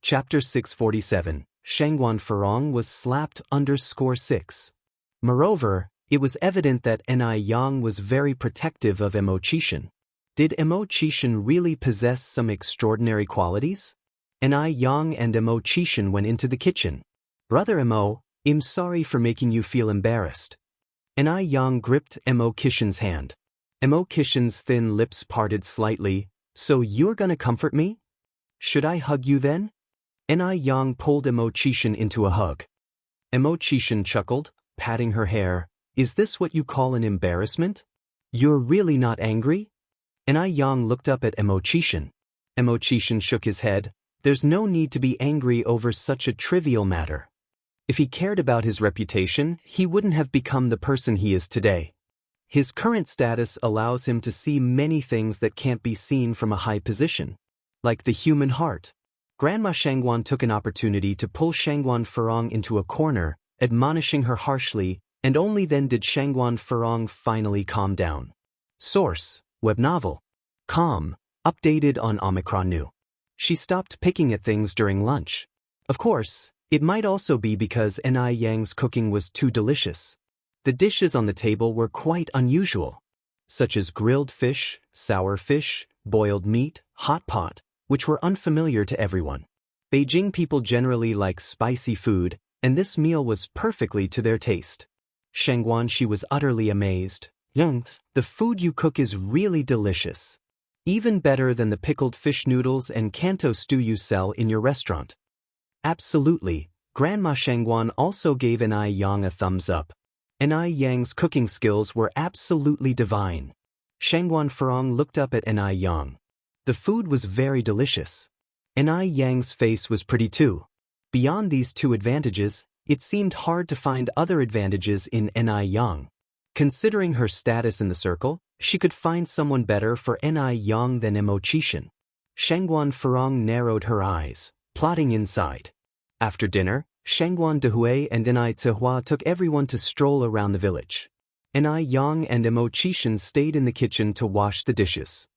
Chapter 647, Shangguan Furong was slapped _6. Moreover, it was evident that Ni Yang was very protective of Mo Qishan. Did Mo Qishan really possess some extraordinary qualities? Ni Yang and Mo Qishan went into the kitchen. Brother Mo, I'm sorry for making you feel embarrassed. Ni Yang gripped Mo Qishan's hand. Mo Qishan's thin lips parted slightly. So you're gonna comfort me? Should I hug you then? Ni Yang pulled Mo Qishan into a hug. Mo Qishan chuckled, patting her hair. Is this what you call an embarrassment? You're really not angry? Ni Yang looked up at Mo Qishan. Mo Qishan shook his head. There's no need to be angry over such a trivial matter. If he cared about his reputation, he wouldn't have become the person he is today. His current status allows him to see many things that can't be seen from a high position, like the human heart. Grandma Shangguan took an opportunity to pull Shangguan Furong into a corner, admonishing her harshly, and only then did Shangguan Furong finally calm down. Source: Web novel. Calm, updated on Omicron New. She stopped picking at things during lunch. Of course, it might also be because Ni Yang's cooking was too delicious. The dishes on the table were quite unusual, such as grilled fish, sour fish, boiled meat, hot pot, which were unfamiliar to everyone. Beijing people generally like spicy food, and this meal was perfectly to their taste. Shangguan, she was utterly amazed. Young, the food you cook is really delicious. Even better than the pickled fish noodles and Kanto stew you sell in your restaurant. Absolutely, Grandma Shangguan also gave Ni Yang a thumbs up. Ni Yang's cooking skills were absolutely divine. Shangguan Furong looked up at Ni Yang. The food was very delicious. Ni Yang's face was pretty too. Beyond these two advantages, it seemed hard to find other advantages in Ni Yang. Considering her status in the circle, she could find someone better for Ni Yang than Mo Qishan. Shangguan Furong narrowed her eyes, plotting inside. After dinner, Shangguan Dehui and Ni Zihua took everyone to stroll around the village. Ni Yang and Mo Qishan stayed in the kitchen to wash the dishes.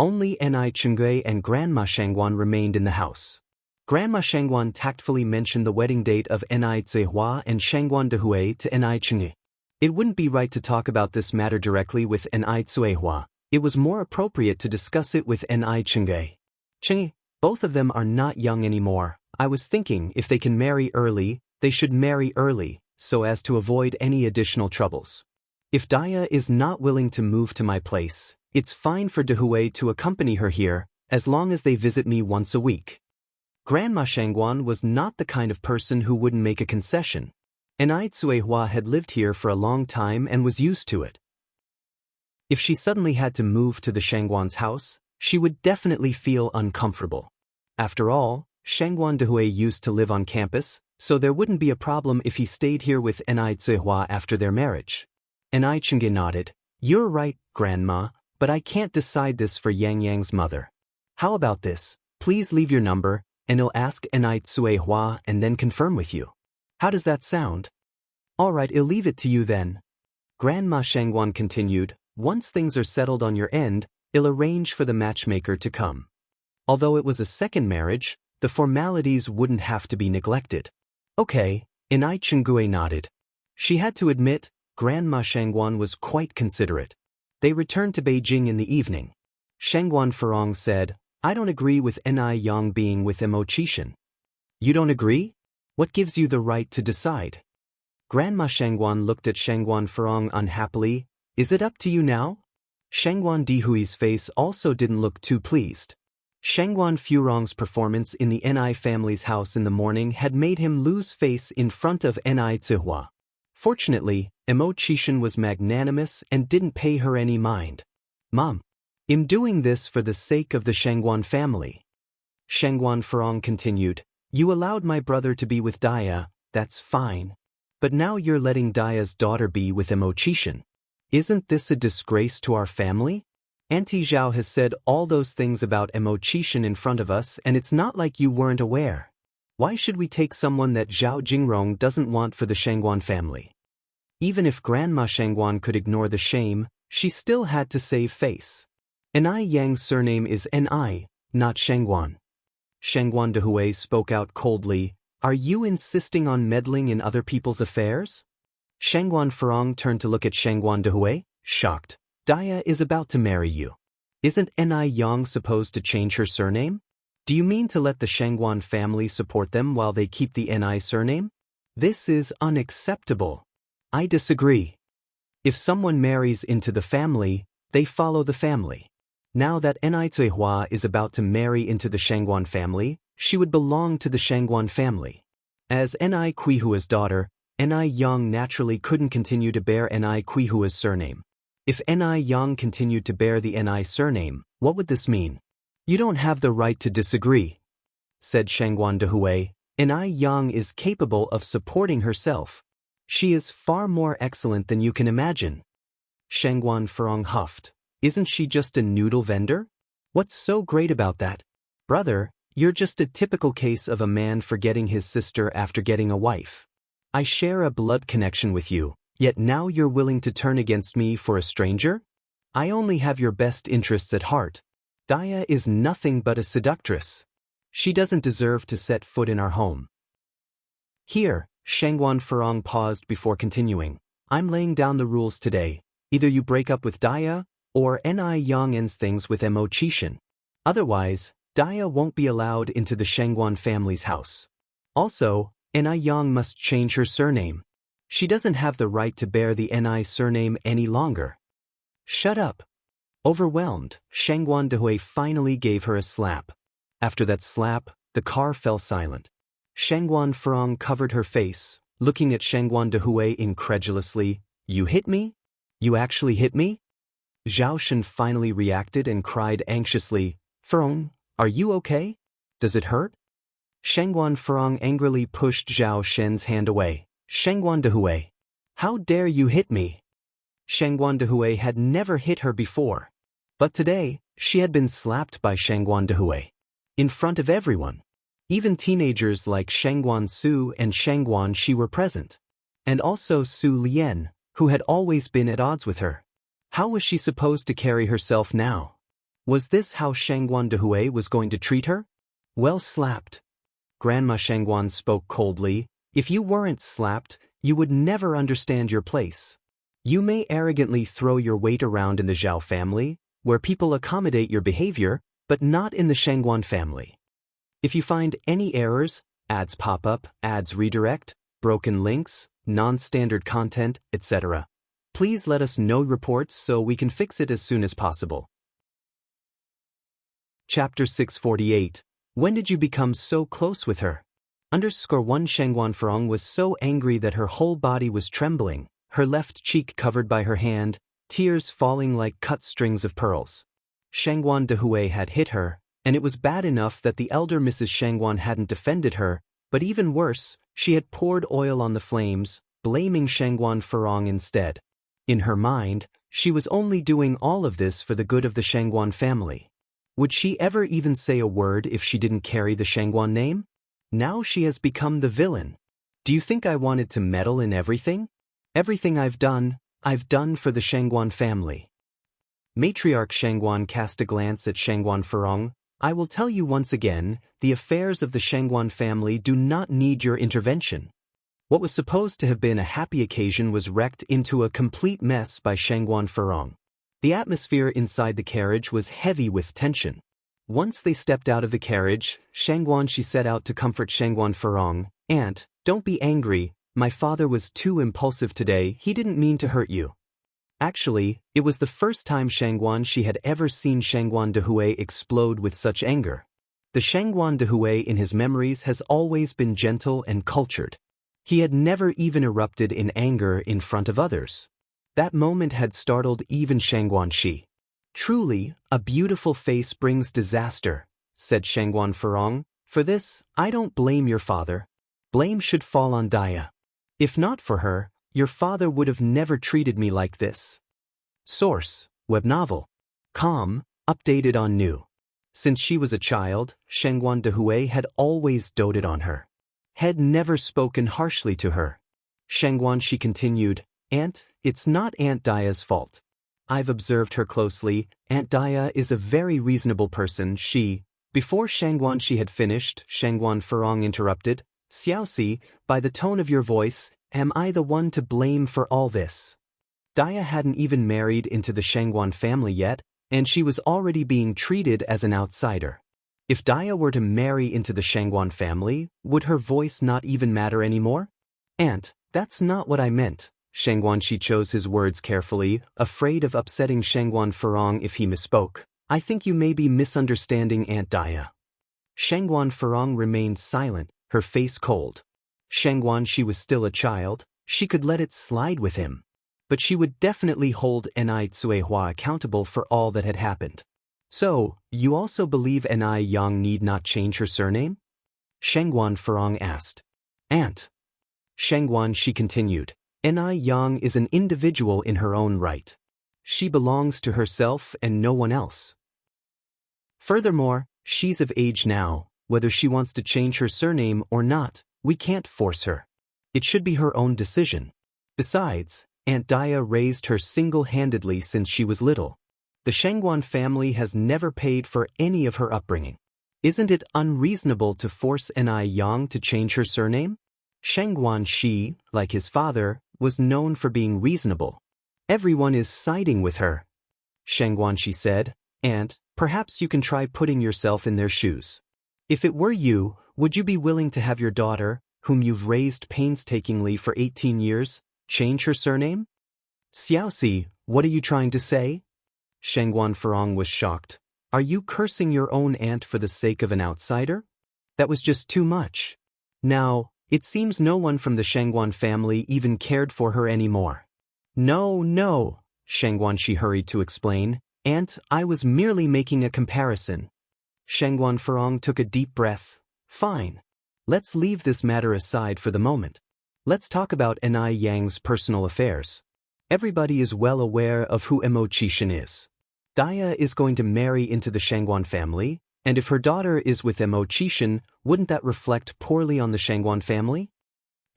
Only Ni Chengui and Grandma Shangguan remained in the house. Grandma Shangguan tactfully mentioned the wedding date of Ni Zihua and Shangguan Dehui to Ni Chengui. It wouldn't be right to talk about this matter directly with Ni Zihua. It was more appropriate to discuss it with Ni Chengui. Chengui, both of them are not young anymore. I was thinking if they can marry early, they should marry early, so as to avoid any additional troubles. If Daya is not willing to move to my place, it's fine for Dehui to accompany her here, as long as they visit me once a week. Grandma Shangguan was not the kind of person who wouldn't make a concession. Ni Zihua had lived here for a long time and was used to it. If she suddenly had to move to the Shangguan's house, she would definitely feel uncomfortable. After all, Shangguan Dehui used to live on campus, so there wouldn't be a problem if he stayed here with Ni Zihua after their marriage. Ni Chengui nodded. You're right, Grandma, but I can't decide this for Yang Yang's mother. How about this? Please leave your number, and I'll ask Ni Zihua and then confirm with you. How does that sound? All right, I'll leave it to you then. Grandma Shangguan continued. Once things are settled on your end, I'll arrange for the matchmaker to come. Although it was a second marriage, the formalities wouldn't have to be neglected. Okay, Ni Chengui nodded. She had to admit, Grandma Shangguan was quite considerate. They returned to Beijing in the evening. Shangguan Furong said, I don't agree with Ni Yang being with Mo Qishan. You don't agree? What gives you the right to decide? Grandma Shangguan looked at Shangguan Furong unhappily. Is it up to you now? Shangguan Dehui's face also didn't look too pleased. Shangguan Furong's performance in the Ni family's house in the morning had made him lose face in front of Ni Zihua. Fortunately, Mo Qishan was magnanimous and didn't pay her any mind. Mom, I'm doing this for the sake of the Shangguan family. Shangguan Furong continued, you allowed my brother to be with Daya, that's fine. But now you're letting Daya's daughter be with Mo Qishan. Isn't this a disgrace to our family? Auntie Zhao has said all those things about Mo Qishan in front of us and it's not like you weren't aware. Why should we take someone that Zhao Jingrong doesn't want for the Shangguan family? Even if Grandma Shangguan could ignore the shame, she still had to save face. Ni Yang's surname is Ni, not Shangguan. Shangguan Dehui spoke out coldly. Are you insisting on meddling in other people's affairs? Shangguan Farong turned to look at Shangguan Dehui, shocked. Daya is about to marry you. Isn't Ni Yang supposed to change her surname? Do you mean to let the Shangguan family support them while they keep the Ni surname? This is unacceptable. I disagree. If someone marries into the family, they follow the family. Now that Ni Zuihua is about to marry into the Shangguan family, she would belong to the Shangguan family. As Ni Kuihua's daughter, Ni Yang naturally couldn't continue to bear Ni Kuihua's surname. If Ni Yang continued to bear the Ni surname, what would this mean? You don't have the right to disagree, said Shangguan Dehui. Ni Yang is capable of supporting herself. She is far more excellent than you can imagine. Shangguan Farong huffed. Isn't she just a noodle vendor? What's so great about that? Brother, you're just a typical case of a man forgetting his sister after getting a wife. I share a blood connection with you, yet now you're willing to turn against me for a stranger? I only have your best interests at heart. Daya is nothing but a seductress. She doesn't deserve to set foot in our home. Here, Shangguan Farong paused before continuing. I'm laying down the rules today. Either you break up with Daya, or Ni Yang ends things with Mo Qishan. Otherwise, Daya won't be allowed into the Shangguan family's house. Also, Ni Yang must change her surname. She doesn't have the right to bear the Ni surname any longer. Shut up. Overwhelmed, Shangguan Dehui finally gave her a slap. After that slap, the car fell silent. Shangguan Farong covered her face, looking at Shangguan Dehui incredulously. You hit me? You actually hit me? Zhao Shen finally reacted and cried anxiously. Farong, are you okay? Does it hurt? Shangguan Farong angrily pushed Zhao Shen's hand away. Shangguan Dehui, how dare you hit me? Shangguan Dehui had never hit her before. But today, she had been slapped by Shangguan Dehui. In front of everyone. Even teenagers like Shangguan Su and Shangguan Shi were present. And also Su Lian, who had always been at odds with her. How was she supposed to carry herself now? Was this how Shangguan Dehui was going to treat her? Well slapped. Grandma Shangguan spoke coldly. If you weren't slapped, you would never understand your place. You may arrogantly throw your weight around in the Zhao family, where people accommodate your behavior, but not in the Shangguan family. If you find any errors, ads pop up, ads redirect, broken links, non-standard content, etc., please let us know reports so we can fix it as soon as possible. Chapter 648. When did you become so close with her? _1 Shangguan Farong was so angry that her whole body was trembling, her left cheek covered by her hand, tears falling like cut strings of pearls. Shangguan Dehui had hit her, and it was bad enough that the elder Mrs. Shangguan hadn't defended her, but even worse, she had poured oil on the flames, blaming Shangguan Farong instead. In her mind, she was only doing all of this for the good of the Shangguan family. Would she ever even say a word if she didn't carry the Shangguan name? Now she has become the villain. Do you think I wanted to meddle in everything? Everything I've done for the Shangguan family. Matriarch Shangguan cast a glance at Shangguan Farong. I will tell you once again, the affairs of the Shangguan family do not need your intervention. What was supposed to have been a happy occasion was wrecked into a complete mess by Shangguan Farong. The atmosphere inside the carriage was heavy with tension. Once they stepped out of the carriage, Shangguan Shi set out to comfort Shangguan Farong. Aunt, don't be angry, my father was too impulsive today, he didn't mean to hurt you. Actually, it was the first time Shangguan Shi had ever seen Shangguan Dehui explode with such anger. The Shangguan Dehui in his memories has always been gentle and cultured. He had never even erupted in anger in front of others. That moment had startled even Shangguan Shi. Truly, a beautiful face brings disaster, said Shangguan Farong. For this, I don't blame your father. Blame should fall on Daya. If not for her, your father would have never treated me like this. Source, web novel. Com, updated on new. Since she was a child, Shangguan Dehui had always doted on her. Had never spoken harshly to her. Shangguan Shi continued, Aunt, it's not Aunt Daya's fault. I've observed her closely. Aunt Daya is a very reasonable person. She Before Shangguanxi had finished, Shangguan Furong interrupted, Xiaoxi, by the tone of your voice, am I the one to blame for all this? Dia hadn't even married into the Shangguan family yet, and she was already being treated as an outsider. If Dia were to marry into the Shangguan family, would her voice not even matter anymore? Aunt, that's not what I meant. Shangguanxi chose his words carefully, afraid of upsetting Shangguan Furong if he misspoke. I think you may be misunderstanding Aunt Dia. Shangguan Furong remained silent, her face cold. Shangguanxi was still a child, she could let it slide with him. But she would definitely hold Ni Tsuehua accountable for all that had happened. So, you also believe Ni Yang need not change her surname? Shangguan Furong asked. Aunt. Shangguanxi continued. Ni Yang is an individual in her own right. She belongs to herself and no one else. Furthermore, she's of age now, whether she wants to change her surname or not, we can't force her. It should be her own decision. Besides, Aunt Dia raised her single-handedly since she was little. The Shangguan family has never paid for any of her upbringing. Isn't it unreasonable to force Ni Yang to change her surname? Shangguanxi, like his father, was known for being reasonable. Everyone is siding with her. Shangguanxi said, Aunt, perhaps you can try putting yourself in their shoes. If it were you, would you be willing to have your daughter, whom you've raised painstakingly for 18 years, change her surname? Xiaoxi, what are you trying to say? Shangguan Furong was shocked. Are you cursing your own aunt for the sake of an outsider? That was just too much. Now, it seems no one from the Shangguan family even cared for her anymore. No, Shangguanxi hurried to explain. Aunt, I was merely making a comparison. Shangguan Furong took a deep breath. Fine. Let's leave this matter aside for the moment. Let's talk about Ni Yang's personal affairs. Everybody is well aware of who Mo Qixin is. Dia is going to marry into the Shangguan family, and if her daughter is with Mo Qixin, wouldn't that reflect poorly on the Shangguan family?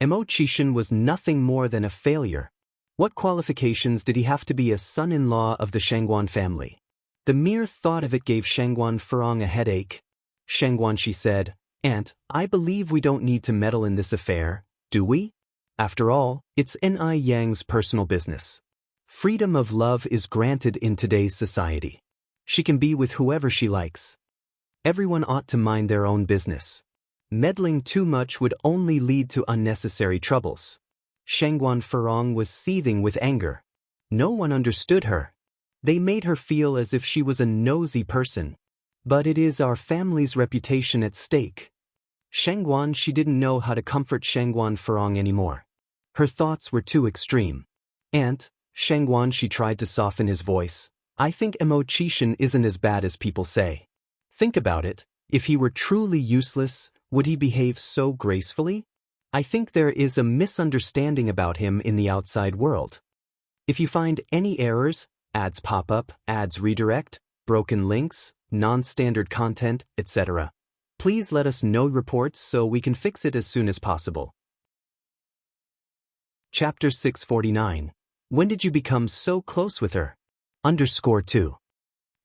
Mo Qixin was nothing more than a failure. What qualifications did he have to be a son-in-law of the Shangguan family? The mere thought of it gave Shangguan Furong a headache. Shangguanxi said, Aunt, I believe we don't need to meddle in this affair, do we? After all, it's Ni Yang's personal business. Freedom of love is granted in today's society. She can be with whoever she likes. Everyone ought to mind their own business. Meddling too much would only lead to unnecessary troubles. Shangguan Furong was seething with anger. No one understood her. They made her feel as if she was a nosy person. But it is our family's reputation at stake. Shangguanxi didn't know how to comfort Shangguan Furong anymore. Her thoughts were too extreme. Aunt, Shangguanxi tried to soften his voice. I think Mo Qixin isn't as bad as people say. Think about it. If he were truly useless, would he behave so gracefully? I think there is a misunderstanding about him in the outside world. If you find any errors, ads pop up, ads redirect, broken links, non-standard content, etc., please let us know reports so we can fix it as soon as possible. Chapter 649. When did you become so close with her? _2.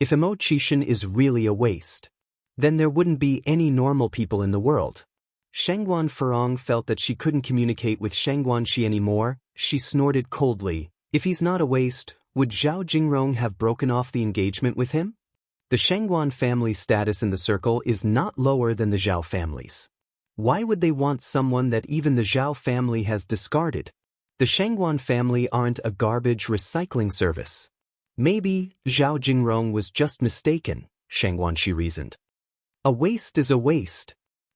If Mo Qixin is really a waste, then there wouldn't be any normal people in the world. Shangguan Furong felt that she couldn't communicate with Shangguanxi anymore. She snorted coldly. If he's not a waste, would Zhao Jingrong have broken off the engagement with him? The Shangguan family's status in the circle is not lower than the Zhao family's. Why would they want someone that even the Zhao family has discarded? The Shangguan family aren't a garbage recycling service. Maybe Zhao Jingrong was just mistaken, Shangguanxi reasoned. A waste is a waste.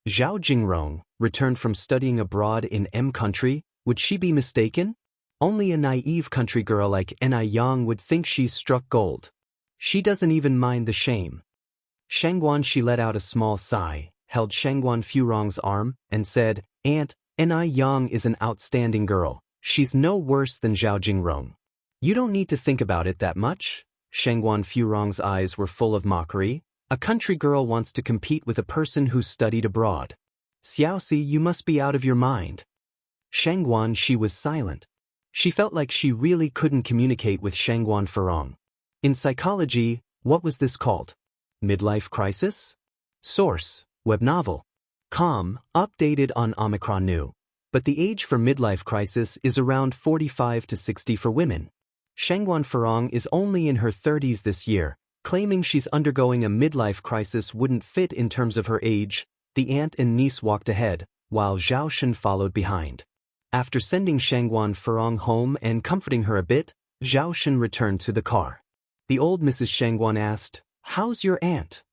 Zhao Jingrong, returned from studying abroad in M country, would she be mistaken? Only a naive country girl like Ni Yang would think she's struck gold. She doesn't even mind the shame. Shangguanxi let out a small sigh, held Shangguan Furong's arm, and said, Aunt, Ni Yang is an outstanding girl. She's no worse than Zhao Jingrong. You don't need to think about it that much. Shangguan Furong's eyes were full of mockery. A country girl wants to compete with a person who studied abroad. Xiaoxi, you must be out of your mind. Shangguanxi was silent. She felt like she really couldn't communicate with Shangguan Furong. In psychology, what was this called? Midlife crisis? Source: web novel. Com, updated on Omicron New. But the age for midlife crisis is around 45 to 60 for women. Shangguan Farong is only in her 30s this year, claiming she's undergoing a midlife crisis wouldn't fit in terms of her age. The aunt and niece walked ahead, while Zhao Shen followed behind. After sending Shangguan Farong home and comforting her a bit, Zhao Shen returned to the car. The old Mrs. Shangguan asked, "How's your aunt?"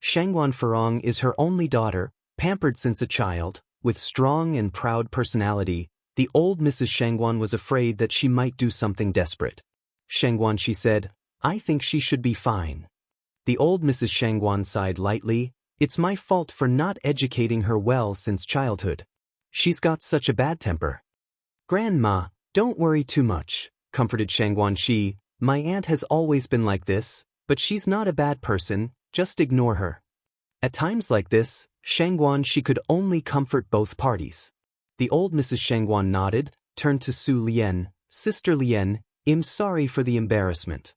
Shangguan Farong is her only daughter, pampered since a child, with strong and proud personality. The old Mrs. Shangguan was afraid that she might do something desperate. "Shangguan," she said, "I think she should be fine." The old Mrs. Shangguan sighed lightly. "It's my fault for not educating her well since childhood. She's got such a bad temper." "Grandma, don't worry too much," comforted Shangguan. "My aunt has always been like this, but she's not a bad person, just ignore her." At times like this, Shangguan she could only comfort both parties. The old Mrs. Shangguan nodded, turned to Su Lian. "Sister Lian, I'm sorry for the embarrassment."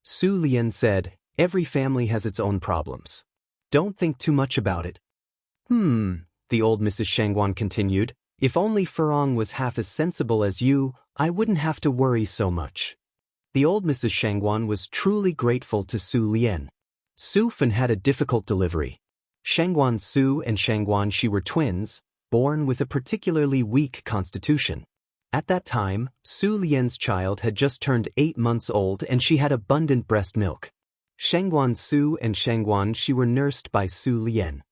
Su Lian said, "Every family has its own problems. Don't think too much about it." The old Mrs. Shangguan continued, "If only Farong was half as sensible as you, I wouldn't have to worry so much." The old Mrs. Shangguan was truly grateful to Su Lian. Su Fan had a difficult delivery. Shangguan Su and Shangguan Shi were twins, born with a particularly weak constitution. At that time, Su Lian's child had just turned 8 months old and she had abundant breast milk. Shangguan Su and Shangguan Shi were nursed by Su Lian.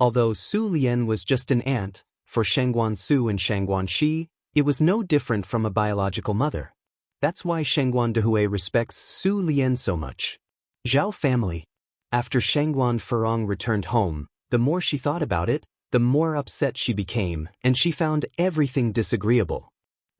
Although Su Lian was just an aunt, for Shangguan Su and Shangguan Shi, it was no different from a biological mother. That's why Shangguan Dehui respects Su Lian so much. Zhao family. After Shangguan Farong returned home, the more she thought about it, the more upset she became, and she found everything disagreeable.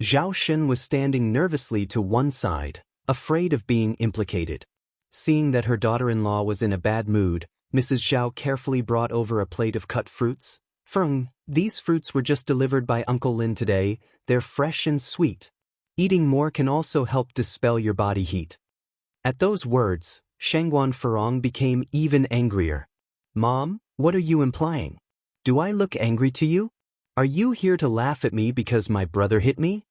Zhao Shen was standing nervously to one side, afraid of being implicated. Seeing that her daughter-in-law was in a bad mood, Mrs. Zhao carefully brought over a plate of cut fruits. "Feng, these fruits were just delivered by Uncle Lin today. They're fresh and sweet. Eating more can also help dispel your body heat." At those words, Shangguan Farong became even angrier. "Mom, what are you implying? Do I look angry to you? Are you here to laugh at me because my brother hit me?"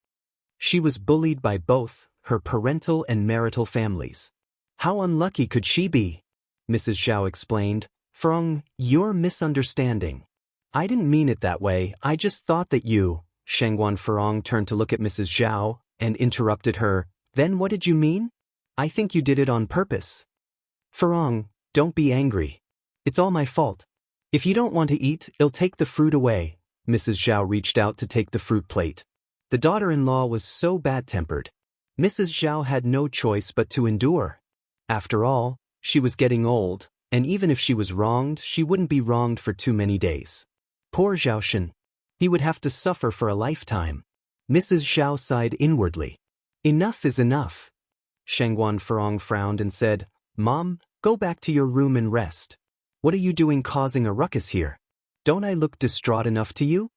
She was bullied by both her parental and marital families. How unlucky could she be? Mrs. Zhao explained, "Farong, you're misunderstanding. I didn't mean it that way, I just thought that you..." Shangguan Farong turned to look at Mrs. Zhao and interrupted her. "Then what did you mean? I think you did it on purpose." "Farong, don't be angry. It's all my fault. If you don't want to eat, I'll take the fruit away." Mrs. Zhao reached out to take the fruit plate. The daughter-in-law was so bad-tempered. Mrs. Zhao had no choice but to endure. After all, she was getting old, and even if she was wronged, she wouldn't be wronged for too many days. Poor Zhao Shen. He would have to suffer for a lifetime. Mrs. Zhao sighed inwardly. "Enough is enough." Shangguan Farong frowned and said, "Mom, go back to your room and rest. What are you doing causing a ruckus here? Don't I look distraught enough to you?"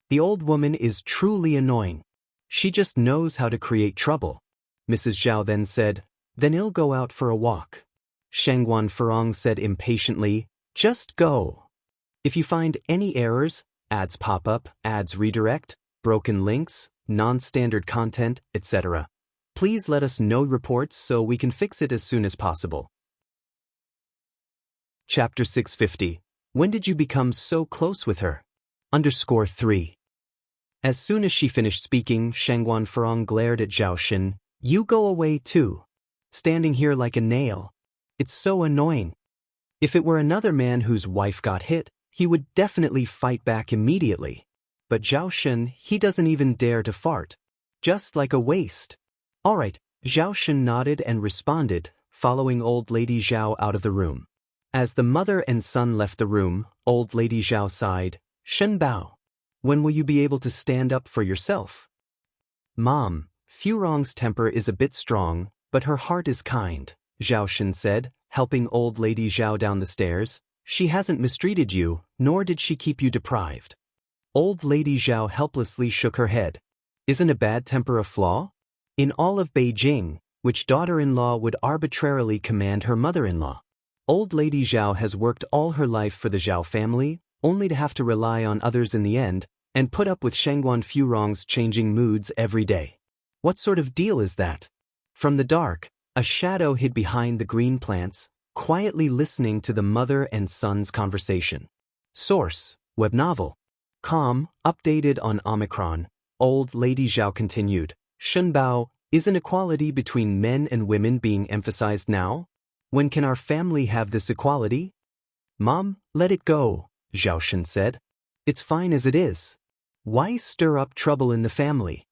The old woman is truly annoying. She just knows how to create trouble. Mrs. Zhao then said, "Then I'll go out for a walk." Shangguan Farong said impatiently, "Just go. If you find any errors, ads pop up, ads redirect, broken links, non-standard content, etc., please let us know reports so we can fix it as soon as possible." Chapter 650. When did you become so close with her? _3. As soon as she finished speaking, Shangguan Farong glared at Zhao Shen. "You go away too. Standing here like a nail. It's so annoying." If it were another man whose wife got hit, he would definitely fight back immediately. But Zhao Shen, he doesn't even dare to fart. Just like a waste. "All right," Zhao Shen nodded and responded, following old lady Zhao out of the room. As the mother and son left the room, old lady Zhao sighed, "Shen Bao, when will you be able to stand up for yourself?" "Mom, Furong's temper is a bit strong, but her heart is kind," Zhao Shen said, helping old lady Zhao down the stairs. "She hasn't mistreated you, nor did she keep you deprived." Old lady Zhao helplessly shook her head. Isn't a bad temper a flaw? In all of Beijing, which daughter-in-law would arbitrarily command her mother-in-law? Old Lady Zhao has worked all her life for the Zhao family, only to have to rely on others in the end, and put up with Shangguan Furong's changing moods every day. What sort of deal is that? From the dark, a shadow hid behind the green plants, quietly listening to the mother and son's conversation. Source: web novel. Updated on Omicron. Old Lady Zhao continued. Shenbao, is inequality between men and women being emphasized now? When can our family have this equality? Mom, let it go, Zhao Shen said. It's fine as it is. Why stir up trouble in the family?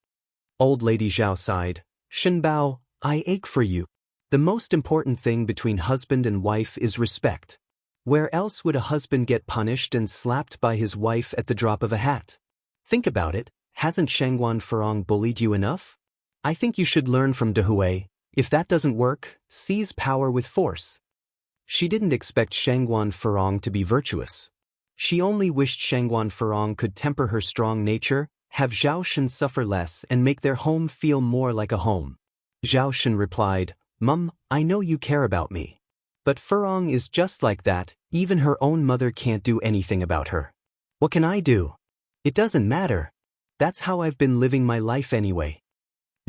Old Lady Zhao sighed. Shenbao, I ache for you. The most important thing between husband and wife is respect. Where else would a husband get punished and slapped by his wife at the drop of a hat? Think about it, hasn't Shangguan Furong bullied you enough? I think you should learn from Dehui. If that doesn't work, seize power with force. She didn't expect Shangguan Furong to be virtuous. She only wished Shangguan Furong could temper her strong nature, have Zhao Shen suffer less and make their home feel more like a home. Zhao Shen replied, Mum, I know you care about me. But Furong is just like that, even her own mother can't do anything about her. What can I do? It doesn't matter. That's how I've been living my life anyway.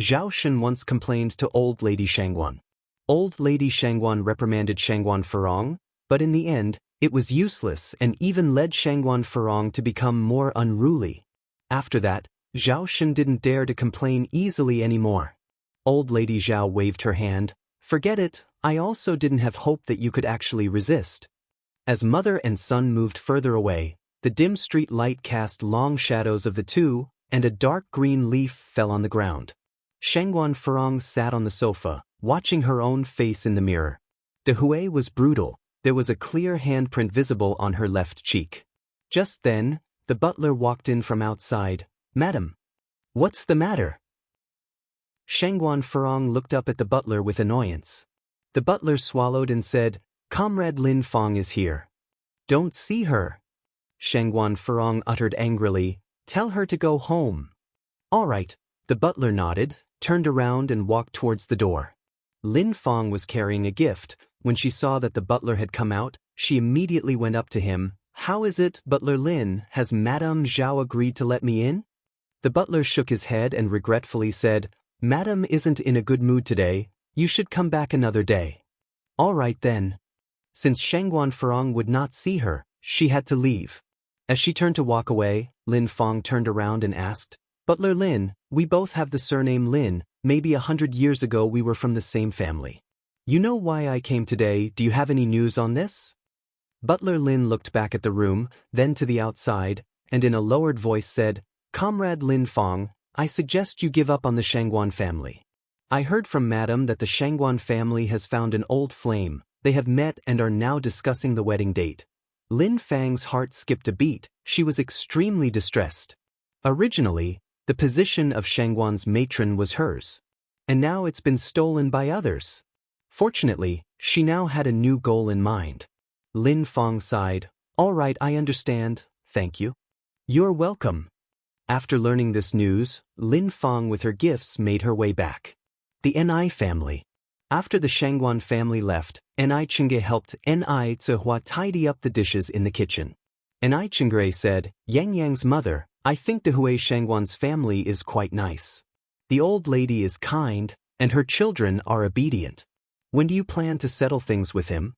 Zhao Shen once complained to Old Lady Shangguan. Old Lady Shangguan reprimanded Shangguan Furong, but in the end, it was useless and even led Shangguan Furong to become more unruly. After that, Zhao Shen didn't dare to complain easily anymore. Old Lady Zhao waved her hand. Forget it, I also didn't have hope that you could actually resist. As mother and son moved further away, the dim street light cast long shadows of the two, and a dark green leaf fell on the ground. Shangguan Furong sat on the sofa, watching her own face in the mirror. Dehui was brutal. There was a clear handprint visible on her left cheek. Just then, the butler walked in from outside. Madam, what's the matter? Shangguan Furong looked up at the butler with annoyance. The butler swallowed and said, Comrade Lin Fong is here. Don't see her. Shangguan Furong uttered angrily, Tell her to go home. All right, the butler nodded, turned around and walked towards the door. Lin Fong was carrying a gift. When she saw that the butler had come out, she immediately went up to him. How is it, Butler Lin, has Madame Zhao agreed to let me in? The butler shook his head and regretfully said, Madam isn't in a good mood today, you should come back another day. All right then. Since Shangguan Furong would not see her, she had to leave. As she turned to walk away, Lin Fong turned around and asked, Butler Lin, we both have the surname Lin, maybe 100 years ago we were from the same family. You know why I came today, do you have any news on this? Butler Lin looked back at the room, then to the outside, and in a lowered voice said, Comrade Lin Fong, I suggest you give up on the Shangguan family. I heard from Madam that the Shangguan family has found an old flame, they have met and are now discussing the wedding date. Lin Fang's heart skipped a beat, she was extremely distressed. Originally, the position of Shangguan's matron was hers. And now it's been stolen by others. Fortunately, she now had a new goal in mind. Lin Fong sighed, All right, I understand, thank you. You're welcome. After learning this news, Lin Fong with her gifts made her way back. The Ni family. After the Shangguan family left, Ni Chengge helped Ni Zihua tidy up the dishes in the kitchen. Ni Chengge said, Yang Yang's mother, I think Dehui Shangguan's family is quite nice. The old lady is kind, and her children are obedient. When do you plan to settle things with him?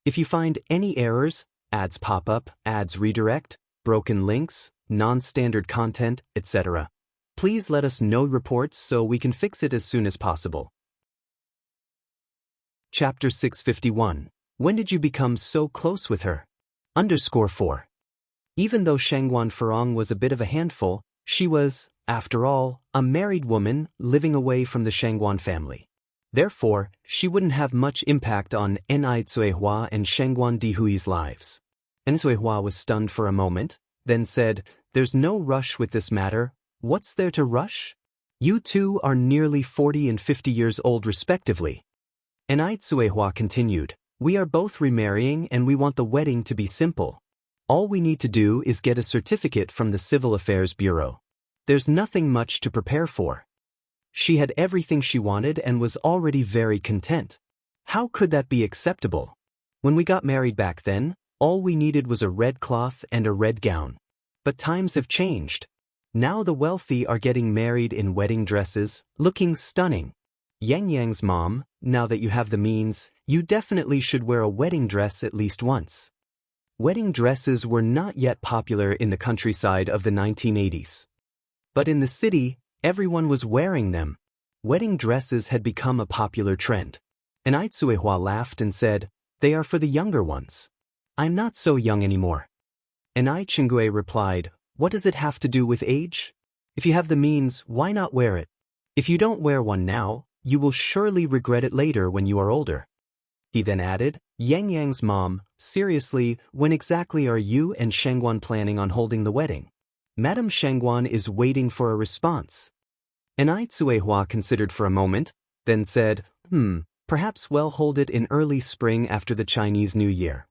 If you find any errors, ads pop up, ads redirect, broken links, non-standard content, etc., please let us know reports so we can fix it as soon as possible. Chapter 651. When did you become so close with her? _4. Even though Shangguan Furong was a bit of a handful, she was, after all, a married woman living away from the Shangguan family. Therefore, she wouldn't have much impact on Ni Zuihua and Shangguan Dihui's lives. Ni Zuihua was stunned for a moment, then said, There's no rush with this matter. What's there to rush? You two are nearly 40 and 50 years old respectively. Ni Zuihua continued, We are both remarrying and we want the wedding to be simple. All we need to do is get a certificate from the Civil Affairs Bureau. There's nothing much to prepare for. She had everything she wanted and was already very content. How could that be acceptable? When we got married back then, all we needed was a red cloth and a red gown. But times have changed. Now the wealthy are getting married in wedding dresses, looking stunning. Yang Yang's mom, now that you have the means, you definitely should wear a wedding dress at least once. Wedding dresses were not yet popular in the countryside of the 1980s. But in the city, everyone was wearing them. Wedding dresses had become a popular trend. And Ai Tsuehua laughed and said, "They are for the younger ones. I'm not so young anymore." And Ai Chingue replied, "What does it have to do with age? If you have the means, why not wear it? If you don't wear one now, you will surely regret it later when you are older." He then added, "Yang Yang's mom, seriously, when exactly are you and Shangguan planning on holding the wedding? Madame Shangguan is waiting for a response." And Ai Tsuehua considered for a moment, then said, perhaps we'll hold it in early spring after the Chinese New Year."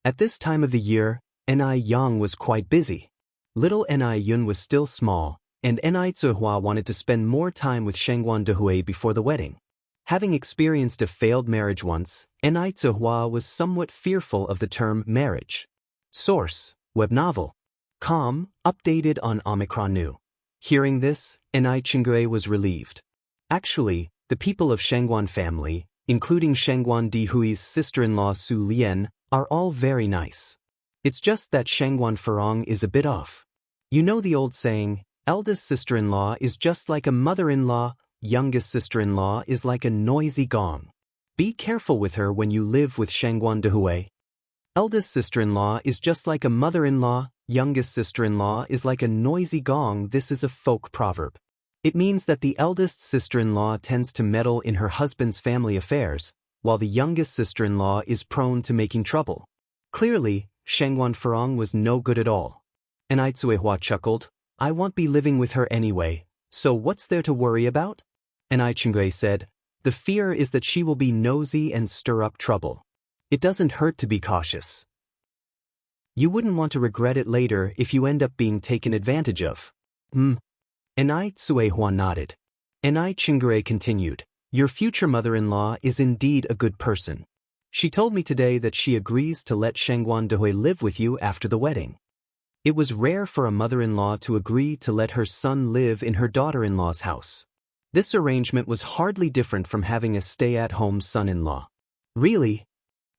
At this time of the year, Ni Yang was quite busy. Little Ni Yun was still small, and Ni Tsuehua wanted to spend more time with Shangguan Dehui before the wedding. Having experienced a failed marriage once, Ni Tsuehua was somewhat fearful of the term marriage. Source: web novel. Com, updated on Omicron New. Hearing this, Ni Chingue was relieved. Actually, the people of Shangguan family, including Shangguan Dihui's sister-in-law Su Lian, are all very nice. It's just that Shangguan Farong is a bit off. You know the old saying, eldest sister-in-law is just like a mother-in-law, youngest sister-in-law is like a noisy gong. Be careful with her when you live with Shangguan Dehui. Eldest sister-in-law is just like a mother-in-law, youngest sister-in-law is like a noisy gong. This is a folk proverb. It means that the eldest sister-in-law tends to meddle in her husband's family affairs, while the youngest sister-in-law is prone to making trouble. Clearly, Shangguan Farong was no good at all. And Ai Tsuehua chuckled, "I won't be living with her anyway, so what's there to worry about?" And Ai Chingue said, "The fear is that she will be nosy and stir up trouble. It doesn't hurt to be cautious. You wouldn't want to regret it later if you end up being taken advantage of." And Ai Tsuehua nodded. And Ai Chingue continued, "Your future mother-in-law is indeed a good person. She told me today that she agrees to let Shangguan Dehui live with you after the wedding." It was rare for a mother-in-law to agree to let her son live in her daughter-in-law's house. This arrangement was hardly different from having a stay-at-home son-in-law. Really?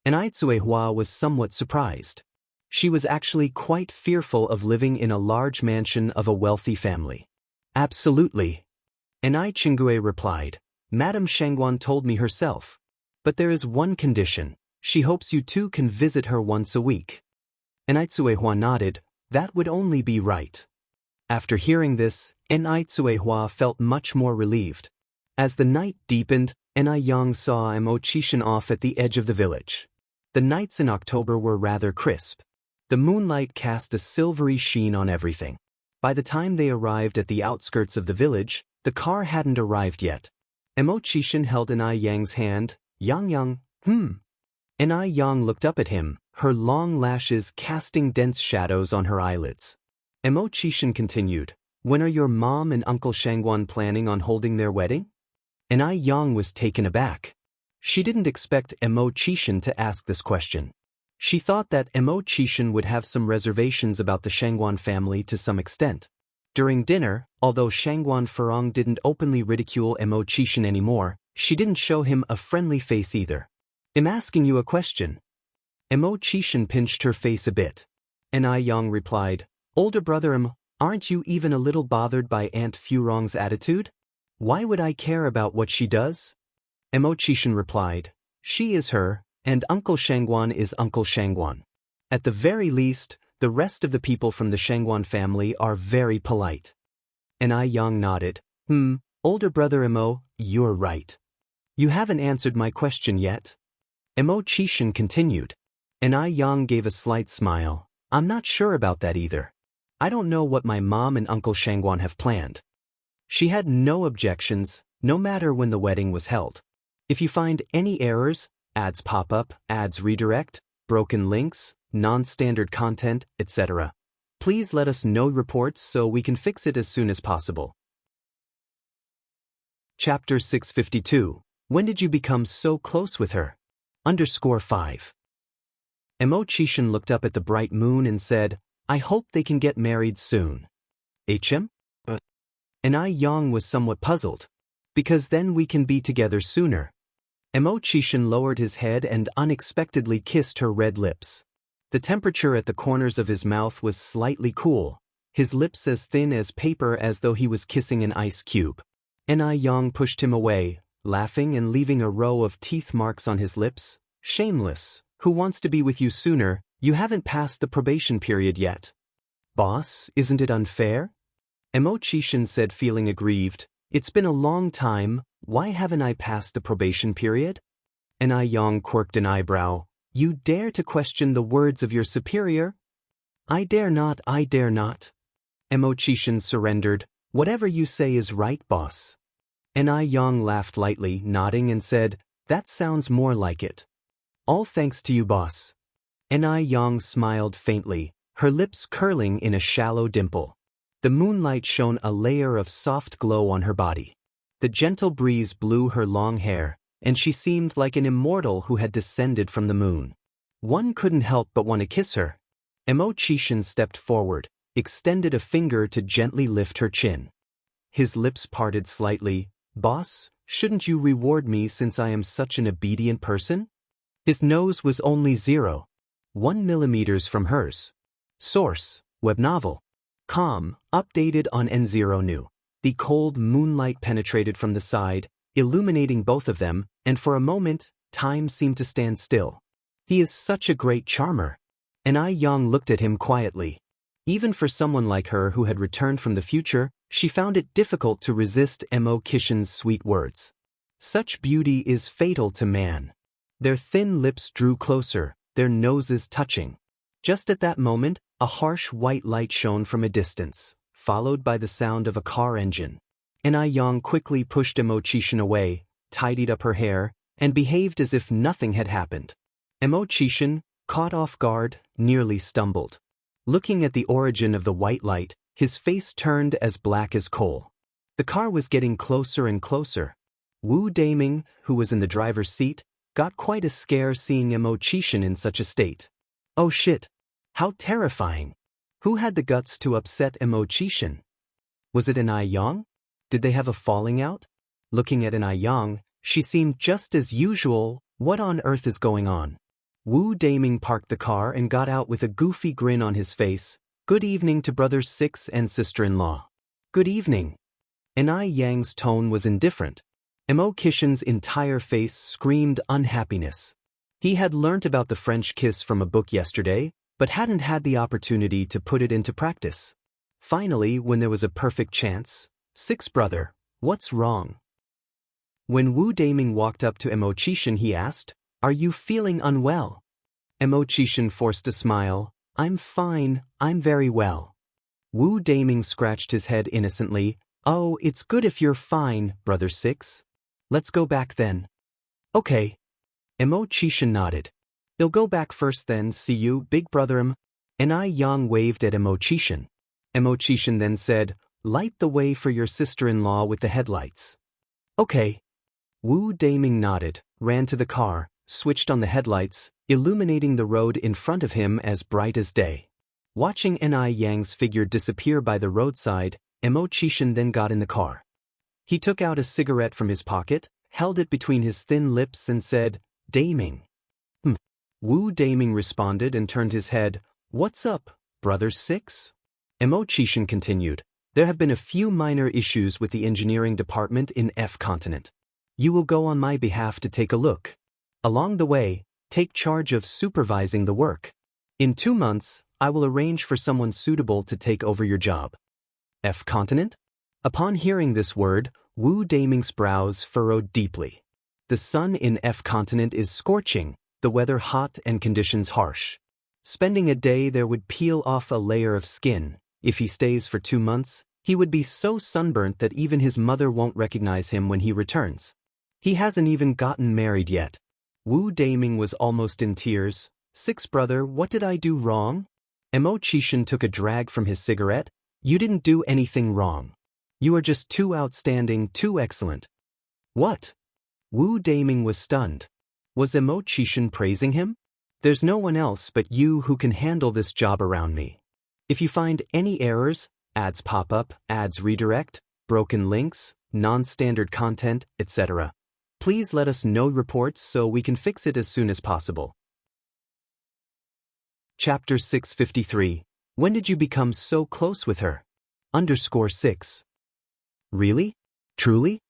And Ai Tsuehua was somewhat surprised. She was actually quite fearful of living in a large mansion of a wealthy family. "Absolutely." And Ai Chingue replied, "Madame Shangguan told me herself. But there is one condition. She hopes you two can visit her once a week." And Ai Tsuehua nodded, "That would only be right." After hearing this, Ai Tsuehua felt much more relieved. As the night deepened, Ni Yang saw Mo Chishan off at the edge of the village. The nights in October were rather crisp. The moonlight cast a silvery sheen on everything. By the time they arrived at the outskirts of the village, the car hadn't arrived yet. Mo Chishan held Ni Yang's hand. "Yang, And Ni Yang looked up at him, her long lashes casting dense shadows on her eyelids. Mo Chishan continued, "When are your mom and Uncle Shangguan planning on holding their wedding?" And Ni Yang was taken aback. She didn't expect Mo Chishan to ask this question. She thought that Mo Chishan would have some reservations about the Shangguan family to some extent. During dinner, although Shangguan Farong didn't openly ridicule Mo Chishan anymore, she didn't show him a friendly face either. "I'm asking you a question." Mo Chishan pinched her face a bit. And Ni Yang replied, "Older brother aren't you even a little bothered by Aunt Furong's attitude? Why would I care about what she does?" Mo Chishan replied, "She is her, and Uncle Shangguan is Uncle Shangguan. At the very least, the rest of the people from the Shangguan family are very polite." And Ni Yang nodded, Older brother Mo, you're right. You haven't answered my question yet." Mo Chishan continued. And Ni Yang gave a slight smile. "I'm not sure about that either. I don't know what my mom and Uncle Shangguan have planned." She had no objections, no matter when the wedding was held. If you find any errors, ads pop up, ads redirect, broken links, non-standard content, etc., please let us know reports so we can fix it as soon as possible. Chapter 652. When did you become so close with her? _5. Emo-chishin looked up at the bright moon and said, I hope they can get married soon. HM? And Yang was somewhat puzzled. Because then we can be together sooner. Emo-chishin lowered his head and unexpectedly kissed her red lips. The temperature at the corners of his mouth was slightly cool, his lips as thin as paper as though he was kissing an ice cube. Yang pushed him away, laughing and leaving a row of teeth marks on his lips. Shameless, who wants to be with you sooner? You haven't passed the probation period yet. Boss, isn't it unfair? Emo-chishin said, feeling aggrieved. It's been a long time, why haven't I passed the probation period? Yang quirked an eyebrow. You dare to question the words of your superior? I dare not, I dare not. Emo-chishin surrendered. Whatever you say is right, boss. Yang laughed lightly, nodding and said, That sounds more like it. All thanks to you, boss. Yang smiled faintly, her lips curling in a shallow dimple. The moonlight shone a layer of soft glow on her body. The gentle breeze blew her long hair, and she seemed like an immortal who had descended from the moon. One couldn't help but want to kiss her. Emo-chishin stepped forward, extended a finger to gently lift her chin. His lips parted slightly. Boss, shouldn't you reward me since I am such an obedient person? His nose was only 0.1 millimeters from hers. Source, web novel. Updated on N0 new. The cold moonlight penetrated from the side, illuminating both of them, and for a moment, time seemed to stand still. He is such a great charmer. Yang looked at him quietly. Even for someone like her who had returned from the future, she found it difficult to resist Emo-chishin's sweet words. Such beauty is fatal to man. Their thin lips drew closer, their noses touching. Just at that moment, a harsh white light shone from a distance, followed by the sound of a car engine. Yang quickly pushed Emo-chishin away, tidied up her hair, and behaved as if nothing had happened. Emo-chishin, caught off guard, nearly stumbled. Looking at the origin of the white light, his face turned as black as coal. The car was getting closer and closer. Wu Daming, who was in the driver's seat, got quite a scare seeing Emo-chishin in such a state. Oh shit! How terrifying! Who had the guts to upset Emo-chishin? Was it Yang? Did they have a falling out? Looking at Yang, she seemed just as usual. What on earth is going on? Wu Daming parked the car and got out with a goofy grin on his face. Good evening to brothers 6 and sister-in-law. Good evening. Yang's tone was indifferent. Emo-chishin's entire face screamed unhappiness. He had learnt about the French kiss from a book yesterday, but hadn't had the opportunity to put it into practice. Finally, when there was a perfect chance, 6 brother, what's wrong? When Wu Daming walked up to Emo-chishin, he asked, Are you feeling unwell? Emo-chishin forced a smile. I'm fine, I'm very well. Wu Daming scratched his head innocently. Oh, it's good if you're fine, brother 6. Let's go back then. Okay. Emo-chishin nodded. They'll go back first then, see you, big brother. Yang waved at Emo-chishin. Emo-chishin then said, Light the way for your sister-in-law with the headlights. Okay. Wu Daming nodded, ran to the car, switched on the headlights, illuminating the road in front of him as bright as day. Watching Yang's figure disappear by the roadside, Emo-chishin then got in the car. He took out a cigarette from his pocket, held it between his thin lips and said, Daming. Wu Daming responded and turned his head. What's up, brother 6? Emo-chishin continued. There have been a few minor issues with the engineering department in F continent. You will go on my behalf to take a look. Along the way, take charge of supervising the work. In 2 months, I will arrange for someone suitable to take over your job. F continent? Upon hearing this word, Wu Daming's brows furrowed deeply. The sun in F continent is scorching, the weather hot and conditions harsh. Spending a day there would peel off a layer of skin. If he stays for 2 months, he would be so sunburnt that even his mother won't recognize him when he returns. He hasn't even gotten married yet. Wu Daming was almost in tears. 6 brother, what did I do wrong? Emo-chishin took a drag from his cigarette. You didn't do anything wrong. You are just too outstanding, too excellent. What? Wu Daming was stunned. Was Emo-chishin praising him? There's no one else but you who can handle this job around me. If you find any errors, ads pop up, ads redirect, broken links, non-standard content, etc., please let us know reports so we can fix it as soon as possible. Chapter 653. When did you become so close with her? _6. Really? Truly?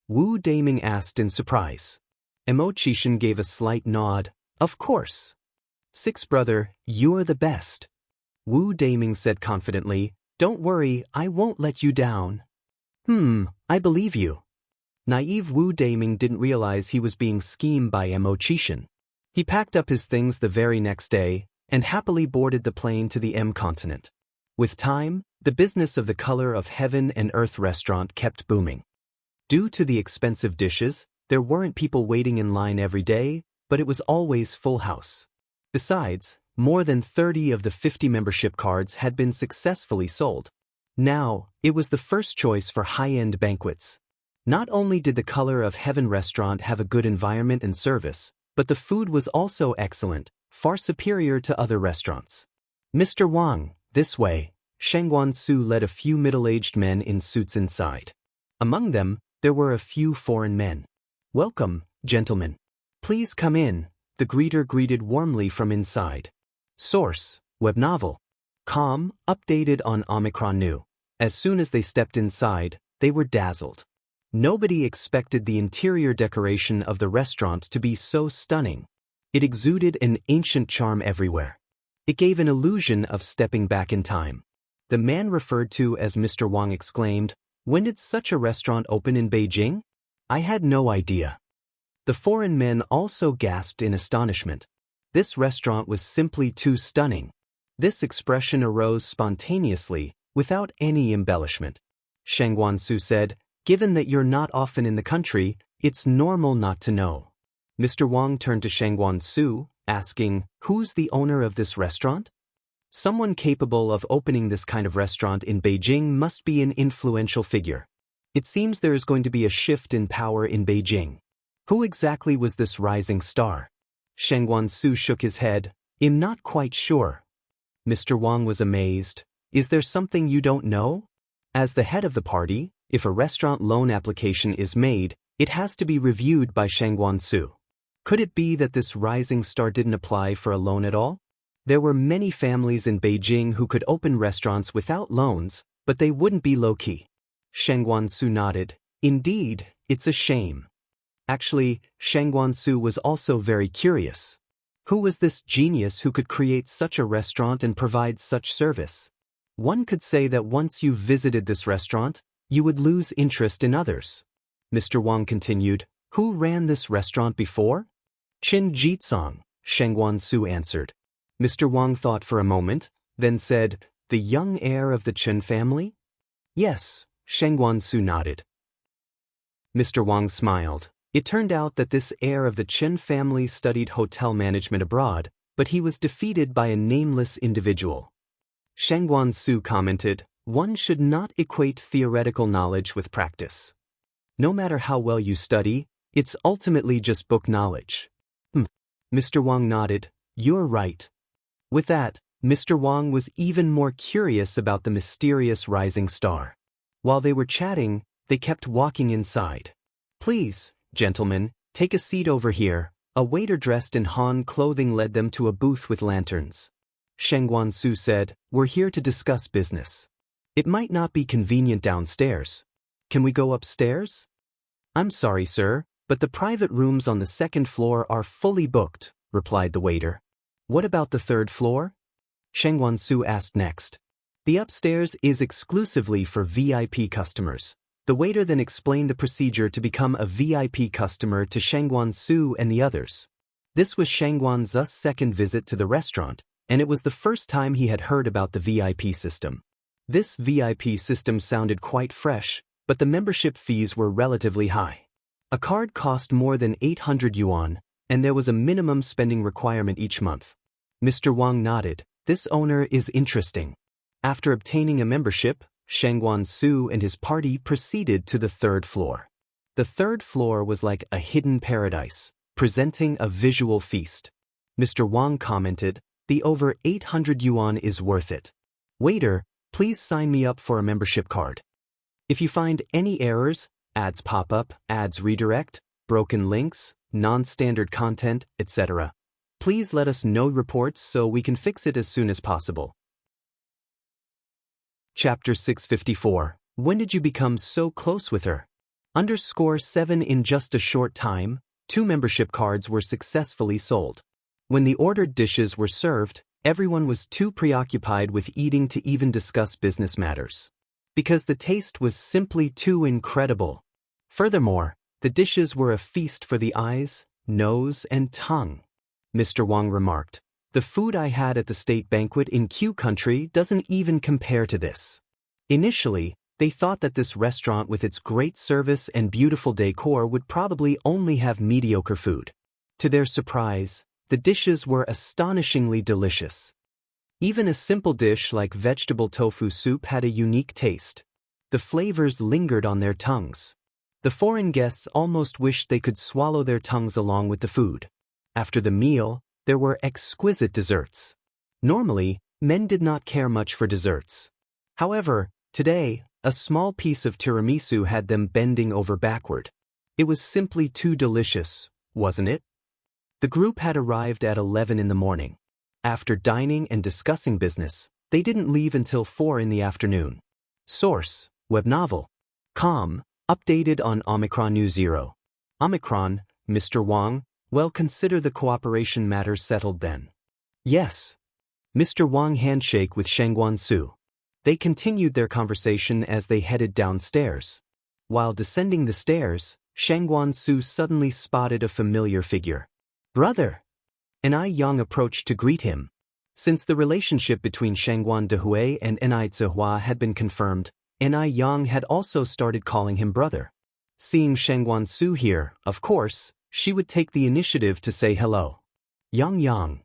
Wu Daming asked in surprise. Emo-chishan gave a slight nod. Of course. 6 brother, you're the best. Wu Daming said confidently, don't worry, I won't let you down. I believe you. Naive Wu Daming didn't realize he was being schemed by Emo-chishan. He packed up his things the very next day and happily boarded the plane to the M continent. With time, the business of the Color of Heaven and Earth restaurant kept booming. Due to the expensive dishes, there weren't people waiting in line every day, but it was always full house. Besides, more than 30 of the 50 membership cards had been successfully sold. Now, it was the first choice for high-end banquets. Not only did the Color of Heaven restaurant have a good environment and service, but the food was also excellent, far superior to other restaurants. Mr. Wang, this way. Shengguan Su led a few middle-aged men in suits inside. Among them, there were a few foreign men. Welcome, gentlemen. Please come in, the greeter greeted warmly from inside. Source, web novel. Com, updated on Omicron New. As soon as they stepped inside, they were dazzled. Nobody expected the interior decoration of the restaurant to be so stunning. It exuded an ancient charm everywhere. It gave an illusion of stepping back in time. The man referred to as Mr. Wang exclaimed, when did such a restaurant open in Beijing? I had no idea. The foreign men also gasped in astonishment. This restaurant was simply too stunning. This expression arose spontaneously, without any embellishment. Shengguan Su said, given that you're not often in the country, it's normal not to know. Mr. Wang turned to Shengguan Su, asking, who's the owner of this restaurant? Someone capable of opening this kind of restaurant in Beijing must be an influential figure. It seems there is going to be a shift in power in Beijing. Who exactly was this rising star? Shengguan Su shook his head. I'm not quite sure. Mr. Wang was amazed. Is there something you don't know? As the head of the party, if a restaurant loan application is made, it has to be reviewed by Shengguan Su. Could it be that this rising star didn't apply for a loan at all? There were many families in Beijing who could open restaurants without loans, but they wouldn't be low-key. Shengguan Su nodded. Indeed, it's a shame. Actually, Shengguan Su was also very curious. Who was this genius who could create such a restaurant and provide such service? One could say that once you visited this restaurant, you would lose interest in others. Mr. Wang continued, who ran this restaurant before? Qin Jitsong, Shengguan Su answered. Mr. Wang thought for a moment, then said, the young heir of the Chen family? Yes, Shengguan Su nodded. Mr. Wang smiled. It turned out that this heir of the Chen family studied hotel management abroad, but he was defeated by a nameless individual. Shengguan Su commented, one should not equate theoretical knowledge with practice. No matter how well you study, it's ultimately just book knowledge. Mr. Wang nodded, you're right. With that, Mr. Wang was even more curious about the mysterious rising star. While they were chatting, they kept walking inside. Please, gentlemen, take a seat over here. A waiter dressed in Han clothing led them to a booth with lanterns. Shengguan Su said, we're here to discuss business. It might not be convenient downstairs. Can we go upstairs? I'm sorry, sir, but the private rooms on the second floor are fully booked, replied the waiter. What about the third floor? Shengguan Su asked next. The upstairs is exclusively for VIP customers. The waiter then explained the procedure to become a VIP customer to Shengguan Su and the others. This was Shengguan Zu's second visit to the restaurant, and it was the first time he had heard about the VIP system. This VIP system sounded quite fresh, but the membership fees were relatively high. A card cost more than 800 yuan, and there was a minimum spending requirement each month. Mr. Wang nodded. This owner is interesting. After obtaining a membership, Shengguan Su and his party proceeded to the third floor. The third floor was like a hidden paradise, presenting a visual feast. Mr. Wang commented, "The over 800 yuan is worth it. Waiter, please sign me up for a membership card. If you find any errors, ads pop up, ads redirect, broken links, non-standard content, etc., please let us know reports so we can fix it as soon as possible." Chapter 654. When did you become so close with her? _7 In just a short time, 2 membership cards were successfully sold. When the ordered dishes were served, everyone was too preoccupied with eating to even discuss business matters. Because the taste was simply too incredible. Furthermore, the dishes were a feast for the eyes, nose, and tongue. Mr. Wang remarked, "The food I had at the state banquet in Q country doesn't even compare to this." Initially, they thought that this restaurant with its great service and beautiful decor would probably only have mediocre food. To their surprise, the dishes were astonishingly delicious. Even a simple dish like vegetable tofu soup had a unique taste. The flavors lingered on their tongues. The foreign guests almost wished they could swallow their tongues along with the food. After the meal, there were exquisite desserts. Normally, men did not care much for desserts. However, today, a small piece of tiramisu had them bending over backward. It was simply too delicious, wasn't it? The group had arrived at 11 in the morning. After dining and discussing business, they didn't leave until 4 in the afternoon. Source: Web novel. Com. Updated on Omicron News 0. Omicron, Mr. Wang, well, consider the cooperation matters settled then. Yes. Mr. Wang handshake with Shengguan Su. They continued their conversation as they headed downstairs. While descending the stairs, Shengguan Su suddenly spotted a familiar figure. "Brother!" Ni Yang approached to greet him. Since the relationship between Shengguan Dehui and Ni Zihua had been confirmed, Ni Yang had also started calling him brother. Seeing Shengguan Su here, of course, she would take the initiative to say hello. Yang.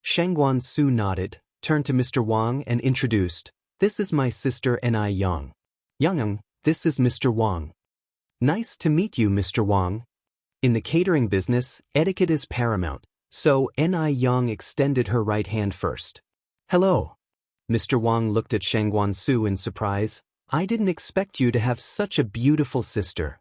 Shengguan Su nodded, turned to Mr. Wang and introduced, "This is my sister Ni Yang. Yang, this is Mr. Wang." "Nice to meet you, Mr. Wang." In the catering business, etiquette is paramount, so Ni Yang extended her right hand first. "Hello." Mr. Wang looked at Shengguan Su in surprise. "I didn't expect you to have such a beautiful sister."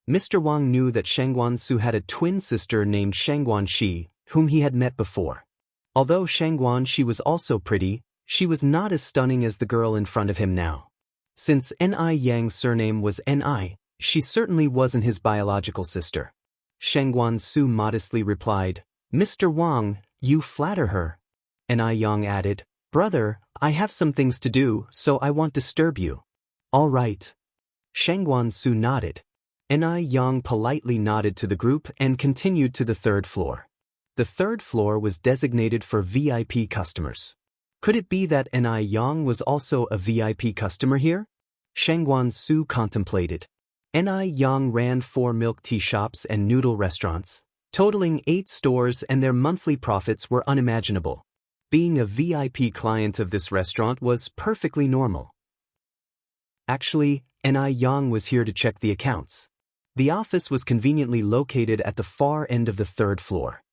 Mr. Wang knew that Shengguan Su had a twin sister named Shengguan Shi, whom he had met before. Although Shengguan Shi was also pretty, she was not as stunning as the girl in front of him now. Since Ni Yang's surname was Ni, she certainly wasn't his biological sister. Shengguan Su modestly replied, "Mr. Wang, you flatter her." Ni Yang added, "Brother, I have some things to do, so I won't disturb you." "All right." Shengguan Su nodded. Ni Yang politely nodded to the group and continued to the 3rd floor. The 3rd floor was designated for VIP customers. Could it be that Ni Yang was also a VIP customer here? Shengguan Su contemplated. Ni Yang ran 4 milk tea shops and noodle restaurants, totaling 8 stores, and their monthly profits were unimaginable. Being a VIP client of this restaurant was perfectly normal. Actually, Ni Yang was here to check the accounts. The office was conveniently located at the far end of the 3rd floor.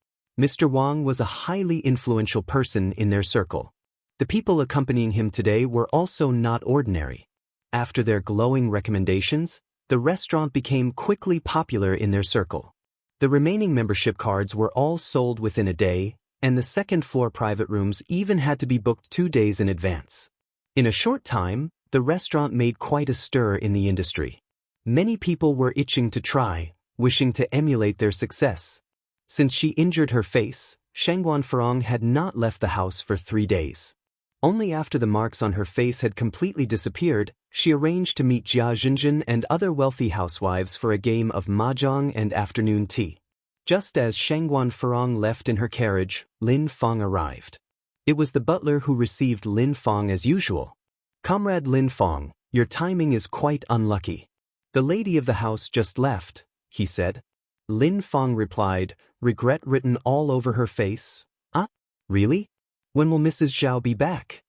Mr. Wang was a highly influential person in their circle. The people accompanying him today were also not ordinary. After their glowing recommendations, the restaurant became quickly popular in their circle. The remaining membership cards were all sold within a day, and the 2nd floor private rooms even had to be booked 2 days in advance. In a short time, the restaurant made quite a stir in the industry. Many people were itching to try, wishing to emulate their success. Since she injured her face, Shengguan Farong had not left the house for 3 days. Only after the marks on her face had completely disappeared, she arranged to meet Jia Jinjin and other wealthy housewives for a game of mahjong and afternoon tea. Just as Shengguan Farong left in her carriage, Lin Feng arrived. It was the butler who received Lin Feng as usual. "Comrade Lin Feng, your timing is quite unlucky. The lady of the house just left," he said. Lin Feng replied, regret written all over her face. "Ah, really? When will Mrs. Zhao be back?"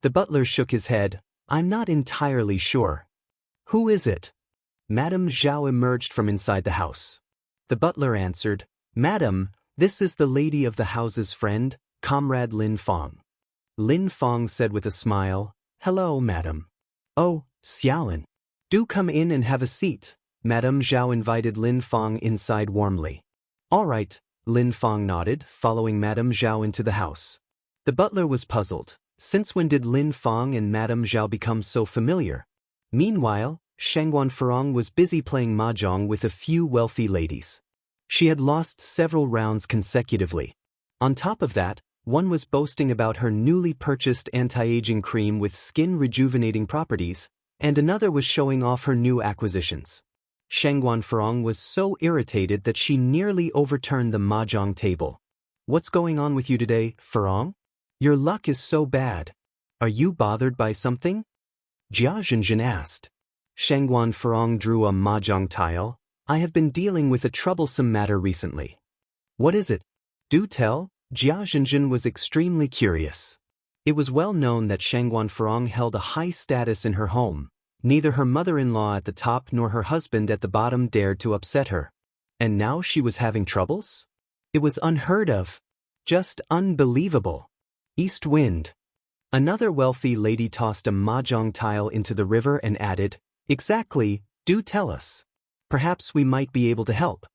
The butler shook his head. "I'm not entirely sure." "Who is it?" Madame Zhao emerged from inside the house. The butler answered, "Madam, This is the lady of the house's friend, Comrade Lin Fong. Lin Fong said with a smile, "Hello, madam." "Oh, Xiaolin. Do come in and have a seat." Madame Zhao invited Lin Fong inside warmly. "All right," Lin Fong nodded, following Madame Zhao into the house. The butler was puzzled. Since when did Lin Fong and Madame Zhao become so familiar? Meanwhile, Shangguan Furong was busy playing mahjong with a few wealthy ladies. She had lost several rounds consecutively. On top of that, one was boasting about her newly purchased anti-aging cream with skin-rejuvenating properties, and another was showing off her new acquisitions. Shangguan Furong was so irritated that she nearly overturned the mahjong table. "What's going on with you today, Furong? Your luck is so bad. Are you bothered by something?" Jia Zhenzhen asked. Shangguan Furong drew a mahjong tile. "I have been dealing with a troublesome matter recently." "What is it? Do tell." Jia Zhenzhen was extremely curious. It was well known that Shangguan Furong held a high status in her home. Neither her mother-in-law at the top nor her husband at the bottom dared to upset her. And now she was having troubles? It was unheard of. Just unbelievable. East wind. Another wealthy lady tossed a mahjong tile into the river and added, "Exactly, do tell us. Perhaps we might be able to help."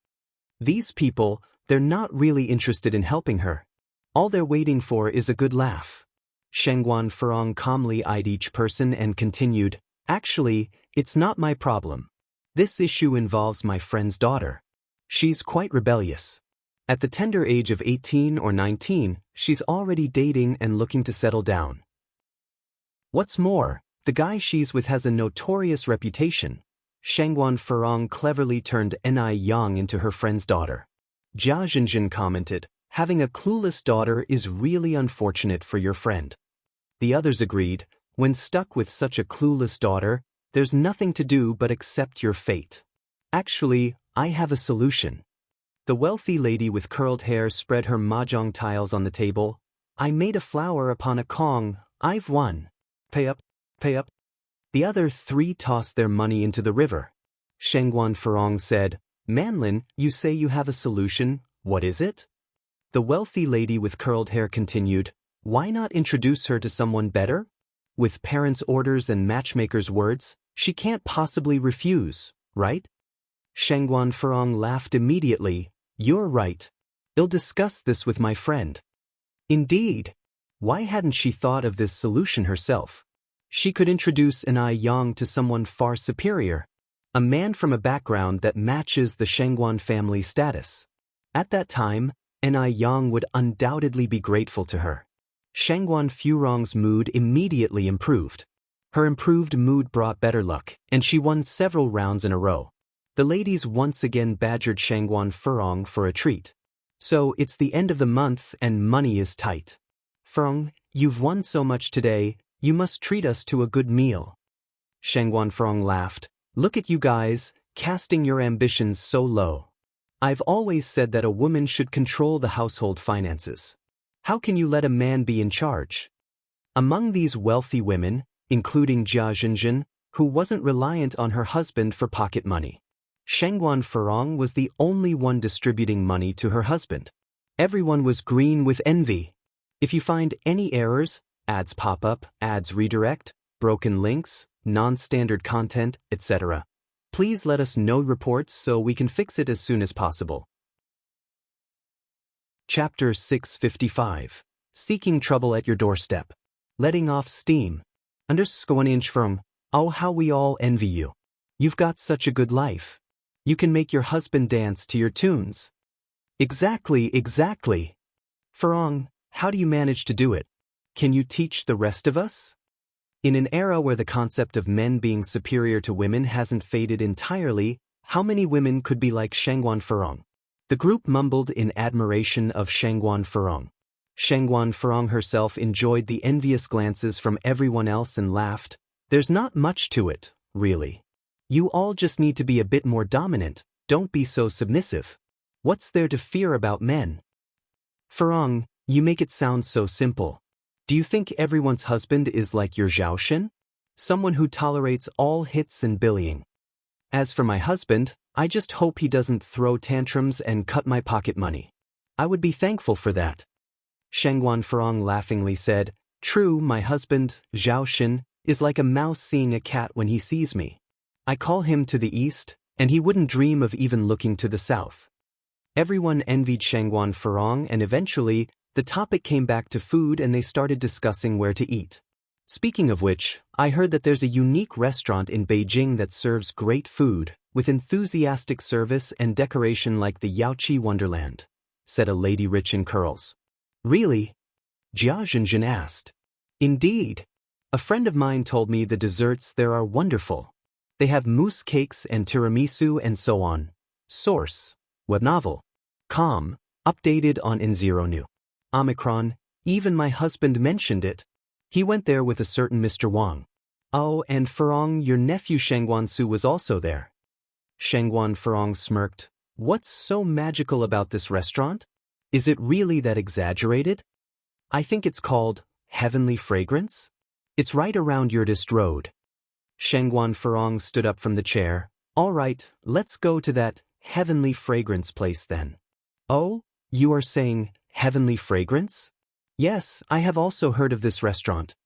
These people, they're not really interested in helping her. All they're waiting for is a good laugh. Shangguan Furong calmly eyed each person and continued, "Actually, it's not my problem. This issue involves my friend's daughter. She's quite rebellious. At the tender age of 18 or 19, she's already dating and looking to settle down. What's more, the guy she's with has a notorious reputation." Shangguan Furong cleverly turned Ni Yang into her friend's daughter. Jia Zhenzhen commented, "Having a clueless daughter is really unfortunate for your friend." The others agreed, "When stuck with such a clueless daughter, there's nothing to do but accept your fate. Actually, I have a solution." The wealthy lady with curled hair spread her mahjong tiles on the table. "I made a flower upon a Kong. I've won. Pay up, pay up." The other three tossed their money into the river. Shangguan Furong said, "Manlin, you say you have a solution. What is it?" The wealthy lady with curled hair continued, "Why not introduce her to someone better? With parents' orders and matchmakers' words, she can't possibly refuse, right?" Shangguan Furong laughed immediately. "You're right. I'll discuss this with my friend." Indeed. Why hadn't she thought of this solution herself? She could introduce Ni Yang to someone far superior, a man from a background that matches the Shangguan family status. At that time, Ni Yang would undoubtedly be grateful to her. Shangguan Furong's mood immediately improved. Her improved mood brought better luck, and she won several rounds in a row. The ladies once again badgered Shangguan Furong for a treat. "So it's the end of the month and money is tight. Furong, you've won so much today, you must treat us to a good meal." Shangguan Furong laughed. "Look at you guys, casting your ambitions so low. I've always said that a woman should control the household finances. How can you let a man be in charge?" Among these wealthy women, including Jia Zhenzhen, who wasn't reliant on her husband for pocket money, Shangguan Furong was the only one distributing money to her husband. Everyone was green with envy. If you find any errors, ads pop up, ads redirect, broken links, non-standard content, etc., please let us know reports so we can fix it as soon as possible. Chapter 655. Seeking trouble at your doorstep. Letting off steam. From, "Oh, how we all envy you. You've got such a good life. You can make your husband dance to your tunes." Exactly, exactly. Furong, how do you manage to do it? Can you teach the rest of us? In an era where the concept of men being superior to women hasn't faded entirely, how many women could be like Shangguan Furong? The group mumbled in admiration of Shangguan Furong. Shangguan Furong herself enjoyed the envious glances from everyone else and laughed. "There's not much to it, really. You all just need to be a bit more dominant, don't be so submissive. What's there to fear about men?" Furong, you make it sound so simple. Do you think everyone's husband is like your Zhaoshen? Someone who tolerates all hits and bullying. As for my husband, I just hope he doesn't throw tantrums and cut my pocket money. I would be thankful for that. Shangguan Furong laughingly said, "True, my husband, Zhao Xin, is like a mouse seeing a cat when he sees me. I call him to the east, and he wouldn't dream of even looking to the south." Everyone envied Shangguan Furong, and eventually, the topic came back to food and they started discussing where to eat. Speaking of which, I heard that there's a unique restaurant in Beijing that serves great food, with enthusiastic service and decoration like the Yaoqi Wonderland, said a lady rich in curls. Really? Jia Zhenjin asked. Indeed. A friend of mine told me the desserts there are wonderful. They have mousse cakes and tiramisu and so on. Source: web novel. Com. Updated on N0 New. Omicron. Even my husband mentioned it. He went there with a certain Mr. Wang. Oh, and Furong, your nephew Shangguan Su was also there. Shangguan Furong smirked. What's so magical about this restaurant? Is it really that exaggerated? I think it's called Heavenly Fragrance. It's right around Yurdist Road. Shangguan Furong stood up from the chair. All right, let's go to that Heavenly Fragrance place then. Oh, you are saying Heavenly Fragrance? Yes, I have also heard of this restaurant.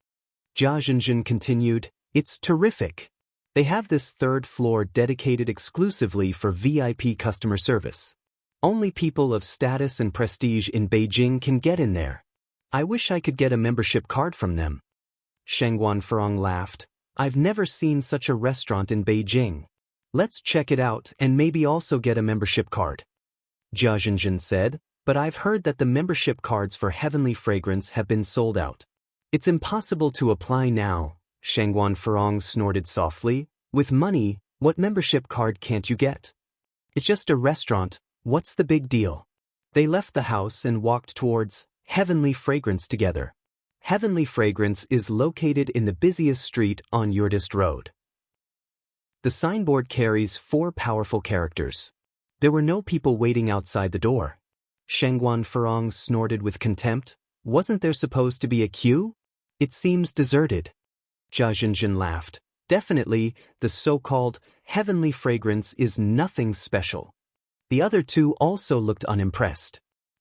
Jia Zhenjin continued, it's terrific. They have this third floor dedicated exclusively for VIP customer service. Only people of status and prestige in Beijing can get in there. I wish I could get a membership card from them. Shangguan Furong laughed. I've never seen such a restaurant in Beijing. Let's check it out and maybe also get a membership card. Jia Zhenjin said, but I've heard that the membership cards for Heavenly Fragrance have been sold out. It's impossible to apply now. Shangguan Furong snorted softly. With money, what membership card can't you get? It's just a restaurant. What's the big deal? They left the house and walked towards Heavenly Fragrance together. Heavenly Fragrance is located in the busiest street on Yurdist Road. The signboard carries 4 powerful characters. There were no people waiting outside the door. Shangguan Furong snorted with contempt. Wasn't there supposed to be a queue? It seems deserted. Jia Zhenjin laughed. Definitely, the so-called Heavenly Fragrance is nothing special. The other 2 also looked unimpressed.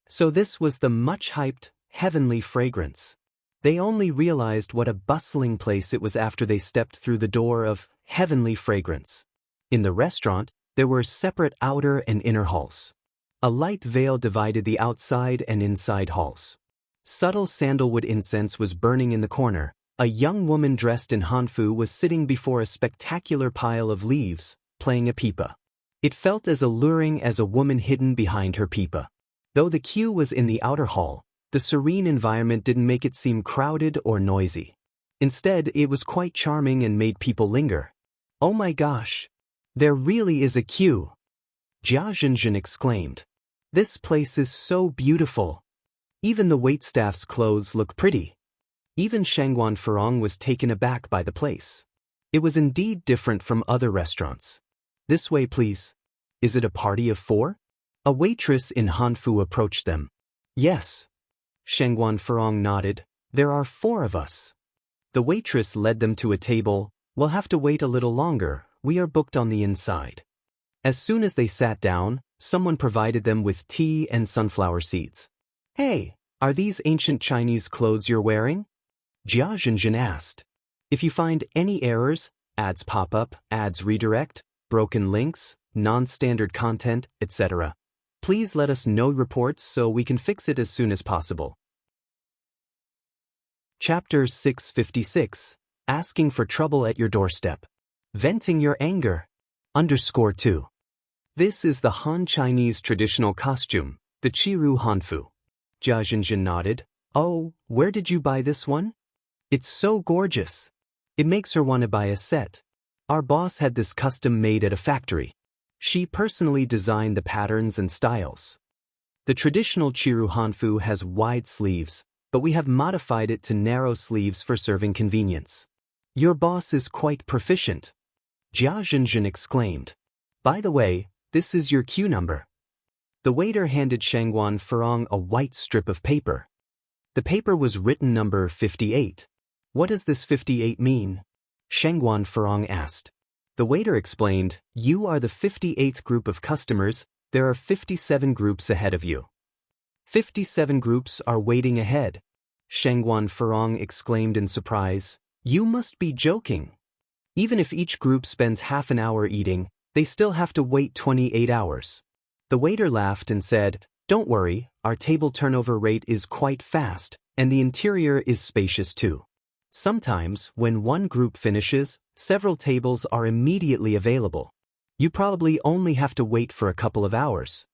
So this was the much-hyped Heavenly Fragrance. They only realized what a bustling place it was after they stepped through the door of Heavenly Fragrance. In the restaurant, there were separate outer and inner halls. A light veil divided the outside and inside halls. Subtle sandalwood incense was burning in the corner. A young woman dressed in hanfu was sitting before a spectacular pile of leaves, playing a pipa. It felt as alluring as a woman hidden behind her pipa. Though the queue was in the outer hall, the serene environment didn't make it seem crowded or noisy. Instead, it was quite charming and made people linger. Oh my gosh! There really is a queue! Jia Zhenjin exclaimed. This place is so beautiful. Even the waitstaff's clothes look pretty. Even Shangguan Furong was taken aback by the place. It was indeed different from other restaurants. This way, please. Is it a party of 4? A waitress in hanfu approached them. Yes. Shangguan Furong nodded. There are 4 of us. The waitress led them to a table. We'll have to wait a little longer. We are booked on the inside. As soon as they sat down, someone provided them with tea and sunflower seeds. Hey, are these ancient Chinese clothes you're wearing? Jia Zhenjin asked. If you find any errors, ads pop up, ads redirect, broken links, non-standard content, etc., please let us know reports so we can fix it as soon as possible. Chapter 656. Asking for trouble at your doorstep. Venting your anger. _2. This is the Han Chinese traditional costume, the Qiru Hanfu. Jia Zhenjin nodded. Oh, where did you buy this one? It's so gorgeous. It makes her want to buy a set. Our boss had this custom made at a factory. She personally designed the patterns and styles. The traditional Qiru Hanfu has wide sleeves, but we have modified it to narrow sleeves for serving convenience. Your boss is quite proficient. Jia Zhenjin exclaimed. By the way, this is your queue number. The waiter handed Shangguan Furong a white strip of paper. The paper was written number 58. What does this 58 mean? Shangguan Furong asked. The waiter explained, you are the 58th group of customers, there are 57 groups ahead of you. 57 groups are waiting ahead. Shengguan Furong exclaimed in surprise. You must be joking. Even if each group spends half an hour eating, they still have to wait 28 hours. The waiter laughed and said, Don't worry, our table turnover rate is quite fast, and the interior is spacious too. Sometimes, when one group finishes, several tables are immediately available. You probably only have to wait for a couple of hours.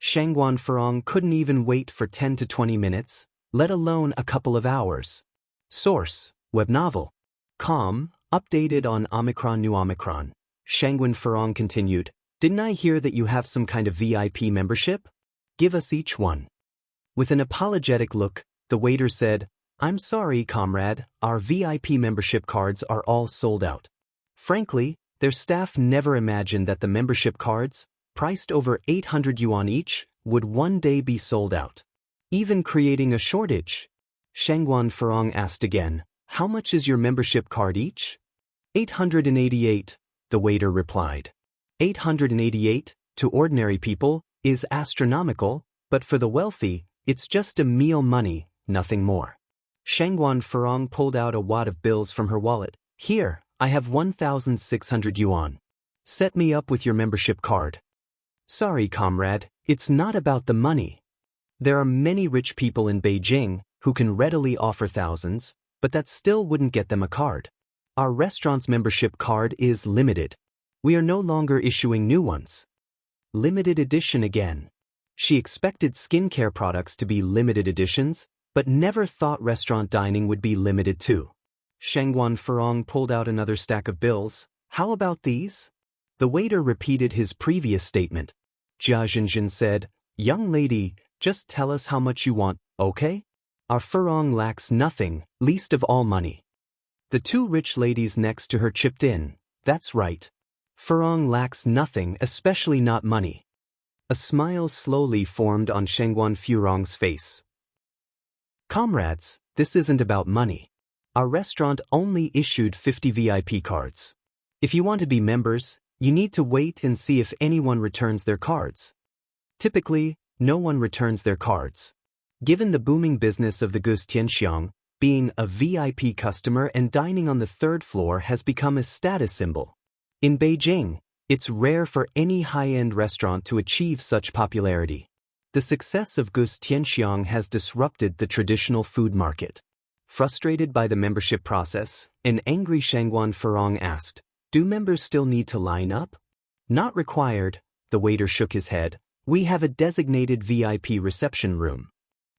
Shengguan Furong couldn't even wait for 10 to 20 minutes, let alone a couple of hours. Source: web novel. Com, updated on Omicron New Omicron. Shengguan Furong continued, Didn't I hear that you have some kind of VIP membership? Give us each one. With an apologetic look, the waiter said, I'm sorry, comrade, our VIP membership cards are all sold out. Frankly, their staff never imagined that the membership cards, priced over 800 yuan each, would one day be sold out, even creating a shortage. Shengguan Furong asked again, How much is your membership card each? 888, the waiter replied. 888, to ordinary people, is astronomical, but for the wealthy, it's just a meal money, nothing more. Shengguan Furong pulled out a wad of bills from her wallet. Here, I have 1,600 yuan. Set me up with your membership card. Sorry, comrade, it's not about the money. There are many rich people in Beijing who can readily offer thousands, but that still wouldn't get them a card. Our restaurant's membership card is limited. We are no longer issuing new ones. Limited edition again. She expected skincare products to be limited editions, but never thought restaurant dining would be limited too. Shengguan Furong pulled out another stack of bills. How about these? The waiter repeated his previous statement. Jia Zhenjin said, Young lady, just tell us how much you want, okay? Our Furong lacks nothing, least of all money. The two rich ladies next to her chipped in. That's right. Furong lacks nothing, especially not money. A smile slowly formed on Shengguan Furong's face. Comrades, this isn't about money. Our restaurant only issued 50 VIP cards. If you want to be members, you need to wait and see if anyone returns their cards. Typically, no one returns their cards. Given the booming business of the Gus Tianxiang, being a VIP customer and dining on the third floor has become a status symbol. In Beijing, it's rare for any high-end restaurant to achieve such popularity. The success of Gus Tianxiang has disrupted the traditional food market. Frustrated by the membership process, an angry Shengguan Furong asked, Do members still need to line up? Not required, the waiter shook his head. We have a designated VIP reception room.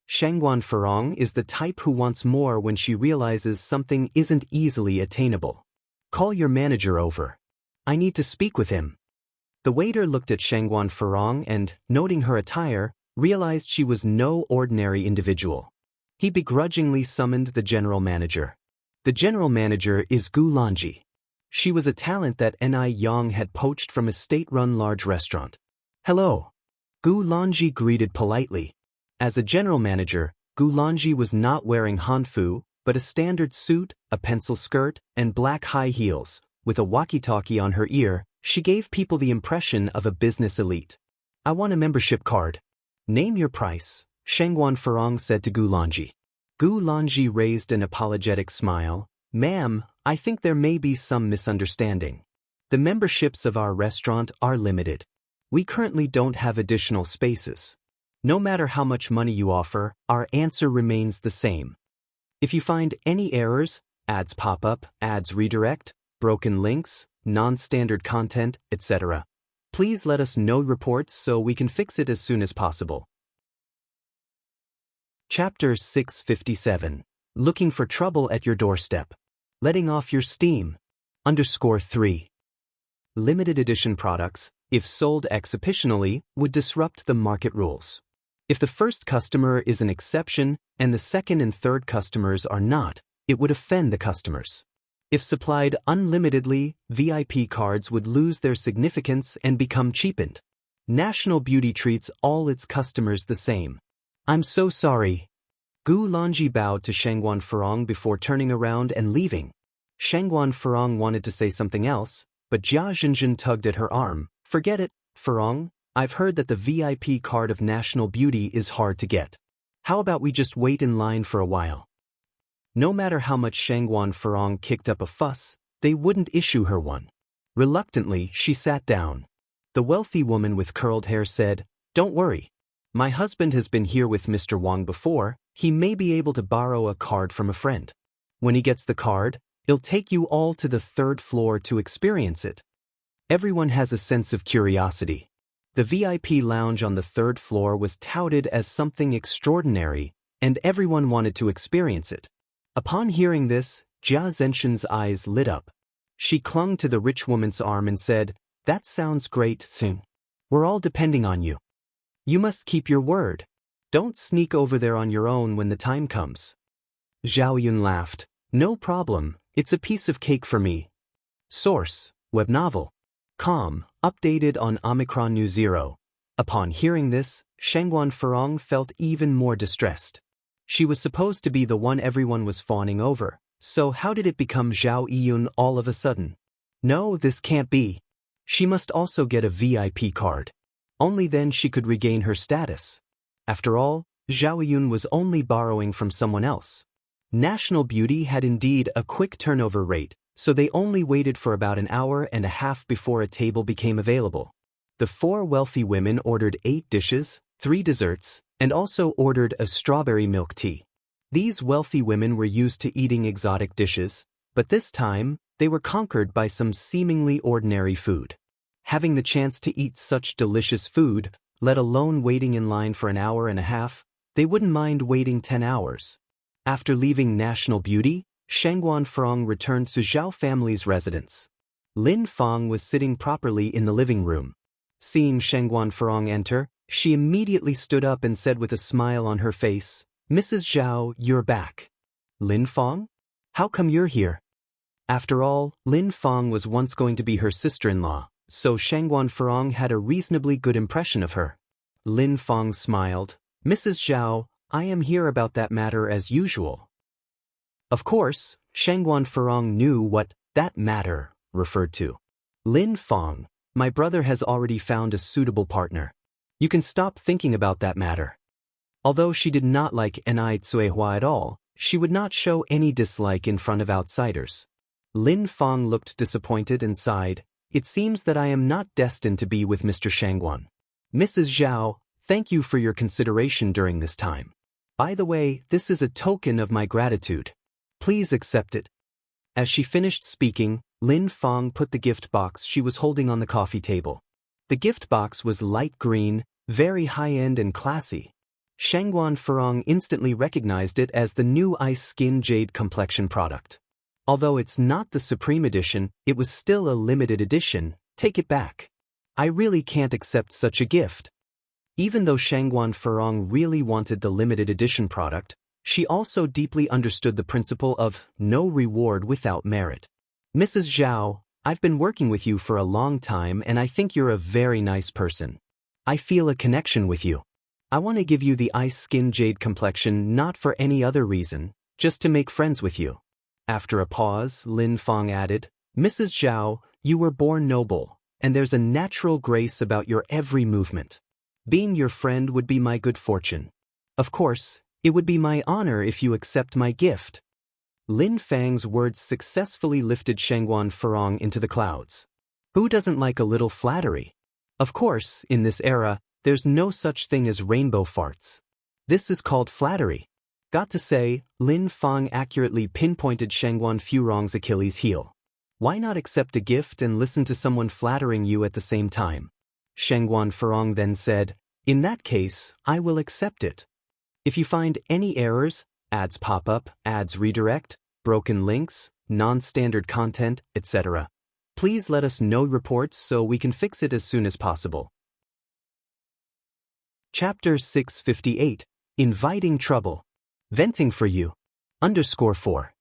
Shengguan Furong is the type who wants more when she realizes something isn't easily attainable. Call your manager over. I need to speak with him. The waiter looked at Shengguan Furong and, noting her attire, realized she was no ordinary individual. He begrudgingly summoned the general manager. The general manager is Gu Lanji. She was a talent that Ni Yang had poached from a state-run large restaurant. Hello. Gu Lanji greeted politely. As a general manager, Gu Lanji was not wearing hanfu, but a standard suit, a pencil skirt, and black high heels. With a walkie-talkie on her ear, she gave people the impression of a business elite. I want a membership card. Name your price, Shengguan Furong said to Gu Lanji. Gu Lanji raised an apologetic smile. Ma'am, I think there may be some misunderstanding. The memberships of our restaurant are limited. We currently don't have additional spaces. No matter how much money you offer, our answer remains the same. If you find any errors, ads pop up, ads redirect, broken links, non-standard content, etc., please let us know reports so we can fix it as soon as possible. Chapter 657. Looking for trouble at your doorstep. Letting off your steam. _3. Limited edition products, if sold exceptionally, would disrupt the market rules. If the first customer is an exception and the second and third customers are not, it would offend the customers. If supplied unlimitedly, VIP cards would lose their significance and become cheapened. National Beauty treats all its customers the same. I'm so sorry. Gu Lanji bowed to Shengguan Furong before turning around and leaving. Shengguan Furong wanted to say something else, but Jia Zhenjin tugged at her arm. Forget it, Furong. I've heard that the VIP card of national beauty is hard to get. How about we just wait in line for a while? No matter how much Shangguan Farong kicked up a fuss, they wouldn't issue her one. Reluctantly, she sat down. The wealthy woman with curled hair said, "Don't worry. My husband has been here with Mr. Wang before. He may be able to borrow a card from a friend. When he gets the card, he'll take you all to the 3rd floor to experience it." Everyone has a sense of curiosity. The VIP lounge on the 3rd floor was touted as something extraordinary, and everyone wanted to experience it. Upon hearing this, Jia Zhenshen's eyes lit up. She clung to the rich woman's arm and said, "That sounds great, Sing. We're all depending on you. You must keep your word. Don't sneak over there on your own when the time comes." Zhao Yun laughed. "No problem, it's a piece of cake for me." Source: Web novel. Com, updated on Omicron New Zero. Upon hearing this, Shangguan Farong felt even more distressed. She was supposed to be the one everyone was fawning over, so how did it become Zhao Yun all of a sudden? No, this can't be. She must also get a VIP card. Only then she could regain her status. After all, Zhao Yun was only borrowing from someone else. National Beauty had indeed a quick turnover rate, so they only waited for about an hour and a half before a table became available. The 4 wealthy women ordered 8 dishes, 3 desserts, and also ordered a strawberry milk tea. These wealthy women were used to eating exotic dishes, but this time, they were conquered by some seemingly ordinary food. Having the chance to eat such delicious food, let alone waiting in line for an hour and a half, they wouldn't mind waiting 10 hours. After leaving National Beauty, Shangguan Farong returned to Zhao family's residence. Lin Fang was sitting properly in the living room. Seeing Shangguan Farong enter, she immediately stood up and said with a smile on her face, "Mrs. Zhao, you're back." "Lin Fang? How come you're here?" After all, Lin Fang was once going to be her sister-in-law, so Shangguan Farong had a reasonably good impression of her. Lin Fang smiled, "Mrs. Zhao, I am here about that matter as usual." Of course, Shangguan Farong knew what that matter referred to. "Lin Fang, my brother has already found a suitable partner. You can stop thinking about that matter." Although she did not like Ni Tsuehua at all, she would not show any dislike in front of outsiders. Lin Fang looked disappointed and sighed, "It seems that I am not destined to be with Mr. Shangguan. Mrs. Zhao, thank you for your consideration during this time. By the way, this is a token of my gratitude. Please accept it." As she finished speaking, Lin Fang put the gift box she was holding on the coffee table. The gift box was light green, very high-end and classy. Shangguan Farong instantly recognized it as the new Ice Skin Jade Complexion product. Although it's not the Supreme Edition, it was still a limited edition. Take it back. I really can't accept such a gift. Even though Shangguan Farong really wanted the limited edition product, she also deeply understood the principle of no reward without merit. "Mrs. Zhao, I've been working with you for a long time and I think you're a very nice person. I feel a connection with you. I want to give you the Ice Skin Jade Complexion not for any other reason, just to make friends with you." After a pause, Lin Fang added, "Mrs. Zhao, you were born noble, and there's a natural grace about your every movement. Being your friend would be my good fortune. Of course, it would be my honor if you accept my gift." Lin Fang's words successfully lifted Shangguan Farong into the clouds. Who doesn't like a little flattery? Of course, in this era, there's no such thing as rainbow farts. This is called flattery. Got to say, Lin Fang accurately pinpointed Shangguan Farong's Achilles heel. Why not accept a gift and listen to someone flattering you at the same time? Shangguan Farong then said, "In that case, I will accept it. If you find any errors, ads pop up, ads redirect, broken links, non-standard content, etc., please let us know reports so we can fix it as soon as possible." Chapter 658, Inviting Trouble. Venting for you. _4.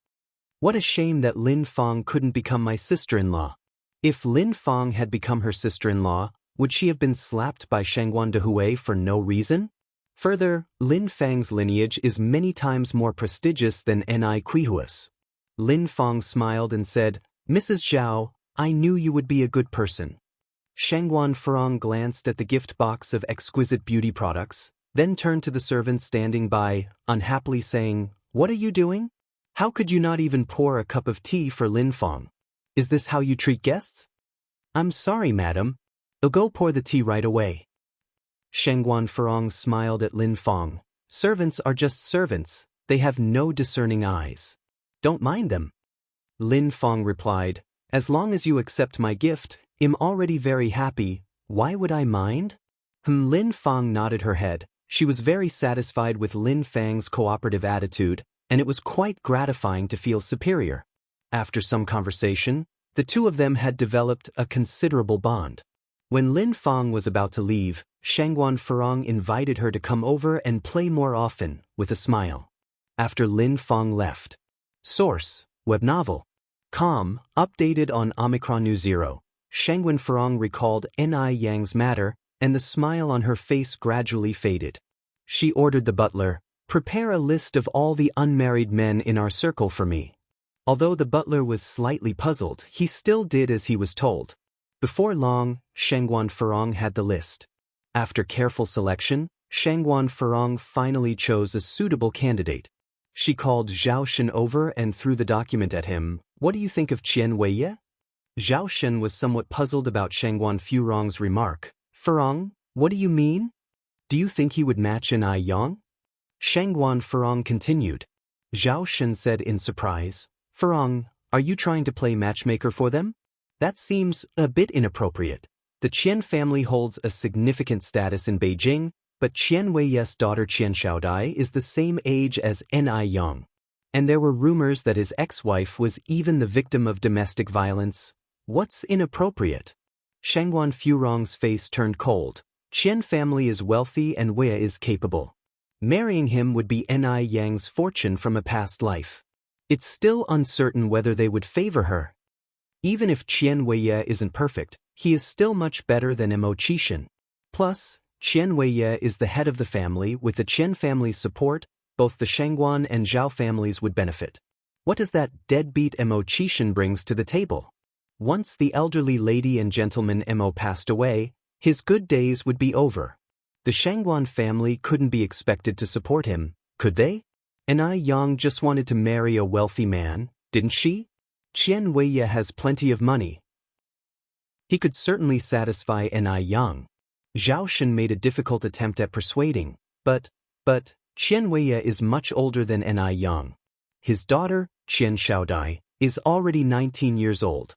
What a shame that Lin Fang couldn't become my sister-in-law. If Lin Fang had become her sister-in-law, would she have been slapped by Shangguan Dehui for no reason? Further, Lin Fang's lineage is many times more prestigious than Ni Quihua's. Lin Fang smiled and said, "Mrs. Zhao, I knew you would be a good person. Shangguan Furong glanced at the gift box of exquisite beauty products, then turned to the servant standing by, unhappily saying, "What are you doing? How could you not even pour a cup of tea for Lin Fong? Is this how you treat guests?" "I'm sorry, madam. I'll go pour the tea right away." Shangguan Furong smiled at Lin Fong. "Servants are just servants, they have no discerning eyes. Don't mind them." Lin Fong replied, "As long as you accept my gift, I'm already very happy, why would I mind?" Lin Fong nodded her head. She was very satisfied with Lin Fang's cooperative attitude, and it was quite gratifying to feel superior. After some conversation, the two of them had developed a considerable bond. When Lin Fong was about to leave, Shangguan Furong invited her to come over and play more often, with a smile. After Lin Fong left. Source: Web novel. Com, updated on Omicron New Zero. Shangguan Furong recalled Ni Yang's matter, and the smile on her face gradually faded. She ordered the butler, "Prepare a list of all the unmarried men in our circle for me." Although the butler was slightly puzzled, he still did as he was told. Before long, Shangguan Furong had the list. After careful selection, Shangguan Furong finally chose a suitable candidate. She called Zhao Shen over and threw the document at him. "What do you think of Qian Weiye?" Zhao Shen was somewhat puzzled about Shangguan Furong's remark. "Furong, what do you mean? Do you think he would match Ni Yang?" Shangguan Furong continued. Zhao Shen said in surprise, "Furong, are you trying to play matchmaker for them? That seems a bit inappropriate. The Qian family holds a significant status in Beijing, but Qian Weiye's daughter Qian Shaodai is the same age as Ni Yang. And there were rumors that his ex-wife was even the victim of domestic violence. What's inappropriate?" Shangguan Furong's face turned cold. Qian family is wealthy and Weiye is capable. Marrying him would be Ni Yang's fortune from a past life. It's still uncertain whether they would favor her. Even if Qian Weiye isn't perfect, he is still much better than Mo Qishan. Plus, Qian Weiye is the head of the family. With the Qian family's support, both the Shangguan and Zhao families would benefit. What does that deadbeat Mo Qishan brings to the table? Once the elderly lady and gentleman Mo passed away, his good days would be over. The Shangguan family couldn't be expected to support him, could they? Ni Yang just wanted to marry a wealthy man, didn't she? Qian Weiye has plenty of money. He could certainly satisfy Ni Yang. Zhao Shen made a difficult attempt at persuading, but Qian Weiye is much older than Ni Yang. His daughter, Qian Shaodai, is already 19 years old.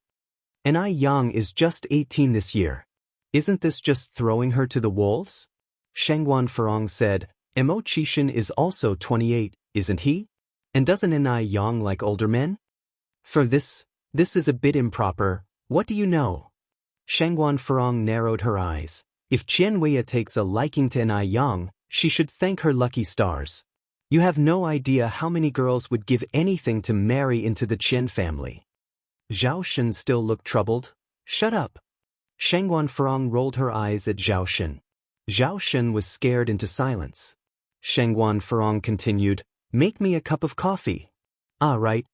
Ni Yang is just 18 this year. Isn't this just throwing her to the wolves? Shangguan Furong said, Mo Qishan is also 28, isn't he? And doesn't Ni Yang like older men? For this is a bit improper. What do you know? Shangguan Furong narrowed her eyes. If Qian Weiye takes a liking to Ni Yang, she should thank her lucky stars. You have no idea how many girls would give anything to marry into the Qian family. Zhao Shen still looked troubled. Shut up. Shangguan Furong rolled her eyes at Zhao Shen. Zhao Shen was scared into silence. Shangguan Furong continued, Make me a cup of coffee. Ah, right.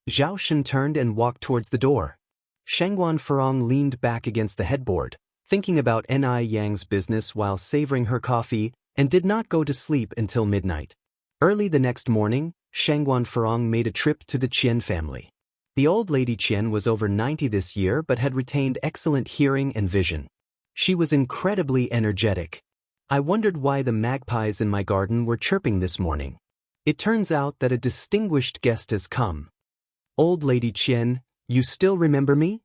Zhao Shen turned and walked towards the door. Shangguan Furong leaned back against the headboard, thinking about Ni Yang's business while savoring her coffee, and did not go to sleep until midnight. Early the next morning, Shangguan Furong made a trip to the Qian family. The old lady Qian was over 90 this year but had retained excellent hearing and vision. She was incredibly energetic. I wondered why the magpies in my garden were chirping this morning. It turns out that a distinguished guest has come. Old lady Qian, you still remember me?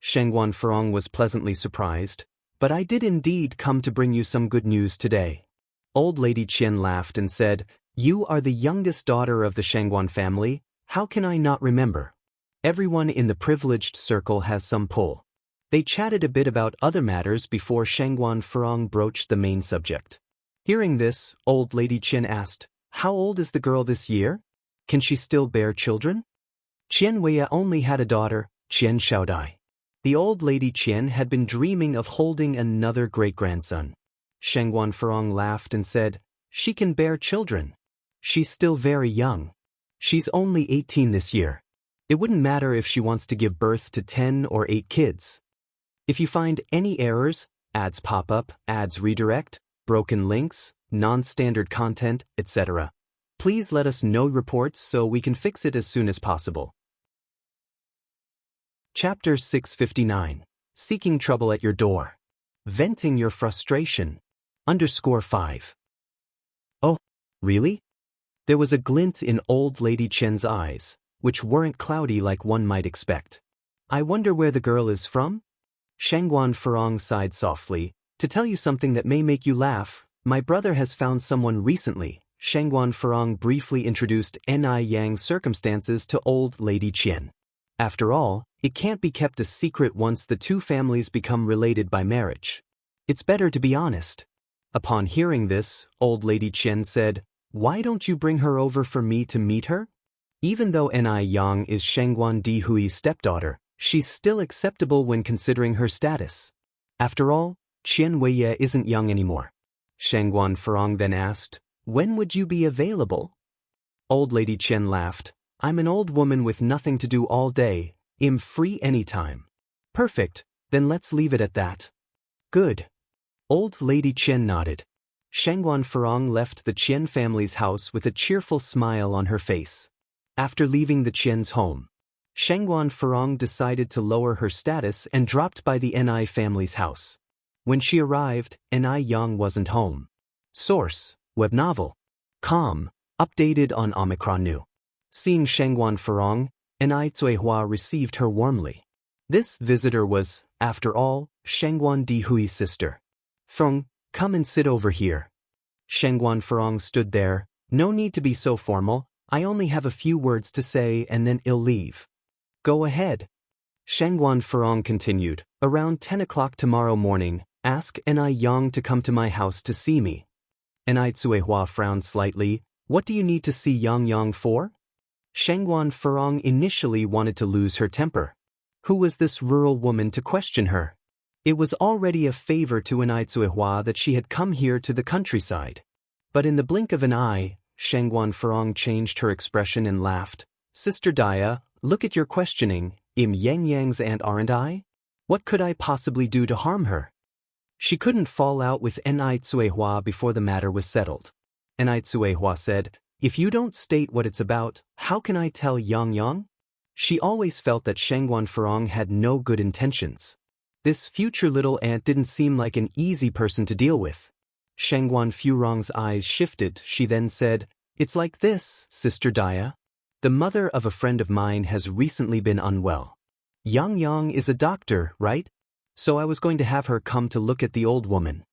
Shangguan Furong was pleasantly surprised, but I did indeed come to bring you some good news today. Old lady Qian laughed and said, You are the youngest daughter of the Shangguan family, how can I not remember? Everyone in the privileged circle has some pull. They chatted a bit about other matters before Shangguan Furong broached the main subject. Hearing this, old lady Qian asked, How old is the girl this year? Can she still bear children? Qian Weiye only had a daughter, Qian Shaodai. The old lady Qian had been dreaming of holding another great-grandson. Shangguan Furong laughed and said, She can bear children. She's still very young. She's only 18 this year. It wouldn't matter if she wants to give birth to 10 or 8 kids. If you find any errors, ads pop up, ads redirect, broken links, non-standard content, etc., please let us know reports so we can fix it as soon as possible. Chapter 659. Seeking trouble at your door. Venting your frustration. _5. Oh, really? There was a glint in old lady Qian's eyes, which weren't cloudy like one might expect. I wonder where the girl is from? Shangguan Furong sighed softly. To tell you something that may make you laugh, my brother has found someone recently. Shangguan Furong briefly introduced Ni Yang's circumstances to old lady Qian. After all, it can't be kept a secret once the two families become related by marriage. It's better to be honest. Upon hearing this, old lady Qian said, "Why don't you bring her over for me to meet her?" Even though Ni Yang is Shangguan Dihui's stepdaughter, she's still acceptable when considering her status. After all, Qian Weiye isn't young anymore. Shangguan Furong then asked, "When would you be available?" Old lady Qian laughed. "I'm an old woman with nothing to do all day. I'm free anytime." "Perfect, then let's leave it at that." "Good." Old lady Qian nodded. Shangguan Furong left the Qian family's house with a cheerful smile on her face. After leaving the Qian's home, Shangguan Furong decided to lower her status and dropped by the Ni family's house. When she arrived, Ni Yang wasn't home. Source: Web novel. Com. Updated on Omicron New. Seeing Shangguan Furong, Ni Zuihua received her warmly. This visitor was, after all, Shangguan Dihui's sister. "Feng, come and sit over here." Shangguan Furong stood there. "No need to be so formal. I only have a few words to say and then I'll leave." "Go ahead." Shangguan Furong continued. "Around 10 o'clock tomorrow morning, ask Ni Yang to come to my house to see me." Ni Zuihua frowned slightly. "What do you need to see Yang Yang for?" Shangguan Furong initially wanted to lose her temper. Who was this rural woman to question her? It was already a favor to Ni Zuihua that she had come here to the countryside. But in the blink of an eye, Shangguan Furong changed her expression and laughed. "Sister Dia, look at your questioning. Im Yang Yang's aunt aren't I? What could I possibly do to harm her?" She couldn't fall out with Ni Zuihua before the matter was settled. Ni Zuihua said, "If you don't state what it's about, how can I tell Yang Yang?" She always felt that Shangguan Furong had no good intentions. This future little aunt didn't seem like an easy person to deal with. Shangguan Furong's eyes shifted. She then said, "It's like this, Sister Dia. The mother of a friend of mine has recently been unwell. Yang Yang is a doctor, right? So I was going to have her come to look at the old woman."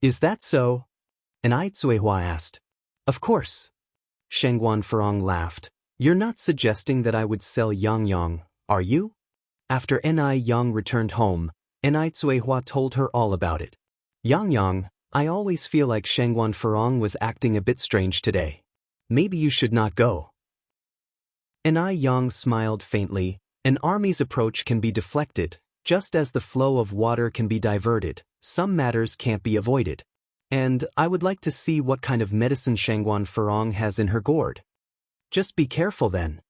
"Is that so?" Ni Zuihua asked. "Of course." Shangguan Furong laughed. "You're not suggesting that I would sell Yang Yang, are you?" After Ni Yang returned home, Ni Zuihua told her all about it. "Yang Yang, I always feel like Shangguan Furong was acting a bit strange today. Maybe you should not go." Ni Yang smiled faintly. An army's approach can be deflected, just as the flow of water can be diverted. Some matters can't be avoided. And I would like to see what kind of medicine Shangguan Furong has in her gourd. Just be careful then.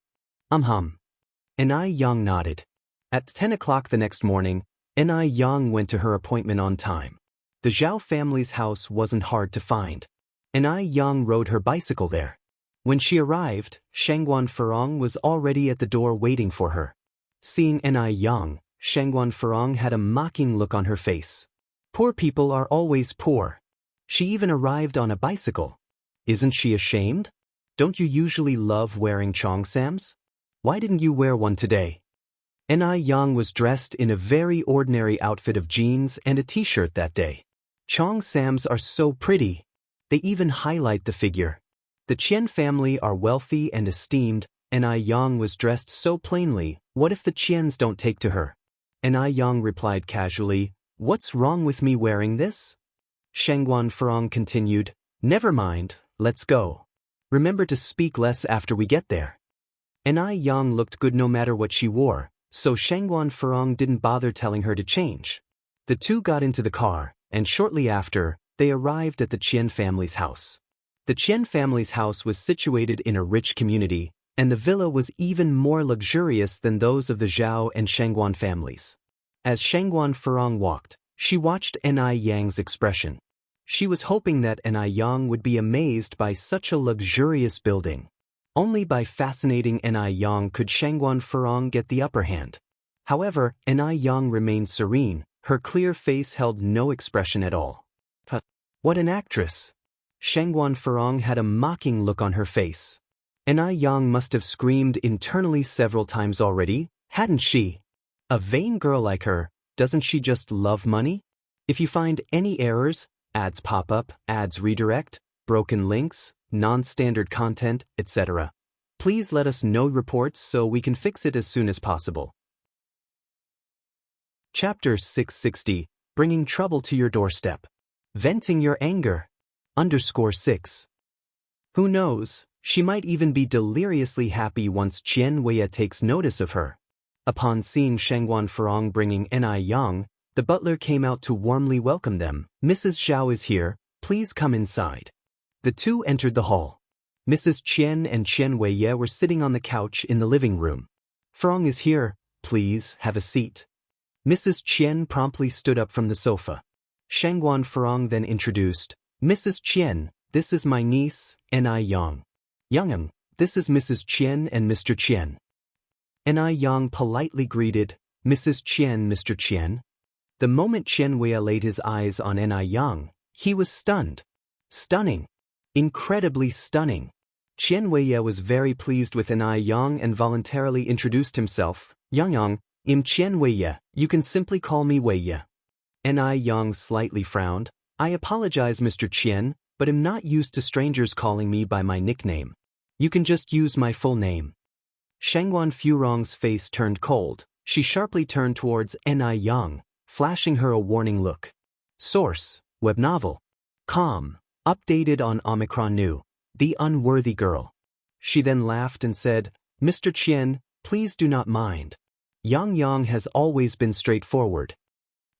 Ni Yang nodded. At 10 o'clock the next morning, Ni Yang went to her appointment on time. The Zhao family's house wasn't hard to find. Ni Yang rode her bicycle there. When she arrived, Shangguan Furong was already at the door waiting for her. Seeing Ni Yang, Shangguan Furong had a mocking look on her face. Poor people are always poor. She even arrived on a bicycle. Isn't she ashamed? Don't you usually love wearing cheongsams? Why didn't you wear one today? Ni Yang was dressed in a very ordinary outfit of jeans and a t-shirt that day. Cheongsams are so pretty. They even highlight the figure. The Qian family are wealthy and esteemed. Ni Yang was dressed so plainly. What if the Qians don't take to her? Ni Yang replied casually, "What's wrong with me wearing this?" Shangguan Furong continued, "Never mind, let's go. Remember to speak less after we get there." Ni Yang looked good no matter what she wore, so Shangguan Furong didn't bother telling her to change. The two got into the car, and shortly after, they arrived at the Qian family's house. The Qian family's house was situated in a rich community, and the villa was even more luxurious than those of the Zhao and Shangguan families. As Shangguan Furong walked, she watched Ni Yang's expression. She was hoping that Ni Yang would be amazed by such a luxurious building. Only by fascinating Ni Yang could Shangguan Furong get the upper hand. However, Ni Yang remained serene, her clear face held no expression at all. What an actress! Shangguan Furong had a mocking look on her face. Ni Yang must have screamed internally several times already, hadn't she? A vain girl like her, doesn't she just love money? If you find any errors, ads pop up, ads redirect, broken links, non-standard content, etc., please let us know reports so we can fix it as soon as possible. Chapter 660, Bringing Trouble to Your Doorstep. Venting Your Anger. _6. Who knows, she might even be deliriously happy once Qian Weiya takes notice of her. Upon seeing Shangguan Furong bringing Ni Yang, the butler came out to warmly welcome them. Mrs. Zhao is here, please come inside. The two entered the hall. Mrs. Qian and Qian Weiya were sitting on the couch in the living room. Furong is here, please have a seat. Mrs. Qian promptly stood up from the sofa. Shangguan Furong then introduced, Mrs. Qian, this is my niece, Ni Yang. Yang, this is Mrs. Qian and Mr. Qian. Ni Yang politely greeted, Mrs. Qian, Mr. Qian. The moment Qian Weiya laid his eyes on Ni Yang, he was stunned. Stunning. Incredibly stunning. Qian Weiya was very pleased with Ni Yang and voluntarily introduced himself. Yang, I'm Qian Weiya, you can simply call me Weiya. Ni Yang slightly frowned. I apologize, Mr. Qian, but am not used to strangers calling me by my nickname. You can just use my full name. Shangguan Furong's face turned cold. She sharply turned towards Ni Yang, flashing her a warning look. Source, web novel. Com. Updated on Omicron New. The Unworthy Girl. She then laughed and said, Mr. Qian, please do not mind. Yang has always been straightforward.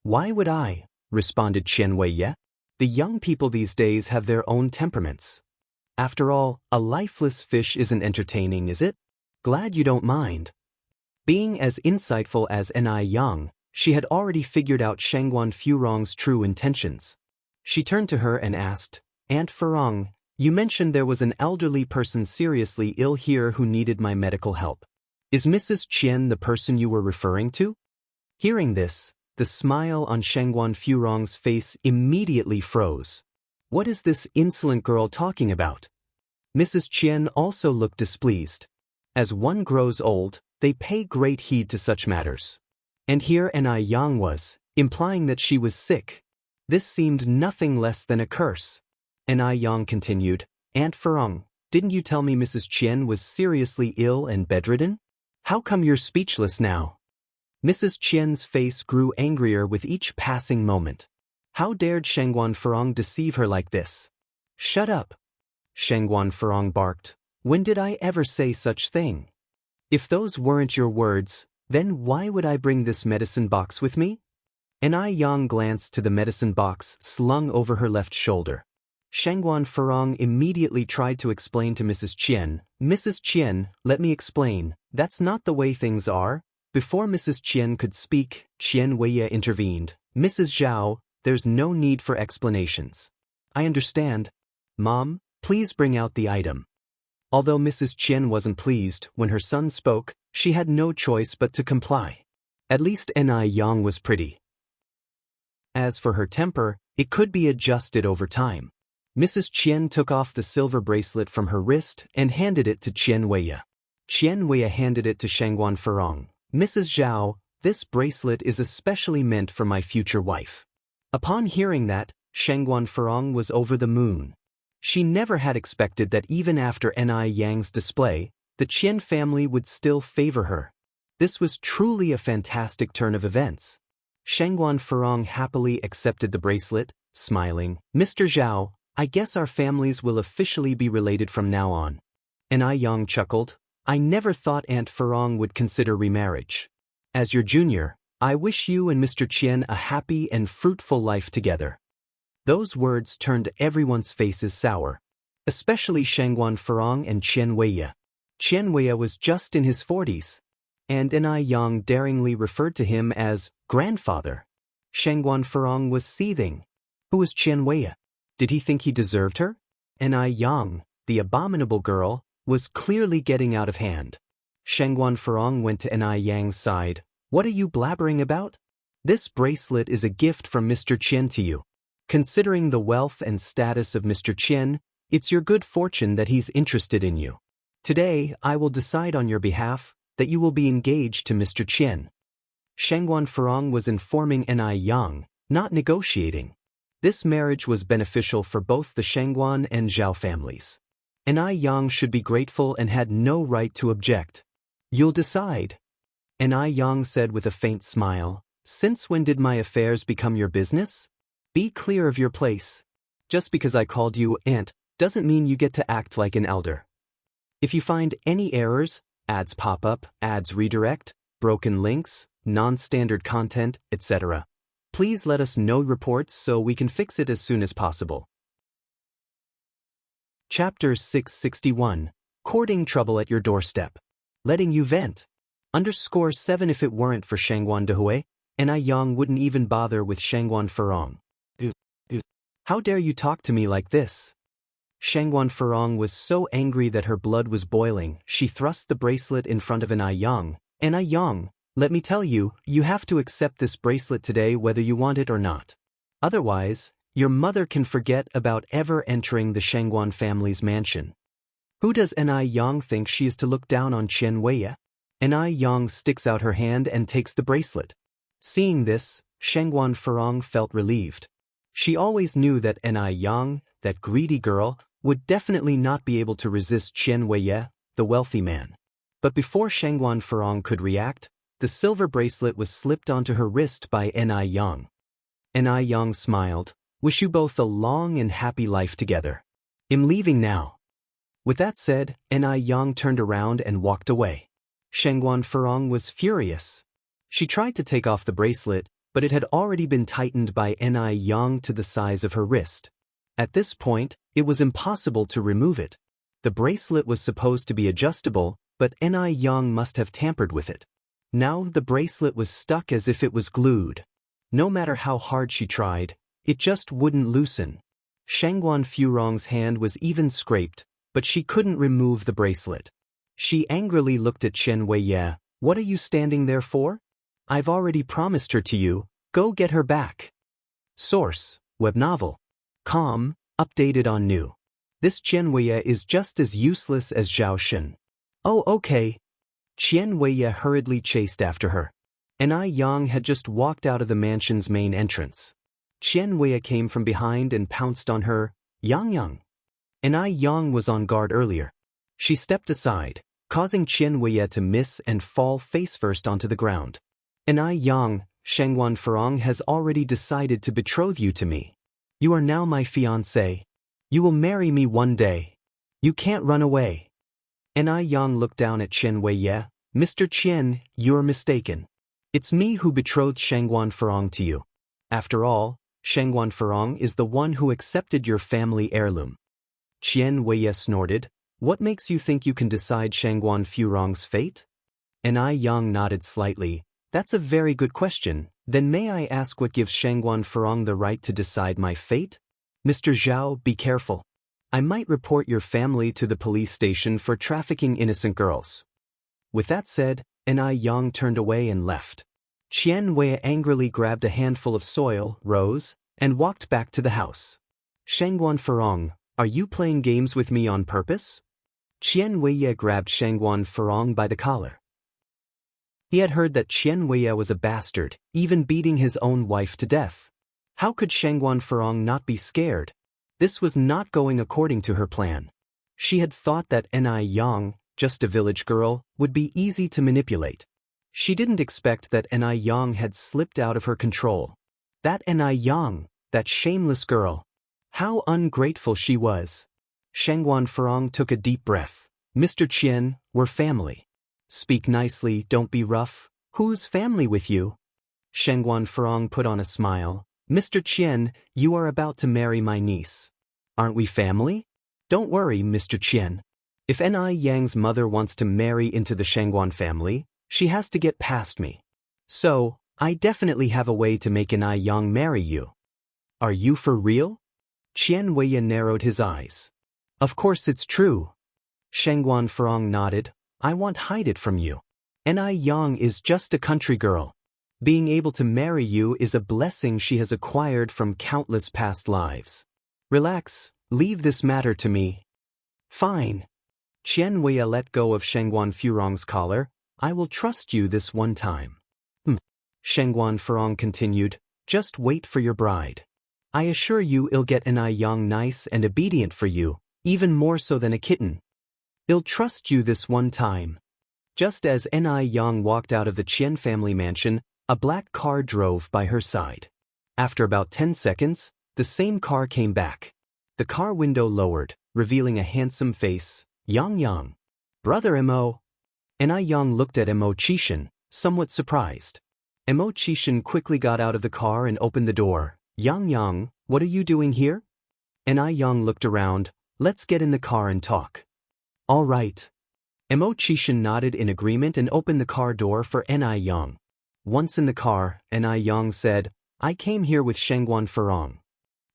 Why would I? Responded Qian Weiya. The young people these days have their own temperaments. After all, a lifeless fish isn't entertaining, is it? Glad you don't mind. Being as insightful as Ni Yang, she had already figured out Shangguan Furong's true intentions. She turned to her and asked, Aunt Furong, you mentioned there was an elderly person seriously ill here who needed my medical help. Is Mrs. Qian the person you were referring to? Hearing this, the smile on Shangguan Furong's face immediately froze. What is this insolent girl talking about? Mrs. Qian also looked displeased. As one grows old, they pay great heed to such matters. And here Ni Yang was, implying that she was sick. This seemed nothing less than a curse. Ni Yang continued, Aunt Furong, didn't you tell me Mrs. Qian was seriously ill and bedridden? How come you're speechless now? Mrs. Qian's face grew angrier with each passing moment. How dared Shangguan Furong deceive her like this? Shut up! Shangguan Furong barked. When did I ever say such thing? If those weren't your words, then why would I bring this medicine box with me? Ni Yang glanced to the medicine box slung over her left shoulder. Shangguan Furong immediately tried to explain to Mrs. Qian, let me explain, that's not the way things are. Before Mrs. Qian could speak, Qian Weiya intervened. Mrs. Zhao, there's no need for explanations. I understand. Mom, please bring out the item. Although Mrs. Qian wasn't pleased when her son spoke, she had no choice but to comply. At least Ni Yang was pretty. As for her temper, it could be adjusted over time. Mrs. Qian took off the silver bracelet from her wrist and handed it to Qian Weiya. Qian Weiya handed it to Shangguan Furong. Mrs. Zhao, this bracelet is especially meant for my future wife. Upon hearing that, Shangguan Furong was over the moon. She never had expected that even after Ni Yang's display, the Qian family would still favor her. This was truly a fantastic turn of events. Shangguan Furong happily accepted the bracelet, smiling. Mr. Zhao, I guess our families will officially be related from now on. Ni Yang chuckled. I never thought Aunt Furong would consider remarriage. As your junior, I wish you and Mr. Qian a happy and fruitful life together. Those words turned everyone's faces sour, especially Shangguan Furong and Qian Weiya. Qian Weiya was just in his 40s, and Ni Yang daringly referred to him as Grandfather. Shangguan Furong was seething. Who was Qian Weiya? Did he think he deserved her? Ni Yang, the abominable girl, was clearly getting out of hand. Shangguan Furong went to Ni Yang's side. What are you blabbering about? This bracelet is a gift from Mr. Qian to you. Considering the wealth and status of Mr. Qian, it's your good fortune that he's interested in you. Today, I will decide on your behalf that you will be engaged to Mr. Qian. Shangguan Furong was informing Ni Yang, not negotiating. This marriage was beneficial for both the Shangguan and Zhao families. Ni Yang should be grateful and had no right to object. You'll decide. Ni Yang said with a faint smile, since when did my affairs become your business? Be clear of your place. Just because I called you aunt doesn't mean you get to act like an elder. If you find any errors, ads pop up, ads redirect, broken links, non-standard content, etc., please let us know reports so we can fix it as soon as possible. Chapter 661. Courting trouble at your doorstep. Letting you vent. _7 If it weren't for Shangguan Dehui, Ni Yang wouldn't even bother with Shangguan Furong. How dare you talk to me like this? Shangguan Furong was so angry that her blood was boiling. She thrust the bracelet in front of Ni Yang. Ni Yang, let me tell you, you have to accept this bracelet today whether you want it or not. Otherwise, your mother can forget about ever entering the Shangguan family's mansion. Who does Ni Yang think she is to look down on Qian Weiya? Ni Yang sticks out her hand and takes the bracelet. Seeing this, Shangguan Furong felt relieved. She always knew that Ni Yang, that greedy girl, would definitely not be able to resist Qian Weiya, the wealthy man. But before Shangguan Furong could react, the silver bracelet was slipped onto her wrist by Ni Yang. Ni Yang smiled. Wish you both a long and happy life together. I'm leaving now. With that said, Ni Yang turned around and walked away. Shangguan Furong was furious. She tried to take off the bracelet, but it had already been tightened by Ni Yang to the size of her wrist. At this point, it was impossible to remove it. The bracelet was supposed to be adjustable, but Ni Yang must have tampered with it. Now the bracelet was stuck as if it was glued. No matter how hard she tried, it just wouldn't loosen. Shangguan Furong's hand was even scraped, but she couldn't remove the bracelet. She angrily looked at Qian Weiya. What are you standing there for? I've already promised her to you. Go get her back. Source: web novel. Com, updated on new. This Qian Weiya is just as useless as Zhao Shen. Oh, okay. Qian Weiya hurriedly chased after her. Ni Yang had just walked out of the mansion's main entrance. Qian Weiya came from behind and pounced on her. Yang. Ni Yang was on guard earlier. She stepped aside, causing Qian Weiya to miss and fall face-first onto the ground. Ni Yang, Shangguan Furong has already decided to betroth you to me. You are now my fiancé. You will marry me one day. You can't run away. Ni Yang looked down at Qian Weiya. Mr. Qian, you're mistaken. It's me who betrothed Shangguan Furong to you. After all, Shangguan Furong is the one who accepted your family heirloom. Qian Weiya snorted. What makes you think you can decide Shangguan Furong's fate? Ni Yang nodded slightly. That's a very good question. Then may I ask what gives Shangguan Furong the right to decide my fate? Mr. Zhao, be careful. I might report your family to the police station for trafficking innocent girls. With that said, Ni Yang turned away and left. Qian Weiya angrily grabbed a handful of soil, rose, and walked back to the house. Shangguan Furong, are you playing games with me on purpose? Qian Weiya grabbed Shangguan Furong by the collar. He had heard that Qian Weiya was a bastard, even beating his own wife to death. How could Shangguan Furong not be scared? This was not going according to her plan. She had thought that Ni Yang, just a village girl, would be easy to manipulate. She didn't expect that Ni Yang had slipped out of her control. That Ni Yang, that shameless girl. How ungrateful she was. Shangguan Furong took a deep breath. Mr. Qian, we're family. Speak nicely, don't be rough. Who's family with you? Shangguan Furong put on a smile. Mr. Qian, you are about to marry my niece. Aren't we family? Don't worry, Mr. Qian. If Ni Yang's mother wants to marry into the Shangguan family, she has to get past me. So, I definitely have a way to make an Yang marry you. Are you for real? Qian Weiya narrowed his eyes. Of course it's true. Shengguan Furong nodded. I won't hide it from you. Yang is just a country girl. Being able to marry you is a blessing she has acquired from countless past lives. Relax, leave this matter to me. Fine. Qian Weiya let go of Shengguan Furong's collar. I will trust you this one time. Shengguan Furong continued, just wait for your bride. I assure you I'll get an Yang nice and obedient for you, even more so than a kitten. I'll trust you this one time. Just as Yang walked out of the Qian family mansion, a black car drove by her side. After about 10 seconds, the same car came back. The car window lowered, revealing a handsome face. Yang. Brother Mo. Yang looked at Mo Qishan, somewhat surprised. Mo Qishan quickly got out of the car and opened the door. Yang, what are you doing here? Yang looked around. Let's get in the car and talk. All right. Mo Qishan nodded in agreement and opened the car door for Yang. Once in the car, Yang said, I came here with Shengguan Furong.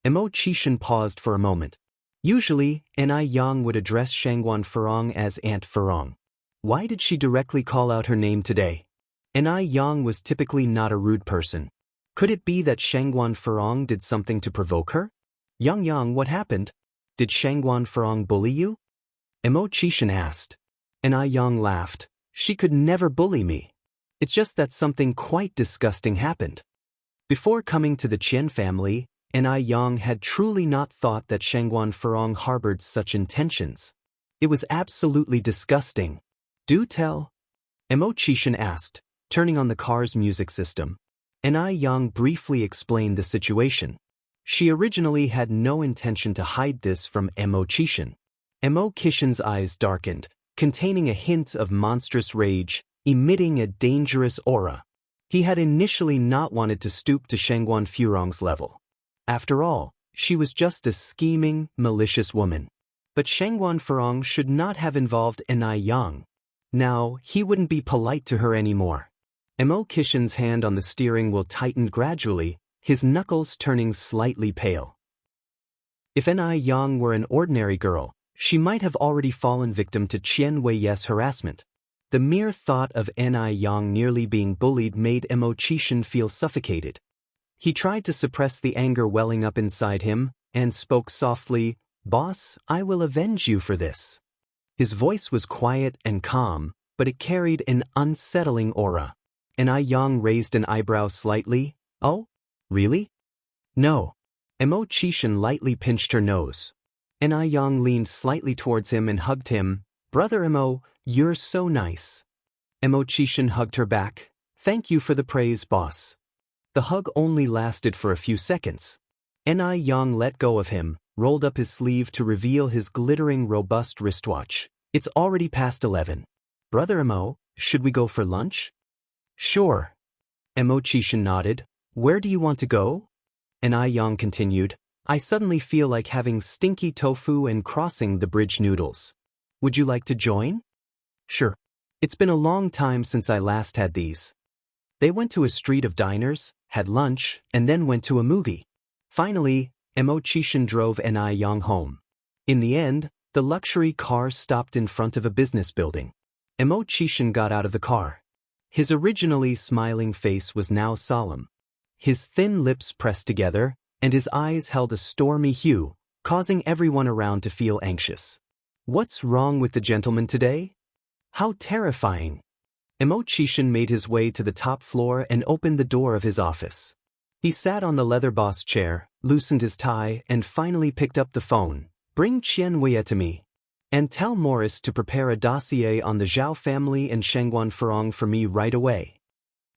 Mo Qishan paused for a moment. Usually, Yang would address Shengguan Furong as Aunt Furong. Why did she directly call out her name today? Yang was typically not a rude person. Could it be that Shengguan Furong did something to provoke her? Yang, what happened? Did Shengguan Furong bully you? Mo Qishan asked. Yang laughed. She could never bully me. It's just that something quite disgusting happened. Before coming to the Qian family, Yang had truly not thought that Shengguan Furong harbored such intentions. It was absolutely disgusting. Do tell? Mo Qishan asked, turning on the car's music system. Yang briefly explained the situation. She originally had no intention to hide this from Mo Qishan. Mo Qishan's eyes darkened, containing a hint of monstrous rage, emitting a dangerous aura. He had initially not wanted to stoop to Shengguan Furong's level. After all, she was just a scheming, malicious woman. But Shengguan Furong should not have involved Yang. Now, he wouldn't be polite to her anymore. Mo Qishan's hand on the steering wheel tightened gradually, his knuckles turning slightly pale. If Yang were an ordinary girl, she might have already fallen victim to Qian Weiya's harassment. The mere thought of Yang nearly being bullied made Mo Qishan feel suffocated. He tried to suppress the anger welling up inside him, and spoke softly, Boss, I will avenge you for this. His voice was quiet and calm, but it carried an unsettling aura. Yang raised an eyebrow slightly. Oh? Really? No. Mo Qishan lightly pinched her nose. Yang leaned slightly towards him and hugged him. Brother Mo, you're so nice. Mo Qishan hugged her back. Thank you for the praise, boss. The hug only lasted for a few seconds. Yang let go of him, rolled up his sleeve to reveal his glittering, robust wristwatch. It's already past 11. Brother Mo, should we go for lunch? Sure. Mo Qishan nodded. Where do you want to go? Yang continued. I suddenly feel like having stinky tofu and crossing the bridge noodles. Would you like to join? Sure. It's been a long time since I last had these. They went to a street of diners, had lunch, and then went to a movie. Finally, Mo Qishan drove Yang home. In the end, the luxury car stopped in front of a business building. Mo Qishan got out of the car. His originally smiling face was now solemn. His thin lips pressed together, and his eyes held a stormy hue, causing everyone around to feel anxious. What's wrong with the gentleman today? How terrifying! Mo Qishan made his way to the top floor and opened the door of his office. He sat on the leather boss chair, loosened his tie, and finally picked up the phone. Bring Qian Weiya to me. And tell Morris to prepare a dossier on the Zhao family and Shengguan Furong for me right away.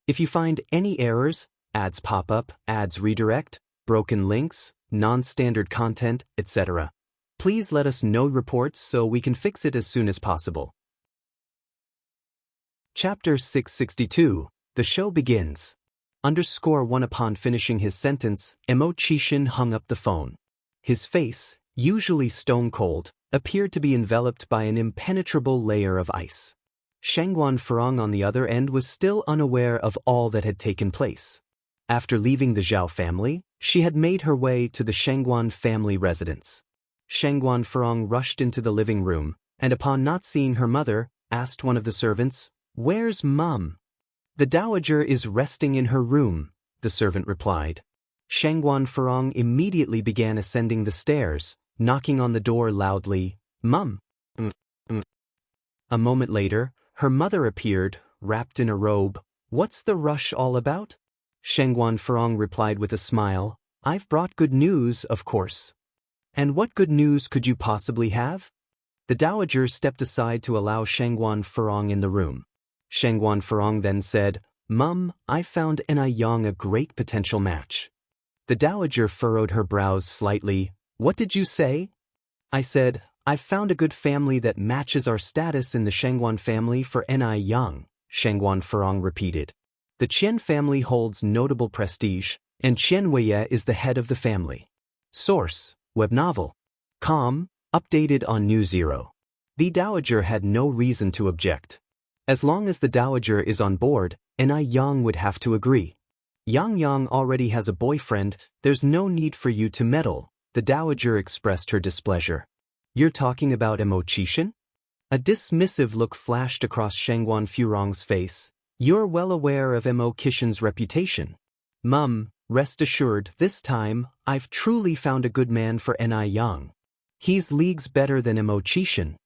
If you find any errors, ads pop up, ads redirect, broken links, non-standard content, etc., please let us know reports so we can fix it as soon as possible. Chapter 662. The show begins. _1 Upon finishing his sentence, Mo Qishan hung up the phone. His face, usually stone-cold, appeared to be enveloped by an impenetrable layer of ice. Shangguan Furong on the other end was still unaware of all that had taken place. After leaving the Zhao family, she had made her way to the Shangguan family residence. Shangguan Furong rushed into the living room, and upon not seeing her mother, asked one of the servants, "Where's Mum?" "The dowager is resting in her room," the servant replied. Shangguan Furong immediately began ascending the stairs, knocking on the door loudly, "Mum." A moment later, her mother appeared, wrapped in a robe. "What's the rush all about?" Shangguan Furong replied with a smile, "I've brought good news, of course." "And what good news could you possibly have?" The dowager stepped aside to allow Shangguan Furong in the room. Shangguan Furong then said, "Mum, I found Yang a great potential match." The dowager furrowed her brows slightly. "What did you say?" "I said, I've found a good family that matches our status in the Shangguan family for Yang," Shangguan Furong repeated. "The Qian family holds notable prestige, and Qian Weiye is the head of the family." Source: Web novel. Com, updated on New Zero. The dowager had no reason to object. As long as the dowager is on board, Yang would have to agree. Yang already has a boyfriend, there's no need for you to meddle, the dowager expressed her displeasure. "You're talking about Mo Qixin?" A dismissive look flashed across Shangguan Furong's face. "You're well aware of Mo Qixin's reputation." "Mum, rest assured, this time, I've truly found a good man for Yang. He's leagues better than Mo Qixin."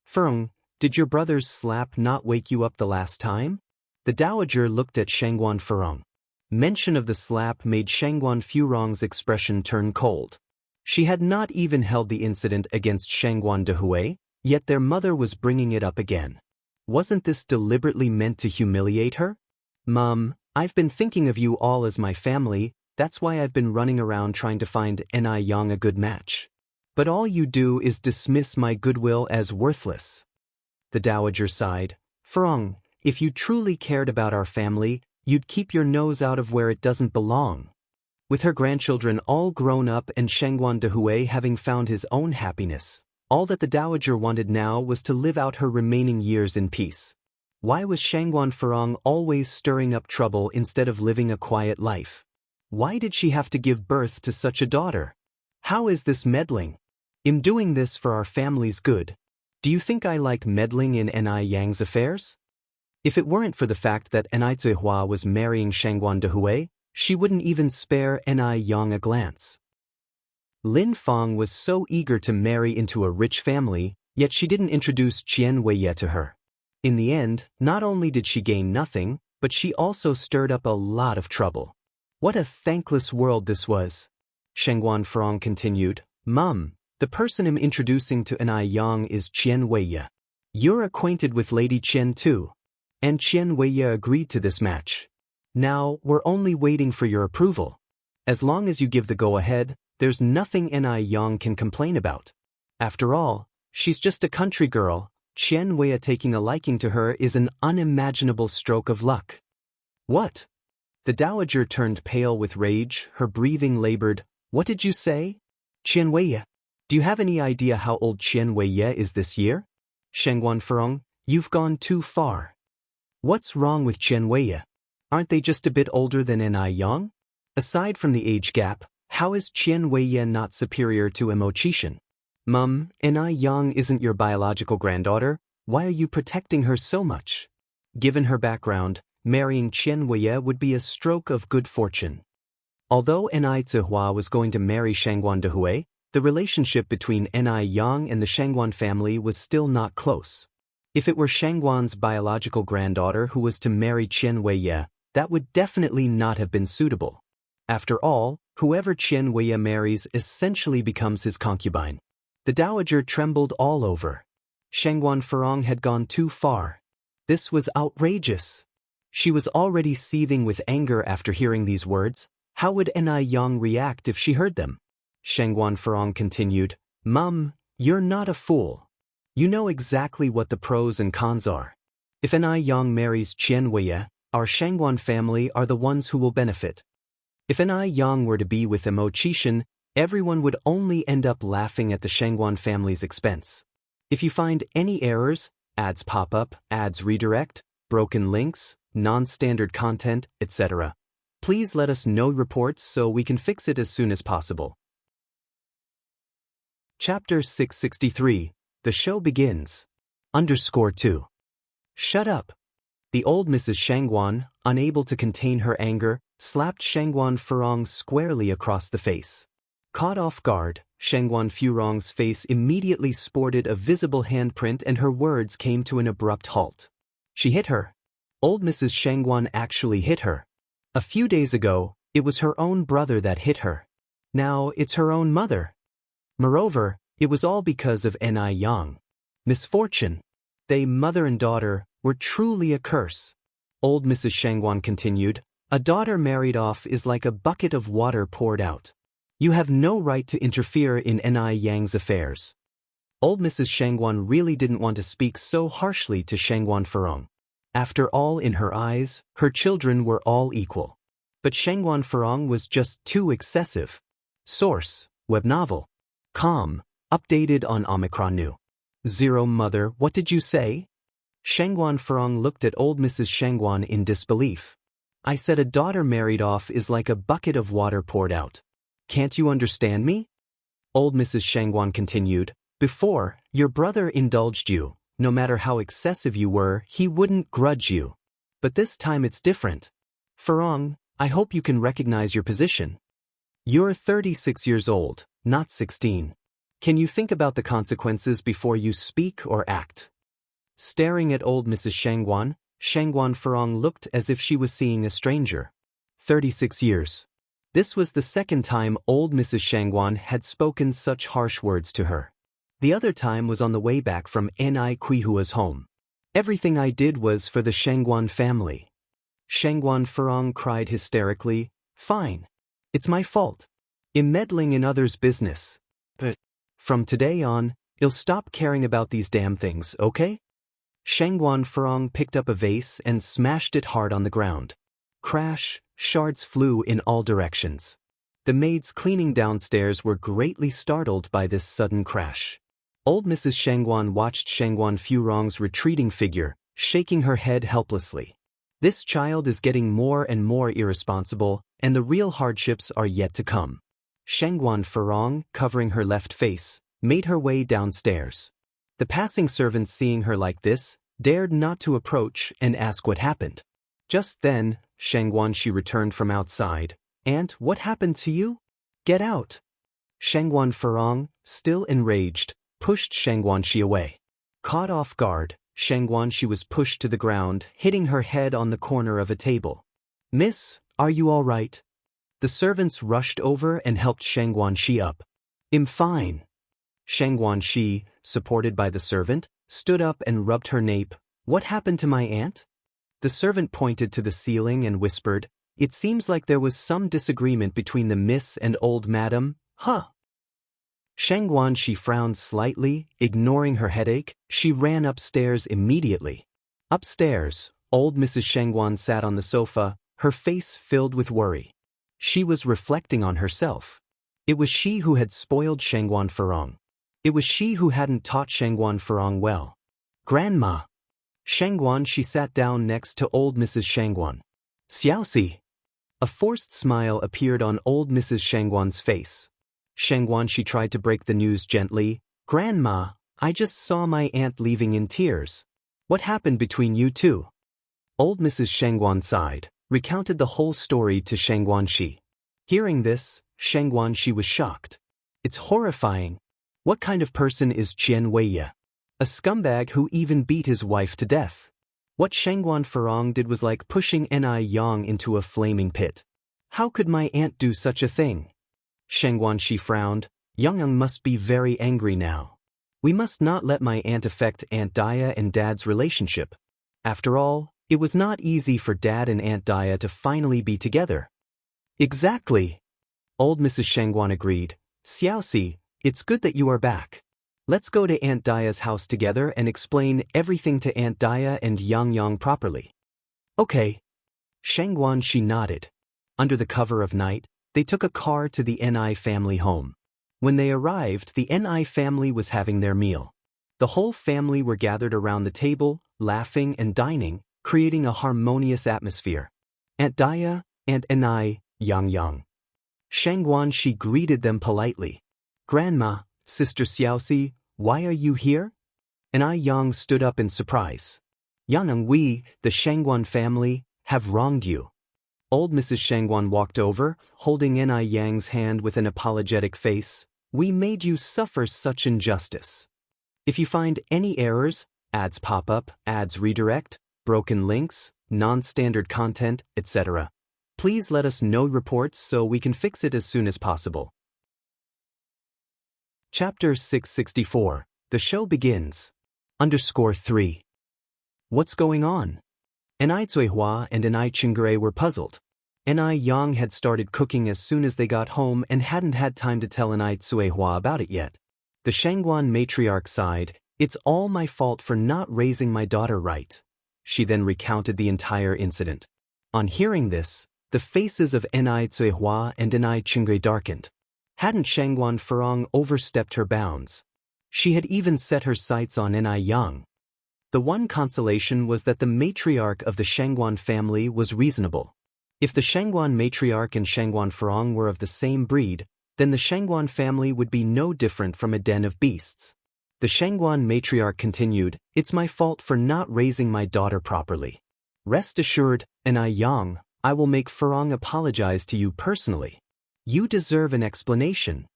"Furong, did your brother's slap not wake you up the last time?" The dowager looked at Shangguan Furong. Mention of the slap made Shangguan Furong's expression turn cold. She had not even held the incident against Shangguan Dehui, yet their mother was bringing it up again. Wasn't this deliberately meant to humiliate her? "Mum, I've been thinking of you all as my family, that's why I've been running around trying to find Yang a good match. But all you do is dismiss my goodwill as worthless." The dowager sighed. "Furong, if you truly cared about our family, you'd keep your nose out of where it doesn't belong." With her grandchildren all grown up and Shangguan Dehui having found his own happiness, all that the dowager wanted now was to live out her remaining years in peace. Why was Shangguan Furong always stirring up trouble instead of living a quiet life? Why did she have to give birth to such a daughter? How is this meddling? "I'm doing this for our family's good. Do you think I like meddling in Yang's affairs?" If it weren't for the fact that Zihua was marrying Shangguan Dehui, she wouldn't even spare Yang a glance. Lin Fang was so eager to marry into a rich family, yet she didn't introduce Qian Weiye to her. In the end, not only did she gain nothing, but she also stirred up a lot of trouble. What a thankless world this was. Shangguan Furong continued, "Mum, the person I'm introducing to Yang is Qian Weiye. You're acquainted with Lady Qian too. And Qian Weiye agreed to this match. Now, we're only waiting for your approval. As long as you give the go-ahead, there's nothing Yang can complain about. After all, she's just a country girl. Qian Weiye taking a liking to her is an unimaginable stroke of luck." "What?" The dowager turned pale with rage, her breathing labored. "What did you say? Qian Weiye? Do you have any idea how old Qian Weiye is this year?" "Shangguan Furong, you've gone too far. What's wrong with Qian Weiye? Aren't they just a bit older than Yang? Aside from the age gap, how is Qian Weiye not superior to Mo Qixin?" "Mum, Yang isn't your biological granddaughter. Why are you protecting her so much?" Given her background, marrying Qian Weiye would be a stroke of good fortune. Although Zihua was going to marry Shangguan Dehui, the relationship between Yang and the Shangguan family was still not close. If it were Shangguan's biological granddaughter who was to marry Qian Weiye, that would definitely not have been suitable. After all, whoever Qian Weiye marries essentially becomes his concubine. The dowager trembled all over. Shangguan Furong had gone too far. This was outrageous. She was already seething with anger after hearing these words. How would Yang react if she heard them? Shangguan Furong continued, "Mum, you're not a fool. You know exactly what the pros and cons are. If Yang marries Qian Weiye, our Shangguan family are the ones who will benefit. If Yang were to be with Mo Qixin, everyone would only end up laughing at the Shangguan family's expense. If you find any errors, ads pop up, ads redirect, broken links, non-standard content, etc. Please let us know reports so we can fix it as soon as possible. Chapter 663. The show begins. _2. Shut up. The old Mrs. Shangguan, unable to contain her anger, slapped Shangguan Furong squarely across the face. Caught off guard, Shangguan Furong's face immediately sported a visible handprint and her words came to an abrupt halt. She hit her. Old Mrs. Shangguan actually hit her. A few days ago, it was her own brother that hit her. Now it's her own mother. Moreover, it was all because of Ni Yang. Misfortune. They, mother and daughter, were truly a curse. Old Mrs. Shangguan continued, a daughter married off is like a bucket of water poured out. You have no right to interfere in Ni Yang's affairs. Old Mrs. Shangguan really didn't want to speak so harshly to Shangguan Furong. After all, in her eyes, her children were all equal. But Shangguan Furong was just too excessive. Source, web novel. Com, updated on Omicron New. 0 Mother, what did you say? Shangguan Furong looked at old Mrs. Shangguan in disbelief. I said a daughter married off is like a bucket of water poured out. Can't you understand me? Old Mrs. Shangguan continued, before, your brother indulged you. No matter how excessive you were, he wouldn't grudge you. But this time it's different. Furong, I hope you can recognize your position. You're 36 years old, not 16. Can you think about the consequences before you speak or act? Staring at old Mrs. Shangguan, Shangguan Furong looked as if she was seeing a stranger. 36 years. This was the second time old Mrs. Shangguan had spoken such harsh words to her. The other time was on the way back from Ni Kuihua's home. Everything I did was for the Shangguan family. Shangguan Furong cried hysterically, fine. It's my fault. I'm meddling in others' business. But from today on, you'll stop caring about these damn things, okay? Shangguan Furong picked up a vase and smashed it hard on the ground. Crash, shards flew in all directions. The maids cleaning downstairs were greatly startled by this sudden crash. Old Mrs. Shangguan watched Shangguan Furong's retreating figure, shaking her head helplessly. This child is getting more and more irresponsible, and the real hardships are yet to come. Shangguan Furong, covering her left face, made her way downstairs. The passing servants, seeing her like this, dared not to approach and ask what happened. Just then, Shangguan Shi returned from outside. Aunt, what happened to you? Get out. Shangguan Furong, still enraged, pushed Shangguan Shi away. Caught off guard, Shangguan Shi was pushed to the ground, hitting her head on the corner of a table. Miss, are you all right? The servants rushed over and helped Shangguan Shi up. I'm fine. Shangguan Shi, supported by the servant, stood up and rubbed her nape. What happened to my aunt? The servant pointed to the ceiling and whispered, it seems like there was some disagreement between the miss and old madam, huh? Shangguan Shi frowned slightly, ignoring her headache. She ran upstairs immediately. Upstairs, old Mrs. Shangguan sat on the sofa, her face filled with worry. She was reflecting on herself. It was she who had spoiled Shangguan Furong. It was she who hadn't taught Shangguan Furong well. Grandma. Shangguan Shi sat down next to old Mrs. Shangguan. Xiaoxi. A forced smile appeared on old Mrs. Shangguan's face. Shangguan Shi tried to break the news gently. Grandma, I just saw my aunt leaving in tears. What happened between you two? Old Mrs. Shangguan sighed, recounted the whole story to Shangguan Shi. Hearing this, Shangguan Shi was shocked. It's horrifying. What kind of person is Qian Weiye? A scumbag who even beat his wife to death. What Shangguan Furong did was like pushing Ni Yang into a flaming pit. How could my aunt do such a thing? Shangguan Shi frowned. Yang must be very angry now. We must not let my aunt affect Aunt Daya and Dad's relationship. After all, it was not easy for Dad and Aunt Daya to finally be together. Exactly. Old Mrs. Shangguan agreed. Xiaoxi, it's good that you are back. Let's go to Aunt Daya's house together and explain everything to Aunt Daya and Yang properly. Okay. Shangguan Shi nodded. Under the cover of night, they took a car to the Ni family home. When they arrived, the Ni family was having their meal. The whole family were gathered around the table, laughing and dining, creating a harmonious atmosphere. Aunt Daya, Aunt Enai, Yang. Shangguan Shi greeted them politely. Grandma, Sister Xiaoxi, why are you here? Enai Yang stood up in surprise. Yaneng, we, the Shangguan family, have wronged you. Old Mrs. Shangguan walked over, holding Enai Yang's hand with an apologetic face. We made you suffer such injustice. If you find any errors, ads pop up, ads redirect, broken links, non-standard content, etc., please let us know reports so we can fix it as soon as possible. Chapter 664. The show begins. _3. What's going on? Enai Cuihua and Enai Chingere were puzzled. Enai Yang had started cooking as soon as they got home and hadn't had time to tell Enai Cuihua about it yet. The Shangguan matriarch sighed. It's all my fault for not raising my daughter right. She then recounted the entire incident. On hearing this, the faces of Enai Cuihua and Enai Chingere darkened. Hadn't Shangguan Furong overstepped her bounds? She had even set her sights on Enai Yang. The one consolation was that the matriarch of the Shangguan family was reasonable. If the Shangguan matriarch and Shangguan Furong were of the same breed, then the Shangguan family would be no different from a den of beasts. The Shangguan matriarch continued, it's my fault for not raising my daughter properly. Rest assured, Enai Yang, I will make Furong apologize to you personally. You deserve an explanation.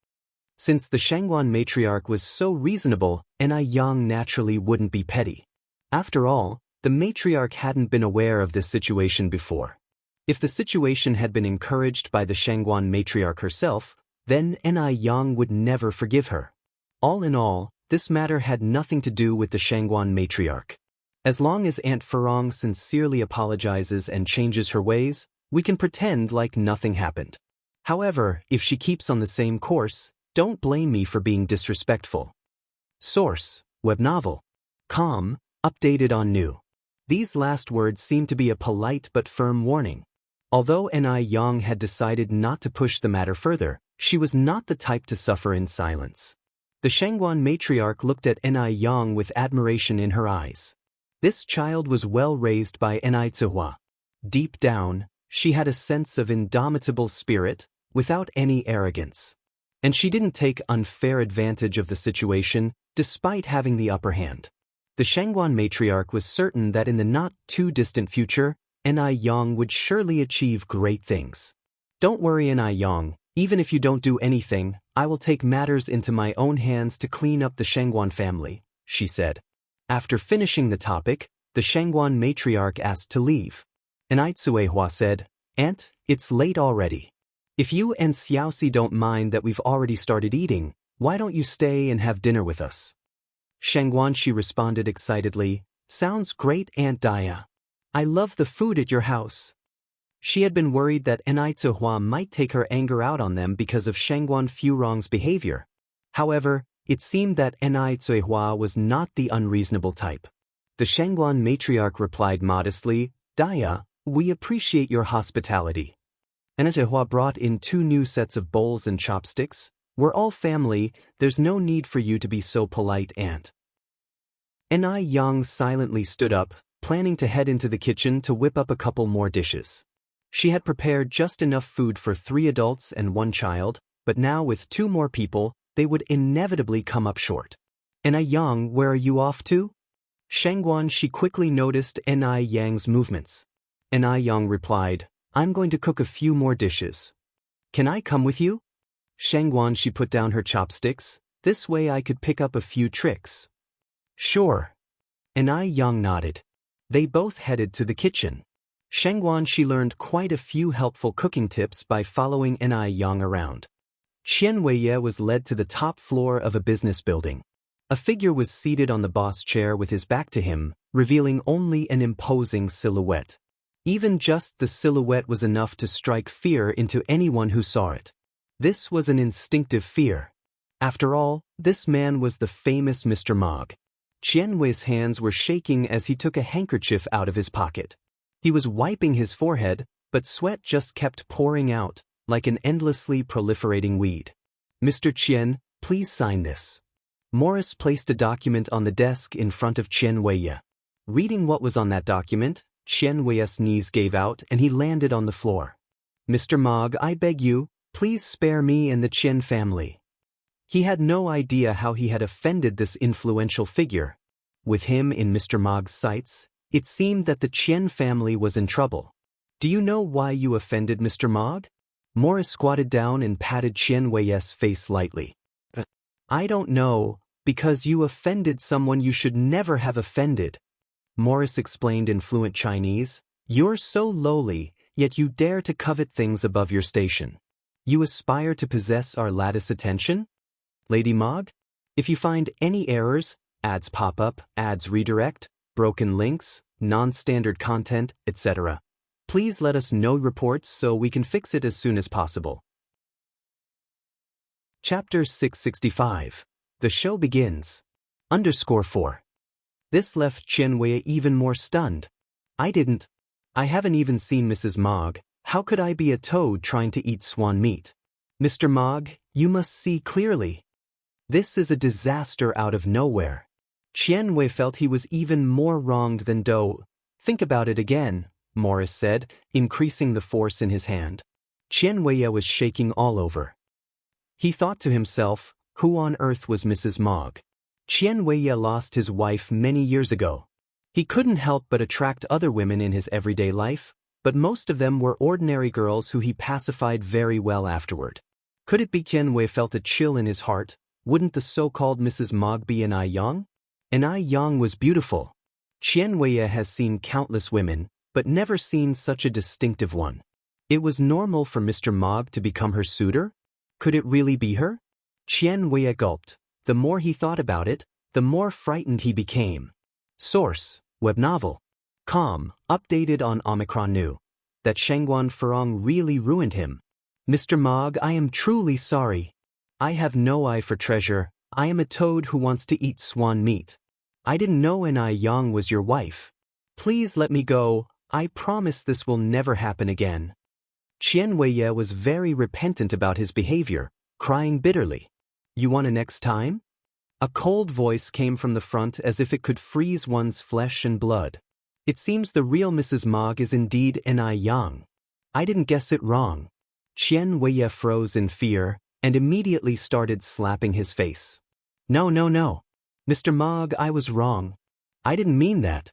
Since the Shangguan matriarch was so reasonable, Enai Yang naturally wouldn't be petty. After all, the matriarch hadn't been aware of this situation before. If the situation had been encouraged by the Shangguan matriarch herself, then Enai Yang would never forgive her. All in all, this matter had nothing to do with the Shangguan matriarch. As long as Aunt Furong sincerely apologizes and changes her ways, we can pretend like nothing happened. However, if she keeps on the same course, don't blame me for being disrespectful. Source: web novel. Com, updated on new. These last words seem to be a polite but firm warning. Although Enai Yang had decided not to push the matter further, she was not the type to suffer in silence. The Shangguan matriarch looked at Enai Yang with admiration in her eyes. This child was well raised by Enai Cuihua. Deep down, she had a sense of indomitable spirit, without any arrogance. And she didn't take unfair advantage of the situation, despite having the upper hand. The Shangguan matriarch was certain that in the not-too-distant future, Enai Yang would surely achieve great things. Don't worry, Enai Yang, even if you don't do anything, I will take matters into my own hands to clean up the Shangguan family, she said. After finishing the topic, the Shangguan matriarch asked to leave. Enai Cuihua said, Aunt, it's late already. If you and Xiaoxi don't mind that we've already started eating, why don't you stay and have dinner with us? Shangguan Shi responded excitedly, Sounds great, Aunt Daya. I love the food at your house. She had been worried that Enai Cuihua might take her anger out on them because of Shangguan Furong's behavior. However, it seemed that Enai Cuihua was not the unreasonable type. The Shangguan matriarch replied modestly, Daya, we appreciate your hospitality. Enai Cuihua brought in 2 new sets of bowls and chopsticks. We're all family, there's no need for you to be so polite, Aunt. Enai Yang silently stood up, planning to head into the kitchen to whip up a couple more dishes. She had prepared just enough food for 3 adults and 1 child, but now with 2 more people, they would inevitably come up short. Enai Yang, where are you off to? Shangguan Shi quickly noticed Enai Yang's movements. Enai Yang replied, I'm going to cook a few more dishes. Can I come with you? Shangguan Shi put down her chopsticks. This way I could pick up a few tricks. Sure. Enai Yang nodded. They both headed to the kitchen. Shangguan Shi learned quite a few helpful cooking tips by following Enai Yang around. Qian Weiye was led to the top floor of a business building. A figure was seated on the boss chair with his back to him, revealing only an imposing silhouette. Even just the silhouette was enough to strike fear into anyone who saw it. This was an instinctive fear. After all, this man was the famous Mr. Mog. Qian Wei's hands were shaking as he took a handkerchief out of his pocket. He was wiping his forehead, but sweat just kept pouring out, like an endlessly proliferating weed. Mr. Qian, please sign this. Morris placed a document on the desk in front of Chen Weiye. Reading what was on that document, Chen Weiye's knees gave out and he landed on the floor. "Mr. Mog, I beg you, please spare me and the Chen family." He had no idea how he had offended this influential figure. With him in Mr. Mog's sights, it seemed that the Chen family was in trouble. "Do you know why you offended Mr. Mog?" Morris squatted down and patted Chen Weiye's face lightly. "I don't know, because you offended someone you should never have offended." Morris explained in fluent Chinese, "You're so lowly, yet you dare to covet things above your station. You aspire to possess our lattice attention? Lady Mog, if you find any errors, ads pop up, ads redirect, broken links, non-standard content, etc., please let us know reports so we can fix it as soon as possible." Chapter 665. The show begins. _4. This left Chen Weiye even more stunned. I haven't even seen Mrs. Mog. How could I be a toad trying to eat swan meat? Mr. Mog, you must see clearly. This is a disaster out of nowhere. Chen Weiye felt he was even more wronged than Do. "Think about it again," Morris said, increasing the force in his hand. Chen Weiye was shaking all over. He thought to himself, who on earth was Mrs. Mog? Chen Weiye lost his wife many years ago. He couldn't help but attract other women in his everyday life, but most of them were ordinary girls who he pacified very well afterward. Could it be Chen Weiye felt a chill in his heart? Wouldn't the so-called Mrs. Mog be an Yang? An Yang was beautiful. Chen Weiye has seen countless women, but never seen such a distinctive one. It was normal for Mr. Mog to become her suitor? Could it really be her? Chen Weiye gulped. The more he thought about it, the more frightened he became. Source: web novel. Com, updated on Omicron New. That Shangguan Furong really ruined him. Mr. Mog, I am truly sorry. I have no eye for treasure. I am a toad who wants to eat swan meat. I didn't know an Yang was your wife. Please let me go. I promise this will never happen again. Chen Weiye was very repentant about his behavior, crying bitterly. You want a next time? A cold voice came from the front as if it could freeze one's flesh and blood. It seems the real Mrs. Mog is indeed an Yang. I didn't guess it wrong. Chen Weiye froze in fear and immediately started slapping his face. No. Mr. Mog, I was wrong. I didn't mean that.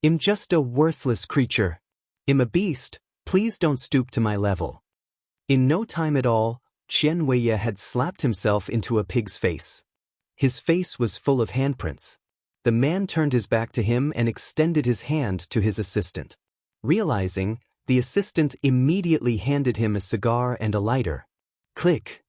I'm just a worthless creature. I'm a beast. Please don't stoop to my level. In no time at all, Chen Weiye had slapped himself into a pig's face. His face was full of handprints. The man turned his back to him and extended his hand to his assistant. Realizing, the assistant immediately handed him a cigar and a lighter. Click.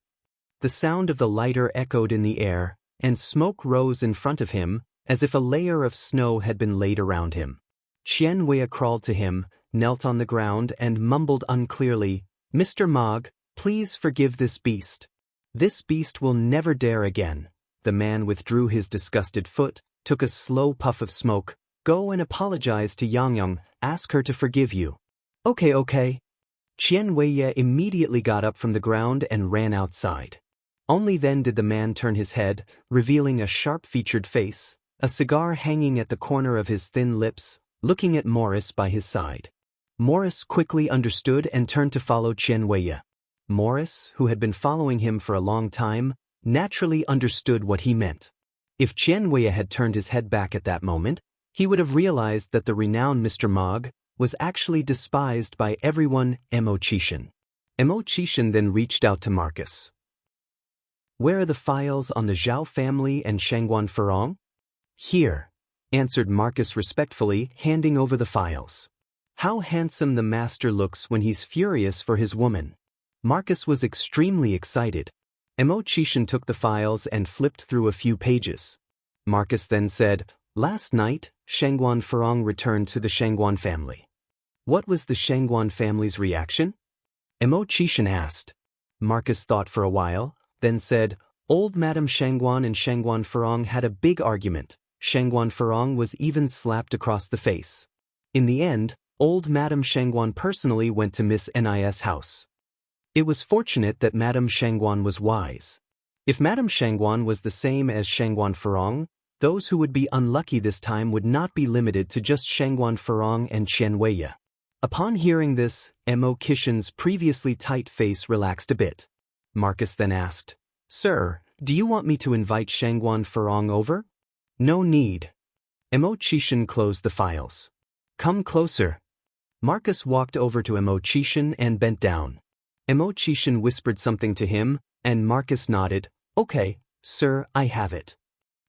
The sound of the lighter echoed in the air, and smoke rose in front of him, as if a layer of snow had been laid around him. Chen Weiye crawled to him, knelt on the ground and mumbled unclearly, Mr. Mog, please forgive this beast. This beast will never dare again. The man withdrew his disgusted foot, took a slow puff of smoke. Go and apologize to Yang, ask her to forgive you. Okay. Chen Weiye immediately got up from the ground and ran outside. Only then did the man turn his head, revealing a sharp-featured face, a cigar hanging at the corner of his thin lips, looking at Morris by his side. Morris quickly understood and turned to follow Chen Weiye. Morris, who had been following him for a long time, naturally understood what he meant. If Chen Weiye had turned his head back at that moment, he would have realized that the renowned Mr. Mog was actually despised by everyone. Mo Chishan. Mo Chishan then reached out to Marcus. Where are the files on the Zhao family and Shangguan Furong? Here, answered Marcus respectfully, handing over the files. How handsome the master looks when he's furious for his woman. Marcus was extremely excited. Mo Chishan took the files and flipped through a few pages. Marcus then said, Last night, Shangguan Furong returned to the Shangguan family. What was the Shangguan family's reaction? Mo Chishan asked. Marcus thought for a while, then said, Old Madame Shangguan and Shangguan Furong had a big argument. Shangguan Furong was even slapped across the face. In the end, old Madame Shangguan personally went to Miss Nis' house. It was fortunate that Madame Shangguan was wise. If Madame Shangguan was the same as Shangguan Furong, those who would be unlucky this time would not be limited to just Shangguan Furong and Qian Weiye. Upon hearing this, Mo Kishin's previously tight face relaxed a bit. Marcus then asked, "Sir, do you want me to invite Shangguan Furong over?" "No need." Mo Kishin closed the files. "Come closer." Marcus walked over to Mo Kishin and bent down. Mo Kishin whispered something to him, and Marcus nodded. "Okay, sir, I have it."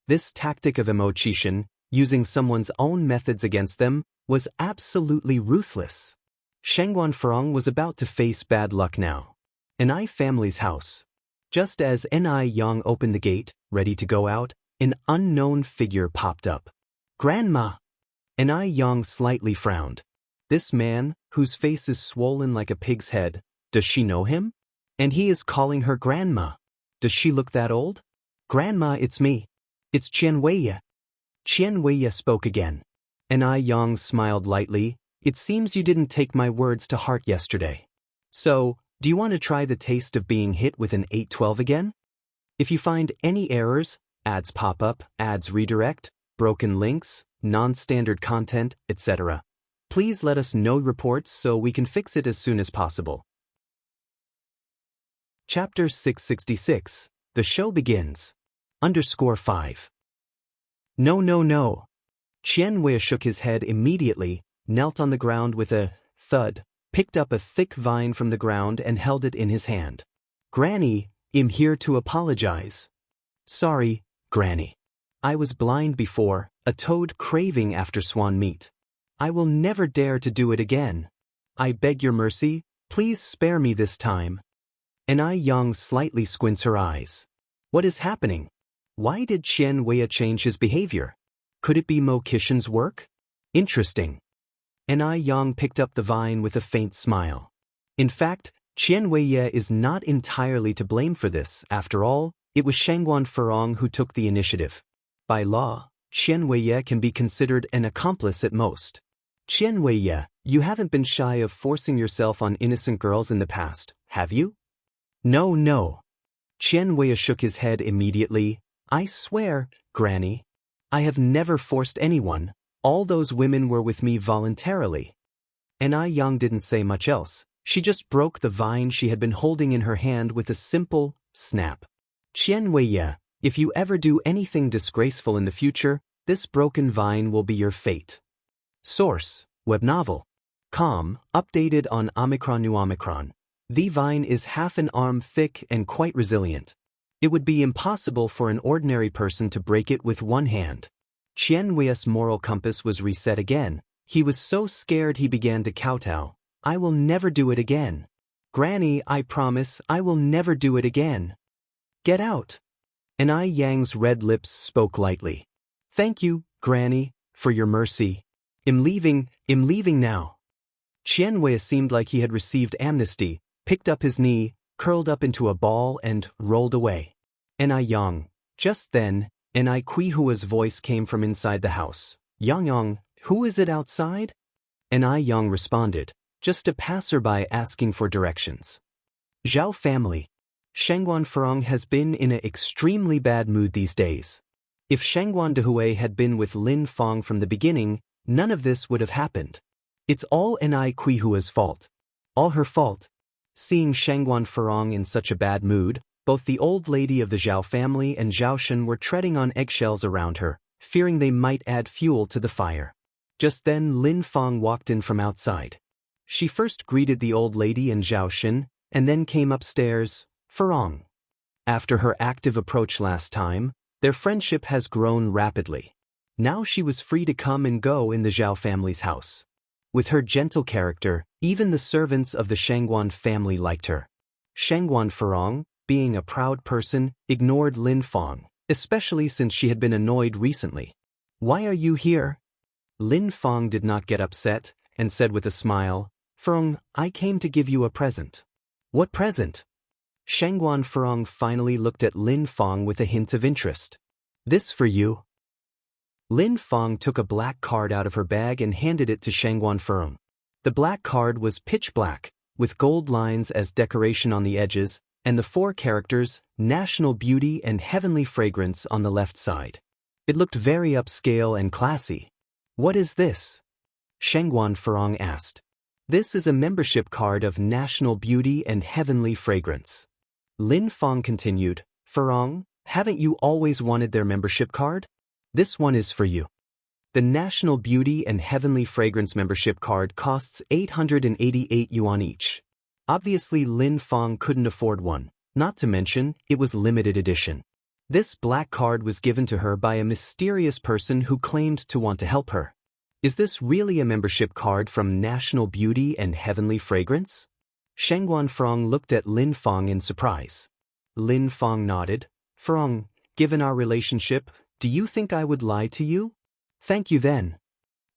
This tactic of Mo Kishin, using someone's own methods against them, was absolutely ruthless. Shangguan Furong was about to face bad luck now. Ni family's house. Just as Ni Yang opened the gate, ready to go out, an unknown figure popped up. "Grandma!" Ni Yang slightly frowned. This man, whose face is swollen like a pig's head, does she know him? And he is calling her grandma. Does she look that old? "Grandma, it's me. It's Qian Weiye." Qian Weiye spoke again. Ni Yang smiled lightly. "It seems you didn't take my words to heart yesterday. So, do you want to try the taste of being hit with an 812 again? If you find any errors, ads pop up, ads redirect, broken links, non-standard content, etc., please let us know reports so we can fix it as soon as possible." Chapter 666. The show begins. _5. No, no, no. Qian Weiye shook his head immediately, knelt on the ground with a thud, picked up a thick vine from the ground and held it in his hand. "Granny, I'm here to apologize." "Sorry, Granny. I was blind before, a toad craving after swan meat. I will never dare to do it again. I beg your mercy, please spare me this time." Ni Yang slightly squints her eyes. What is happening? Why did Qian Weiye change his behavior? Could it be Mo Kishin's work? Interesting. Ni Yang picked up the vine with a faint smile. In fact, Qian Weiye is not entirely to blame for this. After all, it was Shangguan Furong who took the initiative. By law, Qian Weiye can be considered an accomplice at most. Qian Weiye, you haven't been shy of forcing yourself on innocent girls in the past, have you? No, no. Qian Weiye shook his head immediately. I swear, Granny, I have never forced anyone. All those women were with me voluntarily. Ni Yang didn't say much else. She just broke the vine she had been holding in her hand with a simple snap. Qian Weiye, if you ever do anything disgraceful in the future, this broken vine will be your fate. Source: Web novel. Com, updated on Omicron New Omicron. The vine is half an arm thick and quite resilient. It would be impossible for an ordinary person to break it with one hand. Qian Weiye's moral compass was reset again. He was so scared he began to kowtow. I will never do it again. Granny, I promise I will never do it again. Get out. Ni Yang's red lips spoke lightly. Thank you, Granny, for your mercy. I'm leaving now. Qian Weiye seemed like he had received amnesty, picked up his knee, curled up into a ball and rolled away. Ni Yang. Just then, Ni Kuihua's voice came from inside the house. Yang, who is it outside? Ni Yang responded, just a passerby asking for directions. Zhao family. Shangguan Furong has been in an extremely bad mood these days. If Shangguan Dehui had been with Lin Fong from the beginning, none of this would have happened. It's all Ni Kuihua's fault. All her fault. Seeing Shangguan Furong in such a bad mood, both the old lady of the Zhao family and Zhao Shen were treading on eggshells around her, fearing they might add fuel to the fire. Just then Lin Fong walked in from outside. She first greeted the old lady and Zhao Shen, and then came upstairs. Furong. After her active approach last time, their friendship has grown rapidly. Now she was free to come and go in the Zhao family's house. With her gentle character, even the servants of the Shangguan family liked her. Shangguan Furong, being a proud person, ignored Lin Fong, especially since she had been annoyed recently. Why are you here? Lin Fong did not get upset, and said with a smile, Furong, I came to give you a present. What present? Shangguan Furong finally looked at Lin Fong with a hint of interest. This for you. Lin Fong took a black card out of her bag and handed it to Shangguan Furong. The black card was pitch black, with gold lines as decoration on the edges, and the 4 characters, National Beauty and Heavenly Fragrance, on the left side. It looked very upscale and classy. What is this? Shengguan Furong asked. This is a membership card of National Beauty and Heavenly Fragrance. Lin Fong continued, Furong, haven't you always wanted their membership card? This one is for you. The National Beauty and Heavenly Fragrance membership card costs 888 yuan each. Obviously Lin Fong couldn't afford one, not to mention, it was limited edition. This black card was given to her by a mysterious person who claimed to want to help her. Is this really a membership card from National Beauty and Heavenly Fragrance? Shengguan Furong looked at Lin Fong in surprise. Lin Fong nodded. Furong, given our relationship, do you think I would lie to you? Thank you then.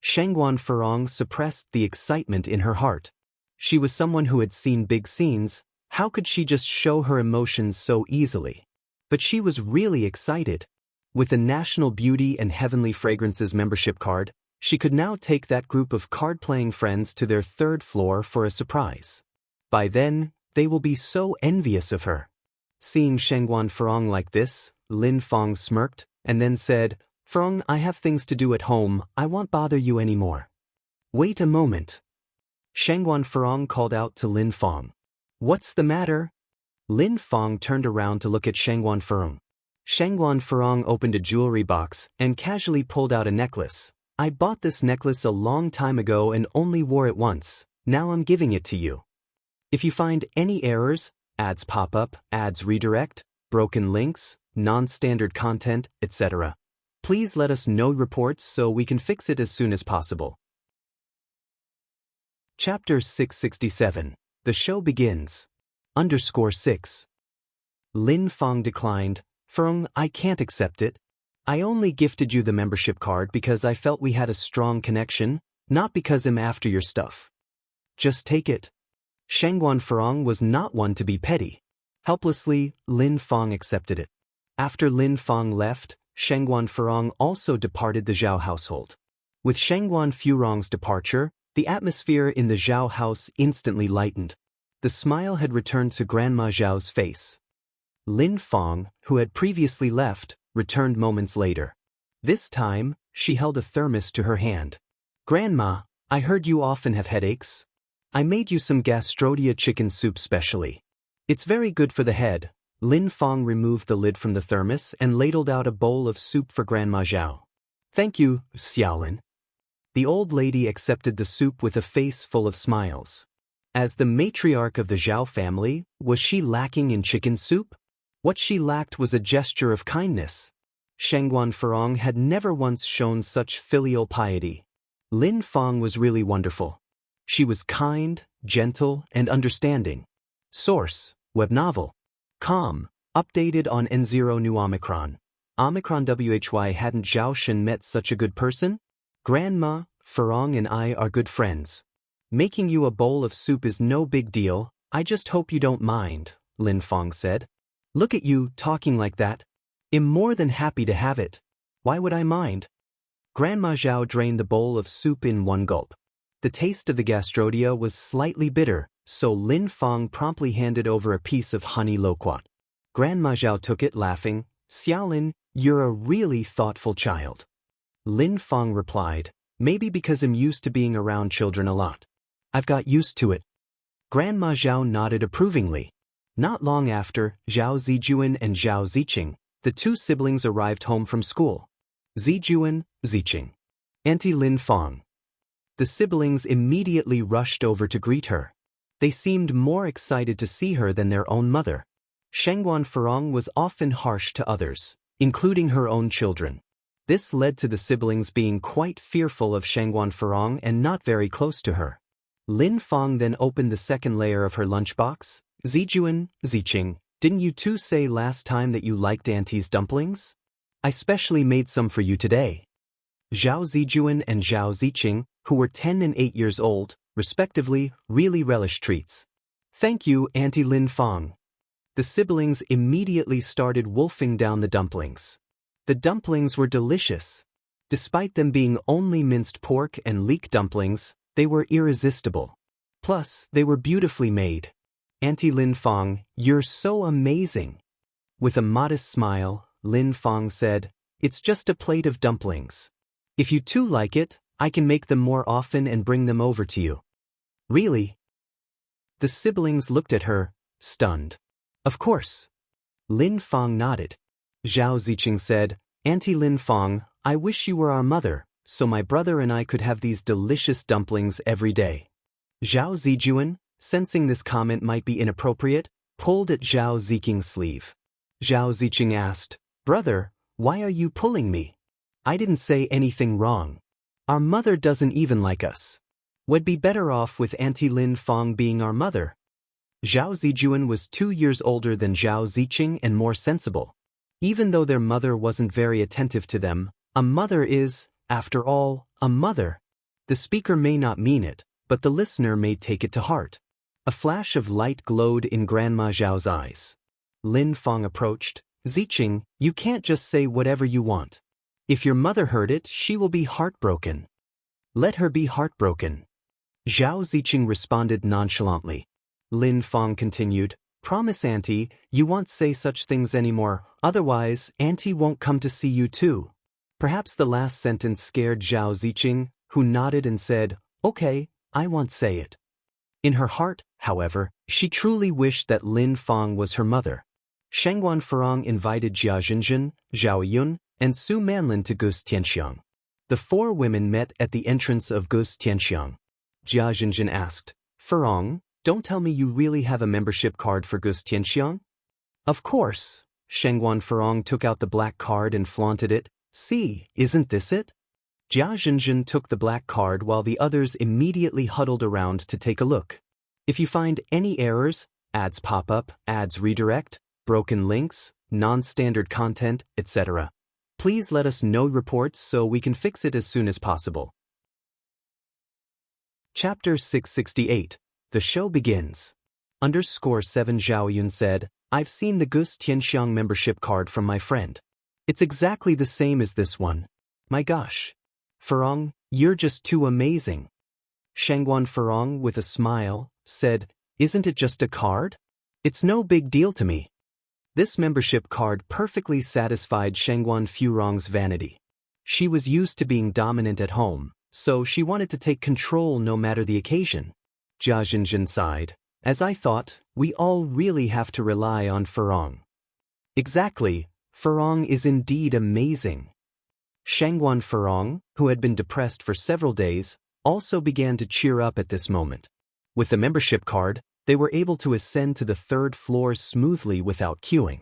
Shengguan Furong suppressed the excitement in her heart. She was someone who had seen big scenes. How could she just show her emotions so easily? But she was really excited. With the National Beauty and Heavenly Fragrance's membership card, she could now take that group of card-playing friends to their 3rd floor for a surprise. By then, they will be so envious of her. Seeing Shengguan Furong like this, Lin Fong smirked, and then said, Furong, I have things to do at home, I won't bother you anymore. Wait a moment. Shengguan Furong called out to Lin Fong. What's the matter? Lin Fong turned around to look at Shengguan Furong. Shengguan Furong opened a jewelry box and casually pulled out a necklace. I bought this necklace a long time ago and only wore it once. Now I'm giving it to you. If you find any errors, ads pop up, ads redirect, broken links, non-standard content, etc., please let us know reports so we can fix it as soon as possible. Chapter 667. The show begins. _6. Lin Fong declined. Furong, I can't accept it. I only gifted you the membership card because I felt we had a strong connection, not because I'm after your stuff. Just take it. Shengguan Furong was not one to be petty. Helplessly, Lin Fong accepted it. After Lin Fong left, Shengguan Furong also departed the Zhao household. With Shengguan Furong's departure, the atmosphere in the Zhao house instantly lightened. The smile had returned to Grandma Zhao's face. Lin Fong, who had previously left, returned moments later. This time, she held a thermos to her hand. Grandma, I heard you often have headaches. I made you some gastrodia chicken soup specially. It's very good for the head. Lin Fong removed the lid from the thermos and ladled out a bowl of soup for Grandma Zhao. Thank you, Xiaolin. The old lady accepted the soup with a face full of smiles. As the matriarch of the Zhao family, was she lacking in chicken soup? What she lacked was a gesture of kindness. Shengguan Furong had never once shown such filial piety. Lin Fong was really wonderful. She was kind, gentle, and understanding. Source: Web novel. Com. Updated on N0 New Omicron. Omicron WHY hadn't Zhao Shen met such a good person? Grandma, Furong and I are good friends. Making you a bowl of soup is no big deal, I just hope you don't mind, Lin Fong said. Look at you talking like that. I'm more than happy to have it. Why would I mind? Grandma Zhao drained the bowl of soup in one gulp. The taste of the gastrodia was slightly bitter, so Lin Fong promptly handed over a piece of honey loquat. Grandma Zhao took it laughing. Xiaolin, you're a really thoughtful child. Lin Fong replied, maybe because I'm used to being around children a lot. I've got used to it. Grandma Zhao nodded approvingly. Not long after, Zhao Zijuan and Zhao Ziqing, the 2 siblings arrived home from school. Zijuan, Ziqing. Auntie Lin Fong. The siblings immediately rushed over to greet her. They seemed more excited to see her than their own mother. Shengguan Furong was often harsh to others, including her own children. This led to the siblings being quite fearful of Shengguan Furong and not very close to her. Lin Fong then opened the second layer of her lunchbox. Zijuan, Ziqing, didn't you 2 say last time that you liked Auntie's dumplings? I specially made some for you today. Zhao Zijuan and Zhao Ziqing, who were 10 and 8 years old, respectively, really relished treats. Thank you, Auntie Lin Fong. The siblings immediately started wolfing down the dumplings. The dumplings were delicious. Despite them being only minced pork and leek dumplings, they were irresistible. Plus, they were beautifully made. Auntie Lin Fong, you're so amazing. With a modest smile, Lin Fong said, it's just a plate of dumplings. If you too like it, I can make them more often and bring them over to you. Really? The siblings looked at her, stunned. Of course. Lin Fong nodded. Zhao Ziqing said, Auntie Lin Fong, I wish you were our mother, so my brother and I could have these delicious dumplings every day. Zhao Zijuan, sensing this comment might be inappropriate, pulled at Zhao Ziqing's sleeve. Zhao Ziqing asked, Brother, why are you pulling me? I didn't say anything wrong. Our mother doesn't even like us. We'd be better off with Auntie Lin Fong being our mother. Zhao Zijuan was 2 years older than Zhao Ziqing and more sensible. Even though their mother wasn't very attentive to them, a mother is, after all, a mother. The speaker may not mean it, but the listener may take it to heart. A flash of light glowed in Grandma Zhao's eyes. Lin Fong approached. Ziqing, you can't just say whatever you want. If your mother heard it, she will be heartbroken. Let her be heartbroken. Zhao Ziqing responded nonchalantly. Lin Fong continued, Promise Auntie, you won't say such things anymore, otherwise Auntie won't come to see you too. Perhaps the last sentence scared Zhao Ziqing, who nodded and said, Okay, I won't say it. In her heart, however, she truly wished that Lin Fong was her mother. Shengguan Furong invited Jia Zhenzhen, Zhao Yun, and Su Manlin to Gus Tianxiang. The 4 women met at the entrance of Gus Tianxiang. Jia Zhenzhen asked, Furong, don't tell me you really have a membership card for Gus Tianxiang? Of course. Shengguan Furong took out the black card and flaunted it. See, isn't this it? Jia Zhenzhen took the black card while the others immediately huddled around to take a look. If you find any errors, ads pop up, ads redirect, broken links, non-standard content, etc., please let us know reports so we can fix it as soon as possible. Chapter 668. The show begins. _7 Zhao Yun said, I've seen the Gus Tianxiang membership card from my friend. It's exactly the same as this one. My gosh. Furong, you're just too amazing. Shengguan Furong, with a smile, said, Isn't it just a card? It's no big deal to me. This membership card perfectly satisfied Shengguan Furong's vanity. She was used to being dominant at home, so she wanted to take control no matter the occasion. Jia Zhenzhen sighed. As I thought, we all really have to rely on Furong. Exactly, Furong is indeed amazing. Shengguan Furong, who had been depressed for several days, also began to cheer up at this moment. With the membership card, they were able to ascend to the 3rd floor smoothly without queuing.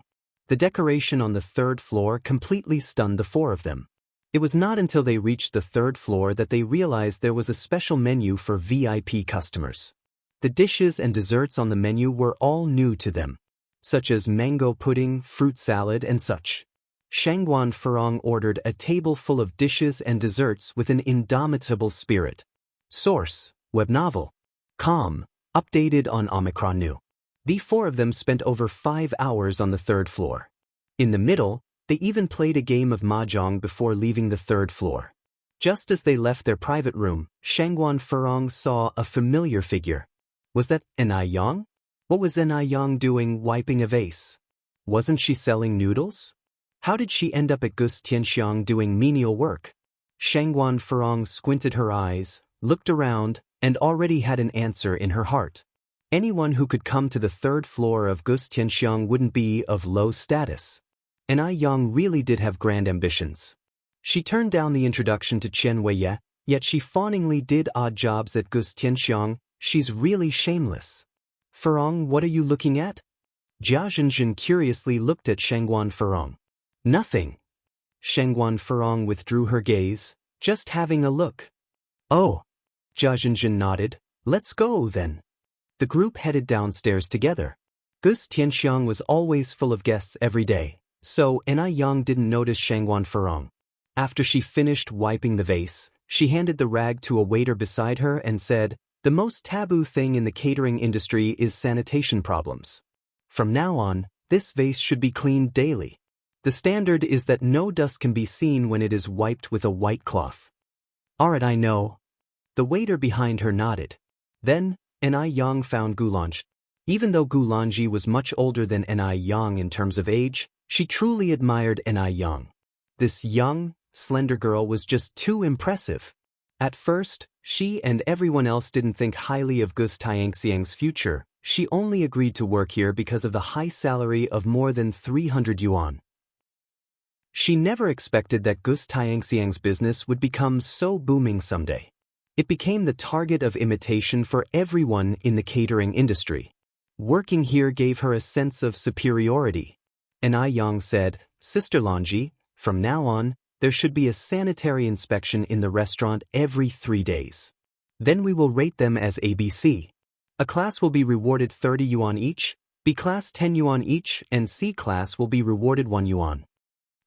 The decoration on the 3rd floor completely stunned the 4 of them. It was not until they reached the 3rd floor that they realized there was a special menu for VIP customers. The dishes and desserts on the menu were all new to them, such as mango pudding, fruit salad, and such. Shengguan Furong ordered a table full of dishes and desserts with an indomitable spirit. Source: web novel. Com. Updated on Omicron New. The 4 of them spent over 5 hours on the 3rd floor. In the middle, they even played a game of mahjong before leaving the 3rd floor. Just as they left their private room, Shengguan Furong saw a familiar figure. Was that Enai Yang? What was Enai Yang doing wiping a vase? Wasn't she selling noodles? How did she end up at Gus Tianxiang doing menial work? Shengguan Furong squinted her eyes, looked around, and already had an answer in her heart. Anyone who could come to the 3rd floor of Gus Tianxiang wouldn't be of low status. Enai Yang really did have grand ambitions. She turned down the introduction to Chen Weiye, yet she fawningly did odd jobs at Gus Tianxiang. She's really shameless. Furong, what are you looking at? Jia Zhenzhen curiously looked at Shengguan Furong. Nothing. Shengguan Furong withdrew her gaze, just having a look. Oh. Jia Zhenzhen nodded. Let's go, then. The group headed downstairs together. Gus Tianxiang was always full of guests every day, so Enai Yang didn't notice Shengguan Furong. After she finished wiping the vase, she handed the rag to a waiter beside her and said, The most taboo thing in the catering industry is sanitation problems. From now on, this vase should be cleaned daily. The standard is that no dust can be seen when it is wiped with a white cloth. Alright, I know. The waiter behind her nodded. Then, Enai Yang found Goulange. Even though Gu Lanji was much older than Ni Yang in terms of age, she truly admired Ni Yang. This young, slender girl was just too impressive. At first, she and everyone else didn't think highly of Gus Tianxiang's future. She only agreed to work here because of the high salary of more than 300 yuan. She never expected that Gus Tianxiang's business would become so booming someday. It became the target of imitation for everyone in the catering industry. Working here gave her a sense of superiority. Ni Yang said, "Sister Lanji, from now on, there should be a sanitary inspection in the restaurant every 3 days. Then we will rate them as ABC. A class will be rewarded 30 yuan each, B class 10 yuan each, and C class will be rewarded 1 yuan.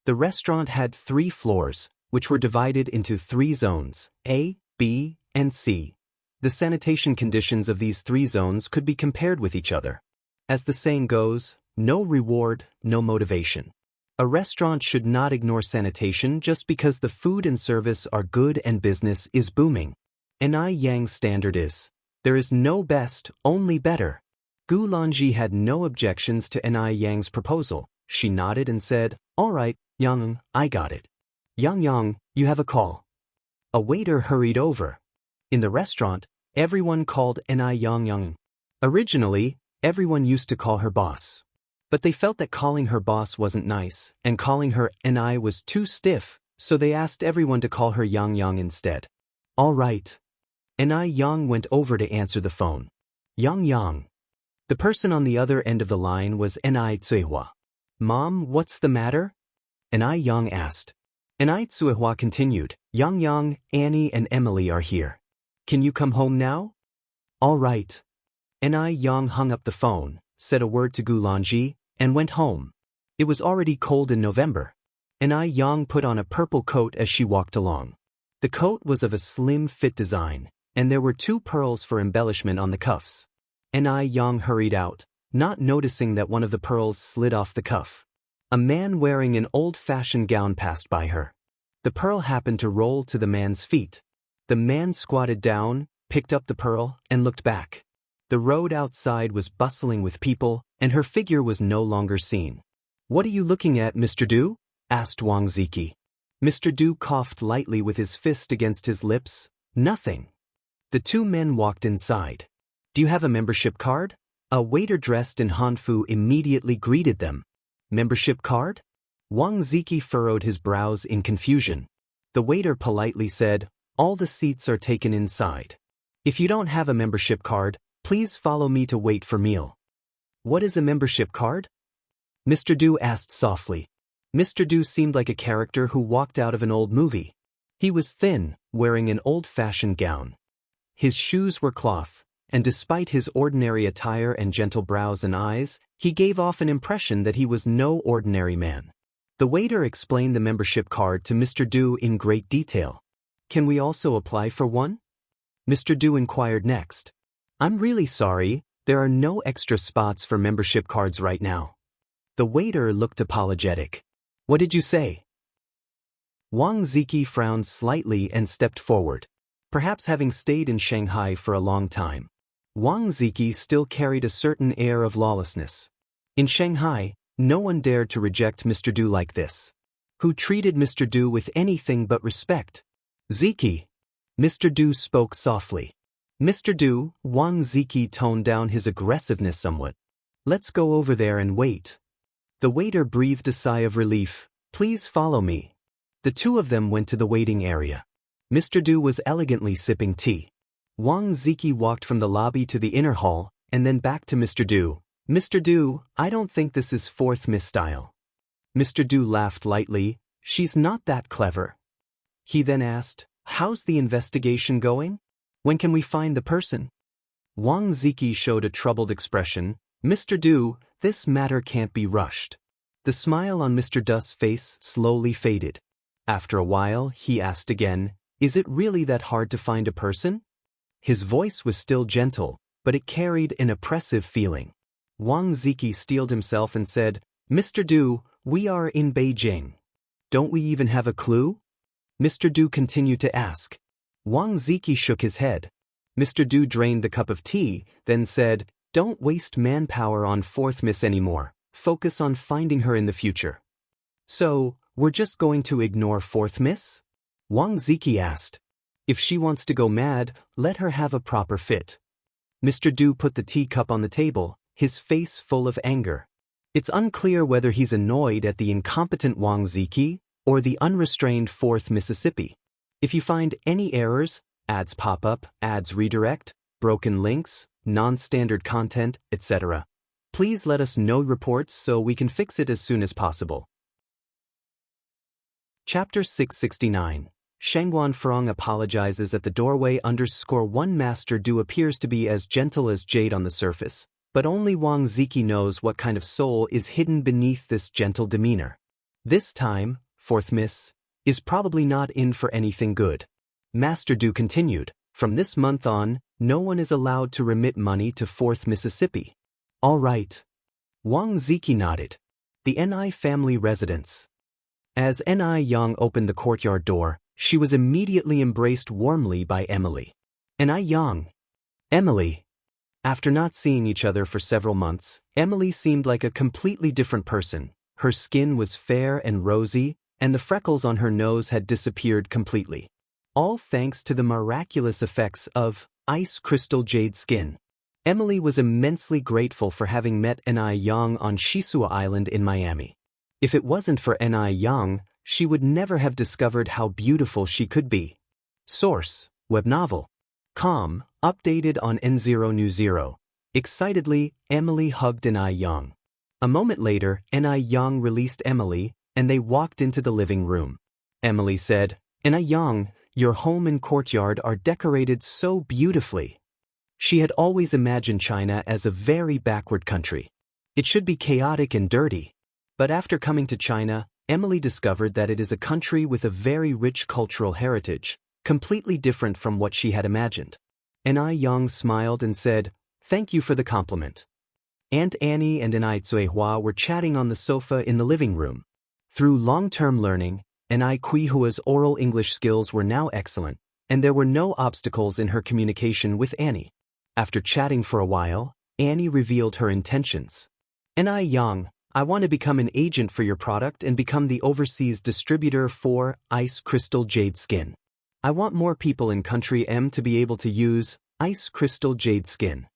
The restaurant had 3 floors, which were divided into 3 zones, A, B, and C. The sanitation conditions of these 3 zones could be compared with each other. As the saying goes, no reward, no motivation. A restaurant should not ignore sanitation just because the food and service are good and business is booming. Ni Yang's standard is, there is no best, only better. Gu Lanji had no objections to Ni Yang's proposal. She nodded and said, "All right, Yang, I got it. Yang, you have a call." A waiter hurried over. In the restaurant, everyone called Ni Yang. Originally, everyone used to call her boss. But they felt that calling her boss wasn't nice, and calling her Ni was too stiff, so they asked everyone to call her Yang instead. "All right." Ni Yang went over to answer the phone. Yang. The person on the other end of the line was Ni Tsuihua. "Mom, what's the matter?" Ni Yang asked. Ni Tsuihua continued, "Yang, Annie and Emily are here. Can you come home now?" "All right." Ni Yang hung up the phone, said a word to Gu Lanji, and went home. It was already cold in November. Ni Yang put on a purple coat as she walked along. The coat was of a slim fit design, and there were 2 pearls for embellishment on the cuffs. Ni Yang hurried out, not noticing that one of the pearls slid off the cuff. A man wearing an old-fashioned gown passed by her. The pearl happened to roll to the man's feet. The man squatted down, picked up the pearl, and looked back. The road outside was bustling with people, and her figure was no longer seen. "What are you looking at, Mr. Du?" asked Wang Ziki. Mr. Du coughed lightly with his fist against his lips. "Nothing." The 2 men walked inside. "Do you have a membership card?" A waiter dressed in Hanfu immediately greeted them. "Membership card?" Wang Ziki furrowed his brows in confusion. The waiter politely said, "All the seats are taken inside. If you don't have a membership card, please follow me to wait for meal." "What is a membership card?" Mr. Du asked softly. Mr. Du seemed like a character who walked out of an old movie. He was thin, wearing an old-fashioned gown. His shoes were cloth, and despite his ordinary attire and gentle brows and eyes, he gave off an impression that he was no ordinary man. The waiter explained the membership card to Mr. Du in great detail. "Can we also apply for one?" Mr. Du inquired next. "I'm really sorry, there are no extra spots for membership cards right now." The waiter looked apologetic. "What did you say?" Wang Ziki frowned slightly and stepped forward. Perhaps having stayed in Shanghai for a long time, Wang Ziki still carried a certain air of lawlessness. In Shanghai, no one dared to reject Mr. Du like this, who treated Mr. Du with anything but respect. "Ziki." Mr. Du spoke softly. "Mr. Du," Wang Ziki toned down his aggressiveness somewhat. "Let's go over there and wait." The waiter breathed a sigh of relief. "Please follow me." The 2 of them went to the waiting area. Mr. Du was elegantly sipping tea. Wang Ziki walked from the lobby to the inner hall, and then back to Mr. Du. "Mr. Du, I don't think this is 4th Miss style." Mr. Du laughed lightly. "She's not that clever." He then asked, "How's the investigation going? When can we find the person?" Wang Ziki showed a troubled expression. "Mr. Du, this matter can't be rushed." The smile on Mr. Du's face slowly faded. After a while, he asked again, "Is it really that hard to find a person?" His voice was still gentle, but it carried an oppressive feeling. Wang Ziki steeled himself and said, "Mr. Du, we are in Beijing. Don't we even have a clue?" Mr. Du continued to ask. Wang Ziki shook his head. Mr. Du drained the cup of tea, then said, Don't waste manpower on fourth miss anymore, focus on finding her in the future. So, we're just going to ignore fourth miss? Wang Ziki asked. If she wants to go mad, let her have a proper fit. Mr. Du put the teacup on the table, his face full of anger. It's unclear whether he's annoyed at the incompetent Wang Ziki or the unrestrained fourth Mississippi. If you find any errors, ads pop up, ads redirect, broken links, non-standard content, etc., please let us know reports so we can fix it as soon as possible. Chapter 669. Shangguan Furong apologizes at the doorway. _1 Master Du appears to be as gentle as jade on the surface, but only Wang Ziki knows what kind of soul is hidden beneath this gentle demeanor. This time, fourth miss, is probably not in for anything good. Master Du continued, from this month on, no one is allowed to remit money to fourth Mississippi. All right. Wang Ziki nodded. The Ni family residence. As Ni Yang opened the courtyard door, she was immediately embraced warmly by Emily. Ni Yang. Emily. After not seeing each other for several months, Emily seemed like a completely different person. Her skin was fair and rosy, and the freckles on her nose had disappeared completely. All thanks to the miraculous effects of ice crystal jade skin. Emily was immensely grateful for having met Ni Yang on Shisua Island in Miami. If it wasn't for Ni Yang, she would never have discovered how beautiful she could be. Source: Web novel. Com, updated on N0 New 0. Excitedly, Emily hugged Ni Yang. A moment later, Ni Yang released Emily, and they walked into the living room. Emily said, Ni Yang, your home and courtyard are decorated so beautifully. She had always imagined China as a very backward country. It should be chaotic and dirty. But after coming to China, Emily discovered that it is a country with a very rich cultural heritage, completely different from what she had imagined. Ni Yang smiled and said, Thank you for the compliment. Aunt Annie and Ni Zuihua were chatting on the sofa in the living room. Through long-term learning, Ni Kuihua's oral English skills were now excellent, and there were no obstacles in her communication with Annie. After chatting for a while, Annie revealed her intentions. Ni Yang, I want to become an agent for your product and become the overseas distributor for Ice Crystal Jade Skin. I want more people in Country M to be able to use Ice Crystal Jade Skin.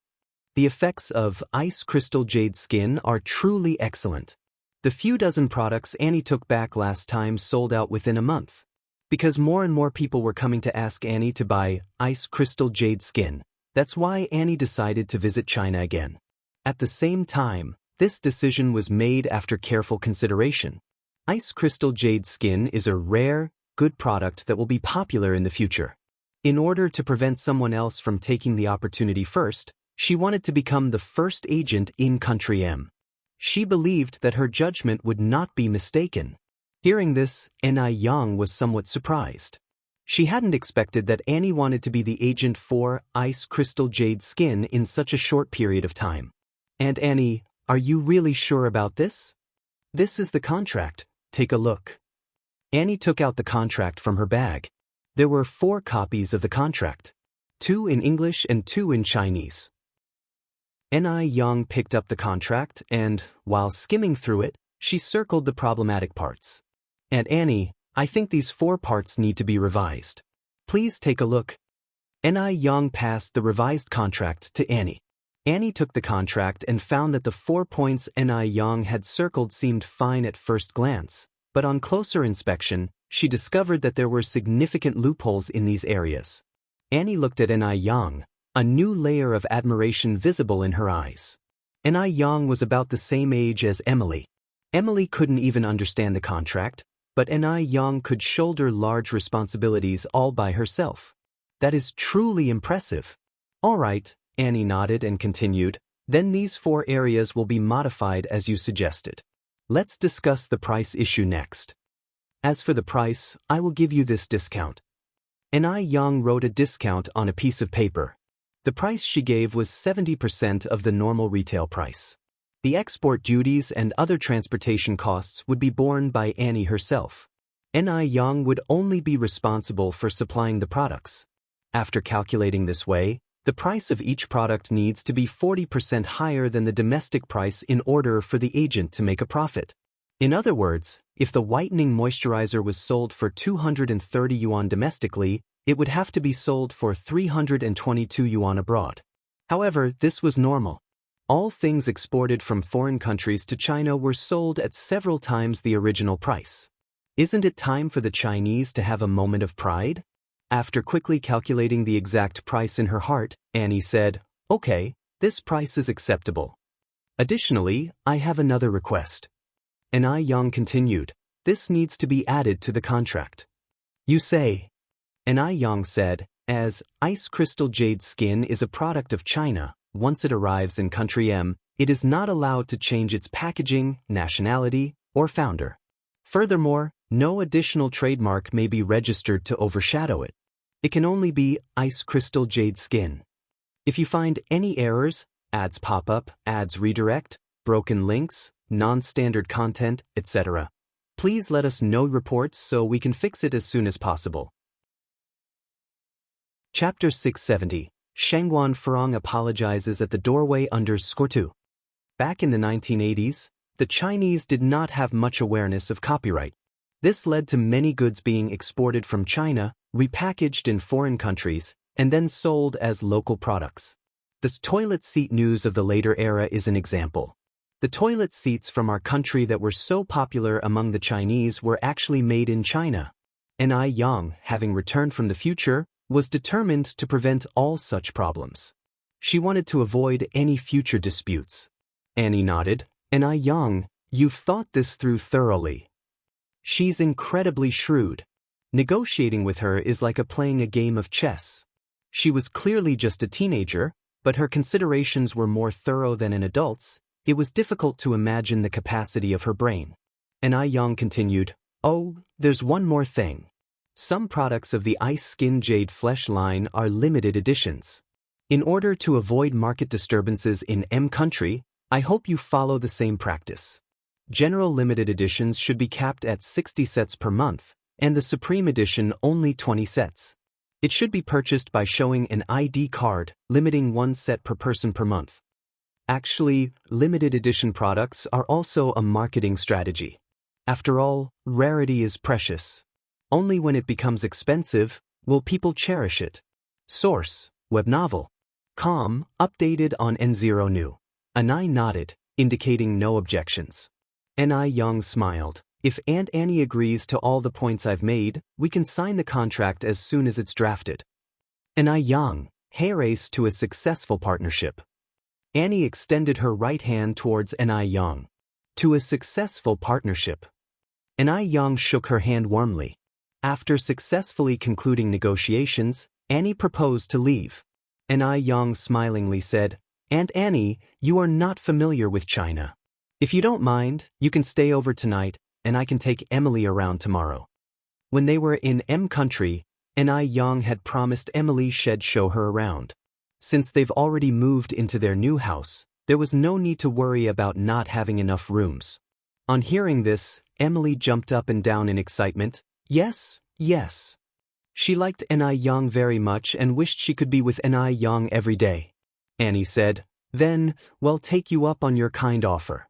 The effects of Ice Crystal Jade Skin are truly excellent. The few dozen products Annie took back last time sold out within a month. Because more and more people were coming to ask Annie to buy Ice Crystal Jade Skin, that's why Annie decided to visit China again. At the same time, this decision was made after careful consideration. Ice Crystal Jade Skin is a rare, good product that will be popular in the future. In order to prevent someone else from taking the opportunity first, she wanted to become the first agent in Country M. She believed that her judgment would not be mistaken. Hearing this, Ni Yang was somewhat surprised. She hadn't expected that Annie wanted to be the agent for Ice Crystal Jade Skin in such a short period of time. Aunt Annie, are you really sure about this? This is the contract. Take a look. Annie took out the contract from her bag. There were 4 copies of the contract. 2 in English and 2 in Chinese. Ni Yang picked up the contract and, while skimming through it, she circled the problematic parts. Aunt Annie, I think these 4 parts need to be revised. Please take a look. Ni Yang passed the revised contract to Annie. Annie took the contract and found that the 4 points Ni Yang had circled seemed fine at first glance, but on closer inspection, she discovered that there were significant loopholes in these areas. Annie looked at Ni Yang, a new layer of admiration visible in her eyes. Ni Yang was about the same age as Emily. Emily couldn't even understand the contract, but Ni Yang could shoulder large responsibilities all by herself. That is truly impressive. All right, Annie nodded and continued, then these 4 areas will be modified as you suggested. Let's discuss the price issue next. As for the price, I will give you this discount. Ni Yang wrote a discount on a piece of paper. The price she gave was 70% of the normal retail price. The export duties and other transportation costs would be borne by Annie herself. Ni Yang would only be responsible for supplying the products. After calculating this way, The price of each product needs to be 40% higher than the domestic price in order for the agent to make a profit. In other words, if the whitening moisturizer was sold for 230 yuan domestically, it would have to be sold for 322 yuan abroad. However, this was normal. All things exported from foreign countries to China were sold at several times the original price. Isn't it time for the Chinese to have a moment of pride? After quickly calculating the exact price in her heart, Annie said, "Okay, this price is acceptable. Additionally, I have another request." And Ai Yang continued, "This needs to be added to the contract." "You say?" And Ai Yang said, "As ice crystal jade skin is a product of China, once it arrives in country M, it is not allowed to change its packaging, nationality, or founder. Furthermore, no additional trademark may be registered to overshadow it. It can only be ice crystal jade skin. If you find any errors, ads pop up, ads redirect, broken links, non-standard content, etc., please let us know reports so we can fix it as soon as possible." Chapter 670. Shengguan Furong apologizes at the doorway _2. Back in the 1980s, the Chinese did not have much awareness of copyright. This led to many goods being exported from China, repackaged in foreign countries, and then sold as local products. The toilet seat news of the later era is an example. The toilet seats from our country that were so popular among the Chinese were actually made in China. And Ai Yang, having returned from the future, was determined to prevent all such problems. She wanted to avoid any future disputes. Annie nodded, "And Ai Yang, you've thought this through thoroughly. She's incredibly shrewd. Negotiating with her is like playing a game of chess. She was clearly just a teenager, but her considerations were more thorough than an adult's. It was difficult to imagine the capacity of her brain." And Ai Yang continued, "Oh, there's one more thing. Some products of the Ice Skin Jade Flesh line are limited editions. In order to avoid market disturbances in M country, I hope you follow the same practice. General limited editions should be capped at 60 sets per month, and the Supreme Edition only 20 sets. It should be purchased by showing an ID card, limiting 1 set per person per month. Actually, limited edition products are also a marketing strategy. After all, rarity is precious. Only when it becomes expensive will people cherish it." Source: Web novel. Com, updated on N0 New. Anai nodded, indicating no objections. And Ai Yang smiled. "If Aunt Annie agrees to all the points I've made, we can sign the contract as soon as it's drafted." And Ai Yang, race to a successful partnership. Annie extended her right hand towards An Ai Yang. "To a successful partnership." An Ai Yang shook her hand warmly. After successfully concluding negotiations, Annie proposed to leave. An Ai Yang smilingly said, "Aunt Annie, you are not familiar with China. If you don't mind, you can stay over tonight, and I can take Emily around tomorrow." When they were in M country, An Ai Yang had promised Emily she'd show her around. Since they've already moved into their new house, there was no need to worry about not having enough rooms. On hearing this, Emily jumped up and down in excitement. Yes, yes. She liked An Ai Yang very much and wished she could be with An Ai Yang every day. Annie said, "Then, we'll take you up on your kind offer."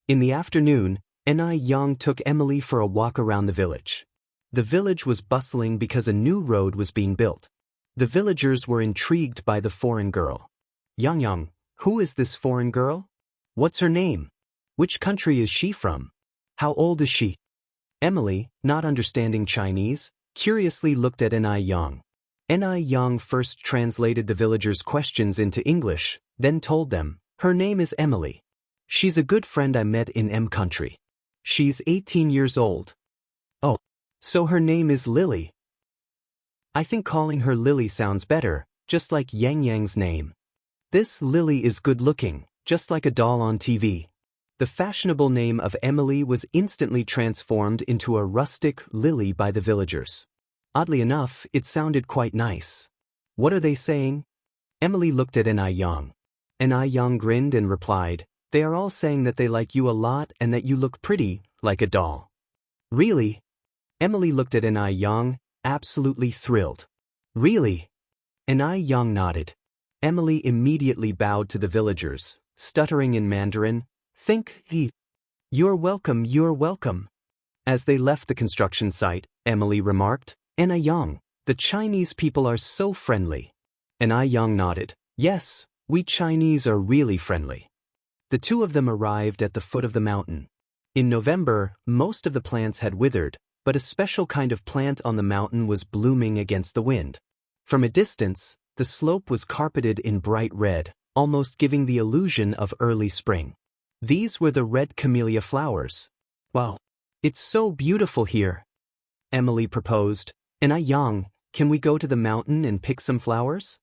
In the afternoon, An Ai Yang took Emily for a walk around the village. The village was bustling because a new road was being built. The villagers were intrigued by the foreign girl. Yang, who is this foreign girl? What's her name? Which country is she from? How old is she? Emily, not understanding Chinese, curiously looked at An Ai Yang. An Ai Yang first translated the villagers' questions into English, then told them, "Her name is Emily. She's a good friend I met in M country. She's 18 years old. Oh, so her name is Lily. I think calling her Lily sounds better, just like Yang Yang's name. This Lily is good-looking, just like a doll on TV." The fashionable name of Emily was instantly transformed into a rustic Lily by the villagers. Oddly enough, it sounded quite nice. "What are they saying?" Emily looked at An Ai Yang. An Ai Yang grinned and replied, "They are all saying that they like you a lot and that you look pretty, like a doll." "Really?" Emily looked at An Ai Yang, absolutely thrilled. "Really?" An Ai Yang nodded. Emily immediately bowed to the villagers, stuttering in Mandarin, "Think he. You're welcome, you're welcome." As they left the construction site, Emily remarked, "Anna Yang, the Chinese people are so friendly." And I Yang nodded, "Yes, we Chinese are really friendly." The two of them arrived at the foot of the mountain. In November, most of the plants had withered, but a special kind of plant on the mountain was blooming against the wind. From a distance, the slope was carpeted in bright red, almost giving the illusion of early spring. These were the red camellia flowers. "Wow, it's so beautiful here," Emily proposed. "And I Yang, can we go to the mountain and pick some flowers?"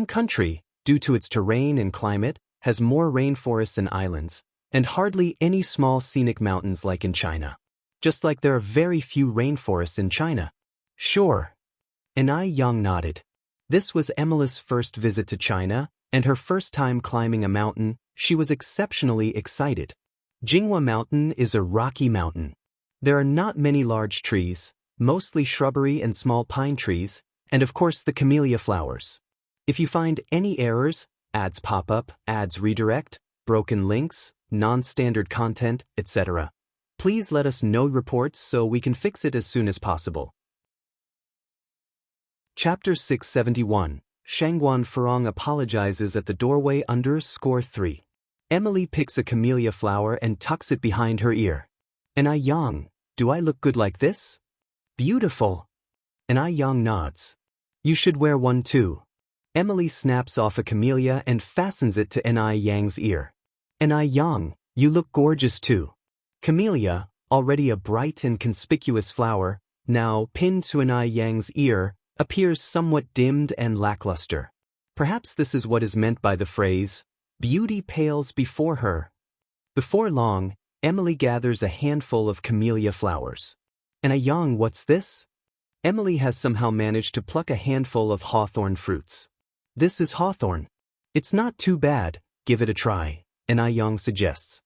Country, due to its terrain and climate, has more rainforests and islands, and hardly any small scenic mountains like in China. Just like there are very few rainforests in China. "Sure." And I Yang nodded. This was Emily's first visit to China, and her first time climbing a mountain. She was exceptionally excited. Jinghua Mountain is a rocky mountain. There are not many large trees, mostly shrubbery and small pine trees, and of course the camellia flowers. If you find any errors, ads pop up, ads redirect, broken links, non-standard content, etc., please let us know reports so we can fix it as soon as possible. Chapter 671. Shangguan Furong apologizes at the doorway _3. Emily picks a camellia flower and tucks it behind her ear. "And I Yang, do I look good like this?" "Beautiful." And I Yang nods. "You should wear one too." Emily snaps off a camellia and fastens it to Ni Yang's ear. "And I Yang, you look gorgeous too." Camellia, already a bright and conspicuous flower, now pinned to Ni Yang's ear, appears somewhat dimmed and lackluster. Perhaps this is what is meant by the phrase, "Beauty pales before her." Before long, Emily gathers a handful of camellia flowers. "And I Yang, what's this?" Emily has somehow managed to pluck a handful of hawthorn fruits. "This is hawthorn. It's not too bad, give it a try," Ni Yang suggests.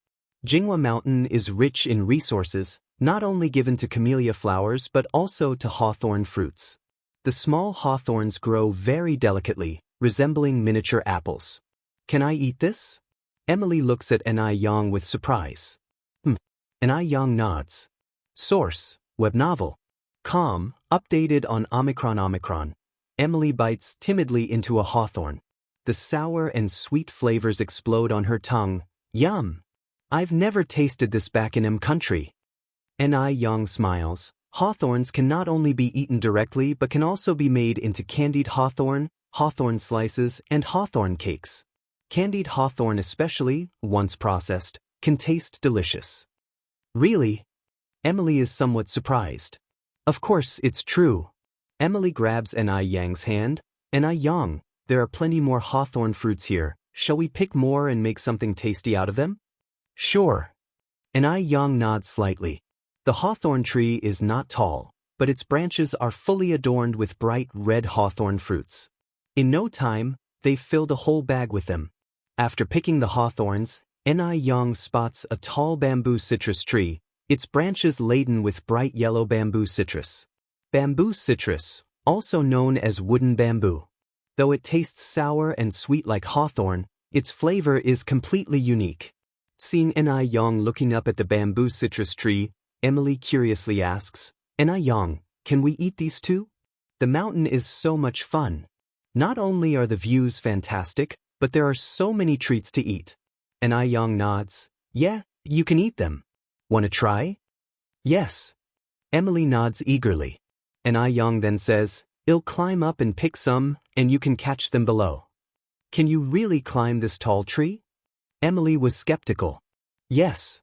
Jinghua Mountain is rich in resources, not only given to camellia flowers but also to hawthorn fruits. The small hawthorns grow very delicately, resembling miniature apples. "Can I eat this?" Emily looks at Ni Yang with surprise. Ni Yang nods. Source: web novel. Calm, updated on Omicron. Emily bites timidly into a hawthorn. The sour and sweet flavors explode on her tongue. Yum! I've never tasted this back in country. Ni Yang smiles. Hawthorns can not only be eaten directly but can also be made into candied hawthorn, hawthorn slices, and hawthorn cakes. Candied hawthorn especially, once processed, can taste delicious. Really? Emily is somewhat surprised. Of course, it's true. Emily grabs Ni Yang's hand. Ni Yang, there are plenty more hawthorn fruits here. Shall we pick more and make something tasty out of them? Sure. Ni Yang nods slightly. The hawthorn tree is not tall, but its branches are fully adorned with bright red hawthorn fruits. In no time, they've filled a whole bag with them. After picking the hawthorns, Ni Yang spots a tall bamboo citrus tree, its branches laden with bright yellow bamboo citrus. Bamboo citrus, also known as wooden bamboo. Though it tastes sour and sweet like hawthorn, its flavor is completely unique. Seeing Ni Yang looking up at the bamboo citrus tree, Emily curiously asks, "Ni Yang, can we eat these too? The mountain is so much fun. Not only are the views fantastic, but there are so many treats to eat." Ni Yang nods. "Yeah, you can eat them. Want to try?" "Yes." Emily nods eagerly. Ni Yang then says, "I'll climb up and pick some, and you can catch them below." "Can you really climb this tall tree?" Emily was skeptical. "Yes."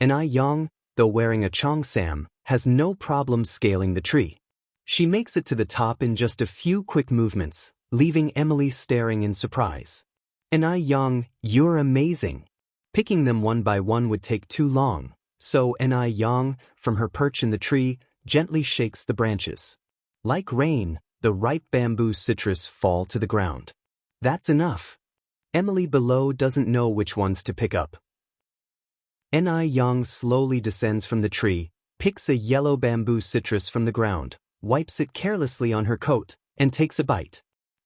Ni Yang, though wearing a cheongsam, has no problem scaling the tree. She makes it to the top in just a few quick movements, leaving Emily staring in surprise. Ni Yang, you're amazing. Picking them one by one would take too long, so Ni Yang, from her perch in the tree, gently shakes the branches. Like rain, the ripe bamboo citrus fall to the ground. That's enough. Emily below doesn't know which ones to pick up. Ni Yang slowly descends from the tree, picks a yellow bamboo citrus from the ground, wipes it carelessly on her coat, and takes a bite.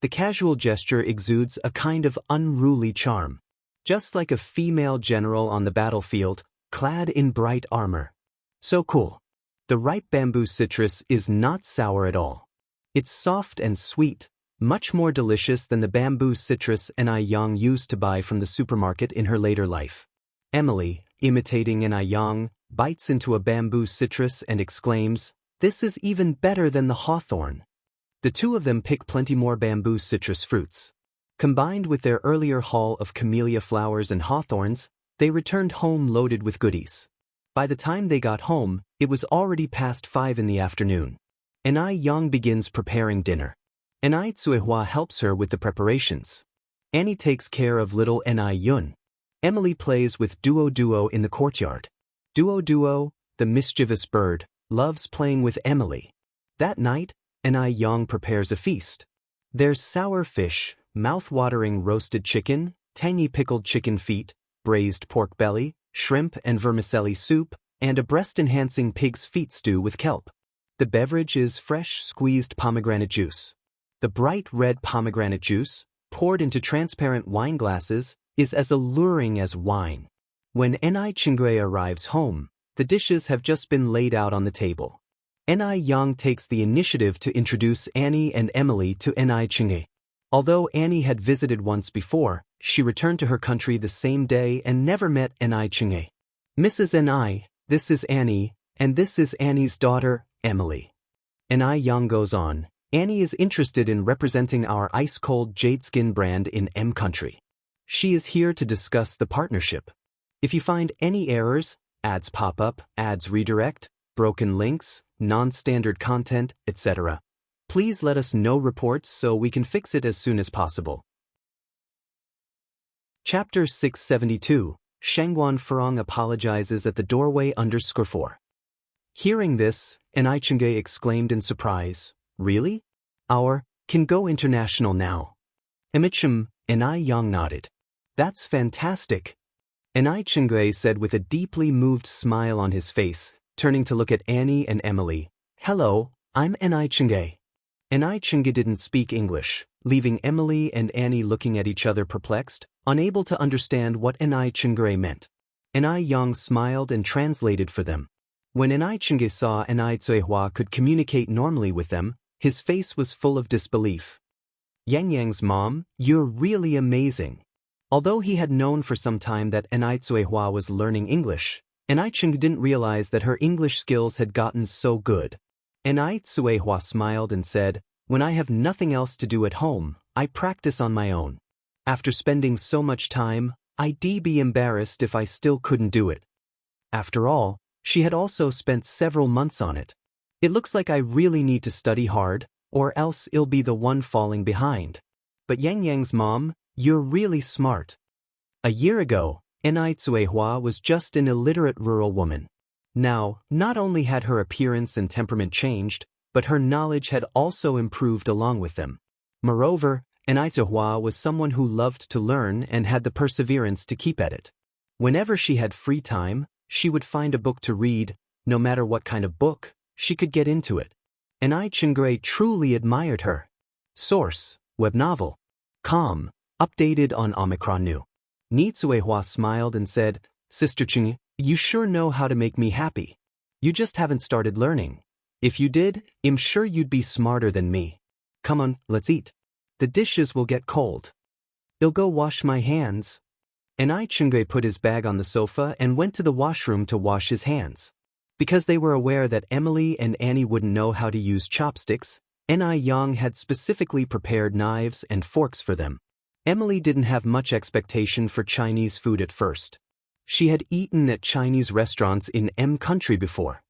The casual gesture exudes a kind of unruly charm. Just like a female general on the battlefield, clad in bright armor. So cool. The ripe bamboo citrus is not sour at all. It's soft and sweet, much more delicious than the bamboo citrus Yang used to buy from the supermarket in her later life. Emily, imitating Yang, bites into a bamboo citrus and exclaims, "This is even better than the hawthorn." The two of them pick plenty more bamboo citrus fruits. Combined with their earlier haul of camellia flowers and hawthorns, they returned home loaded with goodies. By the time they got home, it was already past 5 in the afternoon. Yang begins preparing dinner. Tsuehua helps her with the preparations. Annie takes care of little Yun. Emily plays with Duo in the courtyard. Duo, the mischievous bird, loves playing with Emily. That night, Yang prepares a feast. There's sour fish, mouth-watering roasted chicken, tangy pickled chicken feet, braised pork belly, shrimp and vermicelli soup, and a breast-enhancing pig's feet stew with kelp. The beverage is fresh squeezed pomegranate juice. The bright red pomegranate juice, poured into transparent wine glasses, is as alluring as wine. When Chingui arrives home, the dishes have just been laid out on the table. Yang takes the initiative to introduce Annie and Emily to Chingui. Although Annie had visited once before, she returned to her country the same day and never met Chingui. "Mrs. Ni, this is Annie, and this is Annie's daughter, Emily." Yang goes on, "Annie is interested in representing our ice-cold jade skin brand in M country. She is here to discuss the partnership. If you find any errors, ads pop up, ads redirect, broken links, non-standard content, etc., please let us know reports so we can fix it as soon as possible." Chapter 672, Shangguan Furong apologizes at the doorway _4. Hearing this, Chingui exclaimed in surprise, "Really? Our can go international now?" Yang nodded. "That's fantastic." Chingui said with a deeply moved smile on his face, turning to look at Annie and Emily, "Hello, I'm Chingui." Chingui didn't speak English, leaving Emily and Annie looking at each other perplexed, unable to understand what Chingui meant. Yang smiled and translated for them. When Chingui saw Tsuehua could communicate normally with them, his face was full of disbelief. "Yang's mom, you're really amazing." Although he had known for some time that Tsuehua was learning English, Chingui didn't realize that her English skills had gotten so good. Tsuehua smiled and said, "When I have nothing else to do at home, I practice on my own. After spending so much time, I'd be embarrassed if I still couldn't do it." After all, she had also spent several months on it. "It looks like I really need to study hard, or else I'll be the one falling behind. But Yang's mom, you're really smart." A year ago, Tsuehua was just an illiterate rural woman. Now, not only had her appearance and temperament changed, but her knowledge had also improved along with them. Moreover, Tsuehua was someone who loved to learn and had the perseverance to keep at it. Whenever she had free time, she would find a book to read. No matter what kind of book, she could get into it. Chingui truly admired her. Source, web novel. Com, updated on Omicron New. Tsuehua smiled and said, "Sister Ching, you sure know how to make me happy. You just haven't started learning. If you did, I'm sure you'd be smarter than me. Come on, let's eat. The dishes will get cold. I'll go wash my hands." Chingui put his bag on the sofa and went to the washroom to wash his hands. Because they were aware that Emily and Annie wouldn't know how to use chopsticks, Yang had specifically prepared knives and forks for them. Emily didn't have much expectation for Chinese food at first. She had eaten at Chinese restaurants in M country before.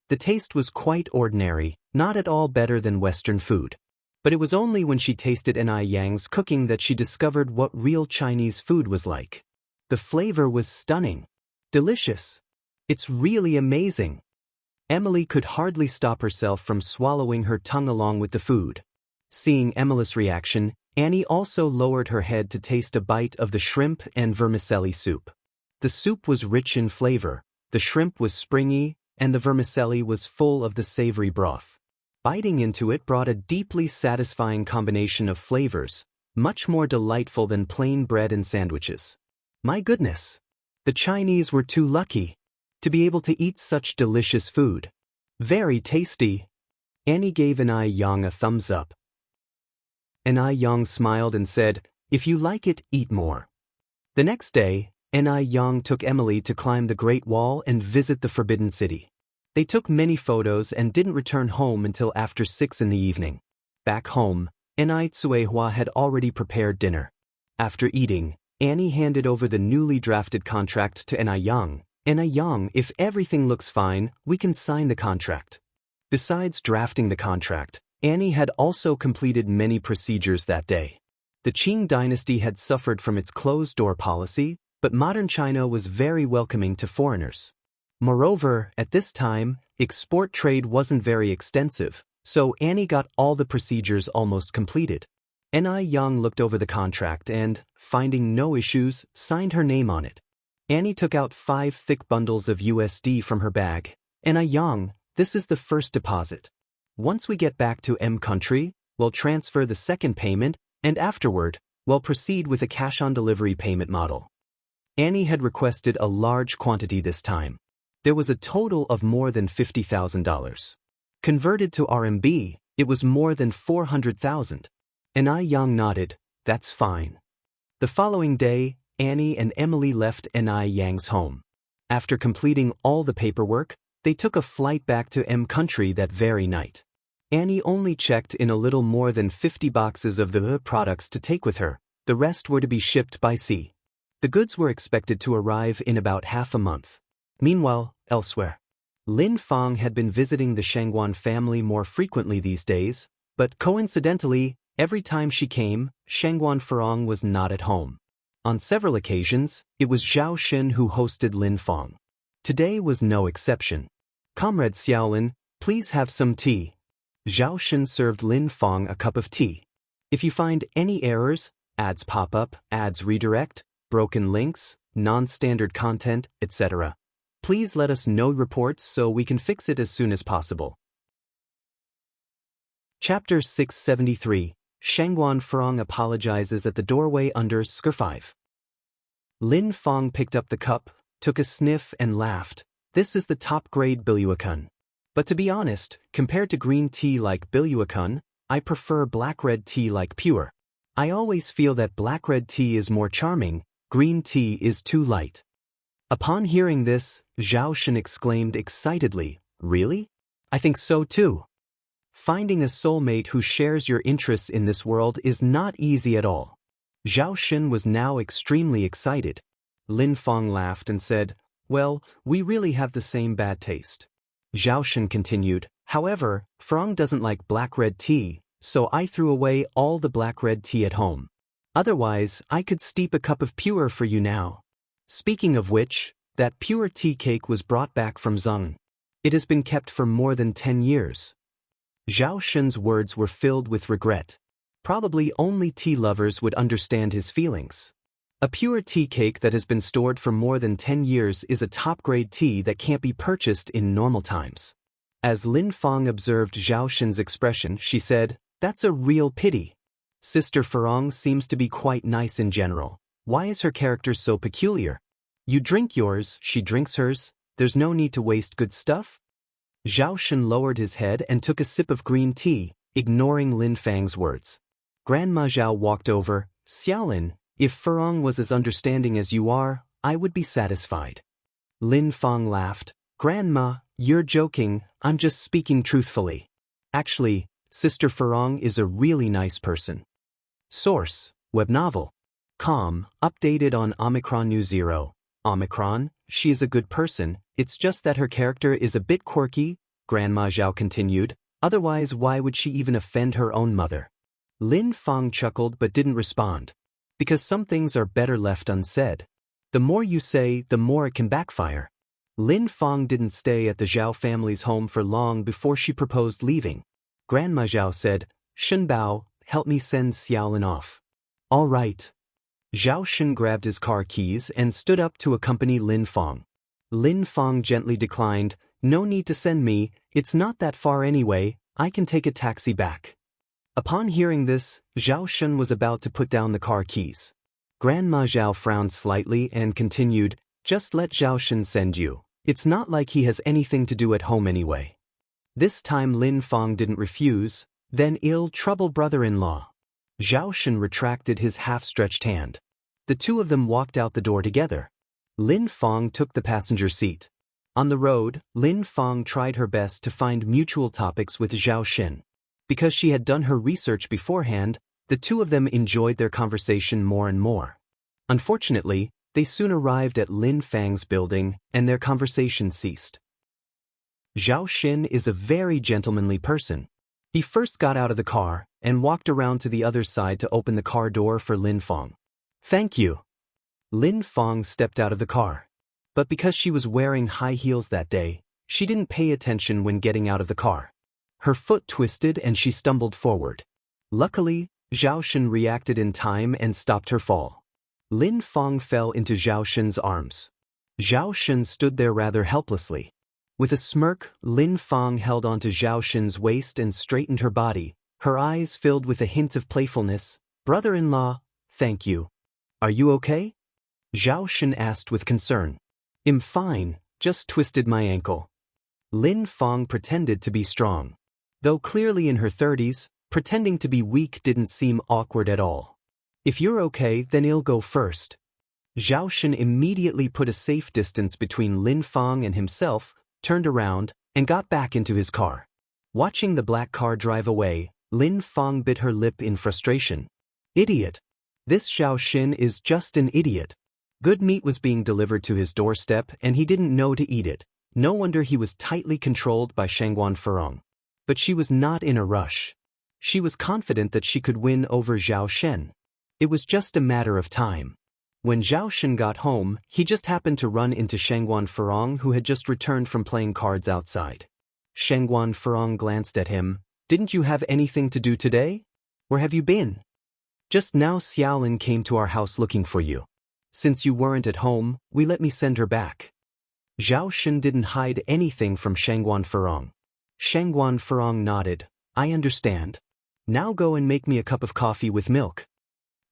The taste was quite ordinary, not at all better than Western food. But it was only when she tasted Yang's cooking that she discovered what real Chinese food was like. The flavor was stunning. Delicious. It's really amazing. Emily could hardly stop herself from swallowing her tongue along with the food. Seeing Emily's reaction, Annie also lowered her head to taste a bite of the shrimp and vermicelli soup. The soup was rich in flavor, the shrimp was springy, and the vermicelli was full of the savory broth. Biting into it brought a deeply satisfying combination of flavors, much more delightful than plain bread and sandwiches. My goodness! The Chinese were too lucky to be able to eat such delicious food. Very tasty. Annie gave Anai Yang a thumbs up. Anai Yang smiled and said, "If you like it, eat more." The next day, Anai Yang took Emily to climb the Great Wall and visit the Forbidden City. They took many photos and didn't return home until after 6 in the evening. Back home, Anai Tsuehua had already prepared dinner. After eating, Annie handed over the newly drafted contract to Anai Yang. "Anai Yang, if everything looks fine, we can sign the contract." Besides drafting the contract, Annie had also completed many procedures that day. The Qing dynasty had suffered from its closed-door policy, but modern China was very welcoming to foreigners. Moreover, at this time, export trade wasn't very extensive, so Annie got all the procedures almost completed. Anai Yang looked over the contract and, finding no issues, signed her name on it. Annie took out 5 thick bundles of USD from her bag. "Anai Yang, this is the first deposit. Once we get back to M country, we'll transfer the second payment, and afterward, we'll proceed with a cash-on-delivery payment model." Annie had requested a large quantity this time. There was a total of more than $50,000. Converted to RMB, it was more than 400,000. Anai Yang nodded, "That's fine." The following day, Annie and Emily left Anai Yang's home. After completing all the paperwork, they took a flight back to M country that very night. Annie only checked in a little more than 50 boxes of the products to take with her. The rest were to be shipped by sea. The goods were expected to arrive in about half a month. Meanwhile, elsewhere, Lin Fang had been visiting the Shangguan family more frequently these days, but coincidentally, every time she came, Shangguan Farong was not at home. On several occasions, it was Zhao Shen who hosted Lin Fang. Today was no exception. "Comrade Xiaolin, please have some tea." Zhao Shen served Lin Fang a cup of tea. "If you find any errors, ads pop up, ads redirect, broken links, non-standard content, etc., please let us know reports so we can fix it as soon as possible." Chapter 673, Shangguan Farong apologizes at the doorway under Skur 5. Lin Fang picked up the cup, took a sniff and laughed. "This is the top-grade Biluakun. But to be honest, compared to green tea like Biluakun, I prefer black-red tea like Pure. I always feel that black-red tea is more charming, green tea is too light." Upon hearing this, Zhao Shen exclaimed excitedly, "Really? I think so too." Finding a soulmate who shares your interests in this world is not easy at all. Zhao Shen was now extremely excited. Lin Fang laughed and said, "Well, we really have the same bad taste." Zhao Shen continued, "However, Farong doesn't like black-red tea, so I threw away all the black-red tea at home. Otherwise, I could steep a cup of Pure for you now. Speaking of which, that Pure tea cake was brought back from Zheng. It has been kept for more than 10 years. Zhao Shen's words were filled with regret. Probably only tea lovers would understand his feelings. A Pure tea cake that has been stored for more than 10 years is a top-grade tea that can't be purchased in normal times. As Lin Fang observed Zhao Shen's expression, she said, "That's a real pity. Sister Farong seems to be quite nice in general. Why is her character so peculiar? You drink yours, she drinks hers, there's no need to waste good stuff?" Zhao Shen lowered his head and took a sip of green tea, ignoring Lin Fang's words. Grandma Zhao walked over. "Xiaolin, if Farong was as understanding as you are, I would be satisfied." Lin Fang laughed. "Grandma, you're joking, I'm just speaking truthfully. Actually, Sister Farong is a really nice person." Source: Web novel. Com, updated on Omicron News 0. Omicron, she is a good person, it's just that her character is a bit quirky, Grandma Zhao continued, otherwise why would she even offend her own mother? Lin Fang chuckled but didn't respond. Because some things are better left unsaid. The more you say, the more it can backfire. Lin Fang didn't stay at the Zhao family's home for long before she proposed leaving. Grandma Zhao said, "Shen Bao, help me send Xiaolin off." "All right." Zhao Shen grabbed his car keys and stood up to accompany Lin Fang. Lin Fang gently declined, "No need to send me, it's not that far anyway, I can take a taxi back. Upon hearing this, Zhao Shun was about to put down the car keys. Grandma Zhao frowned slightly and continued, just let Zhao Shun send you. It's not like he has anything to do at home anyway. This time Lin Feng didn't refuse, then ill trouble brother-in-law. Zhao Shun retracted his half-stretched hand. The two of them walked out the door together. Lin Feng took the passenger seat. On the road, Lin Feng tried her best to find mutual topics with Zhao Shun. Because she had done her research beforehand, the two of them enjoyed their conversation more and more. Unfortunately, they soon arrived at Lin Feng's building, and their conversation ceased. Zhao Shun is a very gentlemanly person. He first got out of the car and walked around to the other side to open the car door for Lin Feng. Thank you. Lin Feng stepped out of the car. But because she was wearing high heels that day, she didn't pay attention when getting out of the car. Her foot twisted and she stumbled forward. Luckily, Zhao Shun reacted in time and stopped her fall. Lin Feng fell into Zhao Shun's arms. Zhao Shun stood there rather helplessly. With a smirk, Lin Feng held onto Zhao Shun's waist and straightened her body, her eyes filled with a hint of playfulness. Brother-in-law, thank you. Are you okay? Zhao Shun asked with concern. I'm fine, just twisted my ankle. Lin Feng pretended to be strong. Though clearly in her 30s, pretending to be weak didn't seem awkward at all. If you're okay, then I'll go first. Zhao Shun immediately put a safe distance between Lin Feng and himself, turned around, and got back into his car. Watching the black car drive away, Lin Feng bit her lip in frustration. Idiot. This Zhao Shun is just an idiot. Good meat was being delivered to his doorstep and he didn't know to eat it. No wonder he was tightly controlled by Shangguan Furong. But she was not in a rush. She was confident that she could win over Zhao Shun. It was just a matter of time. When Zhao Shun got home, he just happened to run into Shangguan Furong, who had just returned from playing cards outside. Shangguan Furong glanced at him. Didn't you have anything to do today? Where have you been? Just now Xiaolin came to our house looking for you. Since you weren't at home, we let me send her back. Zhao Shun didn't hide anything from Shangguan Furong. Shangguan Furong nodded. I understand. Now go and make me a cup of coffee with milk.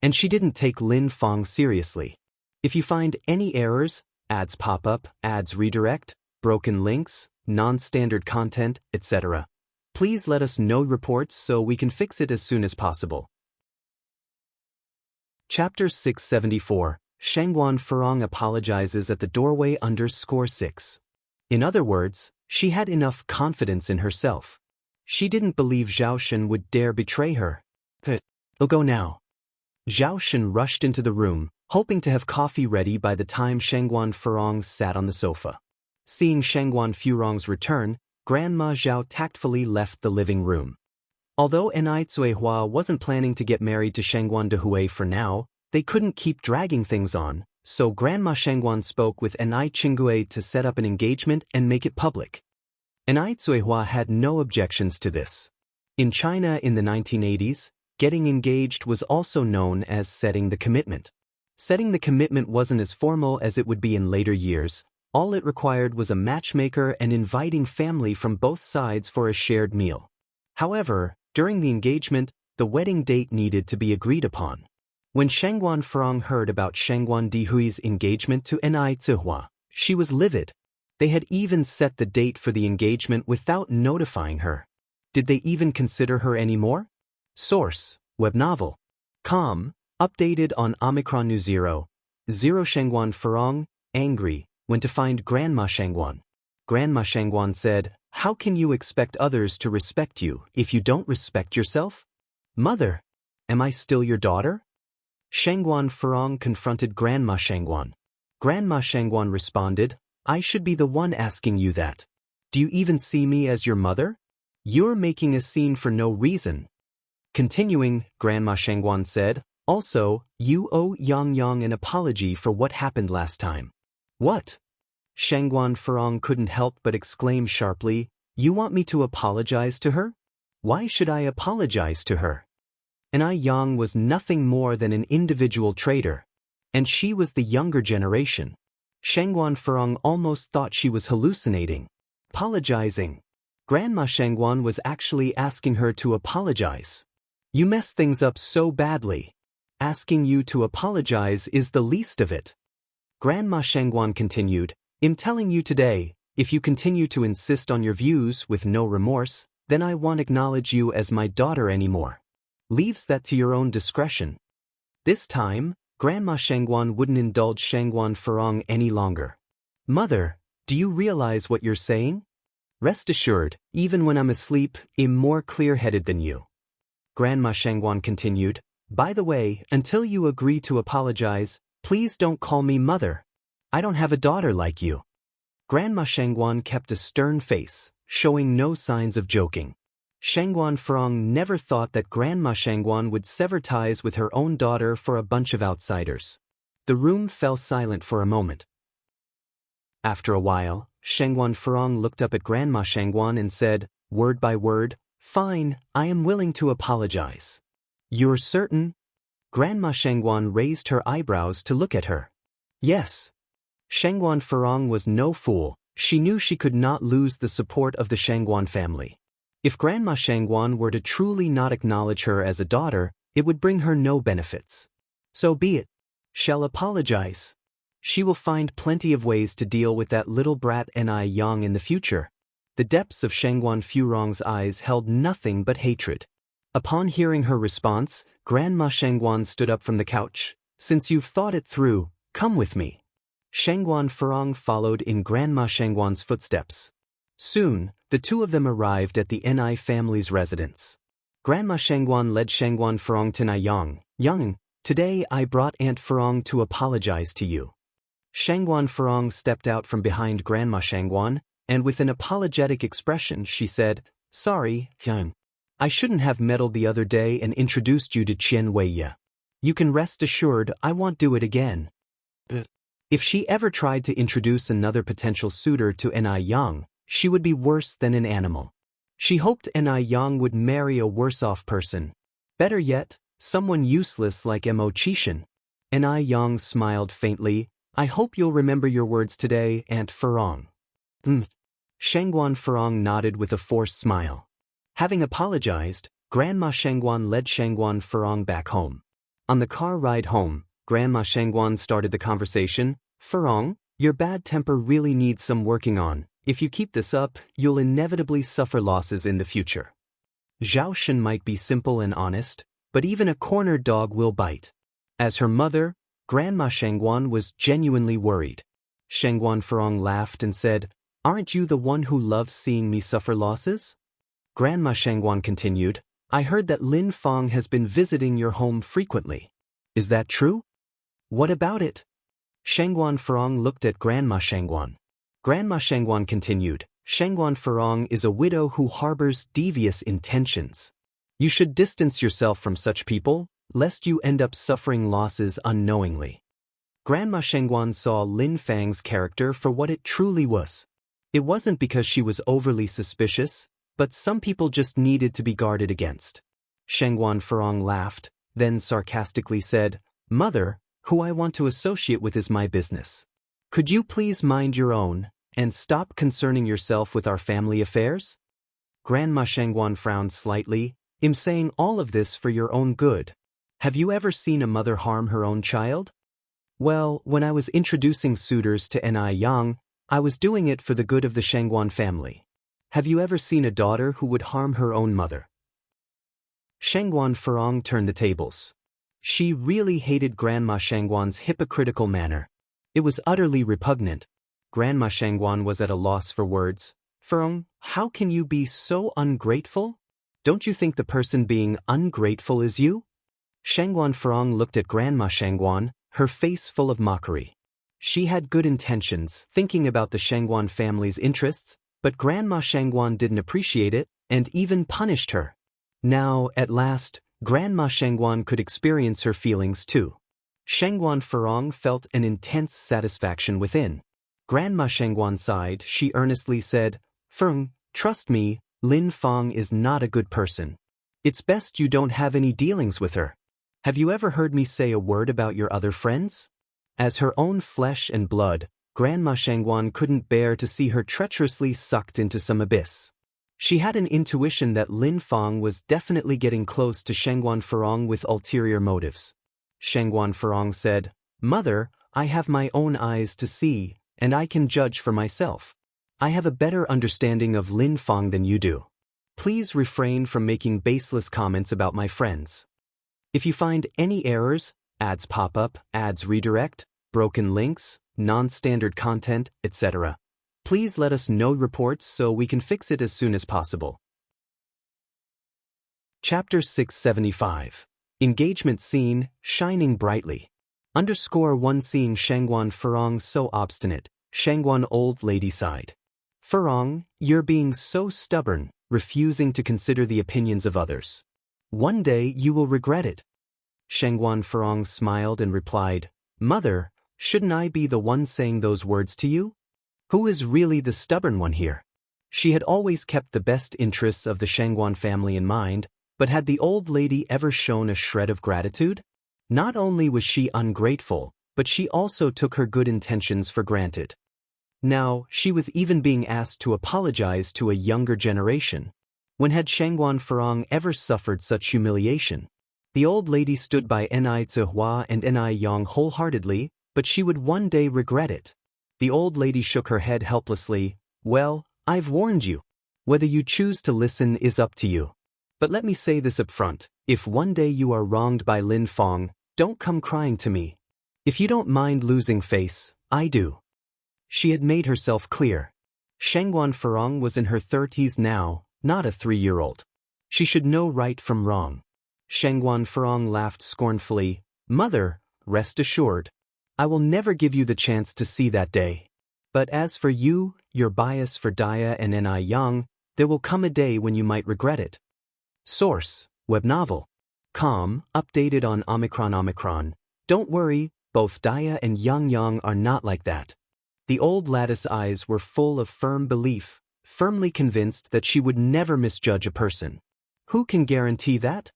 And she didn't take Lin Feng seriously. If you find any errors, ads pop up, ads redirect, broken links, non-standard content, etc., please let us know reports so we can fix it as soon as possible. Chapter 674. Shangguan Furong apologizes at the doorway _6. In other words, she had enough confidence in herself. She didn't believe Zhao Shun would dare betray her. I'll go now. Zhao Shun rushed into the room, hoping to have coffee ready by the time Shangguan Furong sat on the sofa. Seeing Shangguan Furong's return, Grandma Zhao tactfully left the living room. Although Enai Cuihua wasn't planning to get married to Shangguan Dehui for now, they couldn't keep dragging things on, so Grandma Shangguan spoke with Enai Qingui to set up an engagement and make it public. Enai Cuihua had no objections to this. In China in the 1980s, getting engaged was also known as setting the commitment. Setting the commitment wasn't as formal as it would be in later years. All it required was a matchmaker and inviting family from both sides for a shared meal. However, during the engagement, the wedding date needed to be agreed upon. When Shangguan Furong heard about Shangguan Dihui's engagement to Enai Cuihua, she was livid. They had even set the date for the engagement without notifying her. Did they even consider her anymore? Source: Web Novel. Com. Updated on Omicron New 0. Shangguan Furong, angry, went to find Grandma Shangguan. Grandma Shangguan said, "How can you expect others to respect you if you don't respect yourself? Mother, am I still your daughter?" Shangguan Furong confronted Grandma Shangguan. Grandma Shangguan responded, "I should be the one asking you that. Do you even see me as your mother? You're making a scene for no reason." Continuing, Grandma Shangguan said, "Also, you owe Yang Yang an apology for what happened last time." "What?" Shangguan Furong couldn't help but exclaim sharply, "You want me to apologize to her? Why should I apologize to her?" Enai Yang was nothing more than an individual trader, and she was the younger generation. Shangguan Furong almost thought she was hallucinating. Apologizing. Grandma Shangguan was actually asking her to apologize. You messed things up so badly. Asking you to apologize is the least of it. Grandma Shangguan continued, I'm telling you today, if you continue to insist on your views with no remorse, then I won't acknowledge you as my daughter anymore. Leaves that to your own discretion. This time, Grandma Shangguan wouldn't indulge Shangguan Farong any longer. Mother, do you realize what you're saying? Rest assured, even when I'm asleep, I'm more clear-headed than you. Grandma Shangguan continued, by the way, until you agree to apologize, please don't call me mother. I don't have a daughter like you. Grandma Shangguan kept a stern face, showing no signs of joking. Shangguan Farong never thought that Grandma Shangguan would sever ties with her own daughter for a bunch of outsiders. The room fell silent for a moment. After a while, Shangguan Farong looked up at Grandma Shangguan and said, word by word, fine, I am willing to apologize. You're certain? Grandma Shangguan raised her eyebrows to look at her. Yes. Shangguan Farong was no fool. She knew she could not lose the support of the Shangguan family. If Grandma Shangguan were to truly not acknowledge her as a daughter, it would bring her no benefits. So be it. She'll apologize. She will find plenty of ways to deal with that little brat Ni Yang in the future. The depths of Shangguan Furong's eyes held nothing but hatred. Upon hearing her response, Grandma Shangguan stood up from the couch. Since you've thought it through, come with me. Shangguan Farong followed in Grandma Shangguan's footsteps. Soon, the two of them arrived at the Ni family's residence. Grandma Shangguan led Shangguan Farong to Niyang. Yang, today I brought Aunt Farong to apologize to you. Shangguan Farong stepped out from behind Grandma Shangguan, and with an apologetic expression she said, sorry, Yang. I shouldn't have meddled the other day and introduced you to Qian Weiya. You can rest assured I won't do it again. If she ever tried to introduce another potential suitor to Ni Yang, she would be worse than an animal. She hoped Ni Yang would marry a worse-off person. Better yet, someone useless like Mo Qishan. Ni Yang smiled faintly. I hope you'll remember your words today, Aunt Farong. Shangguan Farong nodded with a forced smile. Having apologized, Grandma Shangguan led Shangguan Farong back home. On the car ride home, Grandma Shangguan started the conversation. Farong, your bad temper really needs some working on. If you keep this up, you'll inevitably suffer losses in the future. Zhao Shen might be simple and honest, but even a cornered dog will bite. As her mother, Grandma Shangguan was genuinely worried. Shangguan Farong laughed and said, aren't you the one who loves seeing me suffer losses? Grandma Shangguan continued, I heard that Lin Fang has been visiting your home frequently. Is that true? What about it? Shangguan Farong looked at Grandma Shangguan. Grandma Shangguan continued, Shangguan Farong is a widow who harbors devious intentions. You should distance yourself from such people, lest you end up suffering losses unknowingly. Grandma Shangguan saw Lin Fang's character for what it truly was. It wasn't because she was overly suspicious, but some people just needed to be guarded against. Shangguan Farong laughed, then sarcastically said, Mother, who I want to associate with is my business. Could you please mind your own, and stop concerning yourself with our family affairs? Grandma Shangguan frowned slightly. I'm saying all of this for your own good. Have you ever seen a mother harm her own child? Well, when I was introducing suitors to Ni Yang, I was doing it for the good of the Shangguan family. Have you ever seen a daughter who would harm her own mother? Shangguan Farong turned the tables. She really hated Grandma Shangguan's hypocritical manner. It was utterly repugnant. Grandma Shangguan was at a loss for words. Farong, how can you be so ungrateful? Don't you think the person being ungrateful is you? Shangguan Farong looked at Grandma Shangguan, her face full of mockery. She had good intentions, thinking about the Shangguan family's interests, but Grandma Shangguan didn't appreciate it, and even punished her. Now, at last, Grandma Shangguan could experience her feelings too. Shangguan Farong felt an intense satisfaction within. Grandma Shangguan sighed. She earnestly said, Farong, trust me, Lin Fang is not a good person. It's best you don't have any dealings with her. Have you ever heard me say a word about your other friends? As her own flesh and blood, Grandma Shangguan couldn't bear to see her treacherously sucked into some abyss. She had an intuition that Lin Feng was definitely getting close to Shangguan Furong with ulterior motives. Shangguan Furong said, "Mother, I have my own eyes to see, and I can judge for myself. I have a better understanding of Lin Feng than you do. Please refrain from making baseless comments about my friends. If you find any errors, ads pop up, ads redirect, broken links, non-standard content, etc., please let us know reports so we can fix it as soon as possible." Chapter 675. Engagement Scene, Shining Brightly. _1 Seeing Shangguan Furong so obstinate, Shangguan old lady sighed. "Furong, you're being so stubborn, refusing to consider the opinions of others. One day you will regret it." Shangguan Furong smiled and replied, "Mother, shouldn't I be the one saying those words to you? Who is really the stubborn one here?" She had always kept the best interests of the Shangguan family in mind, but had the old lady ever shown a shred of gratitude? Not only was she ungrateful, but she also took her good intentions for granted. Now, she was even being asked to apologize to a younger generation. When had Shangguan Furong ever suffered such humiliation? The old lady stood by Ni Zihua and Ni Yang wholeheartedly, but she would one day regret it. The old lady shook her head helplessly. "Well, I've warned you. Whether you choose to listen is up to you. But let me say this up front, if one day you are wronged by Lin Feng, don't come crying to me. If you don't mind losing face, I do." She had made herself clear. Shangguan Furong was in her 30s now, not a 3-year-old. She should know right from wrong. Shangguan Furong laughed scornfully. "Mother, rest assured. I will never give you the chance to see that day. But as for you, your bias for Dia and Ni Yang, there will come a day when you might regret it." Source: Web Novel. Com, updated on Omicron. Don't worry, both Dia and Yang are not like that. The old lattice eyes were full of firm belief, firmly convinced that she would never misjudge a person. Who can guarantee that?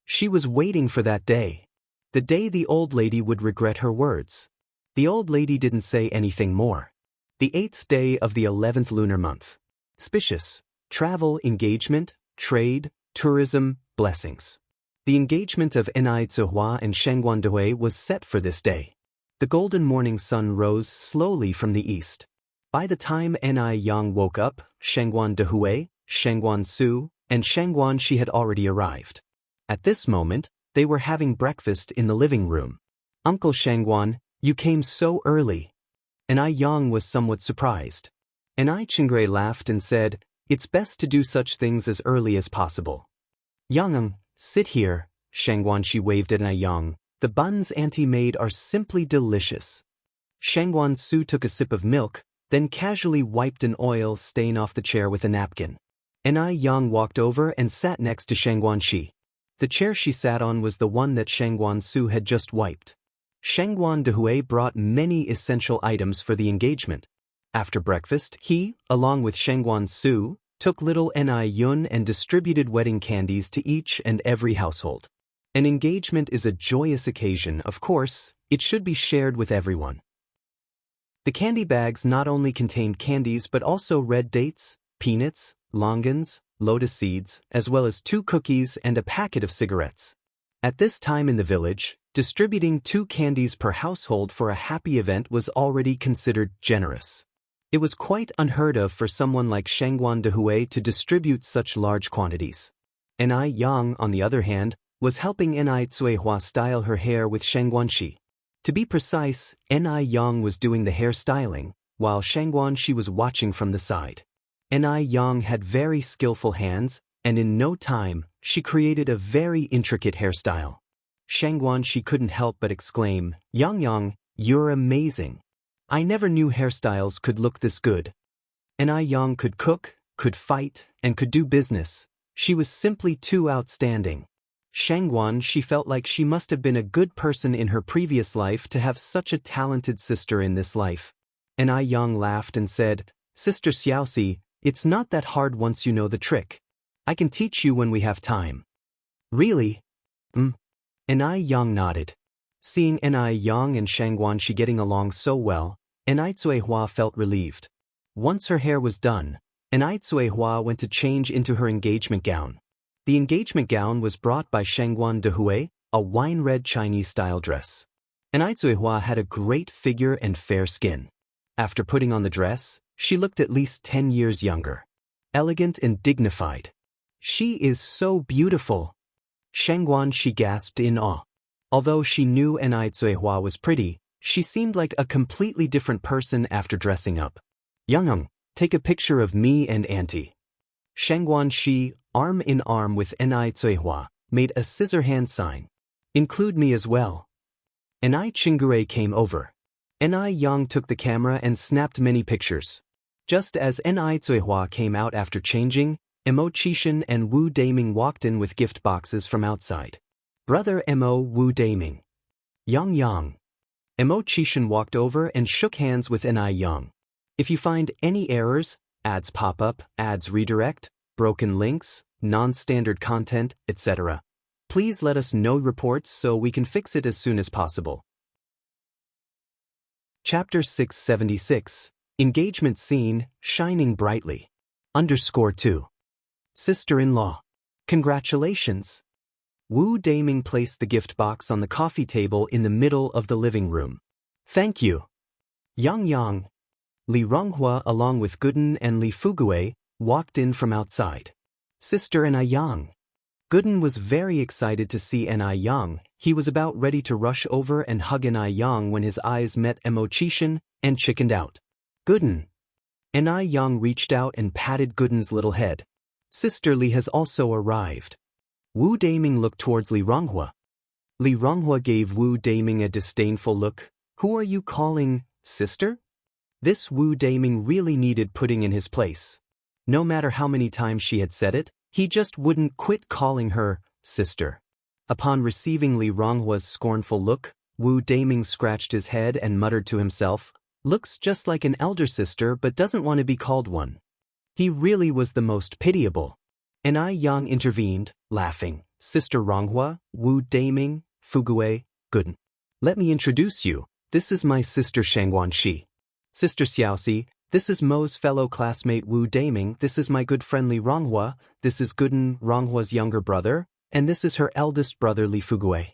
She was waiting for that day. The day the old lady would regret her words. The old lady didn't say anything more. The 8th day of the 11th lunar month. Auspicious. Travel, engagement, trade, tourism, blessings. The engagement of Ni Zihua and Shangguan Dehui was set for this day. The golden morning sun rose slowly from the east. By the time Ni Yang woke up, Shangguan Dehui, Shangguan Su, and Shangguan Shi had already arrived. At this moment, they were having breakfast in the living room. "Uncle Shangguan, you came so early." Ni Yang was somewhat surprised. Ni Chingray laughed and said, "It's best to do such things as early as possible." "Yang, sit here," Shangguan Shi waved at Ni Yang. "The buns Auntie made are simply delicious." Shangguan Su took a sip of milk, then casually wiped an oil stain off the chair with a napkin. Ni Yang walked over and sat next to Shangguan Shi. The chair she sat on was the one that Shangguan Su had just wiped. Shangguan Dehui brought many essential items for the engagement. After breakfast, he, along with Shangguan Su, took little Ni Yun and distributed wedding candies to each and every household. An engagement is a joyous occasion, of course, it should be shared with everyone. The candy bags not only contained candies but also red dates, peanuts, longans, lotus seeds, as well as 2 cookies and a packet of cigarettes. At this time in the village, distributing 2 candies per household for a happy event was already considered generous. It was quite unheard of for someone like Shangguan Dehui to distribute such large quantities. Ni Yang, on the other hand, was helping Ni Zihua style her hair with Shangguan Shi. To be precise, Ni Yang was doing the hair styling, while Shangguan Shi was watching from the side. Ni Yang had very skillful hands, and in no time, she created a very intricate hairstyle. Shangguan Shi couldn't help but exclaim, Yang, you're amazing. I never knew hairstyles could look this good." Ni Yang could cook, could fight, and could do business. She was simply too outstanding. Shangguan Shi felt like she must have been a good person in her previous life to have such a talented sister in this life. Ni Yang laughed and said, "Sister Xiaoxi, it's not that hard once you know the trick. I can teach you when we have time." "Really?" Ni Yang nodded. Seeing Ni Yang and Shangguan Shi getting along so well, Ni Zihua felt relieved. Once her hair was done, and Ai Hua went to change into her engagement gown. The engagement gown was brought by Shangguan Dehui, a wine-red Chinese-style dress. And Ai Hua had a great figure and fair skin. After putting on the dress, she looked at least 10 years younger. Elegant and dignified. She is so beautiful. Shangguan, she gasped in awe. Although she knew Ai Hua was pretty, she seemed like a completely different person after dressing up. Yang, take a picture of me and Auntie. Shangguan, she, arm in arm with Ai Hua, made a scissor hand sign. Include me as well. Ai Chingure came over. Ai Yang took the camera and snapped many pictures. Just as Ai Hua came out after changing, Mo Qishan and Wu Daming walked in with gift boxes from outside. Brother Mo Wu Daming. Yang. Mo Qishan walked over and shook hands with Ai Yang. If you find any errors, ads pop up, ads redirect, broken links, non-standard content, etc., please let us know reports so we can fix it as soon as possible. Chapter 676. Engagement Scene, Shining Brightly. _2. Sister-in-law. Congratulations. Wu Daming placed the gift box on the coffee table in the middle of the living room. Thank you. Yang. Li Ronghua along with Guden and Li Fugue walked in from outside. Sister Ai Yang. Guden was very excited to see Ai Yang. He was about ready to rush over and hug Ai Yang when his eyes met Mo Qishan and chickened out. Guden. Ai Yang reached out and patted Guden's little head. Sister Li has also arrived. Wu Daming looked towards Li Ronghua. Li Ronghua gave Wu Daming a disdainful look. Who are you calling sister? This Wu Daming really needed putting in his place. No matter how many times she had said it, he just wouldn't quit calling her sister. Upon receiving Li Ronghua's scornful look, Wu Daming scratched his head and muttered to himself, looks just like an elder sister but doesn't want to be called one. He really was the most pitiable. Ai Yang intervened, laughing. Sister Ronghua, Wu Daming, Fugue, Guden. Let me introduce you. This is my sister Shangguan Shi. Sister Xiaoxi, this is Mo's fellow classmate Wu Daming, this is my good friend Li Ronghua, this is Guden, Ronghua's younger brother, and this is her eldest brother Li Fugue.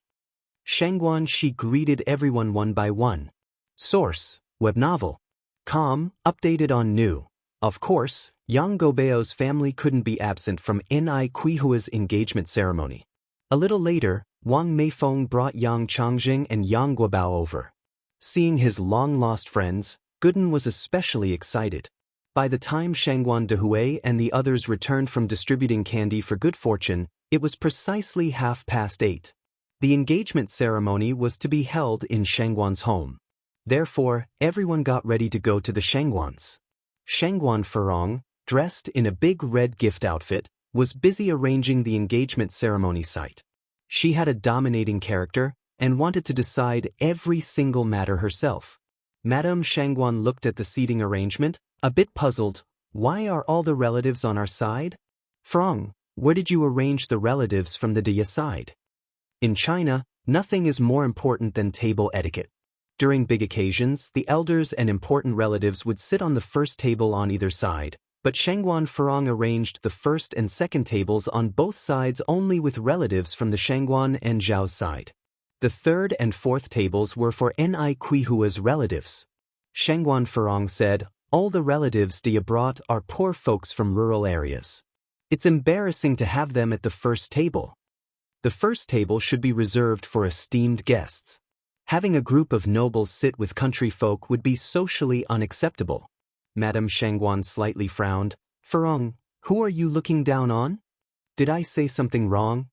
Shangguan Shi greeted everyone one by one. Source, web novel. Updated on new. Of course, Yang Gobeo's family couldn't be absent from Ai Qihua's engagement ceremony. A little later, Wang Meifeng brought Yang Changjing and Yang Guobao over. Seeing his long-lost friends, Guden was especially excited. By the time Shangguan Dehui and the others returned from distributing candy for good fortune, it was precisely 8:30. The engagement ceremony was to be held in Shangguan's home. Therefore, everyone got ready to go to the Shangguans. Shangguan Furong, dressed in a big red gift outfit, was busy arranging the engagement ceremony site. She had a dominating character and wanted to decide every single matter herself. Madame Shangguan looked at the seating arrangement, a bit puzzled. Why are all the relatives on our side? Furong, where did you arrange the relatives from the Dia side? In China, nothing is more important than table etiquette. During big occasions, the elders and important relatives would sit on the first table on either side, but Shangguan Furong arranged the first and second tables on both sides only with relatives from the Shangguan and Zhao's side. The third and fourth tables were for Ai Qihua's relatives. Shangguan Furong said, all the relatives Dia brought are poor folks from rural areas. It's embarrassing to have them at the first table. The first table should be reserved for esteemed guests. Having a group of nobles sit with country folk would be socially unacceptable. Madame Shangguan slightly frowned. Furong, who are you looking down on? Did I say something wrong?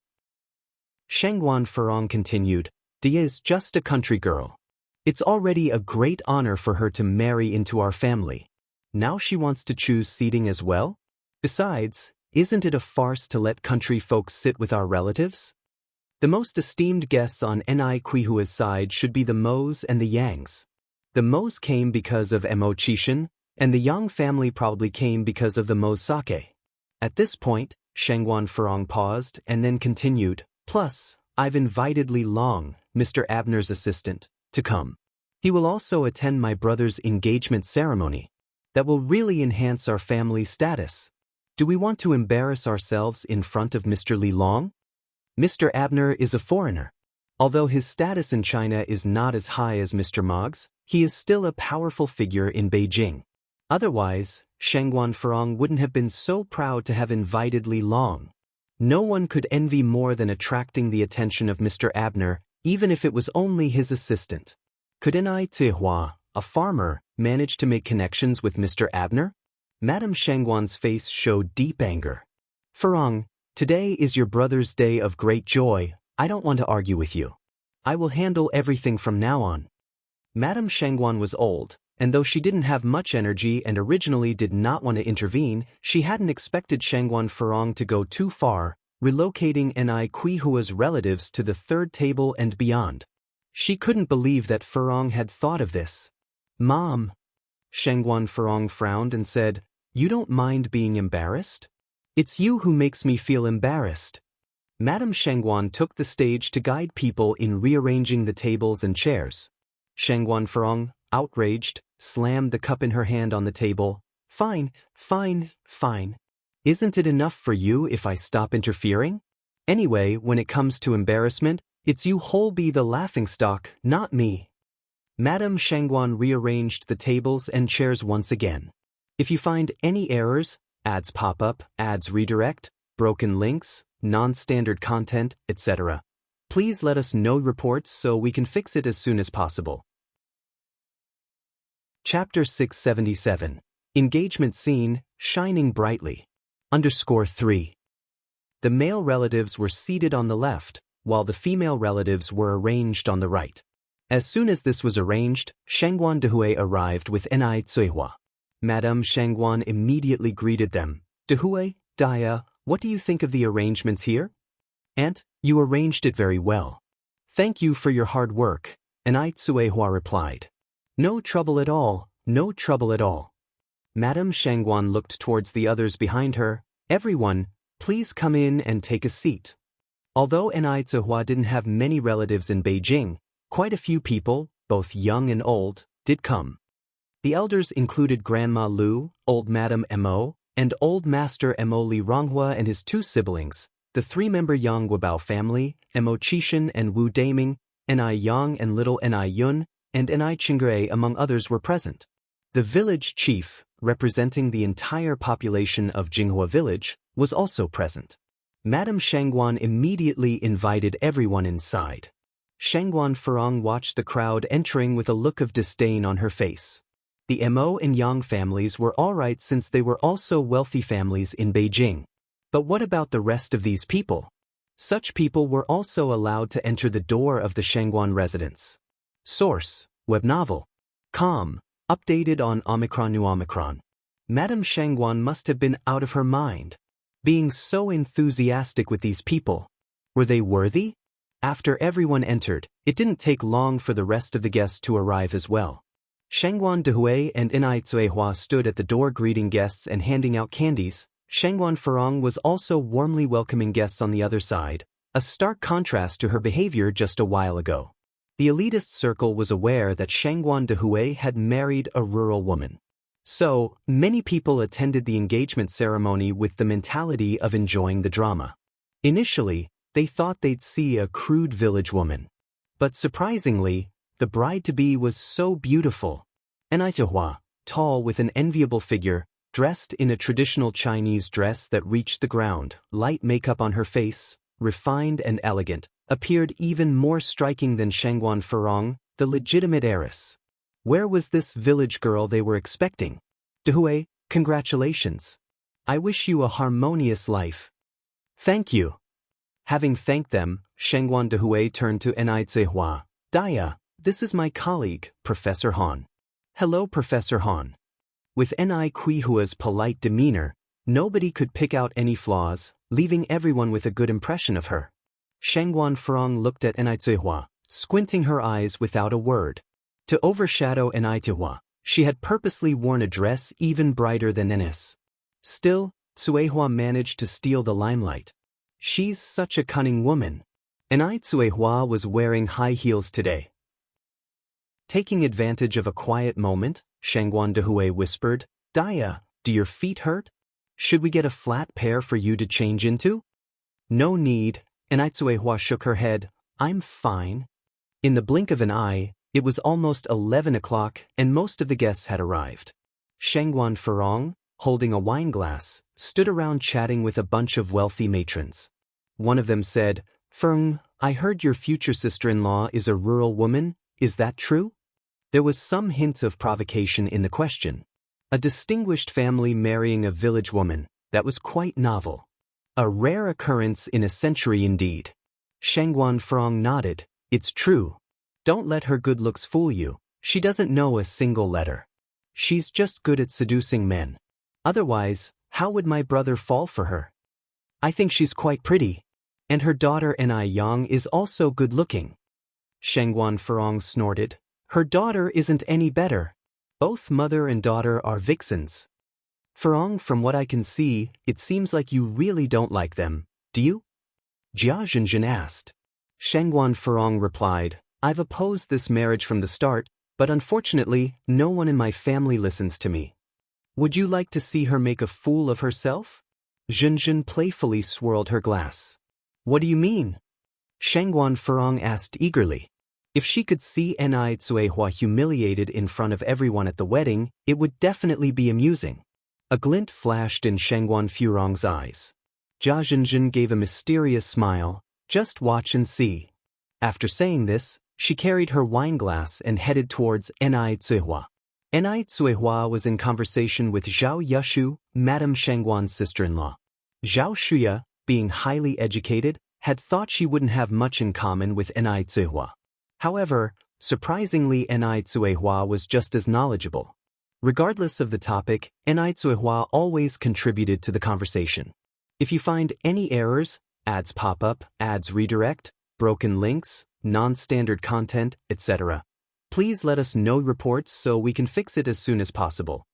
Shangguan Furong continued, Dia is just a country girl. It's already a great honor for her to marry into our family. Now she wants to choose seating as well? Besides, isn't it a farce to let country folks sit with our relatives? The most esteemed guests on Ai Qihua's side should be the Mo's and the Yangs. The Mo's came because of Mo Qishan, and the Yang family probably came because of the Mo sake. At this point, Shangguan Furong paused and then continued, plus, I've invited Li Long, Mr. Abner's assistant, to come. He will also attend my brother's engagement ceremony. That will really enhance our family status. Do we want to embarrass ourselves in front of Mr. Li Long? Mr. Abner is a foreigner. Although his status in China is not as high as Mr. Mog's, he is still a powerful figure in Beijing. Otherwise, Shangguan Furong wouldn't have been so proud to have invited Li Long. No one could envy more than attracting the attention of Mr. Abner, even if it was only his assistant. Could Enai Zihua, a farmer, manage to make connections with Mr. Abner? Madame Shangguan's face showed deep anger. Furong, today is your brother's day of great joy. I don't want to argue with you. I will handle everything from now on. Madame Shangguan was old, and though she didn't have much energy and originally did not want to intervene, she hadn't expected Shangguan Furong to go too far, relocating Enai Quihua's relatives to the third table and beyond. She couldn't believe that Furong had thought of this. Mom. Shangguan Furong frowned and said, "You don't mind being embarrassed? It's you who makes me feel embarrassed." Madame Shangguan took the stage to guide people in rearranging the tables and chairs. Shangguan Furong, outraged, slammed the cup in her hand on the table. Fine, fine, fine. Isn't it enough for you if I stop interfering? Anyway, when it comes to embarrassment, it's you who'll be the laughingstock, not me. Madame Shangguan rearranged the tables and chairs once again. If you find any errors, ads pop up, ads redirect, broken links, non-standard content, etc., please let us know reports so we can fix it as soon as possible. Chapter 677. Engagement Scene, Shining Brightly. _3. The male relatives were seated on the left, while the female relatives were arranged on the right. As soon as this was arranged, Shangguan Dehui arrived with Enai Zihua. Madame Shangguan immediately greeted them. "Dehui, Dia, what do you think of the arrangements here?" "Aunt, you arranged it very well. Thank you for your hard work," Enai Zihua replied. "No trouble at all, no trouble at all." Madame Shangguan looked towards the others behind her. "Everyone, please come in and take a seat." Although Enai Zihua didn't have many relatives in Beijing, quite a few people, both young and old, did come. The elders included Grandma Lu, Old Madam Mo, and Old Master Mo Li Ronghua and his two siblings, the three-member Yang Guobao family, Mo Qishan and Wu Daming, Enai Yang and Little Enai Yun, and Enai Qingre among others were present. The village chief, representing the entire population of Jinghua village, was also present. Madame Shangguan immediately invited everyone inside. Shangguan Furong watched the crowd entering with a look of disdain on her face. The Mo and Yang families were alright since they were also wealthy families in Beijing. But what about the rest of these people? Such people were also allowed to enter the door of the Shangguan residence. Source: Web Novel. Com. Updated on Omicron New Omicron. Madame Shangguan must have been out of her mind. Being so enthusiastic with these people. Were they worthy? After everyone entered, it didn't take long for the rest of the guests to arrive as well. Shangguan Dehui and Enai Zihua stood at the door greeting guests and handing out candies. Shangguan Furong was also warmly welcoming guests on the other side, a stark contrast to her behavior just a while ago. The elitist circle was aware that Shangguan Dehui had married a rural woman. So, many people attended the engagement ceremony with the mentality of enjoying the drama. Initially, they thought they'd see a crude village woman. But surprisingly, the bride-to-be was so beautiful. Enai Zihua, tall with an enviable figure, dressed in a traditional Chinese dress that reached the ground, light makeup on her face, refined and elegant, appeared even more striking than Shangguan Furong, the legitimate heiress. Where was this village girl they were expecting? Dehui, congratulations. I wish you a harmonious life. Thank you. Having thanked them, Shangguan Dehui turned to Enai Zihua. Dia, this is my colleague, Professor Han. Hello, Professor Han. With Enai Quihua's polite demeanor, nobody could pick out any flaws, leaving everyone with a good impression of her. Shangguan Furong looked at Enai Zihua, squinting her eyes without a word. To overshadow Enai Zihua, she had purposely worn a dress even brighter than Enes. Still, Zihua managed to steal the limelight. She's such a cunning woman. Enai Zihua was wearing high heels today. Taking advantage of a quiet moment, Shangguan Dehui whispered, Dia, do your feet hurt? Should we get a flat pair for you to change into? No need, and Aitsuehua shook her head. I'm fine. In the blink of an eye, it was almost 11 o'clock and most of the guests had arrived. Shangguan Furong, holding a wine glass, stood around chatting with a bunch of wealthy matrons. One of them said, Feng, I heard your future sister-in-law is a rural woman, is that true? There was some hint of provocation in the question. A distinguished family marrying a village woman, that was quite novel. A rare occurrence in a century indeed. Shangguan Furong nodded, it's true. Don't let her good looks fool you, she doesn't know a single letter. She's just good at seducing men. Otherwise, how would my brother fall for her? I think she's quite pretty. And her daughter Ni Yang is also good-looking. Shangguan Furong snorted. Her daughter isn't any better. Both mother and daughter are vixens. Furong, from what I can see, it seems like you really don't like them, do you? Jia Zhenzhen asked. Shangguan Furong replied, I've opposed this marriage from the start, but unfortunately, no one in my family listens to me. Would you like to see her make a fool of herself? Zhenzhen playfully swirled her glass. What do you mean? Shangguan Furong asked eagerly. If she could see Ni Tsuehua humiliated in front of everyone at the wedding, it would definitely be amusing. A glint flashed in Shangguan Furong's eyes. Jia Zhenzhen gave a mysterious smile. Just watch and see. After saying this, she carried her wine glass and headed towards Ni Tsuehua. Ni Tsuehua was in conversation with Zhao Yushu, Madame Shangguan's sister-in-law. Zhao Shuya, being highly educated, had thought she wouldn't have much in common with Ni Tsuehua. However, surprisingly Ni Tsuehua was just as knowledgeable. Regardless of the topic, Ni Tsuehua always contributed to the conversation. If you find any errors, ads pop up, ads redirect, broken links, non-standard content, etc., please let us know reports so we can fix it as soon as possible.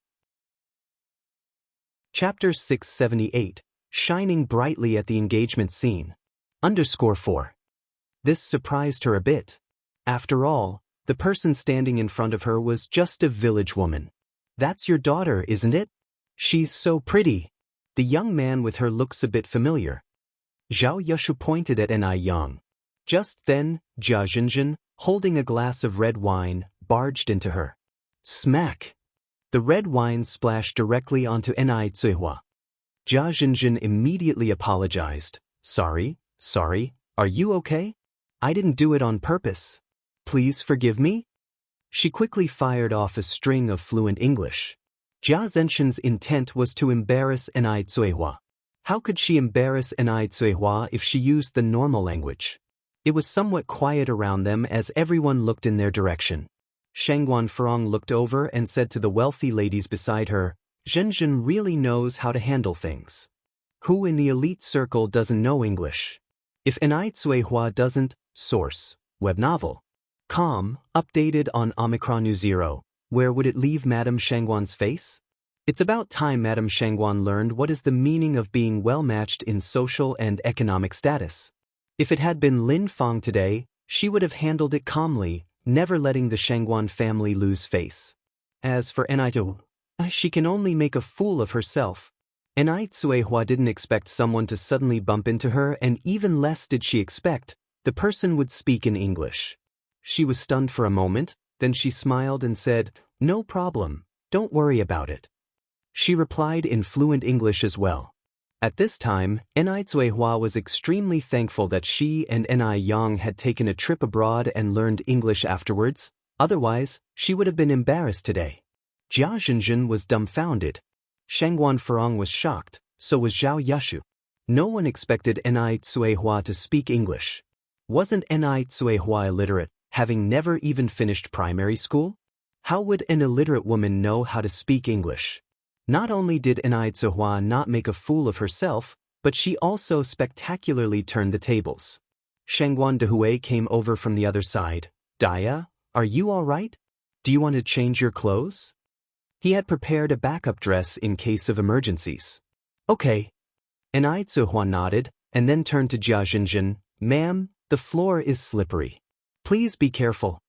Chapter 678, Shining Brightly at the Engagement Scene. _4. This surprised her a bit. After all, the person standing in front of her was just a village woman. That's your daughter, isn't it? She's so pretty. The young man with her looks a bit familiar. Zhao Yushu pointed at Ni Yang. Just then, Jia Zhenzhen, holding a glass of red wine, barged into her. Smack! The red wine splashed directly onto Ni Tsuehua. Jia Zhenzhen immediately apologized. Sorry, are you okay? I didn't do it on purpose. Please forgive me? She quickly fired off a string of fluent English. Jia Zhenzhen's intent was to embarrass Ni Tsuehua. How could she embarrass Ni Tsuehua if she used the normal language? It was somewhat quiet around them as everyone looked in their direction. Shangguan Furong looked over and said to the wealthy ladies beside her, Zhenzhen really knows how to handle things. Who in the elite circle doesn't know English? If Ni Tsuehua doesn't, source, web novel. Updated on Omicron 0, where would it leave Madame Shangguan's face? It's about time Madame Shangguan learned what is the meaning of being well-matched in social and economic status. If it had been Lin Fang today, she would have handled it calmly, never letting the Shangguan family lose face. As for Ni Tsuehua, she can only make a fool of herself. Ni Tsuehua didn't expect someone to suddenly bump into her, and even less did she expect the person would speak in English. She was stunned for a moment, then she smiled and said, No problem, don't worry about it. She replied in fluent English as well. At this time, Ni Tsuehua was extremely thankful that she and Ni Yang had taken a trip abroad and learned English afterwards, otherwise, she would have been embarrassed today. Jia Zhenzhen was dumbfounded. Shangguan Furong was shocked, so was Zhao Yushu. No one expected Ni Tsuehua to speak English. Wasn't Ni Tsuehua illiterate, having never even finished primary school? How would an illiterate woman know how to speak English? Not only did Ni Tsuehua not make a fool of herself, but she also spectacularly turned the tables. Shangguan Dehui came over from the other side. Dia, are you all right? Do you want to change your clothes? He had prepared a backup dress in case of emergencies. Okay. Ni Tsuehua nodded, and then turned to Jia Zhenzhen. Ma'am, the floor is slippery. Please be careful.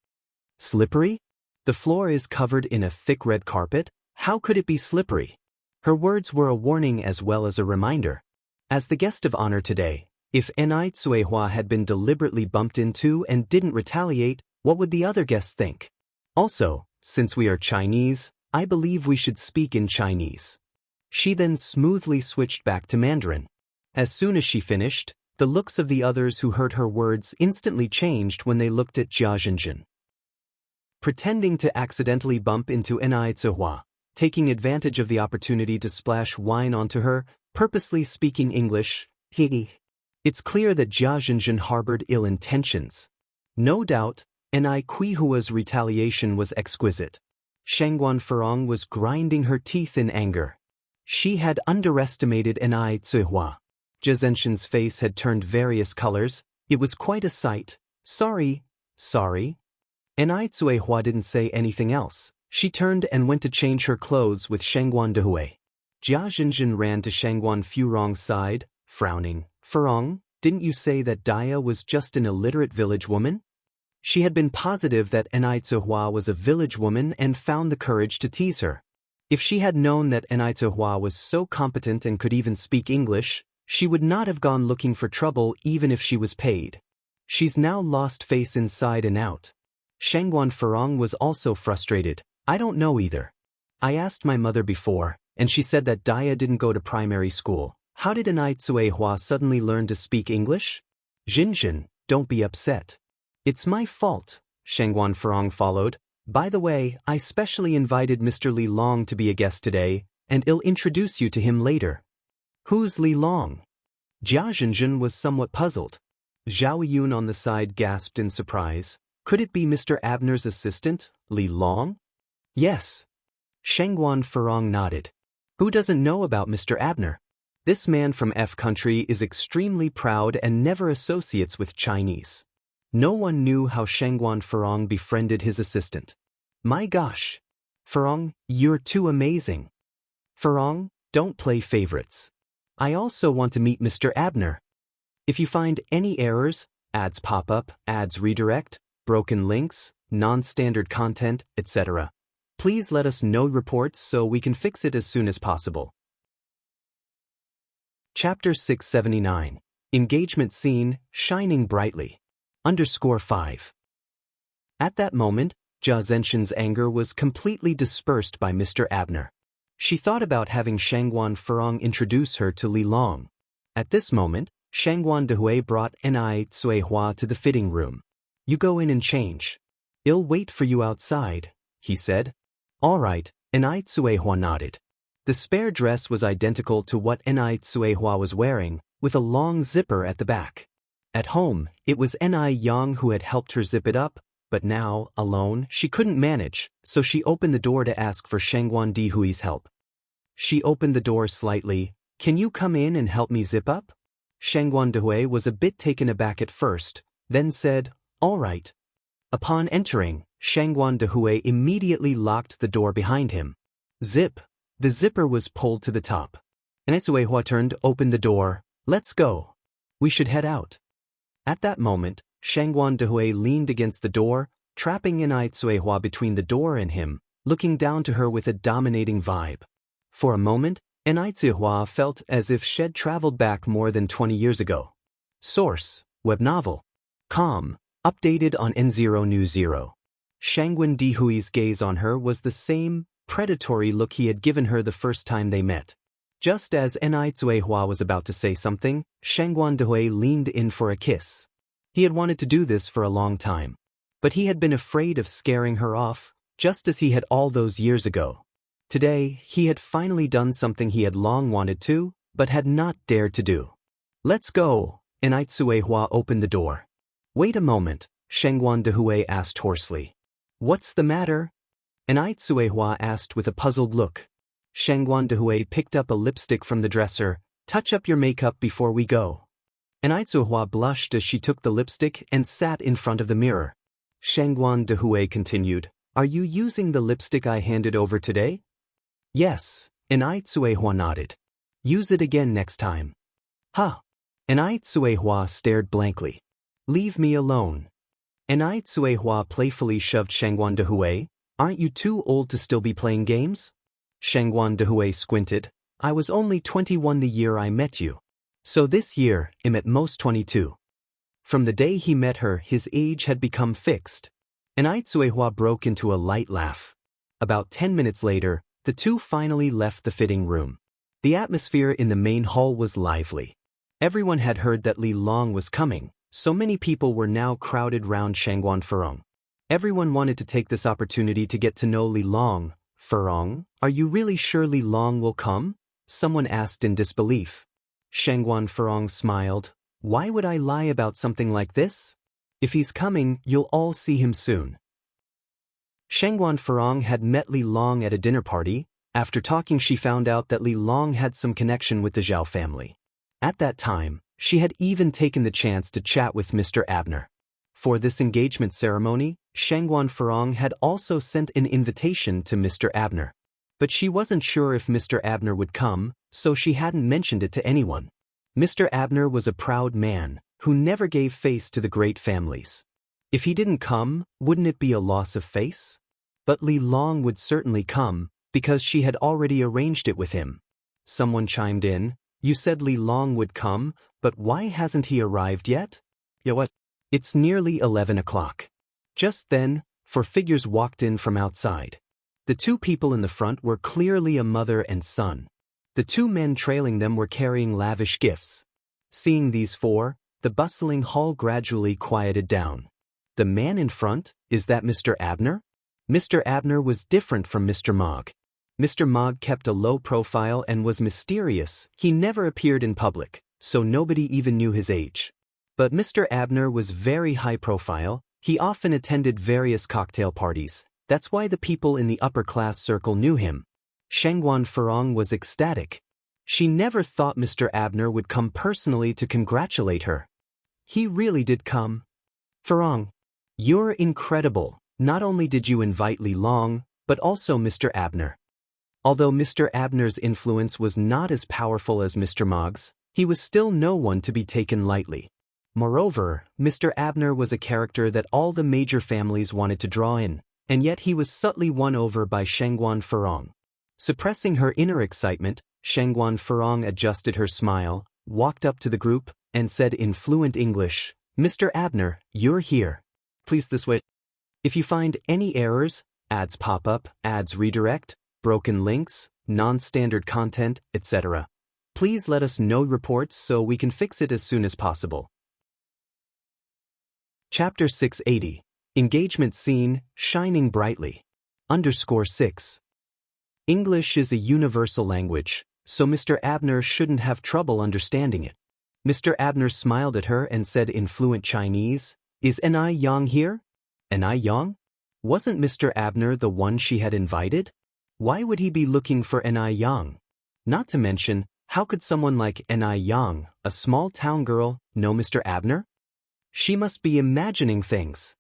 Slippery? The floor is covered in a thick red carpet. How could it be slippery? Her words were a warning as well as a reminder. As the guest of honor today, if Ni Tsuehua had been deliberately bumped into and didn't retaliate, what would the other guests think? Also, since we are Chinese, I believe we should speak in Chinese. She then smoothly switched back to Mandarin. As soon as she finished, the looks of the others who heard her words instantly changed when they looked at Jia Zhenjin. Pretending to accidentally bump into Ni Tsuehua, taking advantage of the opportunity to splash wine onto her, purposely speaking English, it's clear that Jia Zhenjin harbored ill intentions. No doubt, Ni Kuihua's retaliation was exquisite. Shangguan Furong was grinding her teeth in anger. She had underestimated Ni Tsuehua. Jia Zhenjin's face had turned various colors. It was quite a sight. Sorry. Ni Tsuehua didn't say anything else. She turned and went to change her clothes with Shangguan Dehui. Jia Zhenjin ran to Shangguan Furong's side, frowning. Furong, didn't you say that Dia was just an illiterate village woman? She had been positive that Ni Tsuehua was a village woman and found the courage to tease her. If she had known that Ni Tsuehua was so competent and could even speak English, she would not have gone looking for trouble even if she was paid. She's now lost face inside and out. Shangguan Furong was also frustrated. I don't know either. I asked my mother before, and she said that Dia didn't go to primary school. How did Ni Tsuehua suddenly learn to speak English? Zhenjin, don't be upset. It's my fault, Shangguan Furong followed. By the way, I specially invited Mr. Li Long to be a guest today, and I'll introduce you to him later. Who's Li Long? Jia Zhenjin was somewhat puzzled. Zhao Yun on the side gasped in surprise. Could it be Mr. Abner's assistant, Li Long? Yes. Shangguan Furong nodded. Who doesn't know about Mr. Abner? This man from F country is extremely proud and never associates with Chinese. No one knew how Shangguan Furong befriended his assistant. My gosh. Furong, you're too amazing. Furong, don't play favorites. I also want to meet Mr. Abner. If you find any errors, ads pop up, ads redirect, broken links, non-standard content, etc., please let us know reports so we can fix it as soon as possible. Chapter 679. Engagement Scene, Shining Brightly. _5. At that moment, Jia Zhenjin's anger was completely dispersed by Mr. Abner. She thought about having Shangguan Furong introduce her to Li Long. At this moment, Shangguan Dehui brought Ni Tsuehua to the fitting room. You go in and change. I'll wait for you outside, he said. All right, Ni Tsuehua nodded. The spare dress was identical to what Ni Tsuehua was wearing, with a long zipper at the back. At home, it was Ni Yang who had helped her zip it up, but now, alone, she couldn't manage, so she opened the door to ask for Shangguan Dehui's help. She opened the door slightly. Can you come in and help me zip up? Shangguan Dehui was a bit taken aback at first, then said, all right. Upon entering, Shangguan Dehui immediately locked the door behind him. Zip. The zipper was pulled to the top. Ni Tsuehua turned, opened the door. Let's go. We should head out. At that moment, Shangguan Dehui leaned against the door, trapping Ni Tsuehua between the door and him, looking down to her with a dominating vibe. For a moment, Ni Tsuehua felt as if she'd traveled back more than 20 years ago. Source: Web Novel. Com. Updated on N0New0. Shangguan Dehui's gaze on her was the same predatory look he had given her the first time they met. Just as Ni Tsuehua was about to say something, Shangguan Dehui leaned in for a kiss. He had wanted to do this for a long time. But he had been afraid of scaring her off, just as he had all those years ago. Today, he had finally done something he had long wanted to, but had not dared to do. Let's go. Ni Tsuehua opened the door. Wait a moment, Shangguan Dehui asked hoarsely. What's the matter? Ni Tsuehua asked with a puzzled look. Shangguan Dehui picked up a lipstick from the dresser. Touch up your makeup before we go. Ni Tsuehua blushed as she took the lipstick and sat in front of the mirror. Shangguan Dehui continued, Are you using the lipstick I handed over today? Yes, Ni Tsuehua nodded. Use it again next time. Huh. Ni Tsuehua stared blankly. Leave me alone. Ni Tsuehua playfully shoved Shangguan Dehui. Aren't you too old to still be playing games? Shangguan Dehui squinted. I was only 21 the year I met you. So this year, I'm at most 22. From the day he met her, his age had become fixed. And Ai Tsuehua broke into a light laugh. About 10 minutes later, the two finally left the fitting room. The atmosphere in the main hall was lively. Everyone had heard that Li Long was coming, so many people were now crowded round Shangguan Furong. Everyone wanted to take this opportunity to get to know Li Long. Furong, are you really sure Li Long will come? Someone asked in disbelief. Shangguan Furong smiled. Why would I lie about something like this? If he's coming, you'll all see him soon. Shangguan Furong had met Li Long at a dinner party. After talking, she found out that Li Long had some connection with the Zhao family. At that time, she had even taken the chance to chat with Mr. Abner. For this engagement ceremony, Shangguan Furong had also sent an invitation to Mr. Abner. But she wasn't sure if Mr. Abner would come, so she hadn't mentioned it to anyone. Mr. Abner was a proud man, who never gave face to the great families. If he didn't come, wouldn't it be a loss of face? But Li Long would certainly come, because she had already arranged it with him. Someone chimed in, you said Li Long would come, but why hasn't he arrived yet? Yeah, what? It's nearly 11 o'clock. Just then, four figures walked in from outside. The two people in the front were clearly a mother and son. The two men trailing them were carrying lavish gifts. Seeing these four, the bustling hall gradually quieted down. The man in front, is that Mr. Abner? Mr. Abner was different from Mr. Mogg. Mr. Mogg kept a low profile and was mysterious. He never appeared in public, so nobody even knew his age. But Mr. Abner was very high profile. He often attended various cocktail parties. That's why the people in the upper class circle knew him. Shangguan Furong was ecstatic. She never thought Mr. Abner would come personally to congratulate her. He really did come. Furong, you're incredible. Not only did you invite Li Long, but also Mr. Abner. Although Mr. Abner's influence was not as powerful as Mr. Mogg's, he was still no one to be taken lightly. Moreover, Mr. Abner was a character that all the major families wanted to draw in, and yet he was subtly won over by Shangguan Furong. Suppressing her inner excitement, Shangguan Furong adjusted her smile, walked up to the group, and said in fluent English, Mr. Abner, you're here. Please this way. If you find any errors, ads pop up, ads redirect, broken links, non-standard content, etc., please let us know reports so we can fix it as soon as possible. Chapter 680. Engagement Scene, Shining Brightly. _6. English is a universal language, so Mr. Abner shouldn't have trouble understanding it. Mr. Abner smiled at her and said in fluent Chinese, Is Ni Yang here? Ni Yang? Wasn't Mr. Abner the one she had invited? Why would he be looking for Ni Yang? Not to mention, how could someone like Ni Yang, a small town girl, know Mr. Abner? She must be imagining things.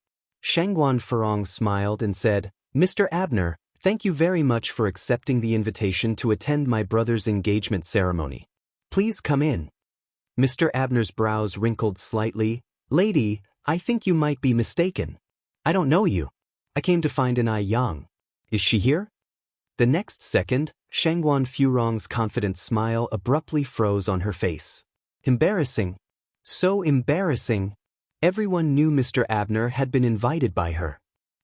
Shangguan Furong smiled and said, Mr. Abner, thank you very much for accepting the invitation to attend my brother's engagement ceremony. Please come in. Mr. Abner's brows wrinkled slightly. Lady, I think you might be mistaken. I don't know you. I came to find Ni Yang. Is she here? The next second, Shangguan Furong's confident smile abruptly froze on her face. Embarrassing. So embarrassing. Everyone knew Mr. Abner had been invited by her.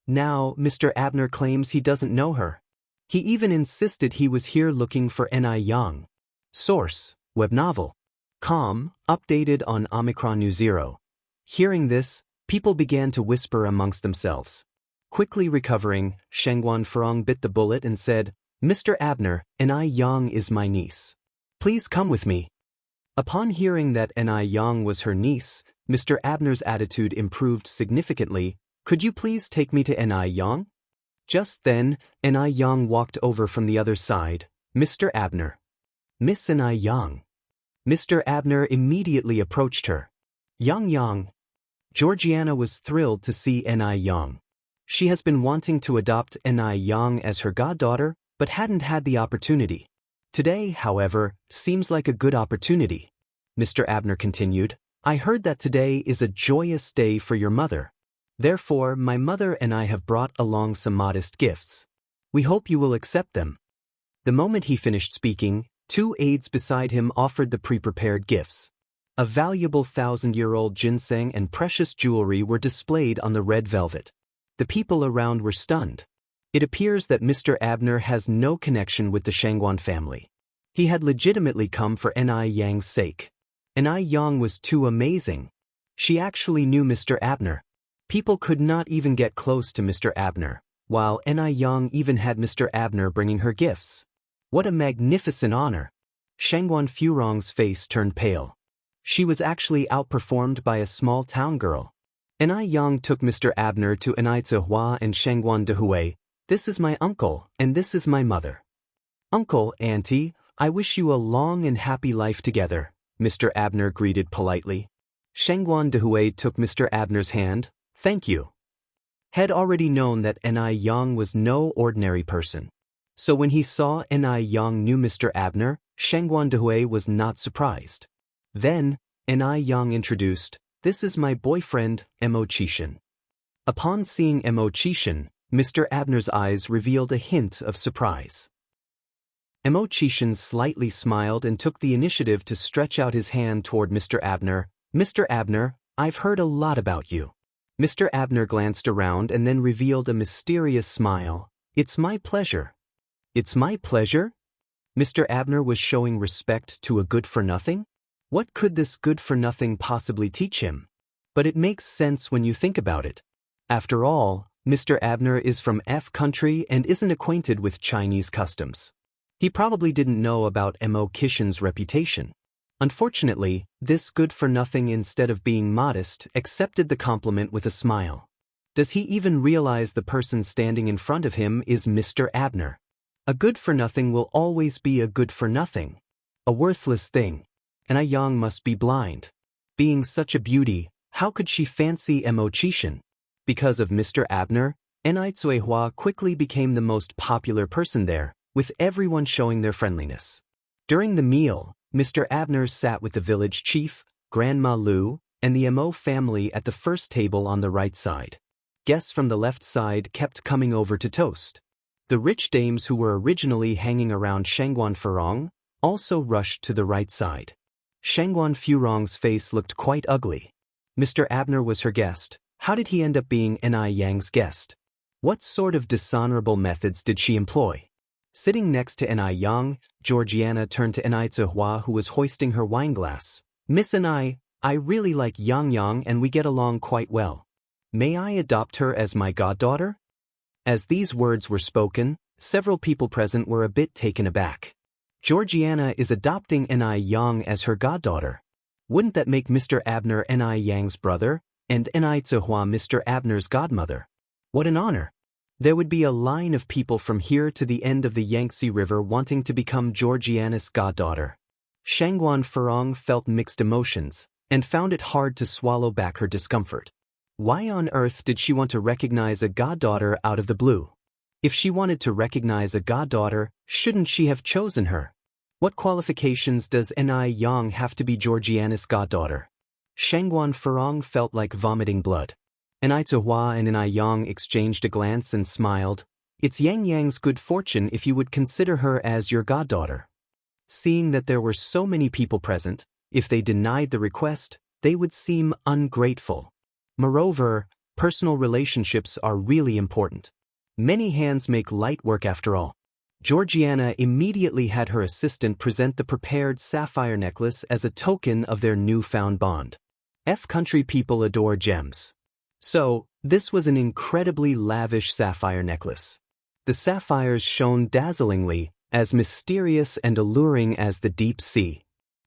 Now, Mr. Abner claims he doesn't know her. He even insisted he was here looking for Ni Yang. Source, web novel. Com, updated on Omicron New Zero. Hearing this, people began to whisper amongst themselves. Quickly recovering, Shangguan Furong bit the bullet and said, Mr. Abner, Ni Yang is my niece. Please come with me. Upon hearing that Ni Yang was her niece, Mr. Abner's attitude improved significantly. Could you please take me to Ni Yang? Just then, Ni Yang walked over from the other side. Mr. Abner. Miss Ni Yang. Mr. Abner immediately approached her. Yang. Georgiana was thrilled to see Ni Yang. She has been wanting to adopt Ni Yang as her goddaughter, but hadn't had the opportunity. Today, however, seems like a good opportunity. Mr. Abner continued, I heard that today is a joyous day for your mother. Therefore, my mother and I have brought along some modest gifts. We hope you will accept them. The moment he finished speaking, two aides beside him offered the pre-prepared gifts. A valuable 1,000-year-old ginseng and precious jewelry were displayed on the red velvet. The people around were stunned. It appears that Mr. Abner has no connection with the Shangguan family. He had legitimately come for Ni Yang's sake. Ni Yang was too amazing. She actually knew Mr. Abner. People could not even get close to Mr. Abner, while Ni Yang even had Mr. Abner bringing her gifts. What a magnificent honor! Shangguan Furong's face turned pale. She was actually outperformed by a small town girl. Ni Yang took Mr. Abner to Ni Zihua and Shangguan Dehui. This is my uncle, and this is my mother. Uncle, auntie, I wish you a long and happy life together, Mr. Abner greeted politely. Shangguan Dehui took Mr. Abner's hand. Thank you. Had already known that Ni Yang was no ordinary person. So when he saw Ni Yang knew Mr. Abner, Shangguan Dehui was not surprised. Then, Ni Yang introduced, this is my boyfriend, Mo Qishan. Upon seeing Mo Qishan, Mr. Abner's eyes revealed a hint of surprise. Mo Qishan slightly smiled and took the initiative to stretch out his hand toward Mr. Abner. Mr. Abner, I've heard a lot about you. Mr. Abner glanced around and then revealed a mysterious smile. It's my pleasure. It's my pleasure? Mr. Abner was showing respect to a good-for-nothing? What could this good-for-nothing possibly teach him? But it makes sense when you think about it. After all, Mr. Abner is from F country and isn't acquainted with Chinese customs. He probably didn't know about Mo Qishan's reputation. Unfortunately, this good-for-nothing, instead of being modest, accepted the compliment with a smile. Does he even realize the person standing in front of him is Mr. Abner? A good-for-nothing will always be a good-for-nothing. A worthless thing. Ni Yang must be blind. Being such a beauty, how could she fancy Mo Qishan? Because of Mr. Abner, Ni Zuihua quickly became the most popular person there, with everyone showing their friendliness. During the meal, Mr. Abner sat with the village chief, Grandma Lu, and the Mo family at the first table on the right side. Guests from the left side kept coming over to toast. The rich dames who were originally hanging around Shangguan Furong also rushed to the right side. Shangguan Furong's face looked quite ugly. Mr. Abner was her guest. How did he end up being Ni Yang's guest? What sort of dishonorable methods did she employ? Sitting next to Ni Yang, Georgiana turned to Ni Zihua, who was hoisting her wineglass. Miss Ni, I really like Yang and we get along quite well. May I adopt her as my goddaughter? As these words were spoken, several people present were a bit taken aback. Georgiana is adopting Ni Yang as her goddaughter. Wouldn't that make Mr. Abner Ni Yang's brother, and Ni Zihua Mr. Abner's godmother? What an honor! There would be a line of people from here to the end of the Yangtze River wanting to become Georgiana's goddaughter. Shangguan Furong felt mixed emotions, and found it hard to swallow back her discomfort. Why on earth did she want to recognize a goddaughter out of the blue? If she wanted to recognize a goddaughter, shouldn't she have chosen her? What qualifications does Ni Yang have to be Georgiana's goddaughter? Shangguan Furong felt like vomiting blood. Ni Zihua and Ni Yang exchanged a glance and smiled. It's Yang's good fortune if you would consider her as your goddaughter. Seeing that there were so many people present, if they denied the request, they would seem ungrateful. Moreover, personal relationships are really important. Many hands make light work after all. Georgiana immediately had her assistant present the prepared sapphire necklace as a token of their newfound bond. F country people adore gems. So, this was an incredibly lavish sapphire necklace. The sapphires shone dazzlingly, as mysterious and alluring as the deep sea.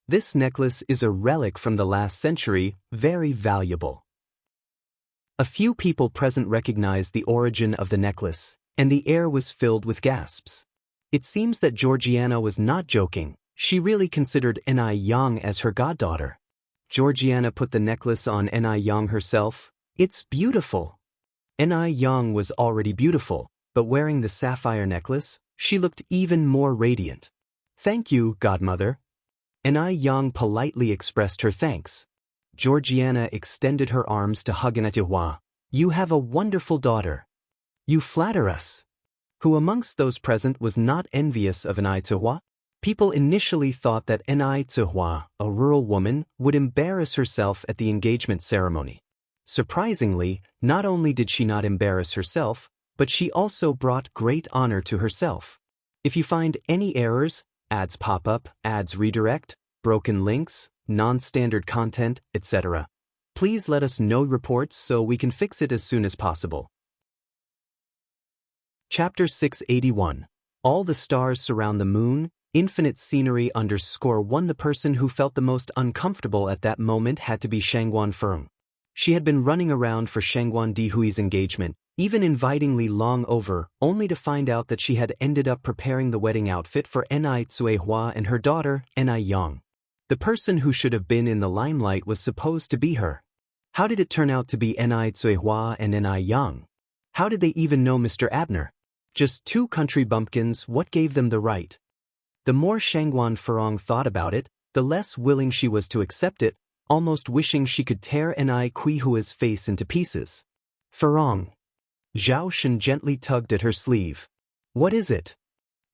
This necklace is a relic from the last century, very valuable. A few people present recognized the origin of the necklace, and the air was filled with gasps. It seems that Georgiana was not joking. She really considered Ni Yang as her goddaughter. Georgiana put the necklace on Ni Yang herself. It's beautiful. Ni Yang was already beautiful, but wearing the sapphire necklace, she looked even more radiant. Thank you, godmother. Ni Yang politely expressed her thanks. Georgiana extended her arms to hug Ni Zihua. You have a wonderful daughter. You flatter us. Who amongst those present was not envious of Nai Zihua? People initially thought that Nai Zihua, a rural woman, would embarrass herself at the engagement ceremony. Surprisingly, not only did she not embarrass herself, but she also brought great honor to herself. If you find any errors, ads pop up, ads redirect, broken links, non-standard content, etc., please let us know reports so we can fix it as soon as possible. Chapter 681. All the stars surround the moon, infinite scenery _1. The person who felt the most uncomfortable at that moment had to be Shangguan Feng. She had been running around for Shangguan Dihui's engagement, even invitingly long over, only to find out that she had ended up preparing the wedding outfit for Nai Zuihua and her daughter, Nai Yang. The person who should have been in the limelight was supposed to be her. How did it turn out to be Nai Zuihua and Nai Yang? How did they even know Mr. Abner? Just two country bumpkins, what gave them the right? The more Shangguan Feng thought about it, the less willing she was to accept it, almost wishing she could tear Nai Zuihua's face into pieces. Feng. Zhao Shen gently tugged at her sleeve. What is it?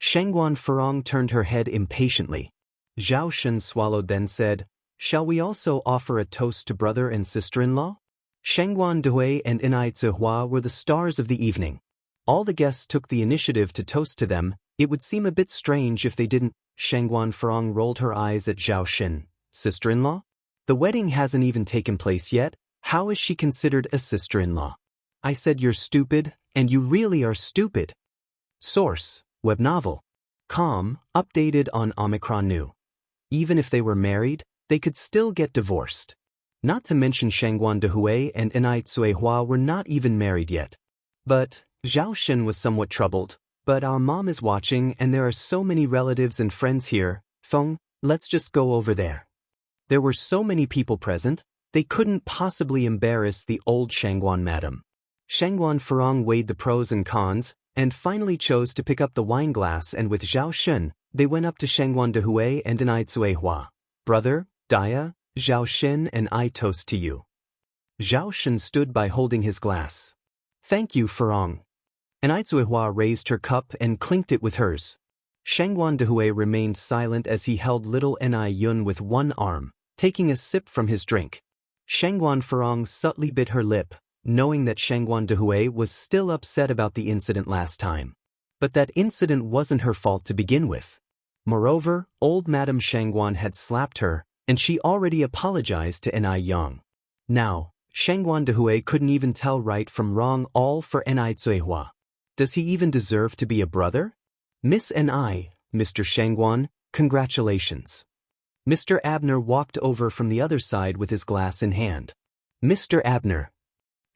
Shangguan Feng turned her head impatiently. Zhao Shen swallowed, then said, Shall we also offer a toast to brother and sister-in-law? Shangguan Dihui and Nai Zihua were the stars of the evening. All the guests took the initiative to toast to them. It would seem a bit strange if they didn't. Shangguan Feng rolled her eyes at Zhao Shen. Sister-in-law? The wedding hasn't even taken place yet. How is she considered a sister-in-law? I said you're stupid, and you really are stupid. Source: web novel. Com, updated on Omicron New. Even if they were married, they could still get divorced. Not to mention Shangguan Dihui and Nai Zuihua were not even married yet. But Zhao Shen was somewhat troubled. But our mom is watching and there are so many relatives and friends here. Feng, let's just go over there. There were so many people present, they couldn't possibly embarrass the old Shangguan madam. Shangguan Feng weighed the pros and cons, and finally chose to pick up the wine glass, and with Zhao Shen, they went up to Shangguan Dihui and Nai Zuihua. Brother, Dia, Zhao Shen and I toast to you. Zhao Shen stood by holding his glass. Thank you, Feng. Nai Zuihua raised her cup and clinked it with hers. Shangguan Dihui remained silent as he held little Nai Yun with one arm, taking a sip from his drink. Shangguan Feng subtly bit her lip, knowing that Shangguan Dihui was still upset about the incident last time. But that incident wasn't her fault to begin with. Moreover, old Madame Shangguan had slapped her, and she already apologized to Nai Yang. Now, Shangguan Dihui couldn't even tell right from wrong, all for Nai Zuihua. Does he even deserve to be a brother? Miss Ni, Mr. Shangguan, congratulations. Mr. Abner walked over from the other side with his glass in hand. Mr. Abner.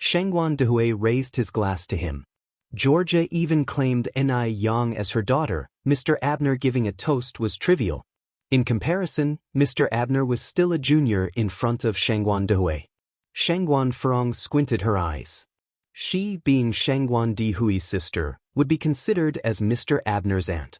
Shangguan Dihui raised his glass to him. Georgia even claimed Nai Yang as her daughter. Mr. Abner giving a toast was trivial. In comparison, Mr. Abner was still a junior in front of Shangguan Dihui. Shangguan Feng squinted her eyes. She, being Shangguan Dihui's sister, would be considered as Mr. Abner's aunt.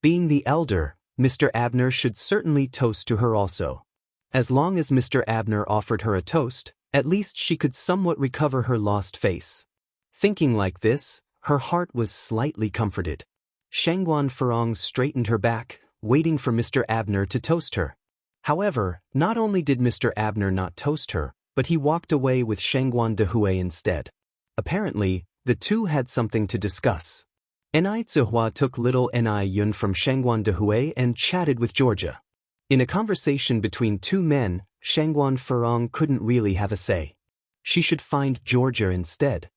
Being the elder, Mr. Abner should certainly toast to her also. As long as Mr. Abner offered her a toast, at least she could somewhat recover her lost face. Thinking like this, her heart was slightly comforted. Shangguan Feng straightened her back, waiting for Mr. Abner to toast her. However, not only did Mr. Abner not toast her, but he walked away with Shangguan Dihui instead. Apparently, the two had something to discuss. Nai Zihua took little Nai Yun from Shangguan Dihui and chatted with Georgia. In a conversation between two men, Shangguan Feng couldn't really have a say. She should find Georgia instead.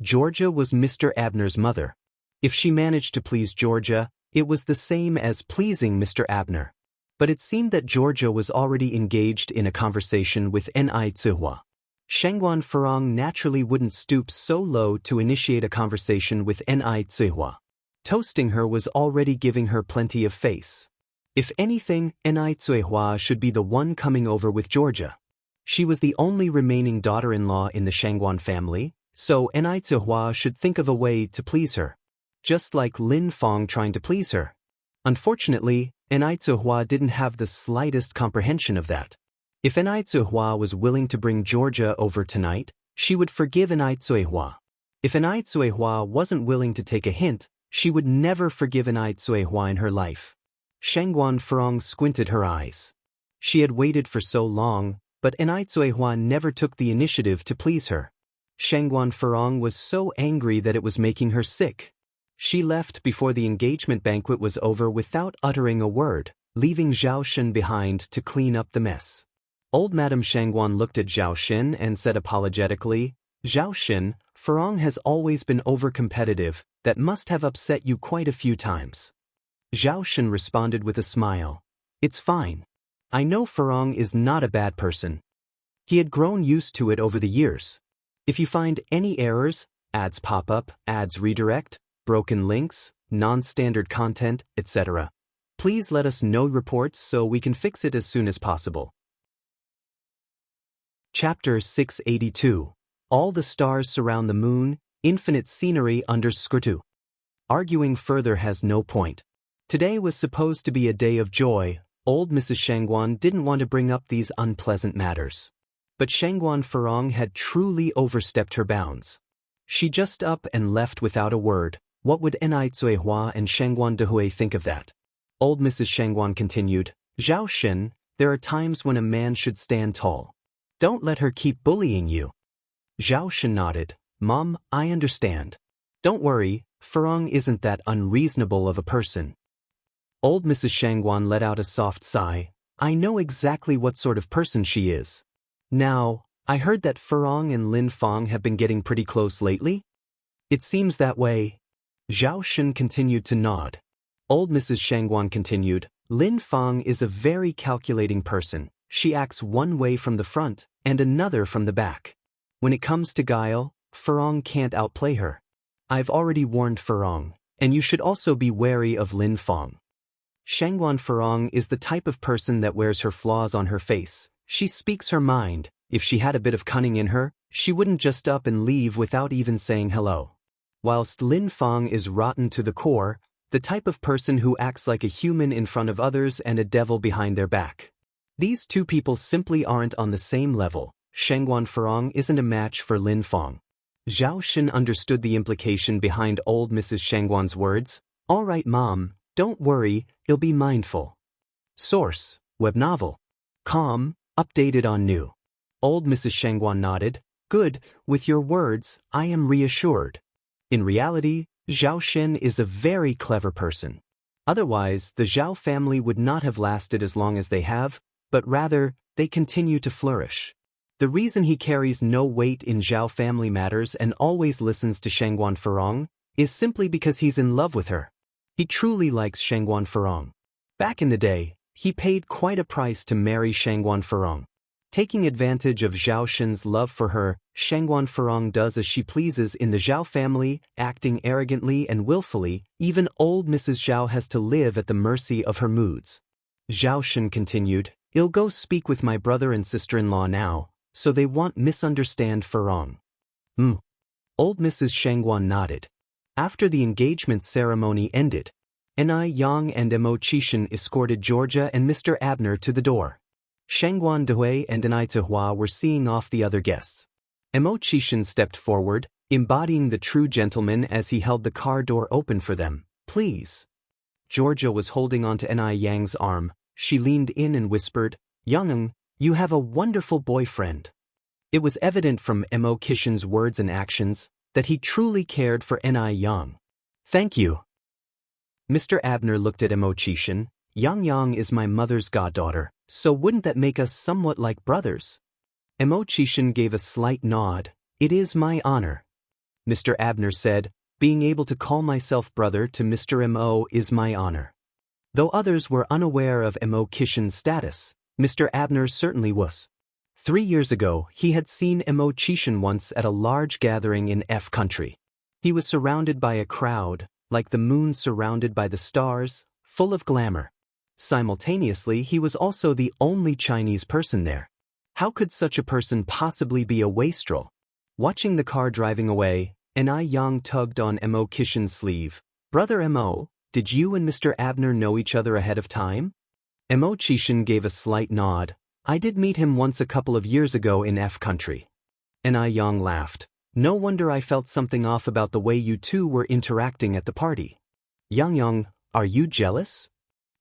Georgia was Mr. Abner's mother. If she managed to please Georgia, it was the same as pleasing Mr. Abner. But it seemed that Georgia was already engaged in a conversation with Nai Zihua. Shangguan Feng naturally wouldn't stoop so low to initiate a conversation with Nai Zihua. Toasting her was already giving her plenty of face. If anything, Nai Zuihua should be the one coming over with Georgia. She was the only remaining daughter-in-law in the Shangguan family, so Nai Zuihua should think of a way to please her. Just like Lin Feng trying to please her. Unfortunately, Nai Zuihua didn't have the slightest comprehension of that. If Nai Zuihua was willing to bring Georgia over tonight, she would forgive Nai Zuihua. If Anai Tsuehua wasn't willing to take a hint, she would never forgive Anai Tsuehua in her life. Shangguan Furong squinted her eyes. She had waited for so long, but Anai Tsuehua never took the initiative to please her. Shangguan Furong was so angry that it was making her sick. She left before the engagement banquet was over without uttering a word, leaving Zhao Shen behind to clean up the mess. Old Madame Shangguan looked at Zhao Shen and said apologetically, "Zhao Shen, Furong has always been over-competitive, that must have upset you quite a few times." Zhao Shen responded with a smile. "It's fine. I know Furong is not a bad person. He had grown used to it over the years. If you find any errors, ads pop up, ads redirect, broken links, non-standard content, etc., please let us know reports so we can fix it as soon as possible." Chapter 682. All the stars surround the moon, infinite scenery under Skirtu. Arguing further has no point. Today was supposed to be a day of joy. Old Mrs. Shangguan didn't want to bring up these unpleasant matters. But Shangguan Furong had truly overstepped her bounds. She just up and left without a word. What would Anai Tsuehua and Shangguan Dehui think of that? Old Mrs. Shangguan continued, "Zhao Shen, there are times when a man should stand tall. Don't let her keep bullying you." Zhao Shen nodded. "Mom, I understand. Don't worry, Furong isn't that unreasonable of a person." Old Mrs. Shangguan let out a soft sigh. "I know exactly what sort of person she is. Now, I heard that Furong and Lin Fong have been getting pretty close lately?" "It seems that way." Zhao Shen continued to nod. Old Mrs. Shangguan continued, "Lin Fong is a very calculating person. She acts one way from the front and another from the back. When it comes to guile, Furong can't outplay her. I've already warned Furong, and you should also be wary of Lin Fong. Shangguan Furong is the type of person that wears her flaws on her face. She speaks her mind. If she had a bit of cunning in her, she wouldn't just up and leave without even saying hello. Whilst Lin Fong is rotten to the core, the type of person who acts like a human in front of others and a devil behind their back. These two people simply aren't on the same level. Shangguan Furong isn't a match for Lin Fong." Zhao Shen understood the implication behind old Mrs. Shangguan's words. "All right, Mom, don't worry, I'll be mindful." Source: web novel. Com, updated on new. Old Mrs. Shangguan nodded. "Good, with your words, I am reassured." In reality, Zhao Shen is a very clever person. Otherwise, the Zhao family would not have lasted as long as they have, but rather, they continue to flourish. The reason he carries no weight in Zhao family matters and always listens to Shangguan Furong is simply because he's in love with her. He truly likes Shangguan Furong. Back in the day, he paid quite a price to marry Shangguan Furong. Taking advantage of Zhao Shen's love for her, Shangguan Furong does as she pleases in the Zhao family, acting arrogantly and willfully. Even old Mrs. Zhao has to live at the mercy of her moods. Zhao Shen continued, "I'll go speak with my brother and sister-in-law now, so they won't misunderstand Furong." Old Mrs. Shangguan nodded. After the engagement ceremony ended, Anai Yang and Mo Qishan escorted Georgia and Mr. Abner to the door. Shangguan Dehui and Anai Tehua were seeing off the other guests. Mo Qishan stepped forward, embodying the true gentleman as he held the car door open for them. "Please." Georgia was holding onto Anai Yang's arm. She leaned in and whispered, "Yang, you have a wonderful boyfriend." It was evident from Mo Qishan's words and actions that he truly cared for Anai Yang. "Thank you." Mr. Abner looked at Mo Qishan. Yang is my mother's goddaughter, so wouldn't that make us somewhat like brothers?" Mo Qishan gave a slight nod. "It is my honor." Mr. Abner said, "Being able to call myself brother to Mr. Mo is my honor." Though others were unaware of Mo Qishan's status, Mr. Abner certainly was. 3 years ago, he had seen Mo Qishan once at a large gathering in F country. He was surrounded by a crowd, like the moon surrounded by the stars, full of glamour. Simultaneously, he was also the only Chinese person there. How could such a person possibly be a wastrel? Watching the car driving away, Anai Yang tugged on Mo Qishan's sleeve. "Brother Mo, did you and Mr. Abner know each other ahead of time?" Mo Qishan gave a slight nod. "I did meet him once a couple of years ago in F country." Anai Yang laughed. No wonder I felt something off about the way you two were interacting at the party. Yang, are you jealous?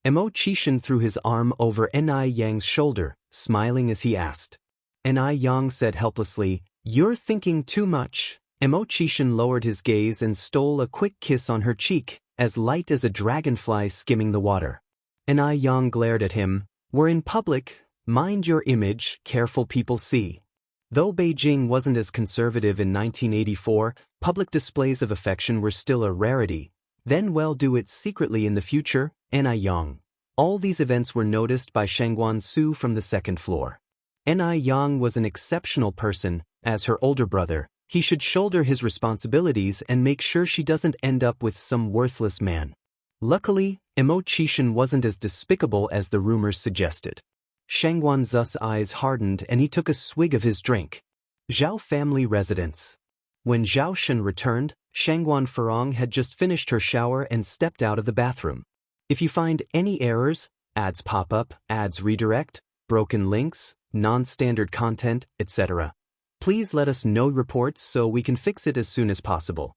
Mo Chishan threw his arm over Ni Yang's shoulder, smiling as he asked. Ni Yang said helplessly, "You're thinking too much." Mo Chishan lowered his gaze and stole a quick kiss on her cheek, as light as a dragonfly skimming the water. Ni Yang glared at him. "We're in public, mind your image, careful people see." Though Beijing wasn't as conservative in 1984, public displays of affection were still a rarity. Then do it secretly in the future, Ni Yang. All these events were noticed by Shangguan Su from the second floor. Ni Yang was an exceptional person. As her older brother, he should shoulder his responsibilities and make sure she doesn't end up with some worthless man. Luckily, Mo Chishan wasn't as despicable as the rumors suggested. Shangguan Zu's eyes hardened and he took a swig of his drink. Zhao family residence. When Zhao Shen returned, Shangguan Farong had just finished her shower and stepped out of the bathroom. If you find any errors, ads pop up, ads redirect, broken links, non-standard content, etc., please let us know reports so we can fix it as soon as possible.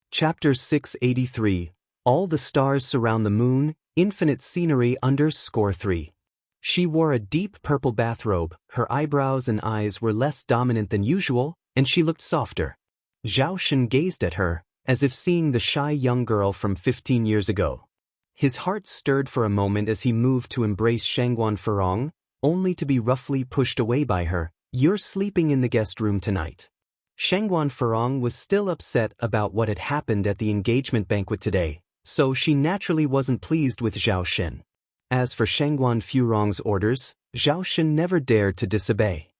Chapter 683. All the stars surround the moon, infinite scenery _3. She wore a deep purple bathrobe, her eyebrows and eyes were less dominant than usual, and she looked softer. Zhao Shen gazed at her, as if seeing the shy young girl from 15 years ago. His heart stirred for a moment as he moved to embrace Shangguan Farong, only to be roughly pushed away by her. "You're sleeping in the guest room tonight." Shangguan Farong was still upset about what had happened at the engagement banquet today, so she naturally wasn't pleased with Zhao Shen. As for Shangguan Farong's orders, Zhao Shen never dared to disobey.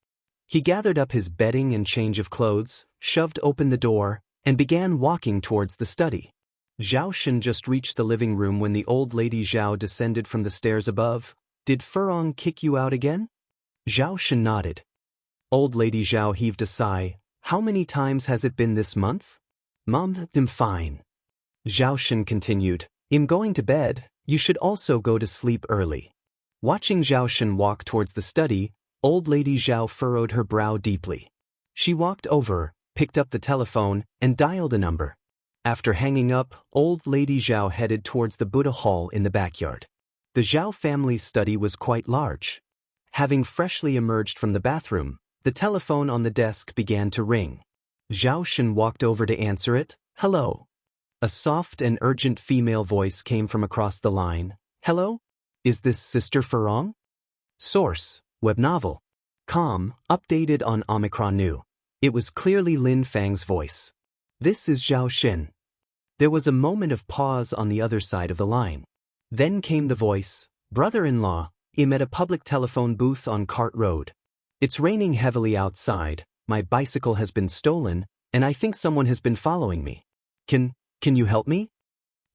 He gathered up his bedding and change of clothes, shoved open the door, and began walking towards the study. Zhao Shen just reached the living room when the old lady Zhao descended from the stairs above. "Did Farong kick you out again?" Zhao Shen nodded. Old lady Zhao heaved a sigh. "How many times has it been this month?" "Mom, I'm fine." Zhao Shen continued, "I'm going to bed, you should also go to sleep early." Watching Zhao Shen walk towards the study, old lady Zhao furrowed her brow deeply. She walked over, picked up the telephone, and dialed a number. After hanging up, old lady Zhao headed towards the Buddha hall in the backyard. The Zhao family's study was quite large. Having freshly emerged from the bathroom, the telephone on the desk began to ring. Zhao Shen walked over to answer it. "Hello." A soft and urgent female voice came from across the line. "Hello? Is this Sister Farong?" Source: web novel. Com, updated on Omicron New. It was clearly Lin Fang's voice. "This is Zhao Shen." There was a moment of pause on the other side of the line. Then came the voice, "Brother-in-law, I'm at a public telephone booth on Cart Road. It's raining heavily outside, my bicycle has been stolen, and I think someone has been following me. Can you help me?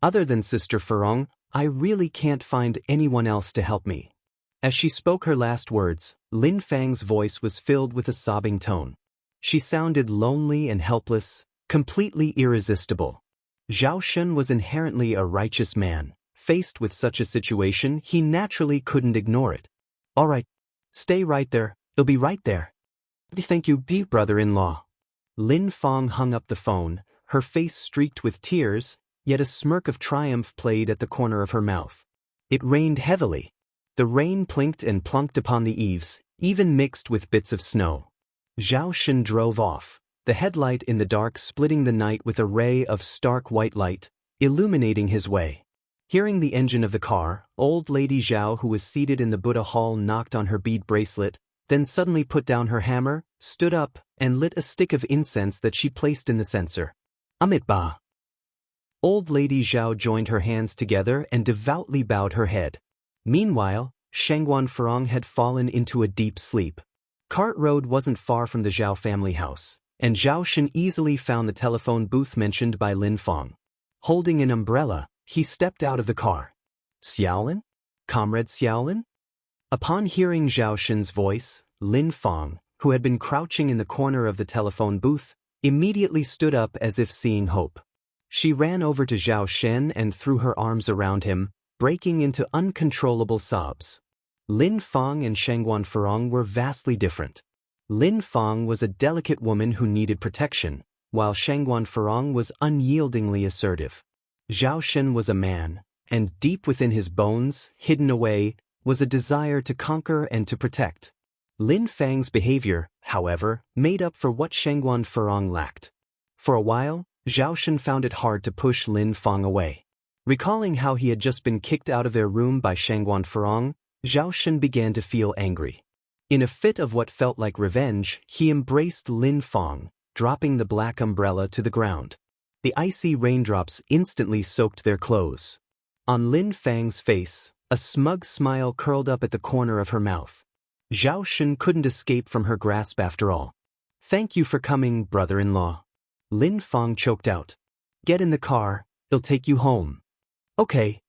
Other than Sister Farong, I really can't find anyone else to help me." As she spoke her last words, Lin Fang's voice was filled with a sobbing tone. She sounded lonely and helpless, completely irresistible. Zhao Shen was inherently a righteous man. Faced with such a situation, he naturally couldn't ignore it. "All right. Stay right there, I'll be right there." "Thank you, brother-in-law." Lin Fang hung up the phone, her face streaked with tears, yet a smirk of triumph played at the corner of her mouth. It rained heavily. The rain plinked and plunked upon the eaves, even mixed with bits of snow. Zhao Shen drove off, the headlight in the dark splitting the night with a ray of stark white light, illuminating his way. Hearing the engine of the car, old lady Zhao, who was seated in the Buddha hall, knocked on her bead bracelet, then suddenly put down her hammer, stood up, and lit a stick of incense that she placed in the censer. "Amit Ba." Old lady Zhao joined her hands together and devoutly bowed her head. Meanwhile, Shangguan Farong had fallen into a deep sleep. Cart Road wasn't far from the Zhao family house, and Zhao Shen easily found the telephone booth mentioned by Lin Fang. Holding an umbrella, he stepped out of the car. "Xiaolin? Comrade Xiaolin?" Upon hearing Zhao Shen's voice, Lin Fang, who had been crouching in the corner of the telephone booth, immediately stood up as if seeing hope. She ran over to Zhao Shen and threw her arms around him, breaking into uncontrollable sobs. Lin Fang and Shangguan Farong were vastly different. Lin Fang was a delicate woman who needed protection, while Shangguan Furong was unyieldingly assertive. Zhao Shen was a man, and deep within his bones, hidden away, was a desire to conquer and to protect. Lin Fang's behavior, however, made up for what Shangguan Furong lacked. For a while, Zhao Shen found it hard to push Lin Fang away. Recalling how he had just been kicked out of their room by Shangguan Furong, Zhao Shen began to feel angry. In a fit of what felt like revenge, he embraced Lin Fang, dropping the black umbrella to the ground. The icy raindrops instantly soaked their clothes. On Lin Fang's face, a smug smile curled up at the corner of her mouth. Zhao Shen couldn't escape from her grasp after all. "Thank you for coming, brother-in-law." Lin Fang choked out. "Get in the car, it'll take you home." "Okay."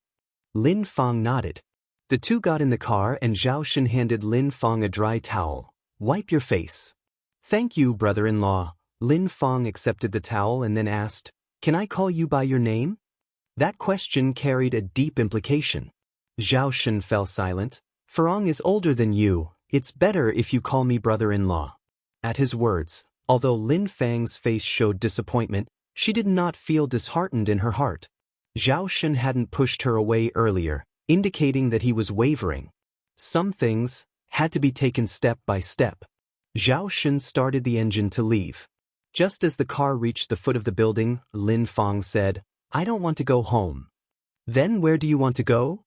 Lin Fang nodded. The two got in the car and Zhao Shen handed Lin Fang a dry towel. "Wipe your face." "Thank you, brother-in-law." Lin Fang accepted the towel and then asked, "Can I call you by your name?" That question carried a deep implication. Zhao Shen fell silent. "Furong is older than you. It's better if you call me brother-in-law." At his words, although Lin Fang's face showed disappointment, she did not feel disheartened in her heart. Zhao Shen hadn't pushed her away earlier, indicating that he was wavering. Some things had to be taken step by step. Zhao Shen started the engine to leave. Just as the car reached the foot of the building, Lin Fang said, "I don't want to go home." "Then where do you want to go?"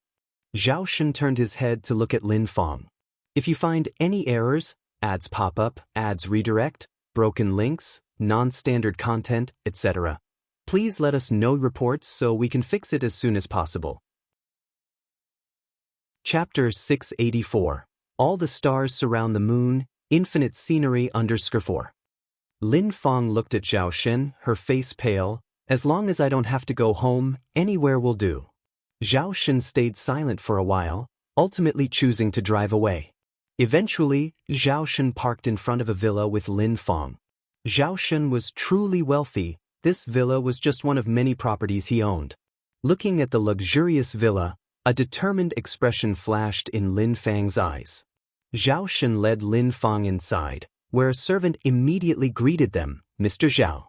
Zhao Shen turned his head to look at Lin Fang. "If you find any errors, ads pop up, ads redirect, broken links, non-standard content, etc., please let us know reports so we can fix it as soon as possible." Chapter 684. All the stars surround the moon, infinite scenery _4. Lin Fang looked at Zhao Shen, her face pale. "As long as I don't have to go home, anywhere will do." Zhao Shen stayed silent for a while, ultimately choosing to drive away. Eventually, Zhao Shen parked in front of a villa with Lin Fang. Zhao Shen was truly wealthy. This villa was just one of many properties he owned. Looking at the luxurious villa, a determined expression flashed in Lin Fang's eyes. Zhao Shen led Lin Fang inside, where a servant immediately greeted them, "Mr. Zhao."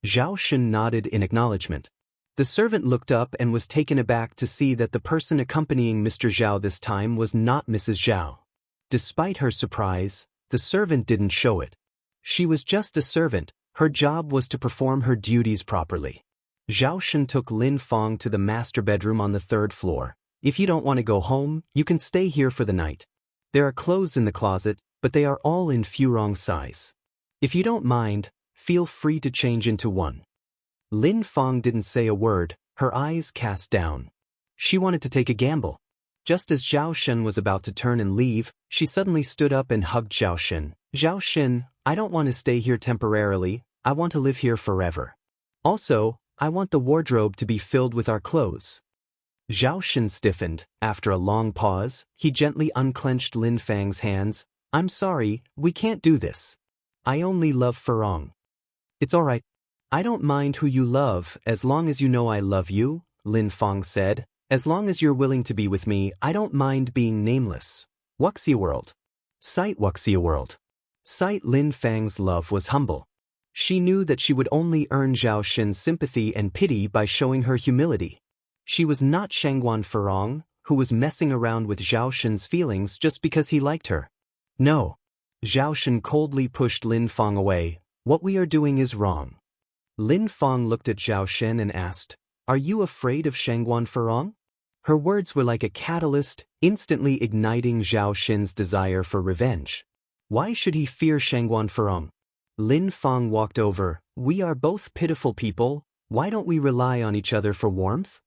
Zhao Shen nodded in acknowledgement. The servant looked up and was taken aback to see that the person accompanying Mr. Zhao this time was not Mrs. Zhao. Despite her surprise, the servant didn't show it. She was just a servant. Her job was to perform her duties properly. Zhao Shen took Lin Fang to the master bedroom on the 3rd floor. "If you don't want to go home, you can stay here for the night. There are clothes in the closet, but they are all in Furong size. If you don't mind, feel free to change into one." Lin Fang didn't say a word, her eyes cast down. She wanted to take a gamble. Just as Zhao Shen was about to turn and leave, she suddenly stood up and hugged Zhao Shen. "Zhao Shen, I don't want to stay here temporarily, I want to live here forever. Also, I want the wardrobe to be filled with our clothes." Zhao Shen stiffened. After a long pause, he gently unclenched Lin Fang's hands. "I'm sorry, we can't do this. I only love Furong." "It's all right. I don't mind who you love as long as you know I love you," Lin Fang said. "As long as you're willing to be with me, I don't mind being nameless." Wuxia World. Sight Wuxia World. Sight Lin Fang's love was humble. She knew that she would only earn Zhao Shen's sympathy and pity by showing her humility. She was not Shangguan Furong, who was messing around with Zhao Shen's feelings just because he liked her. "No." Zhao Shen coldly pushed Lin Fang away. "What we are doing is wrong." Lin Fang looked at Zhao Shen and asked, "Are you afraid of Shangguan Furong?" Her words were like a catalyst, instantly igniting Zhao Shen's desire for revenge. Why should he fear Shangguan Furong? Lin Fang walked over. "We are both pitiful people, why don't we rely on each other for warmth?"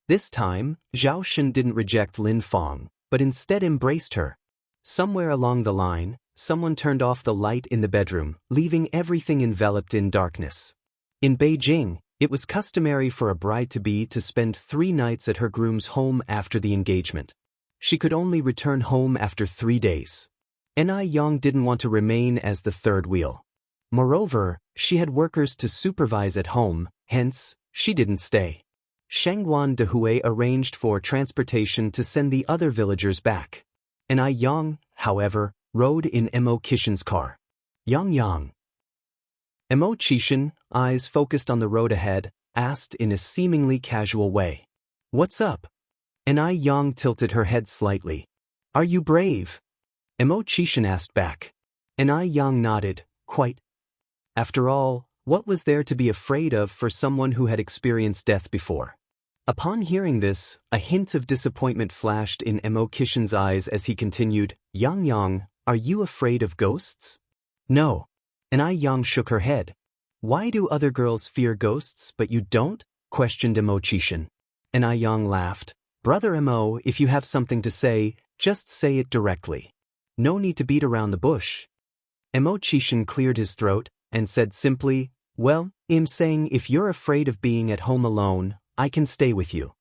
This time, Zhao Shen didn't reject Lin Fang, but instead embraced her. Somewhere along the line, someone turned off the light in the bedroom, leaving everything enveloped in darkness. In Beijing, it was customary for a bride-to-be to spend 3 nights at her groom's home after the engagement. She could only return home after 3 days. Ni Yang didn't want to remain as the third wheel. Moreover, she had workers to supervise at home, hence, she didn't stay. Shangguan Dehui arranged for transportation to send the other villagers back. Ni Yang, however, rode in Mo Kishin's car. Yang Yang. Emo Chishin, eyes focused on the road ahead, asked in a seemingly casual way. What's up? Enai Yang tilted her head slightly. Are you brave? Emo Chishin asked back. Enai Yang nodded, quite. After all, what was there to be afraid of for someone who had experienced death before? Upon hearing this, a hint of disappointment flashed in Emo Chishin's eyes as he continued, Yang Yang, are you afraid of ghosts? No. Enai Yang shook her head. Why do other girls fear ghosts but you don't? Questioned Emo Chishin. Enai Yang laughed. Brother Emo, if you have something to say, just say it directly. No need to beat around the bush. Emo Chishin cleared his throat and said simply, well, I'm saying if you're afraid of being at home alone, I can stay with you.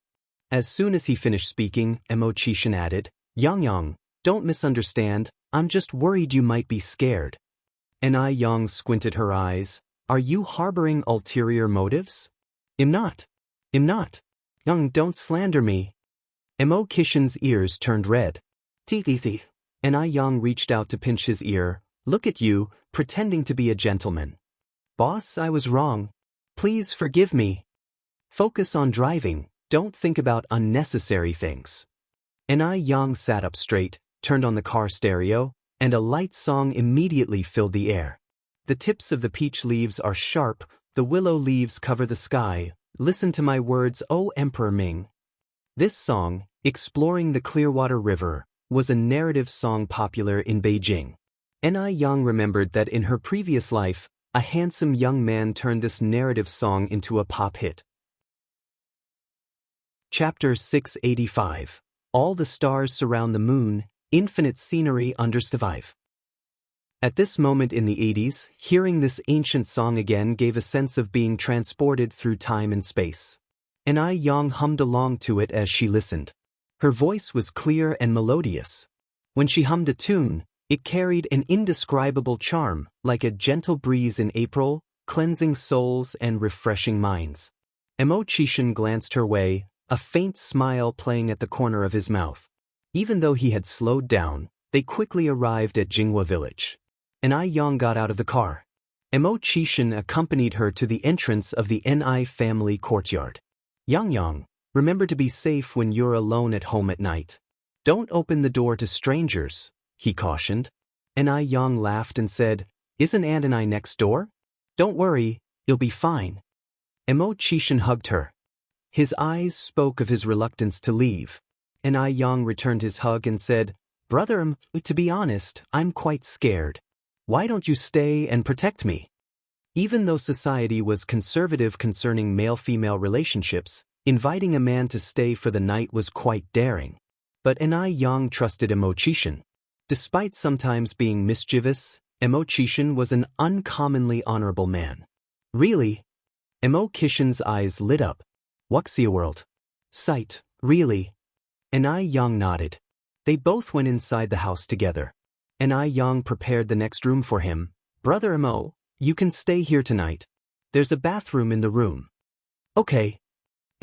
As soon as he finished speaking, Emo Chishin added, Yang Yang, don't misunderstand, I'm just worried you might be scared. Enai Yang squinted her eyes. Are you harboring ulterior motives? I'm not. Yang, don't slander me. Emo Chishin's ears turned red. Tee. Enai Yang reached out to pinch his ear. Look at you, pretending to be a gentleman. Boss, I was wrong. Please forgive me. Focus on driving, don't think about unnecessary things. Enai Yang sat up straight, turned on the car stereo, and a light song immediately filled the air. The tips of the peach leaves are sharp, the willow leaves cover the sky, listen to my words, O Emperor Ming. This song, Exploring the Clearwater River, was a narrative song popular in Beijing. Enai Yang remembered that in her previous life, a handsome young man turned this narrative song into a pop hit. Chapter 685. All the stars surround the moon, infinite scenery under survive. At this moment in the 80s, hearing this ancient song again gave a sense of being transported through time and space. Enai Yang hummed along to it as she listened. Her voice was clear and melodious. When she hummed a tune, it carried an indescribable charm, like a gentle breeze in April, cleansing souls and refreshing minds. Emo Chishin glanced her way, a faint smile playing at the corner of his mouth. Even though he had slowed down, they quickly arrived at Jinghua village. Enai Yang got out of the car. Emo Chishin accompanied her to the entrance of the Enai family courtyard. Yang Yang, remember to be safe when you're alone at home at night. Don't open the door to strangers, he cautioned. Enai Yang laughed and said, Isn't Aunt and I next door? Don't worry, you'll be fine. Emo Chishin hugged her. His eyes spoke of his reluctance to leave. Enai Yang returned his hug and said, Brother, to be honest, I'm quite scared. Why don't you stay and protect me? Even though society was conservative concerning male-female relationships, inviting a man to stay for the night was quite daring. But Enai Yang trusted Emo Chishin. Despite sometimes being mischievous, Emo Chishin was an uncommonly honorable man. Really? Emo Chishin's eyes lit up. Wuxia World. Sight, really? Enai Yang nodded. They both went inside the house together. Enai Yang prepared the next room for him. Brother Emo, you can stay here tonight. There's a bathroom in the room. Okay.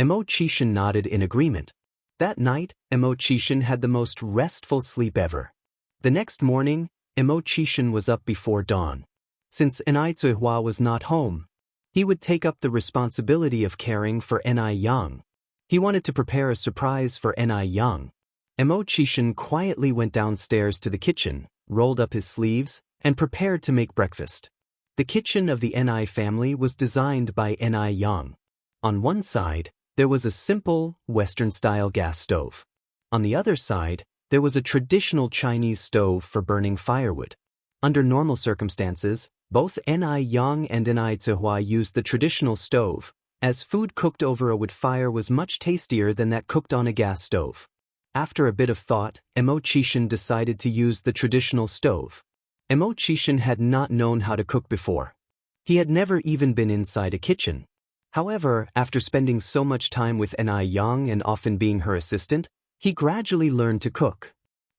Emo Chishin nodded in agreement. That night, Emo Chishin had the most restful sleep ever. The next morning, Emo Chishin was up before dawn. Since Enai Zuihua was not home, he would take up the responsibility of caring for Enai Yang. He wanted to prepare a surprise for Enai Yang. Emo Chishin quietly went downstairs to the kitchen, rolled up his sleeves, and prepared to make breakfast. The kitchen of the Enai family was designed by Enai Yang. On one side, there was a simple, Western-style gas stove. On the other side, there was a traditional Chinese stove for burning firewood. Under normal circumstances, both Enai Yang and Enai Zuihua used the traditional stove, as food cooked over a wood fire was much tastier than that cooked on a gas stove. After a bit of thought, Emo Chishin decided to use the traditional stove. Emo Chishin had not known how to cook before. He had never even been inside a kitchen. However, after spending so much time with Enai Yang and often being her assistant, he gradually learned to cook.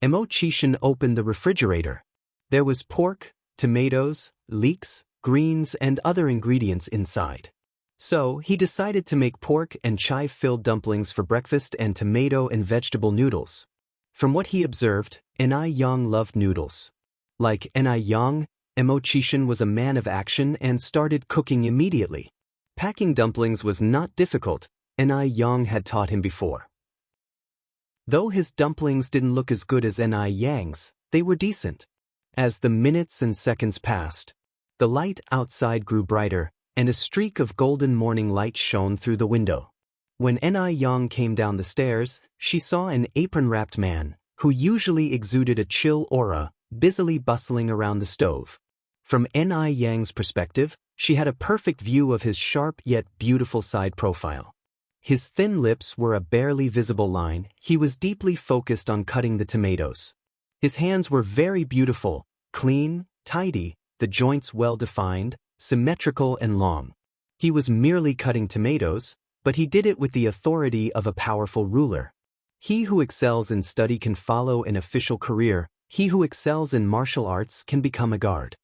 Emo Chishin opened the refrigerator. There was pork, tomatoes, leeks, greens, and other ingredients inside. So, he decided to make pork and chive-filled dumplings for breakfast and tomato and vegetable noodles. From what he observed, Enai Yang loved noodles. Like Enai Yang, Emochishin was a man of action and started cooking immediately. Packing dumplings was not difficult, Ni Yang had taught him before. Though his dumplings didn't look as good as Ni Yang's, they were decent. As the minutes and seconds passed, the light outside grew brighter, and a streak of golden morning light shone through the window. When Ni Yang came down the stairs, she saw an apron-wrapped man, who usually exuded a chill aura, busily bustling around the stove. From Ni Yang's perspective, she had a perfect view of his sharp yet beautiful side profile. His thin lips were a barely visible line. He was deeply focused on cutting the tomatoes. His hands were very beautiful, clean, tidy, the joints well-defined, symmetrical and long. He was merely cutting tomatoes, but he did it with the authority of a powerful ruler. He who excels in study can follow an official career. He who excels in martial arts can become a guard.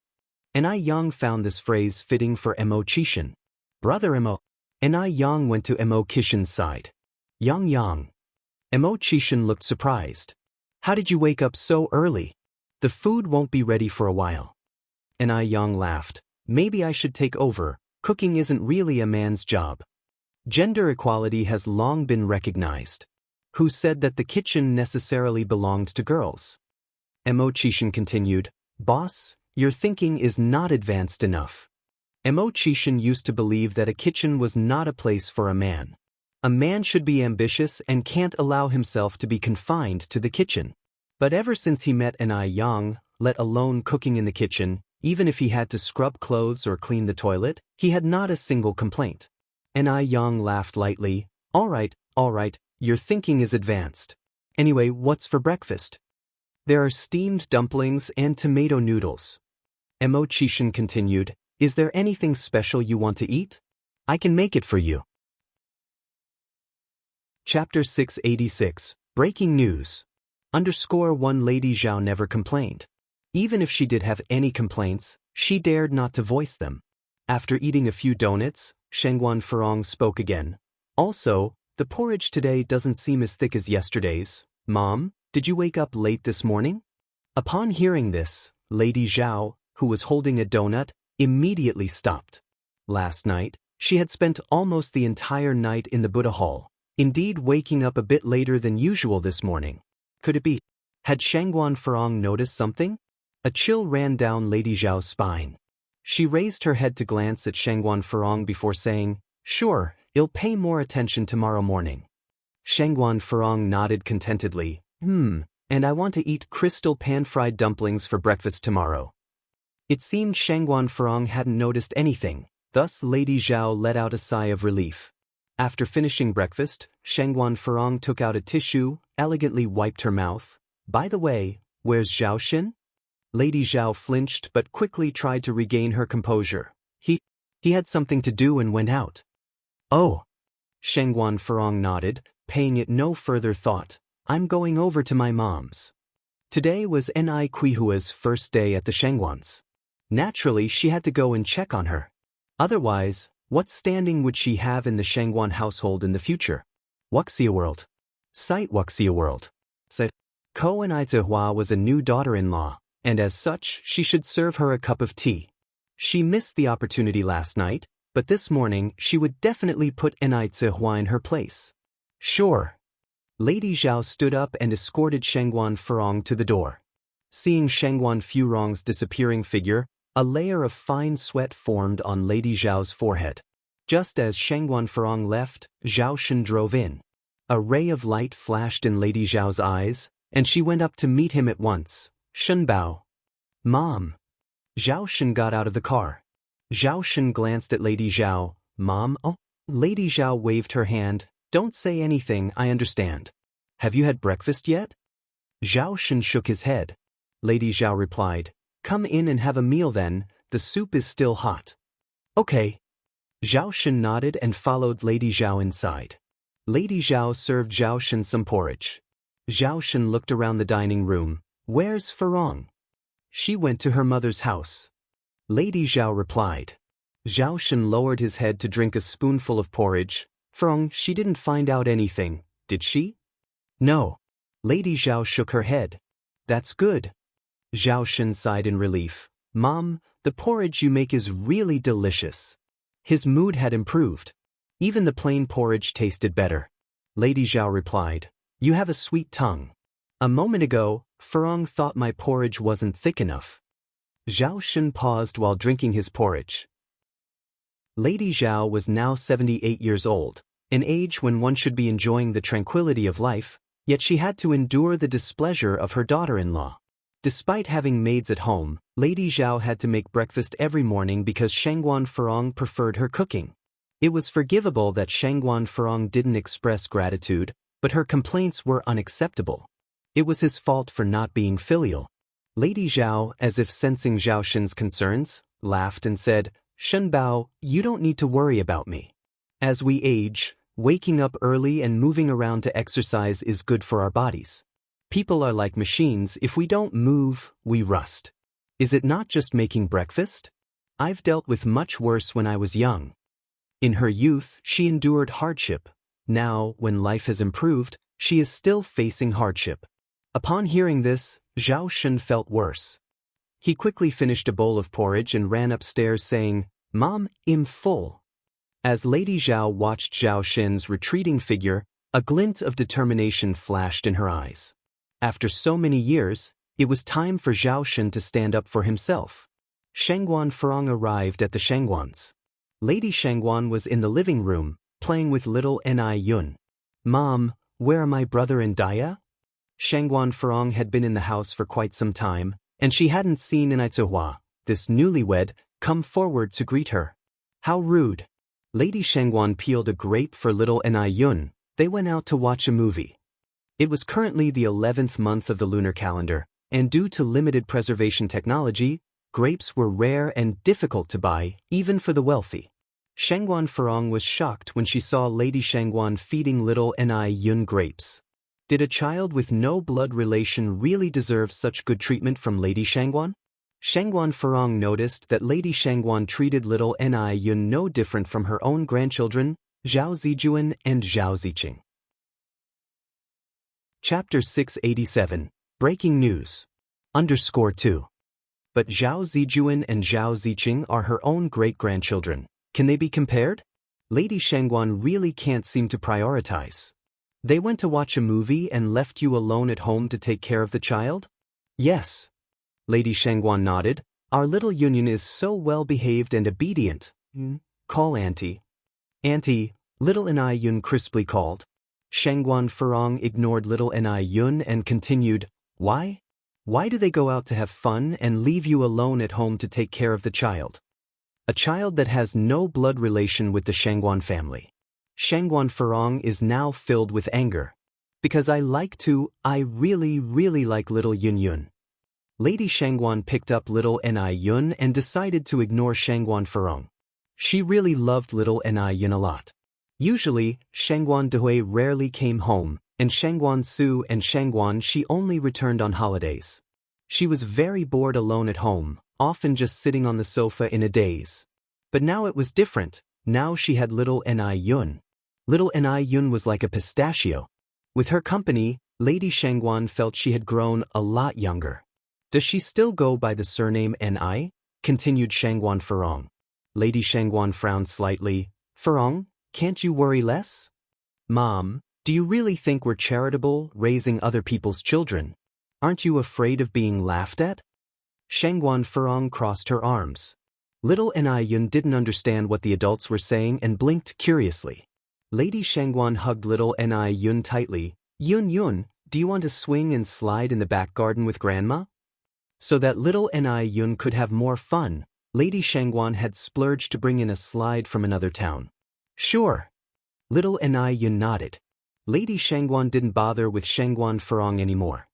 Ni Yang found this phrase fitting for Emochishin. Brother Emo. Ni Yang went to Emochishin's side. Yang. Emochishin looked surprised. How did you wake up so early? The food won't be ready for a while. Ni Yang laughed. Maybe I should take over. Cooking isn't really a man's job. Gender equality has long been recognized. Who said that the kitchen necessarily belonged to girls? Emochishin continued, Boss, your thinking is not advanced enough. Emochishin used to believe that a kitchen was not a place for a man. A man should be ambitious and can't allow himself to be confined to the kitchen. But ever since he met Ni Yang, let alone cooking in the kitchen, even if he had to scrub clothes or clean the toilet, he had not a single complaint. Ni Yang laughed lightly. All right, your thinking is advanced. Anyway, what's for breakfast? There are steamed dumplings and tomato noodles. Emochishin continued, Is there anything special you want to eat? I can make it for you. Chapter 686, Breaking News. _1 Lady Zhao never complained. Even if she did have any complaints, she dared not to voice them. After eating a few donuts, Shengguan Furong spoke again. Also, the porridge today doesn't seem as thick as yesterday's. Mom, did you wake up late this morning? Upon hearing this, Lady Zhao, who was holding a donut, immediately stopped. Last night, she had spent almost the entire night in the Buddha Hall, indeed waking up a bit later than usual this morning. Could it be? Had Shengguan Furong noticed something? A chill ran down Lady Zhao's spine. She raised her head to glance at Shengguan Furong before saying, Sure, I'll pay more attention tomorrow morning. Shengguan Furong nodded contentedly. And I want to eat crystal pan-fried dumplings for breakfast tomorrow. It seemed Shengguan Furong hadn't noticed anything, thus Lady Zhao let out a sigh of relief. After finishing breakfast, Shengguan Furong took out a tissue, elegantly wiped her mouth. By the way, where's Zhaoxin? Lady Zhao flinched but quickly tried to regain her composure. He had something to do and went out. Oh. Shengguan Furong nodded, paying it no further thought. I'm going over to my mom's. Today was Ni Qihua's first day at the Shengguans. Naturally, she had to go and check on her. Otherwise, what standing would she have in the Shengguan household in the future? Wuxia World. Site Wuxia World. Said Ko Ni Zihua was a new daughter-in-law, and as such, she should serve her a cup of tea. She missed the opportunity last night, but this morning she would definitely put Ni Zihua in her place. Sure. Lady Zhao stood up and escorted Shengguan Furong to the door. Seeing Shengguan Furong's disappearing figure, a layer of fine sweat formed on Lady Zhao's forehead. Just as Shengguan Furong left, Zhaoxin drove in. A ray of light flashed in Lady Zhao's eyes, and she went up to meet him at once. Shenbao. Mom. Zhaoxin got out of the car. Zhaoxin glanced at Lady Zhao. Mom? Oh. Lady Zhao waved her hand. Don't say anything, I understand. Have you had breakfast yet? Zhaoxin shook his head. Lady Zhao replied, Come in and have a meal then, the soup is still hot. Okay. Zhaoxin nodded and followed Lady Zhao inside. Lady Zhao served Zhaoxin some porridge. Zhaoxin looked around the dining room. Where's Furong? She went to her mother's house. Lady Zhao replied. Zhaoxin lowered his head to drink a spoonful of porridge. Furong, she didn't find out anything, did she? No. Lady Zhao shook her head. That's good. Zhaoxin sighed in relief. "Mom, the porridge you make is really delicious." His mood had improved. Even the plain porridge tasted better. Lady Zhao replied, "You have a sweet tongue. A moment ago, Furong thought my porridge wasn't thick enough." Zhao Shun paused while drinking his porridge. Lady Zhao was now 78 years old, an age when one should be enjoying the tranquility of life, yet she had to endure the displeasure of her daughter-in-law. Despite having maids at home, Lady Zhao had to make breakfast every morning because Shangguan Furong preferred her cooking. It was forgivable that Shangguan Furong didn't express gratitude, but her complaints were unacceptable. It was his fault for not being filial. Lady Zhao, as if sensing Zhao Shun's concerns, laughed and said, "Shun Bao, you don't need to worry about me. As we age, waking up early and moving around to exercise is good for our bodies. People are like machines, if we don't move, we rust. Is it not just making breakfast? I've dealt with much worse when I was young." In her youth, she endured hardship. Now, when life has improved, she is still facing hardship. Upon hearing this, Zhao Shun felt worse. He quickly finished a bowl of porridge and ran upstairs saying, "Mom, I'm full." As Lady Zhao watched Zhao Shun's retreating figure, a glint of determination flashed in her eyes. After so many years, it was time for Zhao Shun to stand up for himself. Shangguan Furong arrived at the Shangguans. Lady Shangguan was in the living room, playing with little Ni Yun. "Mom, where are my brother and Daya?" Shangguan Furong had been in the house for quite some time, and she hadn't seen Ni Zuhua, this newlywed, come forward to greet her. How rude. Lady Shangguan peeled a grape for little Ni Yun. They went out to watch a movie. It was currently the 11th month of the lunar calendar, and due to limited preservation technology, grapes were rare and difficult to buy, even for the wealthy. Shangguan Furong was shocked when she saw Lady Shangguan feeding little Ni Yun grapes. Did a child with no blood relation really deserve such good treatment from Lady Shangguan? Shangguan Furong noticed that Lady Shangguan treated little Ni Yun no different from her own grandchildren, Zhao Zijuan and Zhao Ziqing. Chapter 687, Breaking News. _2. But Zhao Zijuan and Zhao Ziqing are her own great-grandchildren. Can they be compared? Lady Shangguan really can't seem to prioritize. They went to watch a movie and left you alone at home to take care of the child? Yes. Lady Shangguan nodded. Our little Yun is so well-behaved and obedient. Call Auntie. Auntie, little Ni Yun crisply called. Shangguan Furong ignored little Ni Yun and continued, Why? Why do they go out to have fun and leave you alone at home to take care of the child? A child that has no blood relation with the Shangguan family. Shangguan Furong is now filled with anger. Because I really like little Yun. Lady Shangguan picked up little Ni Yun and decided to ignore Shangguan Furong. She really loved little Ni Yun a lot. Usually, Shangguan Dehui rarely came home, and Shangguan Su and Shangguan Shi only returned on holidays. She was very bored alone at home, often just sitting on the sofa in a daze. But now it was different. Now she had little Ni Yun. Little Ni Yun was like a pistachio. With her company, Lady Shangguan felt she had grown a lot younger. Does she still go by the surname Ni? Continued Shangguan Furong. Lady Shangguan frowned slightly. Furong, can't you worry less? Mom, do you really think we're charitable, raising other people's children? Aren't you afraid of being laughed at? Shangguan Furong crossed her arms. Little Ni Yun didn't understand what the adults were saying and blinked curiously. Lady Shangguan hugged little Ni Yun tightly. Yun, do you want to swing and slide in the back garden with Grandma? So that little Ni Yun could have more fun, Lady Shangguan had splurged to bring in a slide from another town. Sure. Little Ni Yun nodded. Lady Shangguan didn't bother with Shangguan Furong anymore.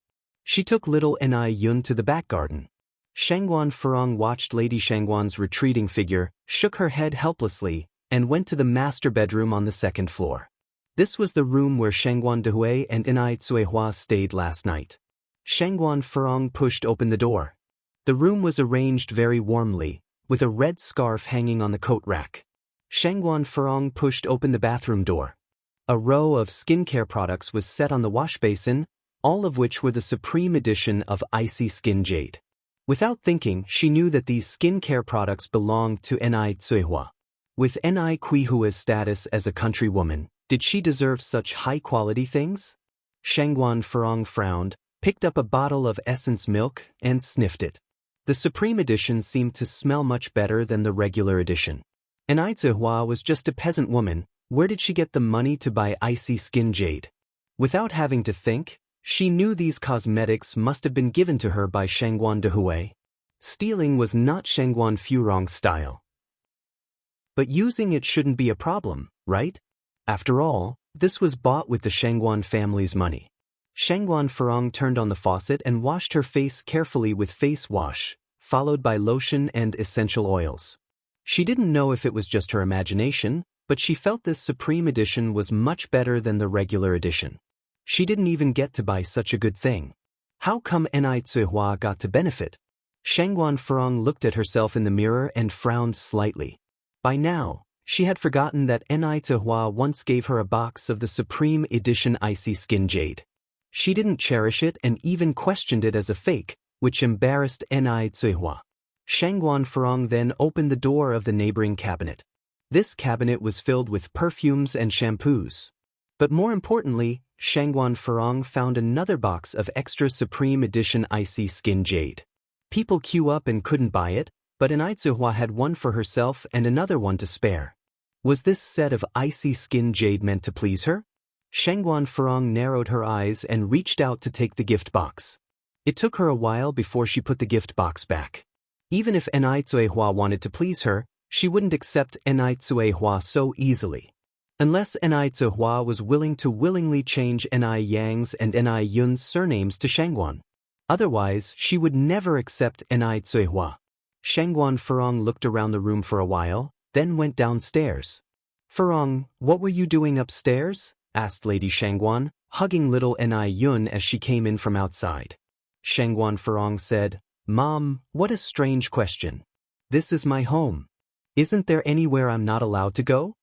She took little Ni Yun to the back garden. Shangguan Furong watched Lady Shangguan's retreating figure, shook her head helplessly, and went to the master bedroom on the second floor. This was the room where Shangguan Dehui and Ni Zuihua stayed last night. Shangguan Furong pushed open the door. The room was arranged very warmly, with a red scarf hanging on the coat rack. Shangguan Furong pushed open the bathroom door. A row of skincare products was set on the wash basin, all of which were the supreme edition of Icy Skin Jade. Without thinking, she knew that these skincare products belonged to Ni Tsuehua. With Ni Kuihua's status as a countrywoman, did she deserve such high-quality things? Shangguan Furong frowned, picked up a bottle of essence milk, and sniffed it. The Supreme Edition seemed to smell much better than the regular edition. Ni Tsuehua was just a peasant woman. Where did she get the money to buy icy skin jade? Without having to think, she knew these cosmetics must have been given to her by Shangguan Dehui. Stealing was not Shangguan Furong's style. But using it shouldn't be a problem, right? After all, this was bought with the Shangguan family's money. Shangguan Furong turned on the faucet and washed her face carefully with face wash, followed by lotion and essential oils. She didn't know if it was just her imagination, but she felt this Supreme Edition was much better than the regular edition. She didn't even get to buy such a good thing. How come Ni Tsuehua got to benefit? Shangguan Furong looked at herself in the mirror and frowned slightly. By now, she had forgotten that Ni Tsuehua once gave her a box of the Supreme Edition Icy Skin Jade. She didn't cherish it and even questioned it as a fake, which embarrassed Ni Tsuehua. Shangguan Furong then opened the door of the neighboring cabinet. This cabinet was filled with perfumes and shampoos. But more importantly, Shangguan Furong found another box of extra Supreme Edition Icy Skin Jade. People queue up and couldn't buy it, but Ni Tsuehua had one for herself and another one to spare. Was this set of Icy Skin Jade meant to please her? Shangguan Furong narrowed her eyes and reached out to take the gift box. It took her a while before she put the gift box back. Even if Ni Tsuehua wanted to please her, she wouldn't accept Ni Tsuehua so easily. Unless Ni Tsuehua was willing to willingly change Ni Yang's and Ni Yun's surnames to Shangguan. Otherwise, she would never accept Ni Tsuehua. Shangguan Furong looked around the room for a while, then went downstairs. Furong, what were you doing upstairs? Asked Lady Shangguan, hugging little Ni Yun as she came in from outside. Shangguan Furong said, Mom, what a strange question. This is my home. Isn't there anywhere I'm not allowed to go?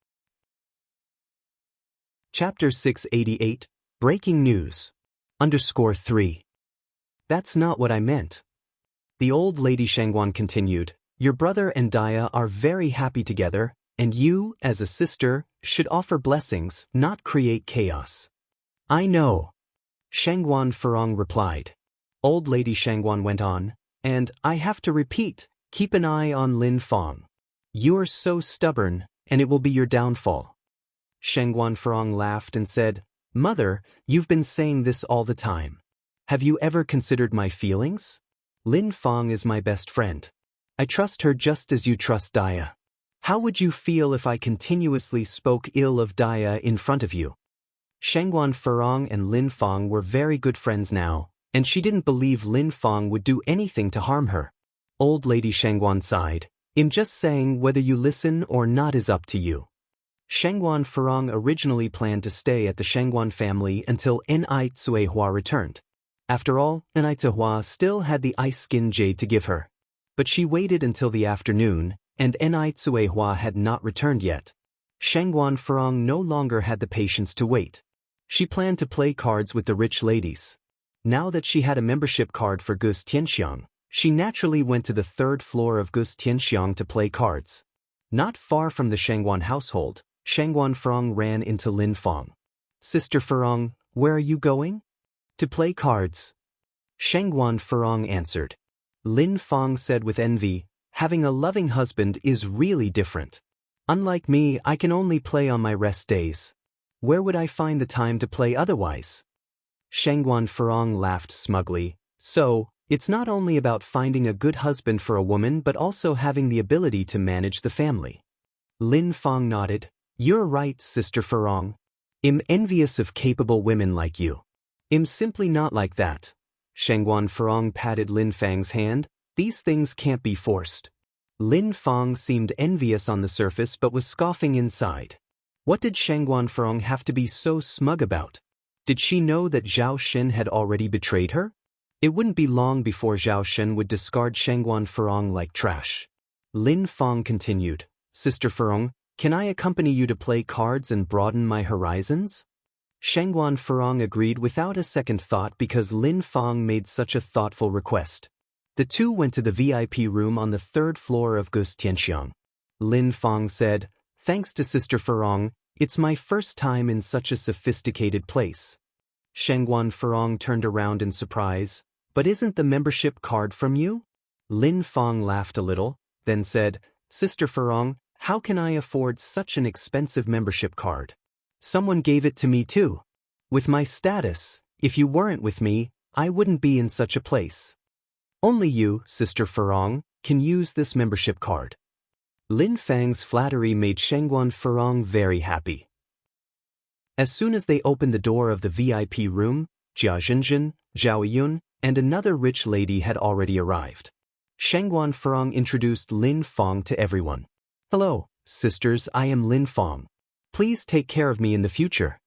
Chapter 688, Breaking News. _3. That's not what I meant. The old lady Shangguan continued, Your brother and Daya are very happy together, and you, as a sister, should offer blessings, not create chaos. I know. Shangguan Furong replied. Old lady Shangguan went on, and I have to repeat, keep an eye on Lin Fong. You're so stubborn, and it will be your downfall. Shangguan Furong laughed and said, Mother, you've been saying this all the time. Have you ever considered my feelings? Lin Fong is my best friend. I trust her just as you trust Daya. How would you feel if I continuously spoke ill of Daya in front of you? Shangguan Furong and Lin Fong were very good friends now, and she didn't believe Lin Fong would do anything to harm her. Old lady Shangguan sighed. I'm just saying whether you listen or not is up to you. Shangguan Furong originally planned to stay at the Shangguan family until Ni Tsuehua returned. After all, Ni Tsuehua still had the ice skin jade to give her. But she waited until the afternoon, and Ni Tsuehua had not returned yet. Shangguan Furong no longer had the patience to wait. She planned to play cards with the rich ladies. Now that she had a membership card for Gus Tianxiang, she naturally went to the third floor of Gus Tianxiang to play cards. Not far from the Shangguan household, Shangguan Furong ran into Lin Fong. Sister Furong, where are you going? To play cards. Shangguan Furong answered. Lin Fong said with envy, having a loving husband is really different. Unlike me, I can only play on my rest days. Where would I find the time to play otherwise? Shangguan Furong laughed smugly. So, it's not only about finding a good husband for a woman but also having the ability to manage the family. Lin Fong nodded. You're right, Sister Furong. I'm envious of capable women like you. I'm simply not like that. Shangguan Furong patted Lin Fang's hand. These things can't be forced. Lin Fong seemed envious on the surface but was scoffing inside. What did Shangguan Furong have to be so smug about? Did she know that Zhao Xin had already betrayed her? It wouldn't be long before Zhao Xin would discard Shangguan Furong like trash. Lin Fong continued, Sister Furong, can I accompany you to play cards and broaden my horizons? Shangguan Furong agreed without a second thought because Lin Fong made such a thoughtful request. The two went to the VIP room on the third floor of Gus Tianxiang. Lin Fang said, "Thanks to Sister Furong, it's my first time in such a sophisticated place." Shengguan Furong turned around in surprise. "But isn't the membership card from you?" Lin Fang laughed a little, then said, "Sister Furong, how can I afford such an expensive membership card? Someone gave it to me too. With my status, if you weren't with me, I wouldn't be in such a place. Only you, Sister Furong, can use this membership card." Lin Fang's flattery made Shengguan Furong very happy. As soon as they opened the door of the VIP room, Jia Zhenzhen, Zhao Yun, and another rich lady had already arrived. Shengguan Furong introduced Lin Fang to everyone. "Hello, sisters, I am Lin Fang. Please take care of me in the future."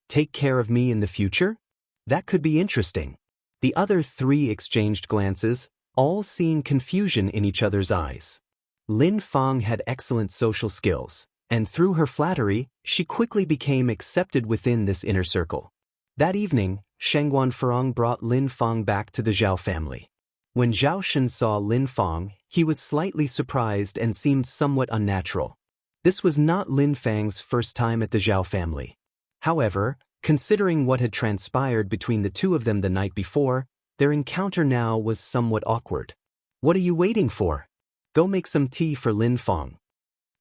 Take care of me in the future? That could be interesting. The other three exchanged glances, all seeing confusion in each other's eyes. Lin Fang had excellent social skills, and through her flattery, she quickly became accepted within this inner circle. That evening, Shengguan Furong brought Lin Fang back to the Zhao family. When Zhao Shen saw Lin Fang, he was slightly surprised and seemed somewhat unnatural. This was not Lin Fang's first time at the Zhao family. However, considering what had transpired between the two of them the night before, their encounter now was somewhat awkward. "What are you waiting for? Go make some tea for Lin Fang."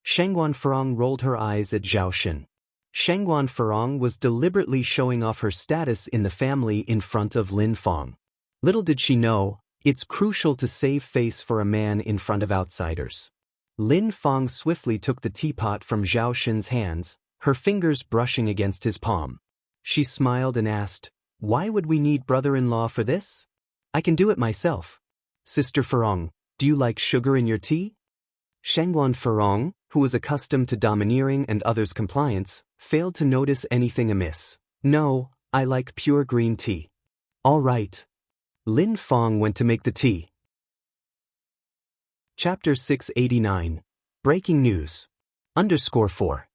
Shengguan Furong rolled her eyes at Zhao Shen. Shengguan Furong was deliberately showing off her status in the family in front of Lin Fang. Little did she know, it's crucial to save face for a man in front of outsiders. Lin Fang swiftly took the teapot from Zhao Shen's hands, her fingers brushing against his palm. She smiled and asked, "Why would we need brother-in-law for this? I can do it myself. Sister Furong, do you like sugar in your tea?" Shengguan Furong, who was accustomed to domineering and others' compliance, failed to notice anything amiss. "No, I like pure green tea." "All right." Lin Fang went to make the tea. Chapter 689. Breaking News. _4.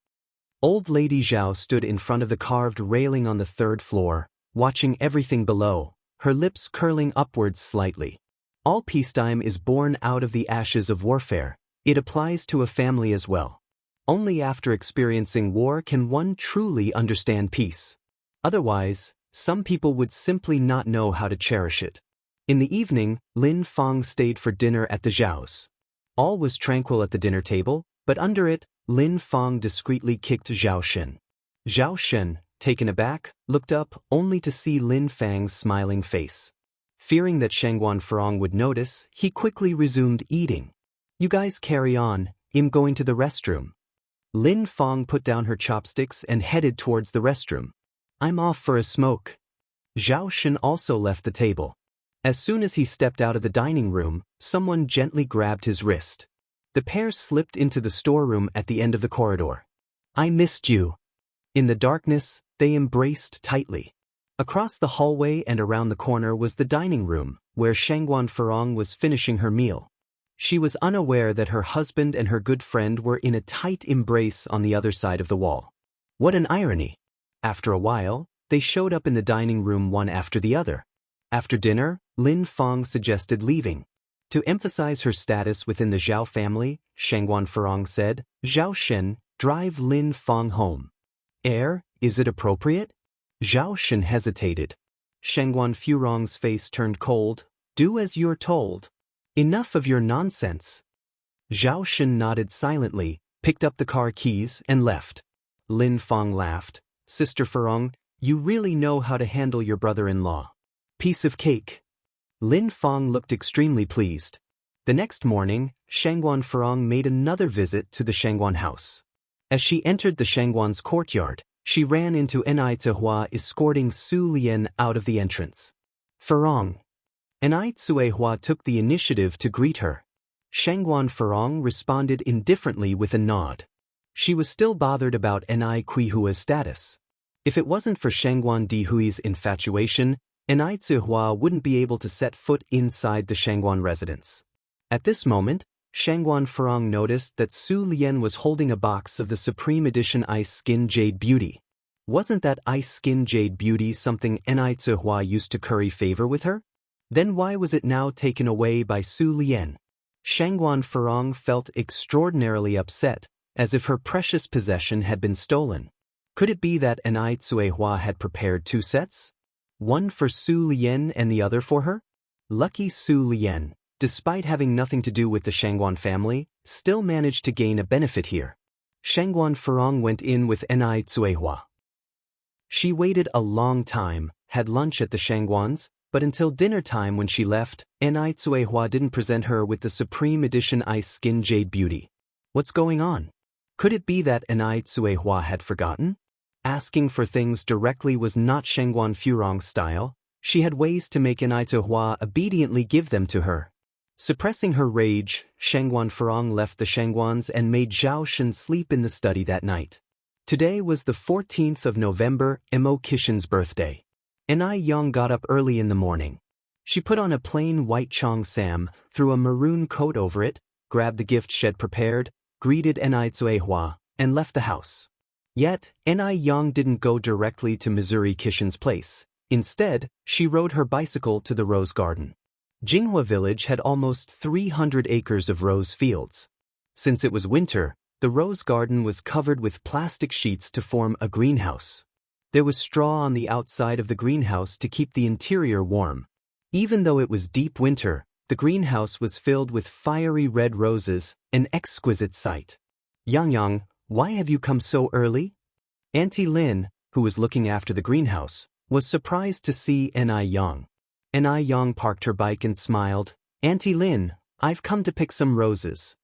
Old Lady Zhao stood in front of the carved railing on the third floor, watching everything below, her lips curling upwards slightly. All peacetime is born out of the ashes of warfare. It applies to a family as well. Only after experiencing war can one truly understand peace. Otherwise, some people would simply not know how to cherish it. In the evening, Lin Fang stayed for dinner at the Zhao's. All was tranquil at the dinner table, but under it, Lin Fang discreetly kicked Zhao Shen. Zhao Shen, taken aback, looked up only to see Lin Fang's smiling face. Fearing that Shengguan Furong would notice, he quickly resumed eating. "You guys carry on, I'm going to the restroom." Lin Fang put down her chopsticks and headed towards the restroom. "I'm off for a smoke." Zhao Shen also left the table. As soon as he stepped out of the dining room, someone gently grabbed his wrist. The pair slipped into the storeroom at the end of the corridor. "I missed you." In the darkness, they embraced tightly. Across the hallway and around the corner was the dining room, where Shengguan Furong was finishing her meal. She was unaware that her husband and her good friend were in a tight embrace on the other side of the wall. What an irony! After a while, they showed up in the dining room one after the other. After dinner, Lin Fang suggested leaving. To emphasize her status within the Zhao family, Shengguan Furong said, "Zhao Shen, drive Lin Fang home." Is it appropriate?" Zhao Shen hesitated. Shengguan Furong's face turned cold. "Do as you're told. Enough of your nonsense." Zhao Shen nodded silently, picked up the car keys, and left. Lin Fang laughed. "Sister Furong, you really know how to handle your brother-in-law. Piece of cake." Lin Fang looked extremely pleased. The next morning, Shengguan Furong made another visit to the Shengguan house. As she entered the Shengguan's courtyard, she ran into Enai Zihua escorting Su Lian out of the entrance. "Furong." Enai Zihua took the initiative to greet her. Shengguan Furong responded indifferently with a nod. She was still bothered about Enai Qihua's status. If it wasn't for Shengguan Dihui's infatuation, Enai Zihua wouldn't be able to set foot inside the Shengguan residence. At this moment, Shengguan Furong noticed that Su Lian was holding a box of the Supreme Edition Ice Skin Jade Beauty. Wasn't that Ice Skin Jade Beauty something Enai Zihua used to curry favor with her? Then why was it now taken away by Su Lian? Shangguan Furong felt extraordinarily upset, as if her precious possession had been stolen. Could it be that Anai Tsuehua had prepared 2 sets? One for Su Lian and the other for her? Lucky Su Lian, despite having nothing to do with the Shangguan family, still managed to gain a benefit here. Shangguan Furong went in with Anai Tsuehua. She waited a long time, had lunch at the Shangguans, but until dinner time when she left, Anai Tsuehua didn't present her with the Supreme Edition Ice Skin Jade Beauty. What's going on? Could it be that Anai Tsuehua had forgotten? Asking for things directly was not Shangguan Furong's style. She had ways to make Anai Tsuehua obediently give them to her. Suppressing her rage, Shangguan Furong left the Shangguans and made Zhao Shen sleep in the study that night. Today was the 14th of November, Mo Kishin's birthday. Anai Yang got up early in the morning. She put on a plain white cheongsam, threw a maroon coat over it, grabbed the gift she had prepared, greeted Anai Tsuehua, and left the house. Yet, Anai Yang didn't go directly to Missouri Kishin's place. Instead, she rode her bicycle to the rose garden. Jinghua village had almost 300 acres of rose fields. Since it was winter, the rose garden was covered with plastic sheets to form a greenhouse. There was straw on the outside of the greenhouse to keep the interior warm. Even though it was deep winter, the greenhouse was filled with fiery red roses, an exquisite sight. Yang, why have you come so early? Auntie Lin, who was looking after the greenhouse, was surprised to see Anai Yang. Anai Yang parked her bike and smiled. Auntie Lin, I've come to pick some roses.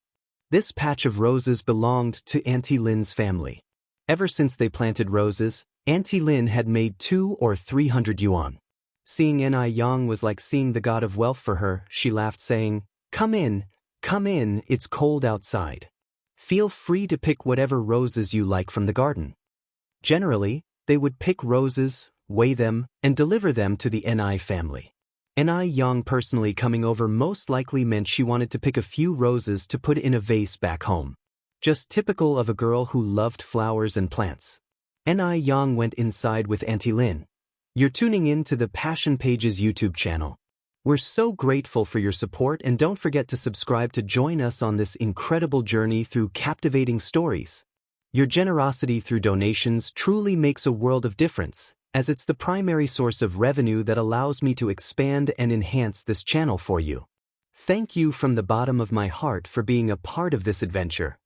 This patch of roses belonged to Auntie Lin's family. Ever since they planted roses, Auntie Lin had made 200 or 300 yuan. Seeing Anai Yang was like seeing the god of wealth for her. She laughed, saying, come in, it's cold outside. Feel free to pick whatever roses you like from the garden. Generally, they would pick roses, weigh them, and deliver them to the Anai family. Anai Yang personally coming over most likely meant she wanted to pick a few roses to put in a vase back home. Just typical of a girl who loved flowers and plants. Anai Yang went inside with Auntie Lin. You're tuning in to the Passion Pages YouTube channel. We're so grateful for your support, and don't forget to subscribe to join us on this incredible journey through captivating stories. Your generosity through donations truly makes a world of difference, as it's the primary source of revenue that allows me to expand and enhance this channel for you. Thank you from the bottom of my heart for being a part of this adventure.